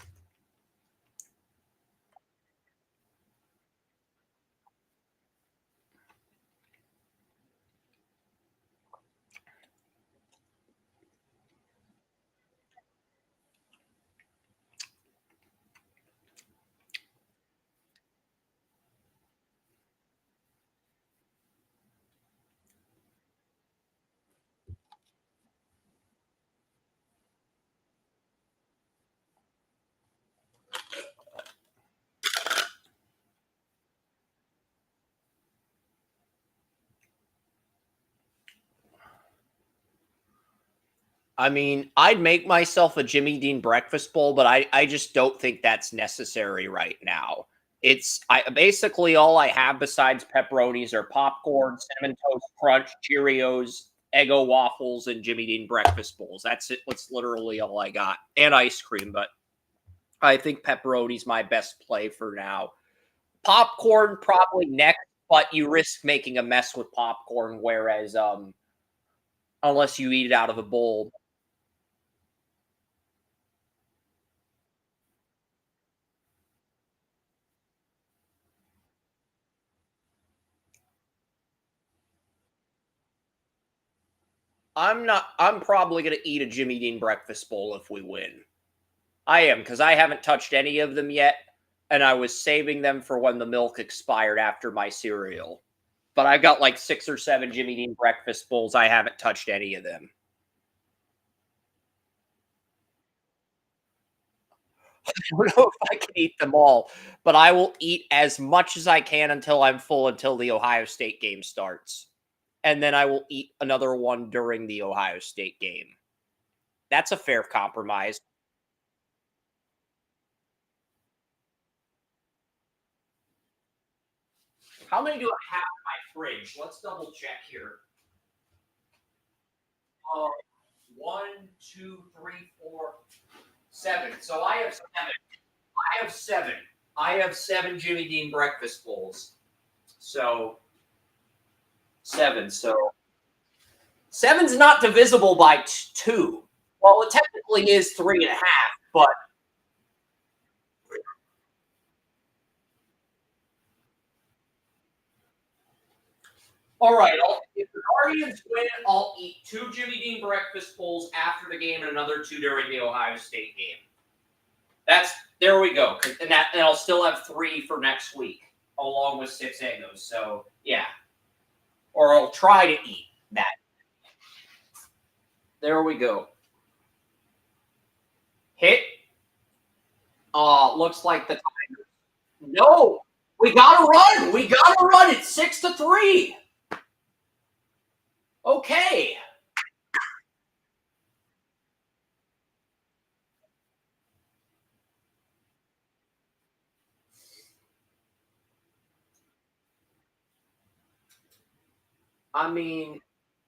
I mean, I'd make myself a Jimmy Dean breakfast bowl, but I just don't think that's necessary right now. It's I basically all I have besides pepperonis are popcorn, cinnamon toast crunch, Cheerios, Eggo waffles, and Jimmy Dean breakfast bowls. That's it. That's literally all I got, and ice cream. But I think pepperoni's my best play for now. Popcorn probably next, but you risk making a mess with popcorn. Whereas, unless you eat it out of a bowl. I'm probably gonna eat a Jimmy Dean breakfast bowl if we win. I am, because I haven't touched any of them yet, and I was saving them for when the milk expired after my cereal. But I've got like 6 or 7 Jimmy Dean breakfast bowls. I haven't touched any of them. I don't know if I can eat them all, but I will eat as much as I can until I'm full until the Ohio State game starts. And then I will eat another one during the Ohio State game. That's a fair compromise. How many do I have in my fridge? Let's double check here. Uh, 1, 2, 3, 4, 7. So I have 7. I have 7. I have 7 Jimmy Dean breakfast bowls. So 7. So seven's not divisible by 2. Well, it technically is 3.5, but all right. If the Guardians win, I'll eat 2 Jimmy Dean breakfast bowls after the game and another 2 during the Ohio State game. That's there we go. And I'll still have 3 for next week, along with 6 Eggos. So yeah, or I'll try to eat that. There we go. Hit. Looks like the Tigers. No, we gotta run. We gotta run. It's 6-3. Okay. I mean,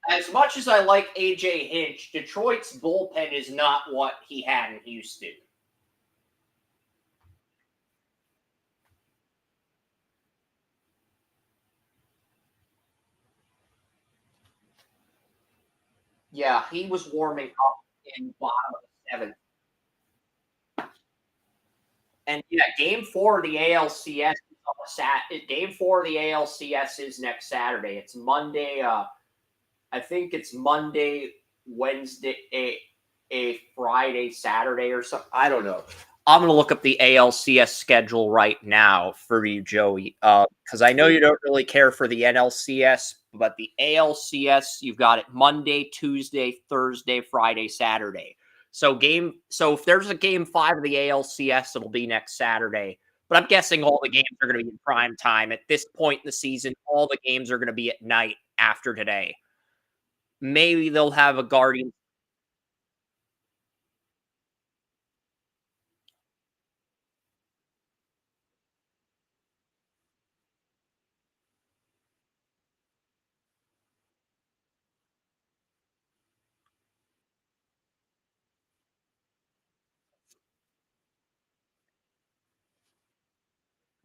as much as I like AJ Hinch, Detroit's bullpen is not what he had in Houston. Yeah, he was warming up in bottom of the 7th. And yeah, game 4 of the ALCS is on game 4 of the ALCS is next Saturday. It's Monday. I think it's Monday, Wednesday, a Friday, Saturday, or something. I don't know. I'm gonna look up the ALCS schedule right now for you, Joey, because I know you don't really care for the NLCS, but the ALCS you've got it Monday, Tuesday, Thursday, Friday, Saturday. So if there's a game 5 of the ALCS, it'll be next Saturday. But I'm guessing all the games are going to be in prime time at this point in the season. All the games are going to be at night after today. Maybe they'll have a Guardian.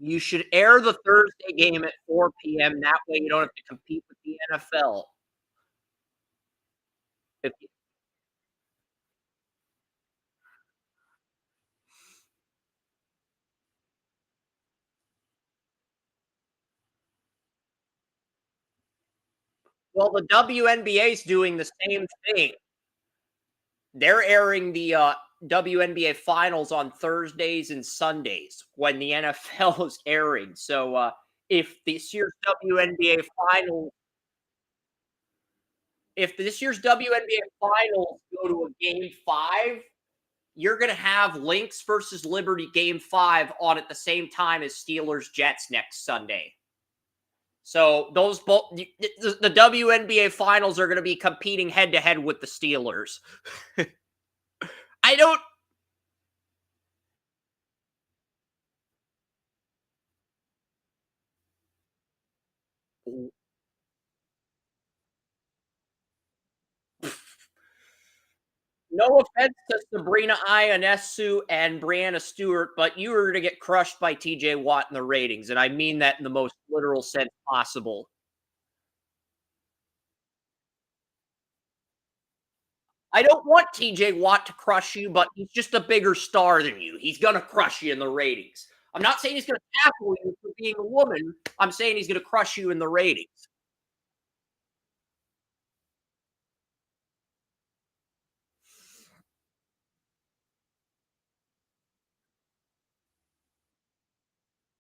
You should air the Thursday game at 4 p.m. That way you don't have to compete with the NFL. If Well, the WNBA is doing the same thing. They're airing the WNBA finals on Thursdays and Sundays when the NFL is airing. So if this year's WNBA finals, if this year's WNBA finals go to a game 5, you're going to have Lynx versus Liberty game 5 on at the same time as Steelers Jets next Sunday. So those both the WNBA finals are going to be competing head to head with the Steelers. I don't No offense to Sabrina Ionescu and Brianna Stewart, but you were going to get crushed by TJ Watt in the ratings, and I mean that in the most literal sense possible. I don't want TJ Watt to crush you, but he's just a bigger star than you. He's going to crush you in the ratings. I'm not saying he's going to tackle you for being a woman. I'm saying he's going to crush you in the ratings.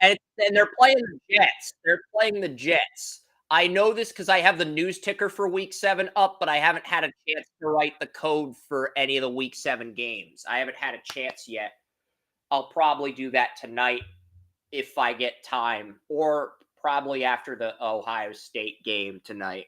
And they're playing the Jets. They're playing the Jets. I know this because I have the news ticker for Week 7 up, but I haven't had a chance to write the code for any of the Week 7 games. I haven't had a chance yet. I'll probably do that tonight if I get time, or probably after the Ohio State game tonight.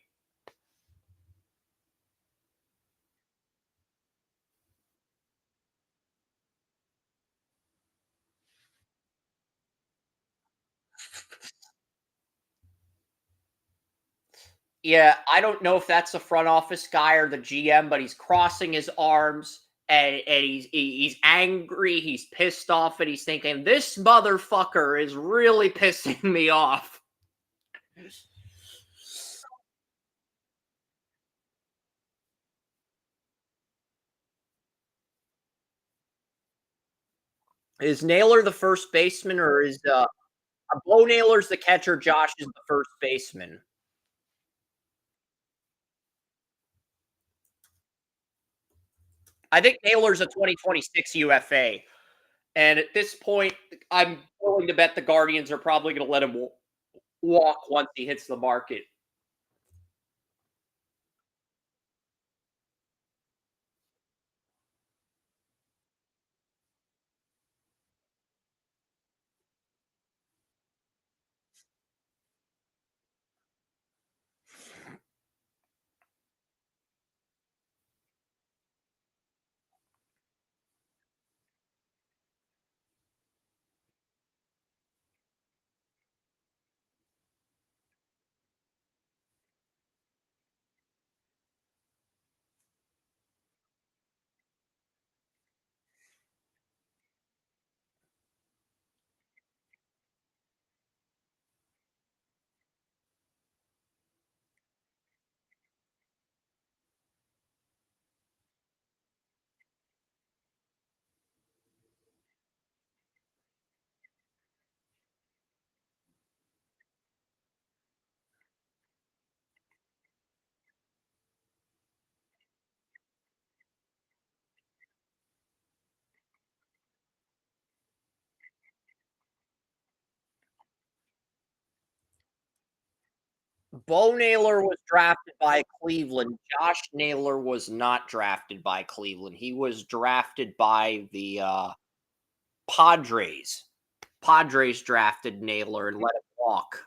Yeah, I don't know if that's the front office guy or the GM, but he's crossing his arms and he's angry, he's pissed off, and he's thinking, this motherfucker is really pissing me off. Is Naylor the first baseman, or is Bo Naylor's the catcher? Josh is the first baseman. I think Naylor's a 2026 UFA. And at this point, I'm willing to bet the Guardians are probably going to let him walk once he hits the market. Bo Naylor was drafted by Cleveland. Josh Naylor was not drafted by Cleveland. He was drafted by the Padres. Padres drafted Naylor and let him walk.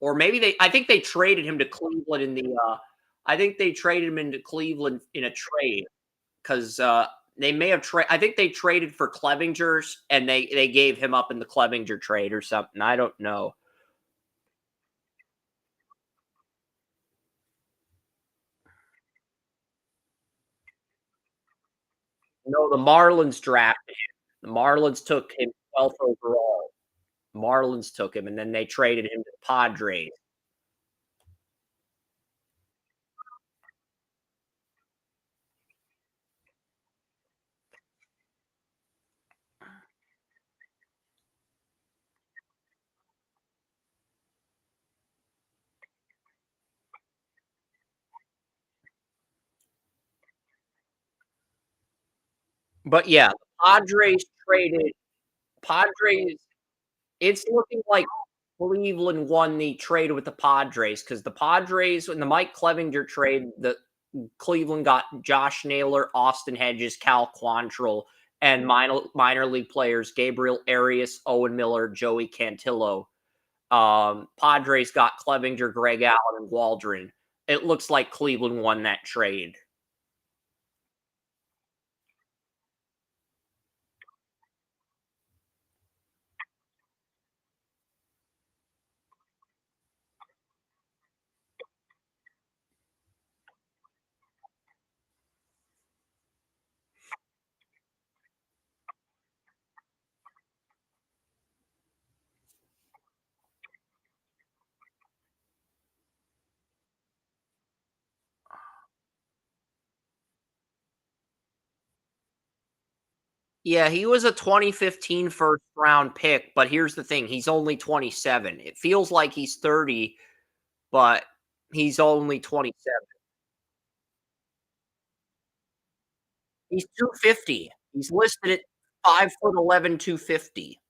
Or maybe I think they traded him to Cleveland in the I think they traded him into Cleveland in a trade because they may have I think they traded for Clevinger's and they gave him up in the Clevinger trade or something. I don't know. No, the Marlins drafted him. The Marlins took him 12th overall. Marlins took him, and then they traded him to the Padres. But yeah, the Padres. It's looking like Cleveland won the trade with the Padres because the Padres in the Mike Clevinger trade, the Cleveland got Josh Naylor, Austin Hedges, Cal Quantrill, and minor league players Gabriel Arias, Owen Miller, Joey Cantillo. Padres got Clevinger, Greg Allen, and Waldron. It looks like Cleveland won that trade. Yeah, he was a 2015 first round pick, but here's the thing, he's only 27. It feels like he's 30, but he's only 27. He's 250. He's listed at 5'11", 250.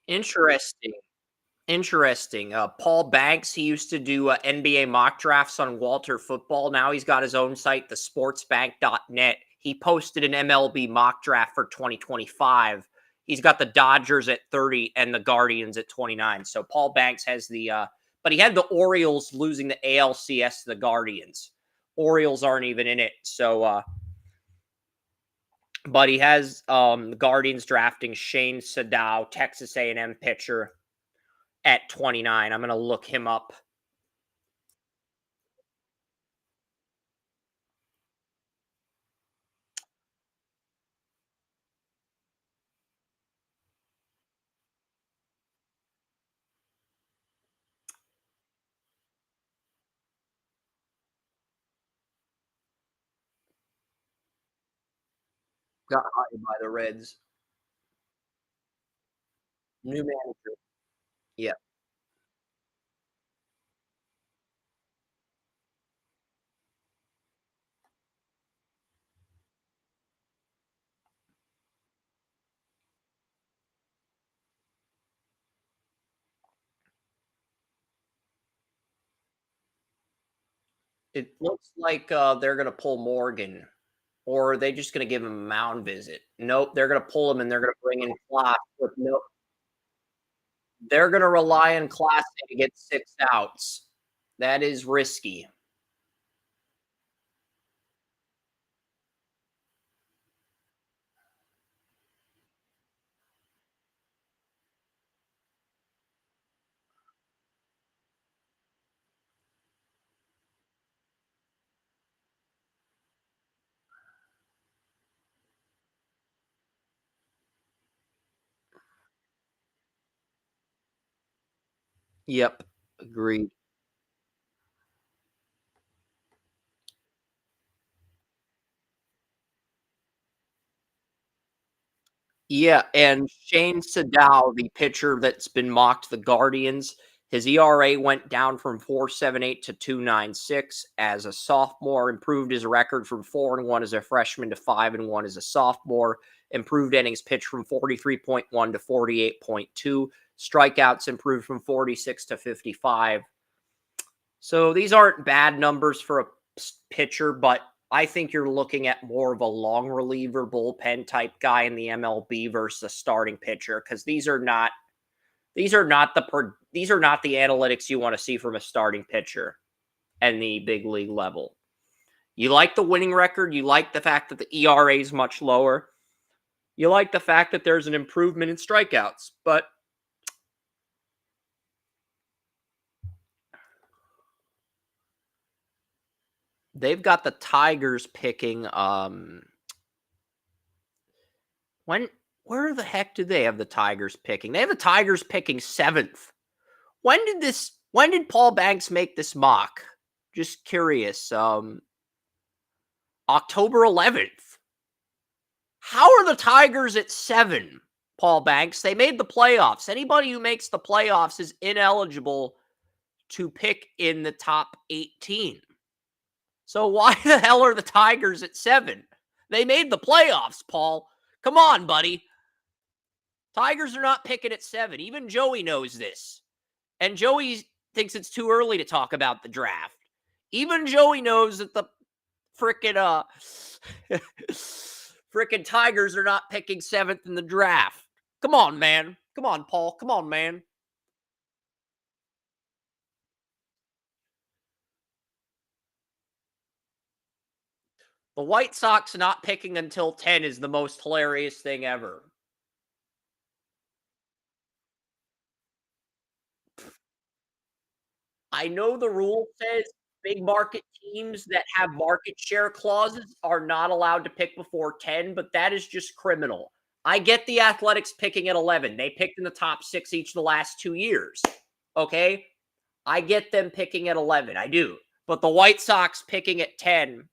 Interesting. Interesting. Paul Banks, he used to do NBA mock drafts on Walter Football. Now he's got his own site, the sportsbank.net. He posted an MLB mock draft for 2025. He's got the Dodgers at 30 and the Guardians at 29. So Paul Banks has but he had the Orioles losing the ALCS to the Guardians. Orioles aren't even in it. But he has the Guardians drafting Shane Sadow, Texas A&M pitcher, at 29. I'm going to look him up. Got hired by the Reds. New manager. Yeah. It looks like they're going to pull Morgan, or are they just going to give him a mound visit? Nope, they're going to pull him and they're going to bring in Class. With no, they're going to rely on Class to get 6 outs. That is risky. Yep, agreed. Yeah, and Shane Sadow, the pitcher that's been mocked the Guardians, his ERA went down from 4.78 to 2.96 as a sophomore, improved his record from 4-1 as a freshman to 5-1 as a sophomore, improved innings pitched from 43.1 to 48.2, strikeouts improved from 46 to 55. So these aren't bad numbers for a pitcher, but I think you're looking at more of a long reliever bullpen type guy in the MLB versus a starting pitcher, because these are not the analytics you want to see from a starting pitcher and the big league level. You like the winning record, you like the fact that the ERA is much lower, you like the fact that there's an improvement in strikeouts, but they've got the Tigers picking where the heck do they have the Tigers picking? They have the Tigers picking 7th. When did Paul Banks make this mock? Just curious. October 11th. How are the Tigers at 7, Paul Banks? They made the playoffs. Anybody who makes the playoffs is ineligible to pick in the top 18. So why the hell are the Tigers at 7? They made the playoffs, Paul. Come on, buddy. Tigers are not picking at 7. Even Joey knows this. And Joey thinks it's too early to talk about the draft. Even Joey knows that the frickin' Tigers are not picking 7th in the draft. Come on, man. Come on, Paul. Come on, man. The White Sox not picking until 10 is the most hilarious thing ever. I know the rule says big market teams that have market share clauses are not allowed to pick before 10, but that is just criminal. I get the Athletics picking at 11. They picked in the top 6 each of the last 2 years. Okay? I get them picking at 11. I do. But the White Sox picking at 10.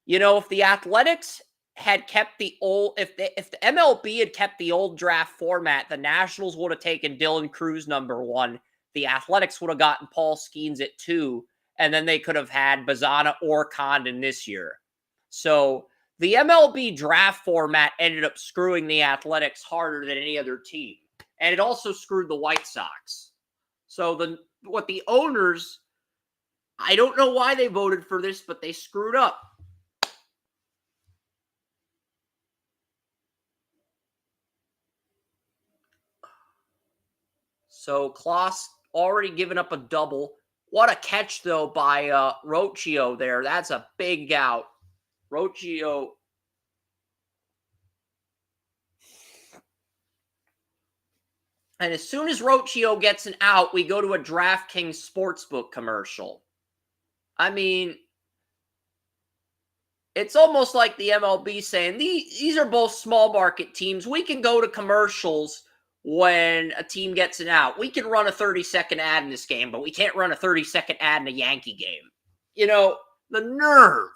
You know, if the Athletics had kept the old, if the MLB had kept the old draft format, the Nationals would have taken Dylan Cruz number 1. The Athletics would have gotten Paul Skeens at 2, and then they could have had Bazana or Condon this year. So the MLB draft format ended up screwing the Athletics harder than any other team, and it also screwed the White Sox. So the owners, I don't know why they voted for this, but they screwed up. So Kloss already given up a double. What a catch, though, by Rocchio there. That's a big out. Rocchio. And as soon as Rocchio gets an out, we go to a DraftKings Sportsbook commercial. I mean, it's almost like the MLB saying, these are both small market teams. We can go to commercials when a team gets an out. We can run a 30-second ad in this game, but we can't run a 30-second ad in a Yankee game. You know, the nerve.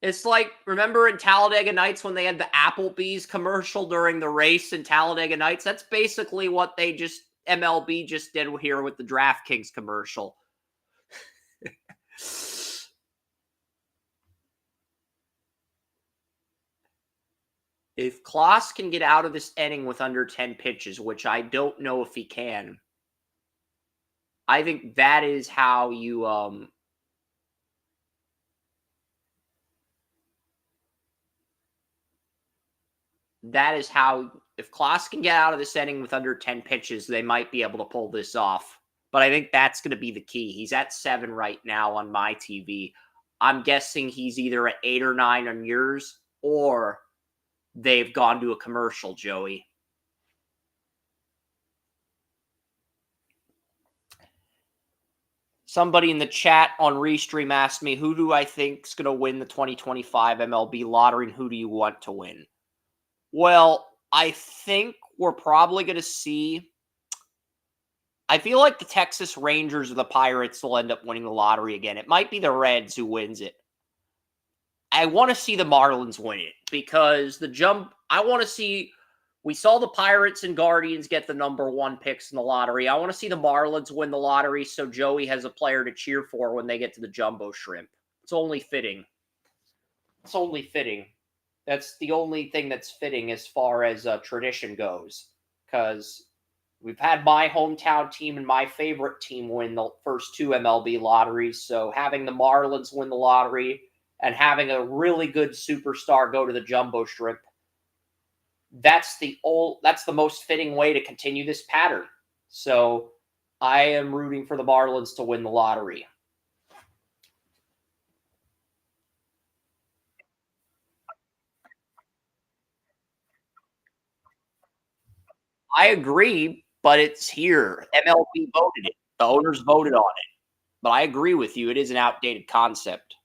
It's like, remember in Talladega Nights when they had the Applebee's commercial during the race in Talladega Nights? That's basically what MLB just did here with the DraftKings commercial. If Kloss can get out of this inning with under 10 pitches, which I don't know if he can, I think that is how you if Kloss can get out of this inning with under 10 pitches, they might be able to pull this off. But I think that's going to be the key. He's at 7 right now on my TV. I'm guessing he's either at 8 or 9 on yours, or they've gone to a commercial, Joey. Somebody in the chat on Restream asked me, who do I think is going to win the 2025 MLB lottery, and who do you want to win? Well, I think we're probably going to see I feel like the Texas Rangers or the Pirates will end up winning the lottery again. It might be the Reds who wins it. I want to see the Marlins win it because I want to see. We saw the Pirates and Guardians get the number 1 picks in the lottery. I want to see the Marlins win the lottery so Joey has a player to cheer for when they get to the Jumbo Shrimp. It's only fitting. It's only fitting. That's the only thing that's fitting as far as tradition goes. Because we've had my hometown team and my favorite team win the first 2 MLB lotteries. So having the Marlins win the lottery and having a really good superstar go to the Jumbo Shrimp, that's the most fitting way to continue this pattern. So I am rooting for the Marlins to win the lottery. I agree, but it's here. MLB voted it. The owners voted on it. But I agree with you. It is an outdated concept.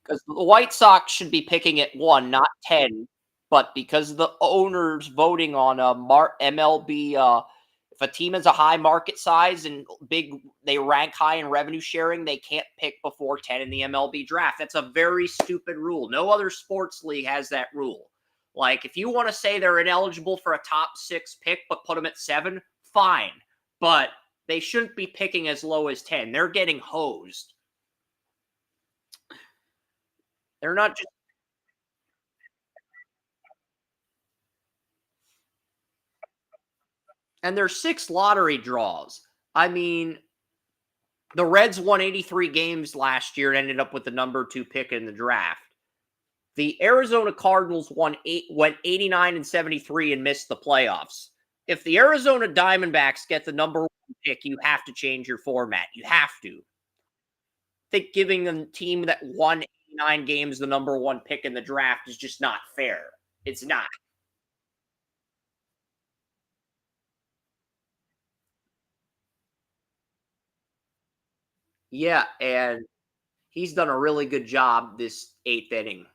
Because the White Sox should be picking at 1, not 10. But because the owners voting on MLB, if a team has a high market size and they rank high in revenue sharing, they can't pick before 10 in the MLB draft. That's a very stupid rule. No other sports league has that rule. Like, if you want to say they're ineligible for a top 6 pick, but put them at 7, fine. But they shouldn't be picking as low as 10. They're getting hosed. They're not just. And there's 6 lottery draws. I mean, the Reds won 83 games last year and ended up with the number 2 pick in the draft. The Arizona Cardinals went 89-73 and missed the playoffs. If the Arizona Diamondbacks get the number 1 pick, you have to change your format. You have to. I think giving a team that won 89 games the number 1 pick in the draft is just not fair. It's not. Yeah, and he's done a really good job this 8th inning.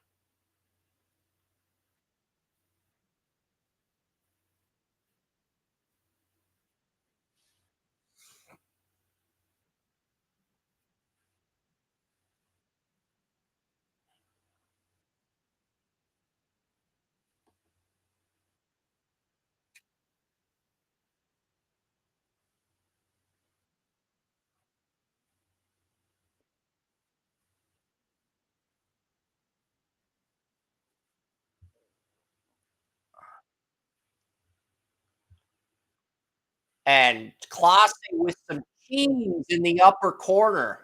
And Clase with some cheese in the upper corner.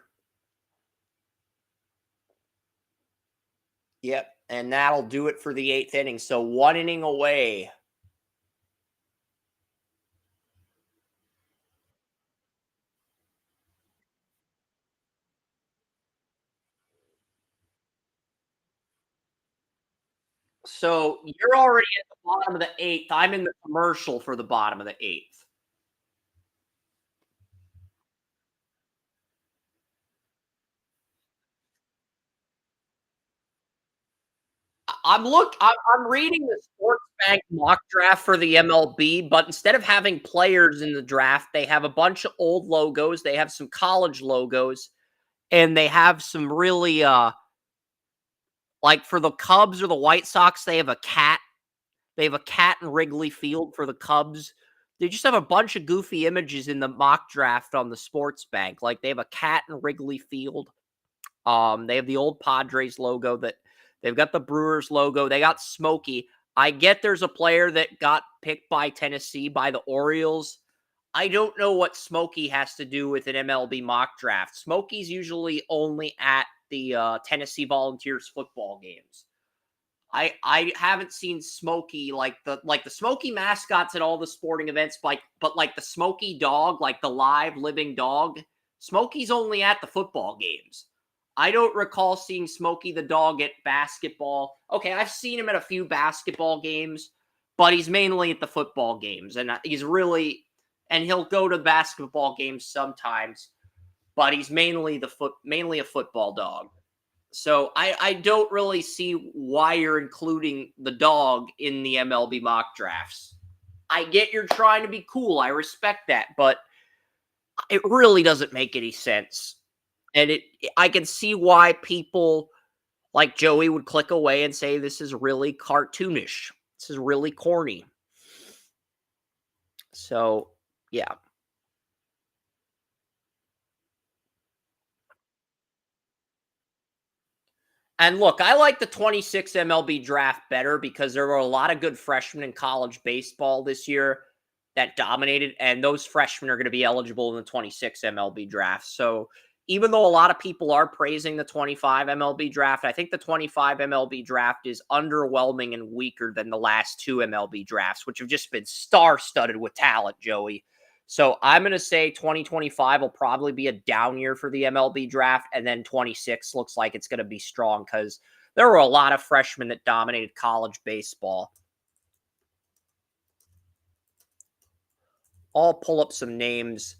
Yep, and that'll do it for the 8th inning. So 1 inning away. So you're already at the bottom of the 8th. I'm in the commercial for the bottom of the 8th. I'm reading the Sports Bank mock draft for the MLB, but instead of having players in the draft, they have a bunch of old logos. They have some college logos, and they have some really like for the Cubs or the White Sox, they have a cat. They have a cat in Wrigley Field for the Cubs. They just have a bunch of goofy images in the mock draft on the Sports Bank. Like they have a cat in Wrigley Field. They have the old Padres logo. That they've got the Brewers logo. They got Smokey. I get there's a player that got picked by Tennessee by the Orioles. I don't know what Smokey has to do with an MLB mock draft. Smokey's usually only at the Tennessee Volunteers football games. I haven't seen Smokey like the Smokey mascots at all the sporting events, but like the Smokey dog, like the live living dog, Smokey's only at the football games. I don't recall seeing Smokey the dog at basketball. Okay, I've seen him at a few basketball games, but he's mainly at the football games, and he'll go to basketball games sometimes, but he's mainly a football dog. So I don't really see why you're including the dog in the MLB mock drafts. I get you're trying to be cool. I respect that, but it really doesn't make any sense. And I can see why people like Joey would click away and say this is really cartoonish. This is really corny. So, yeah. And look, I like the 26 MLB draft better because there were a lot of good freshmen in college baseball this year that dominated, and those freshmen are going to be eligible in the 26 MLB draft. So even though a lot of people are praising the 25 MLB draft, I think the 25 MLB draft is underwhelming and weaker than the last two MLB drafts, which have just been star studded with talent, Joey. So I'm going to say 2025 will probably be a down year for the MLB draft, and then 26 looks like it's going to be strong because there were a lot of freshmen that dominated college baseball. I'll pull up some names,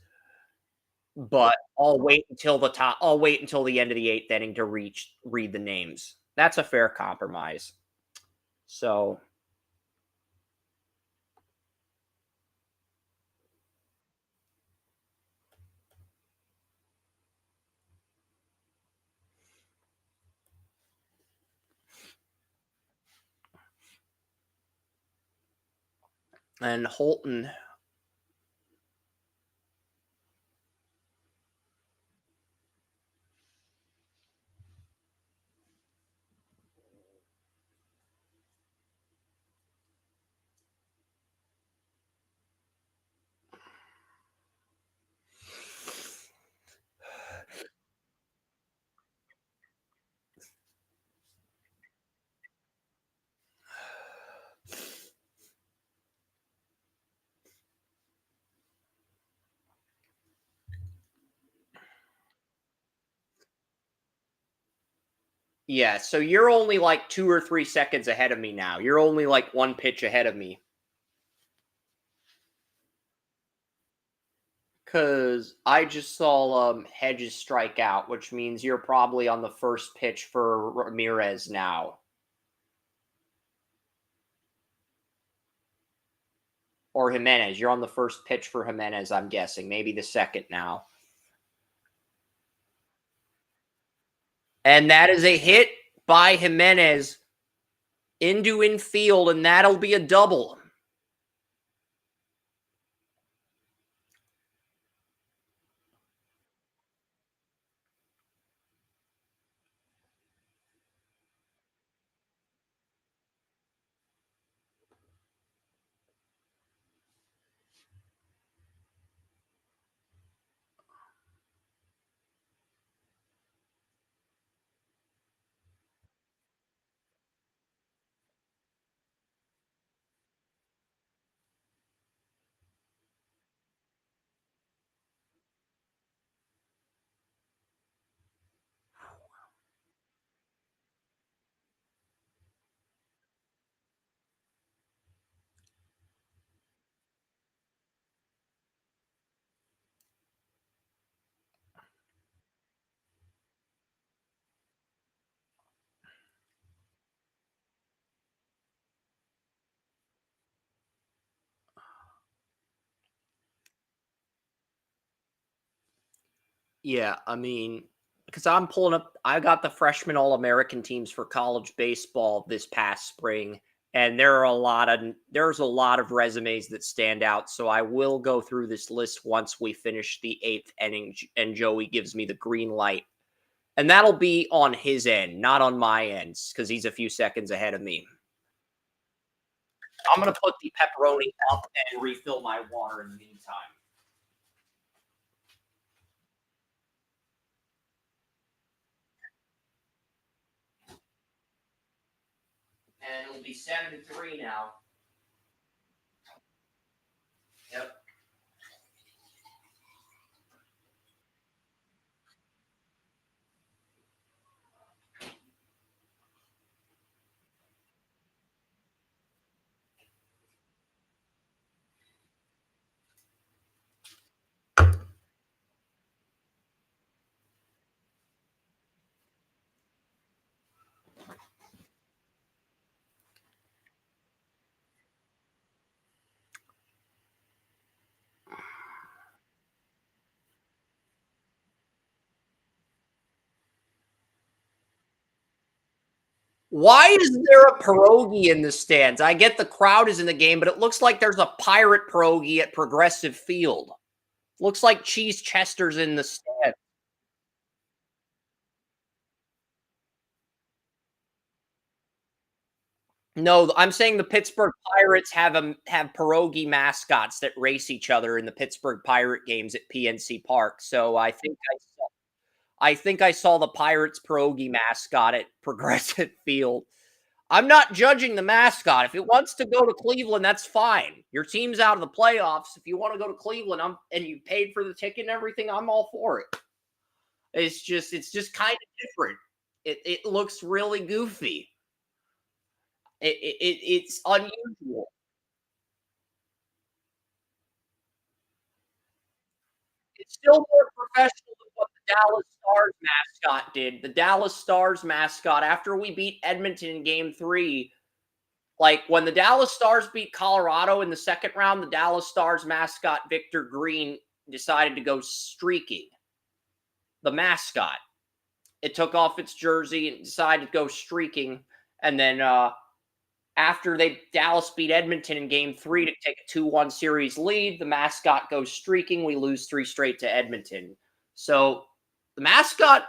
but I'll wait until the top. I'll wait until the end of the eighth inning to read the names. That's a fair compromise. So, and Holton. Yeah, so you're only like 2 or 3 seconds ahead of me now. You're only like one pitch ahead of me. Because I just saw Hedges strike out, which means you're probably on the first pitch for Ramirez now. Or Jimenez. You're on the first pitch for Jimenez, I'm guessing. Maybe the second now. And that is a hit by Jimenez into infield, and that'll be a double. Yeah, I mean, because I'm pulling up, I got the freshman All American teams for college baseball this past spring, and there's a lot of resumes that stand out. So I will go through this list once we finish the eighth inning, and Joey gives me the green light, and that'll be on his end, not on my end, because he's a few seconds ahead of me. I'm gonna put the pepperoni up and refill my water in the meantime. And it'll be 7-3 now. Yep. Why is there a pierogi in the stands? I get the crowd is in the game, but it looks like there's a pirate pierogi at Progressive Field. Looks like Cheese Chester's in the stand. No, I'm saying the Pittsburgh Pirates have pierogi mascots that race each other in the Pittsburgh Pirate games at PNC Park. So I think I saw the Pirates pierogi mascot at Progressive Field. I'm not judging the mascot. If it wants to go to Cleveland, that's fine. Your team's out of the playoffs. If you want to go to Cleveland, and you paid for the ticket and everything, I'm all for it. It's just kind of different. It looks really goofy. It's unusual. It's still more professional than what the Dallas Stars mascot did. The Dallas Stars mascot, after we beat Edmonton in game 3, like when the Dallas Stars beat Colorado in the second round, the Dallas Stars mascot Victor Green decided to go streaking. The mascot. It took off its jersey and decided to go streaking. And then after Dallas beat Edmonton in game 3 to take a 2-1 series lead, the mascot goes streaking. We lose 3 straight to Edmonton. So the mascot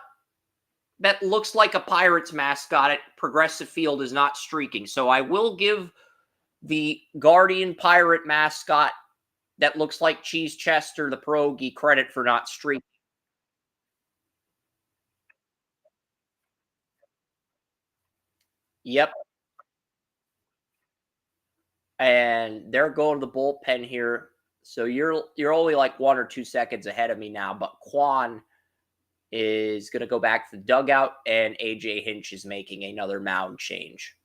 that looks like a Pirates mascot at Progressive Field is not streaking. So I will give the Guardian Pirate mascot that looks like Cheese Chester, the pierogi, credit for not streaking. Yep. And they're going to the bullpen here. So you're only like 1 or 2 seconds ahead of me now, but Quan is going to go back to the dugout, and AJ Hinch is making another mound change.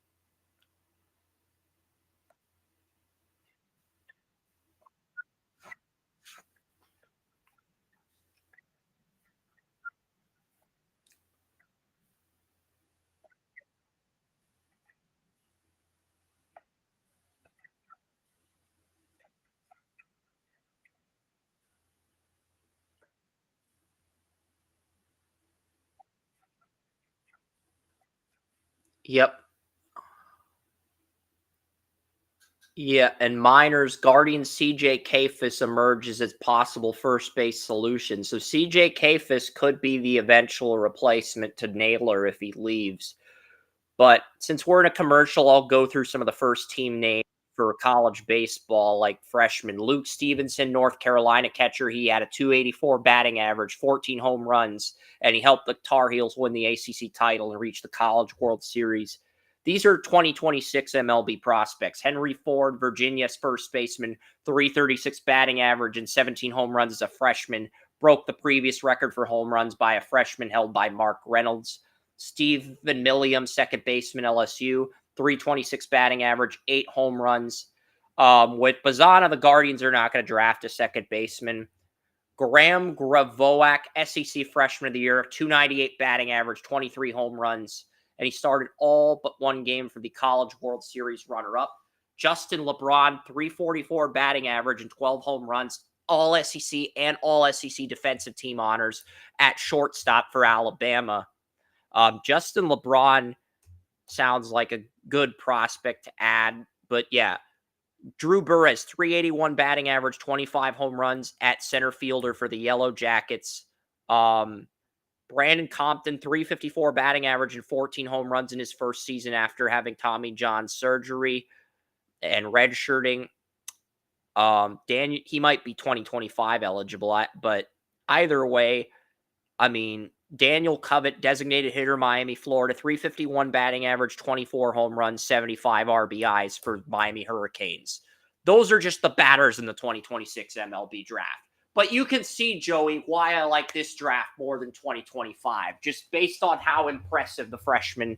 Yep. Yeah, and Miners Guardian CJ Kafis emerges as possible first base solution. So CJ Kafis could be the eventual replacement to Naylor if he leaves. But since we're in a commercial, I'll go through some of the first team names for college baseball, like freshman Luke Stevenson, North Carolina catcher. He had a 284 batting average, 14 home runs, and he helped the Tar Heels win the ACC title and reach the College World Series. These are 2026 MLB prospects. Henry Ford, Virginia's first baseman, 336 batting average and 17 home runs as a freshman, broke the previous record for home runs by a freshman held by Mark Reynolds. Stephen Milliam, second baseman, LSU, 326 batting average, 8 home runs. With Bazana, the Guardians are not going to draft a second baseman. Graham Gravoak, SEC freshman of the year, 298 batting average, 23 home runs. And he started all but one game for the College World Series runner-up. Justin LeBron, 344 batting average and 12 home runs, all SEC and all SEC defensive team honors at shortstop for Alabama. Justin LeBron sounds like a good prospect to add, but yeah, Drew Burress, 381 batting average, 25 home runs at center fielder for the Yellow Jackets. Brandon Compton, 354 batting average and 14 home runs in his first season after having Tommy John surgery and redshirting. Daniel, he might be 2025 eligible, but either way, I mean, Daniel Covett, designated hitter, Miami, Florida, 351 batting average, 24 home runs, 75 RBIs for Miami Hurricanes. Those are just the batters in the 2026 MLB draft. But you can see, Joey, why I like this draft more than 2025, just based on how impressive the freshmen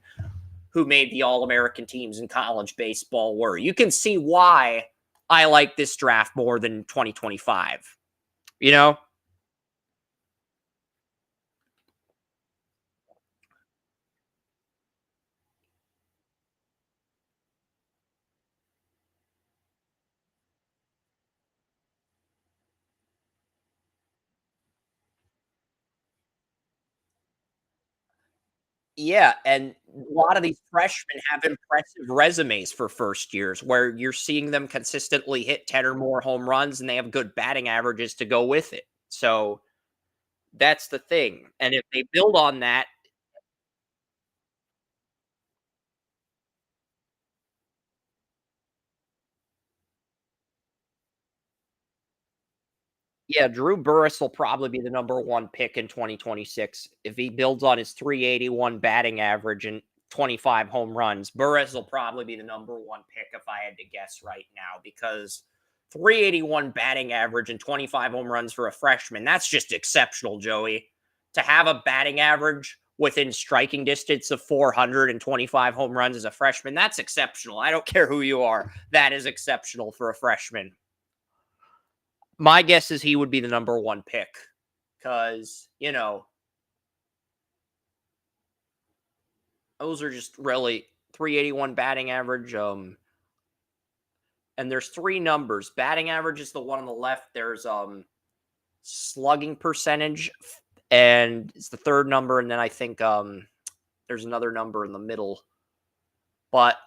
who made the All-American teams in college baseball were. You can see why I like this draft more than 2025. You know? Yeah, and a lot of these freshmen have impressive resumes for first years where you're seeing them consistently hit 10 or more home runs and they have good batting averages to go with it. So that's the thing. And if they build on that, yeah, Drew Burris will probably be the number one pick in 2026. If he builds on his 381 batting average and 25 home runs, Burris will probably be the number one pick if I had to guess right now because 381 batting average and 25 home runs for a freshman, that's just exceptional, Joey. To have a batting average within striking distance of 425 home runs as a freshman, that's exceptional. I don't care who you are. That is exceptional for a freshman. My guess is he would be the number one pick because, those are just really 381 batting average. And there's three numbers. Batting average is the one on the left. There's slugging percentage, and it's the third number. And then I think there's another number in the middle. But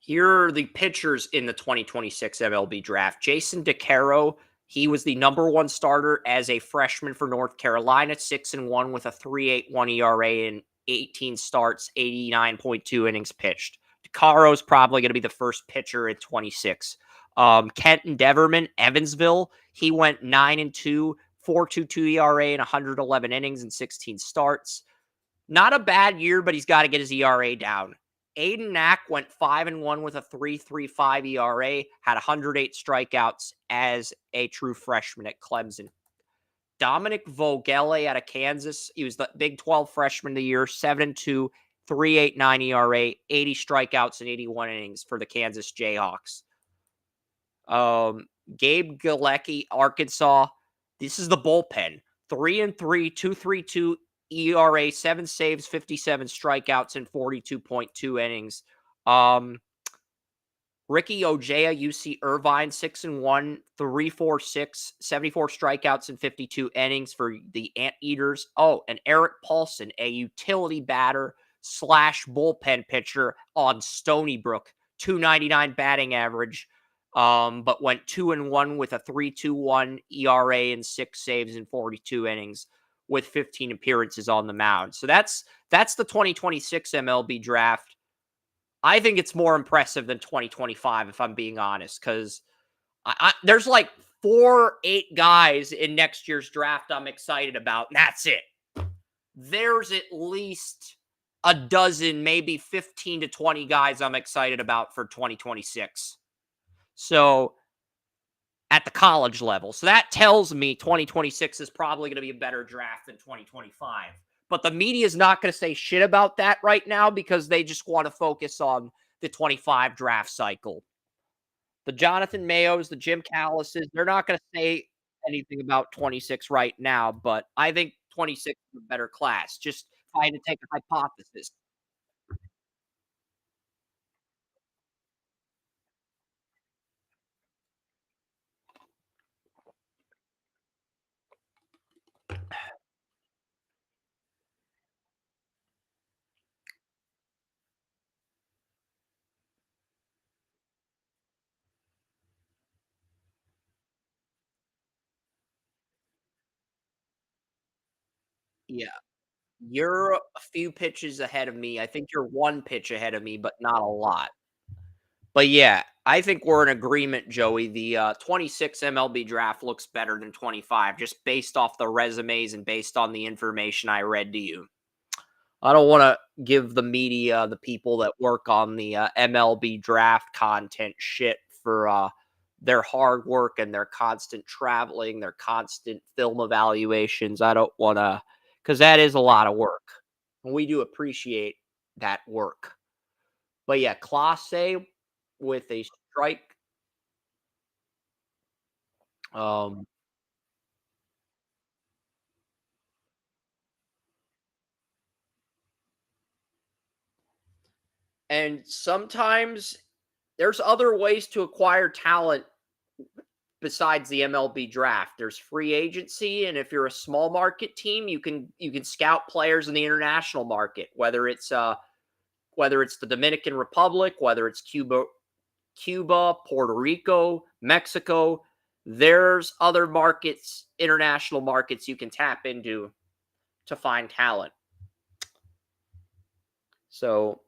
here are the pitchers in the 2026 MLB draft. Jason DeCaro, he was the number one starter as a freshman for North Carolina, 6-1 with a 3.81 ERA in 18 starts, 89.2 innings pitched. DeCaro's probably going to be the first pitcher at 26. Kenton Deverman, Evansville, he went 9-2, 4.22 ERA in 111 innings and 16 starts. Not a bad year, but he's got to get his ERA down. Aiden Knack went 5-1 with a 3.35 ERA, had 108 strikeouts as a true freshman at Clemson. Dominic Vogele out of Kansas, he was the Big 12 freshman of the year, 7-2, 3.89 ERA, 80 strikeouts and 81 innings for the Kansas Jayhawks. Gabe Galecki, Arkansas. This is the bullpen. 3-3, 2.32 ERA, 7 saves, 57 strikeouts, and 42.2 innings. Ricky Ojea, UC Irvine, 6-1, 3.46, 74 strikeouts and 52 innings for the Anteaters. Oh, and Eric Paulson, a utility batter slash bullpen pitcher on Stony Brook, 299 batting average, but went 2-1 with a 3.21 ERA and 6 saves in 42 innings with 15 appearances on the mound. So that's the 2026 MLB draft. I think it's more impressive than 2025, if I'm being honest, because there's like 8 guys in next year's draft I'm excited about, and that's it. There's at least a dozen, maybe 15 to 20 guys I'm excited about for 2026. So at the college level. So that tells me 2026 is probably going to be a better draft than 2025. But the media is not going to say shit about that right now because they just want to focus on the 25 draft cycle. The Jonathan Mayos, the Jim Callises, they're not going to say anything about 26 right now, but I think 26 is a better class. Just trying to take a hypothesis. Yeah. You're a few pitches ahead of me. I think you're one pitch ahead of me, but not a lot. But yeah, I think we're in agreement, Joey. The 26 MLB draft looks better than 25, just based off the resumes and based on the information I read to you. I don't want to give the media, the people that work on the MLB draft content, shit for their hard work and their constant traveling, their constant film evaluations. I don't want to, because that is a lot of work. And we do appreciate that work. But yeah, Class A with a strike. Um, And sometimes there's other ways to acquire talent besides the MLB draft. There's free agency, and if you're a small market team, you can scout players in the international market, whether it's the Dominican Republic, whether it's Cuba, Puerto Rico, Mexico. There's other markets, international markets you can tap into to find talent. So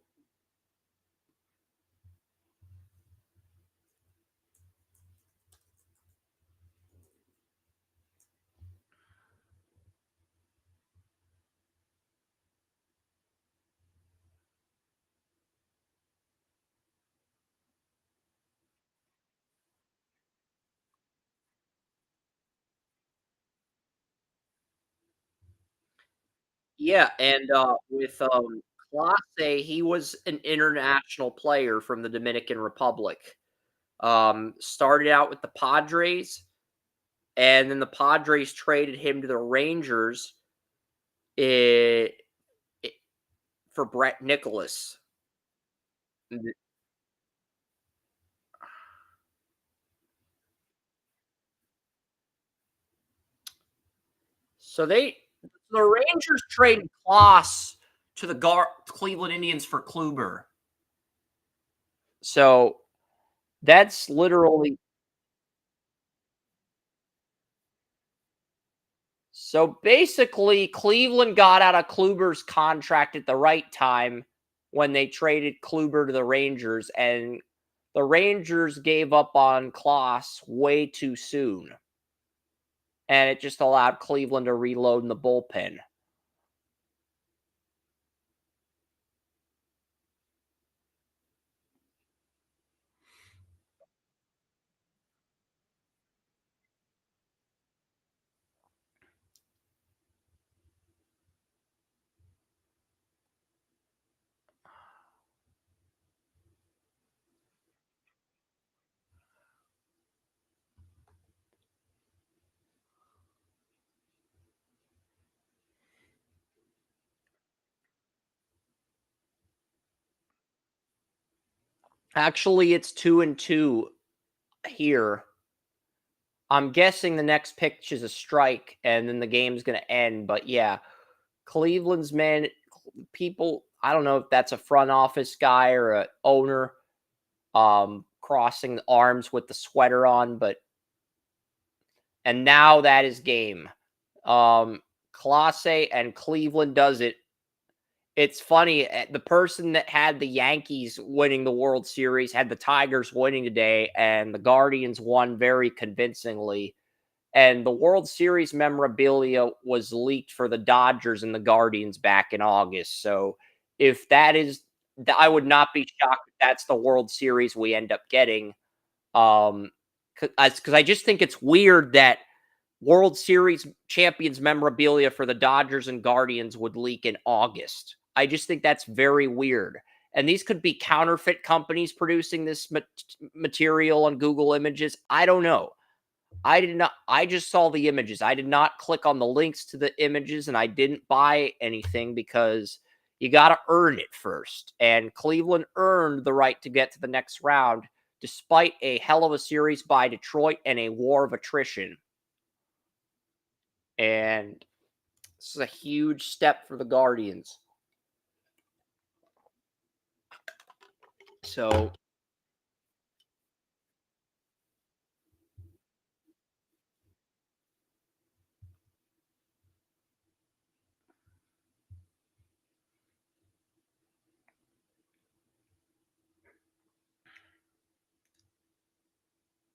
yeah, and with Clase, he was an international player from the Dominican Republic. Started out with the Padres, and then the Padres traded him to the Rangers eh, eh, for Brett Nicholas. So the Rangers traded Kloss to the Cleveland Indians for Kluber. So that's literally so basically Cleveland got out of Kluber's contract at the right time when they traded Kluber to the Rangers, and the Rangers gave up on Kloss way too soon. And it just allowed Cleveland to reload in the bullpen. Actually, it's 2-2 here. I'm guessing the next pitch is a strike and then the game's going to end. But yeah, Cleveland's man, people, I don't know if that's a front office guy or a owner crossing the arms with the sweater on, but and now that is game. Clase and Cleveland does it. It's funny, the person that had the Yankees winning the World Series had the Tigers winning today, and the Guardians won very convincingly. And the World Series memorabilia was leaked for the Dodgers and the Guardians back in August. So if that is, I would not be shocked if that's the World Series we end up getting. Because I just think it's weird that World Series champions memorabilia for the Dodgers and Guardians would leak in August. I just think that's very weird. And these could be counterfeit companies producing this material on Google Images. I don't know. I just saw the images. I did not click on the links to the images, and I didn't buy anything because you got to earn it first. And Cleveland earned the right to get to the next round despite a hell of a series by Detroit and a war of attrition. And this is a huge step for the Guardians. So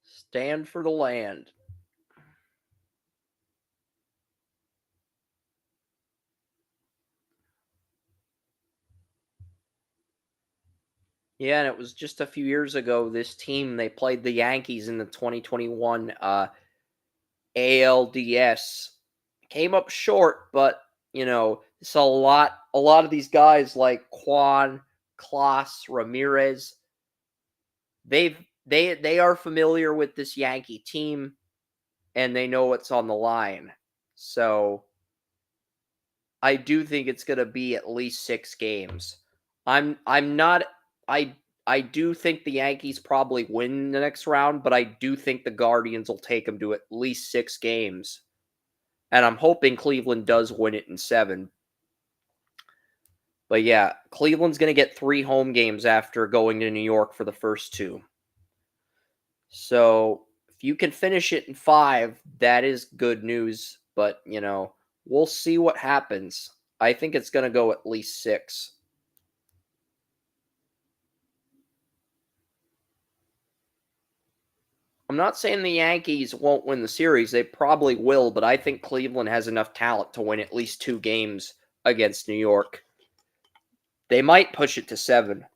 stand for the land. Yeah, and it was just a few years ago, this team, they played the Yankees in the 2021 ALDS. Came up short, but saw a lot of these guys like Quan, Klaus, Ramirez. They are familiar with this Yankee team and they know what's on the line. So I do think it's going to be at least 6 games. I'm not I do think the Yankees probably win the next round, but I do think the Guardians will take them to at least 6 games. And I'm hoping Cleveland does win it in 7. But yeah, Cleveland's going to get 3 home games after going to New York for the first 2. So if you can finish it in 5, that is good news. But, we'll see what happens. I think it's going to go at least 6. I'm not saying the Yankees won't win the series. They probably will, but I think Cleveland has enough talent to win at least 2 games against New York. They might push it to 7.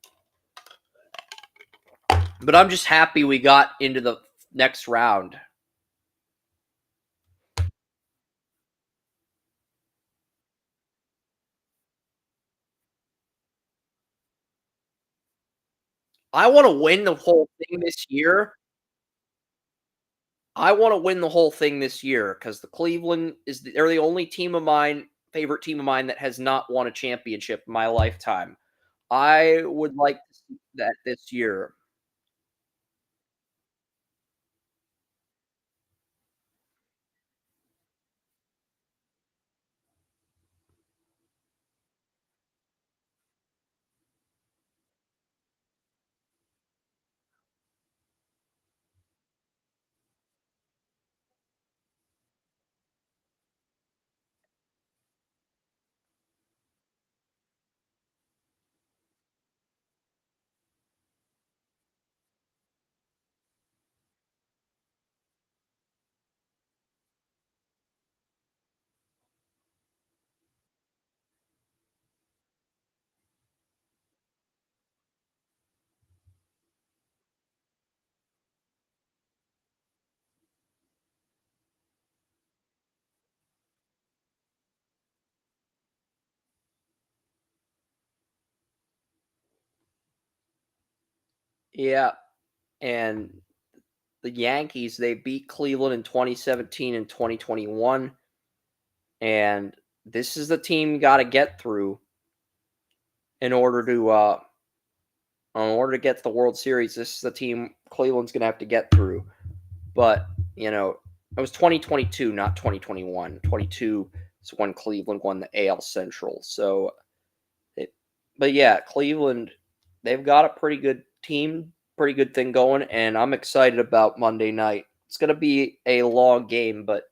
But I'm just happy we got into the next round. I want to win the whole thing this year. I want to win the whole thing this year because the Cleveland they're the only favorite team of mine that has not won a championship in my lifetime. I would like to see that this year. Yeah, and the Yankees, they beat Cleveland in 2017 and 2021, and this is the team you got to get through in order to get to the World Series. This is the team Cleveland's going to have to get through. But, it was 2022, not 2021. 22 is when Cleveland won the AL Central. So, but yeah, Cleveland, they've got a pretty good team, pretty good thing going, and I'm excited about Monday night. It's going to be a long game, but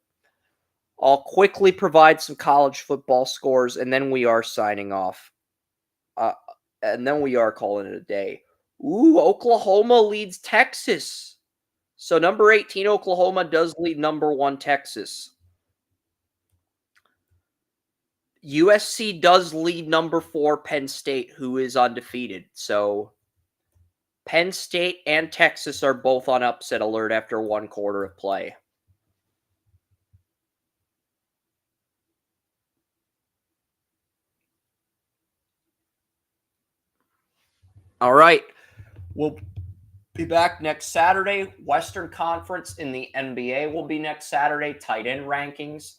I'll quickly provide some college football scores, and then we are signing off. Uh, and then we are calling it a day. Ooh, Oklahoma leads Texas. So number 18, Oklahoma does lead number 1, Texas. USC does lead number 4, Penn State, who is undefeated. So Penn State and Texas are both on upset alert after 1 quarter of play. All right. We'll be back next Saturday. Western Conference in the NBA will be next Saturday. Tight end rankings.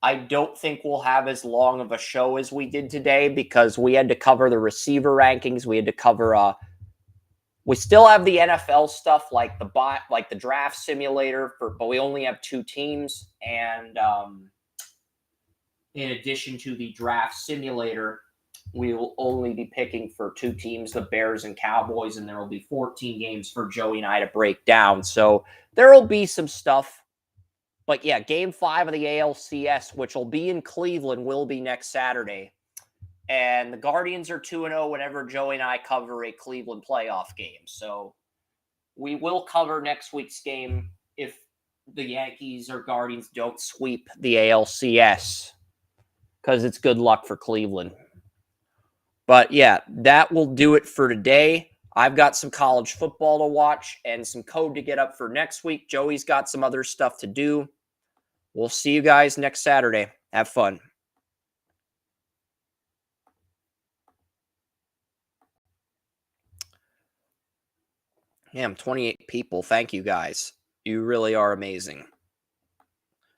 I don't think we'll have as long of a show as we did today because we had to cover the receiver rankings. We had to cover. We still have the NFL stuff like the draft simulator, but we only have 2 teams. And in addition to the draft simulator, we will only be picking for 2 teams, the Bears and Cowboys, and there will be 14 games for Joey and I to break down. So there will be some stuff. But yeah, game 5 of the ALCS, which will be in Cleveland, will be next Saturday. And the Guardians are 2-0 whenever Joey and I cover a Cleveland playoff game. So we will cover next week's game if the Yankees or Guardians don't sweep the ALCS, because it's good luck for Cleveland. But yeah, that will do it for today. I've got some college football to watch and some code to get up for next week. Joey's got some other stuff to do. We'll see you guys next Saturday. Have fun. Damn, 28 people. Thank you guys. You really are amazing.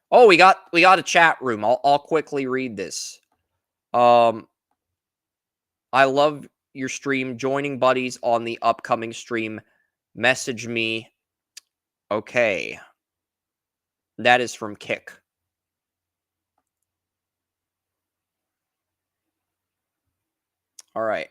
Oh, we got a chat room. I'll quickly read this. I love your stream, joining buddies on the upcoming stream. Message me. Okay. That is from Kick. All right.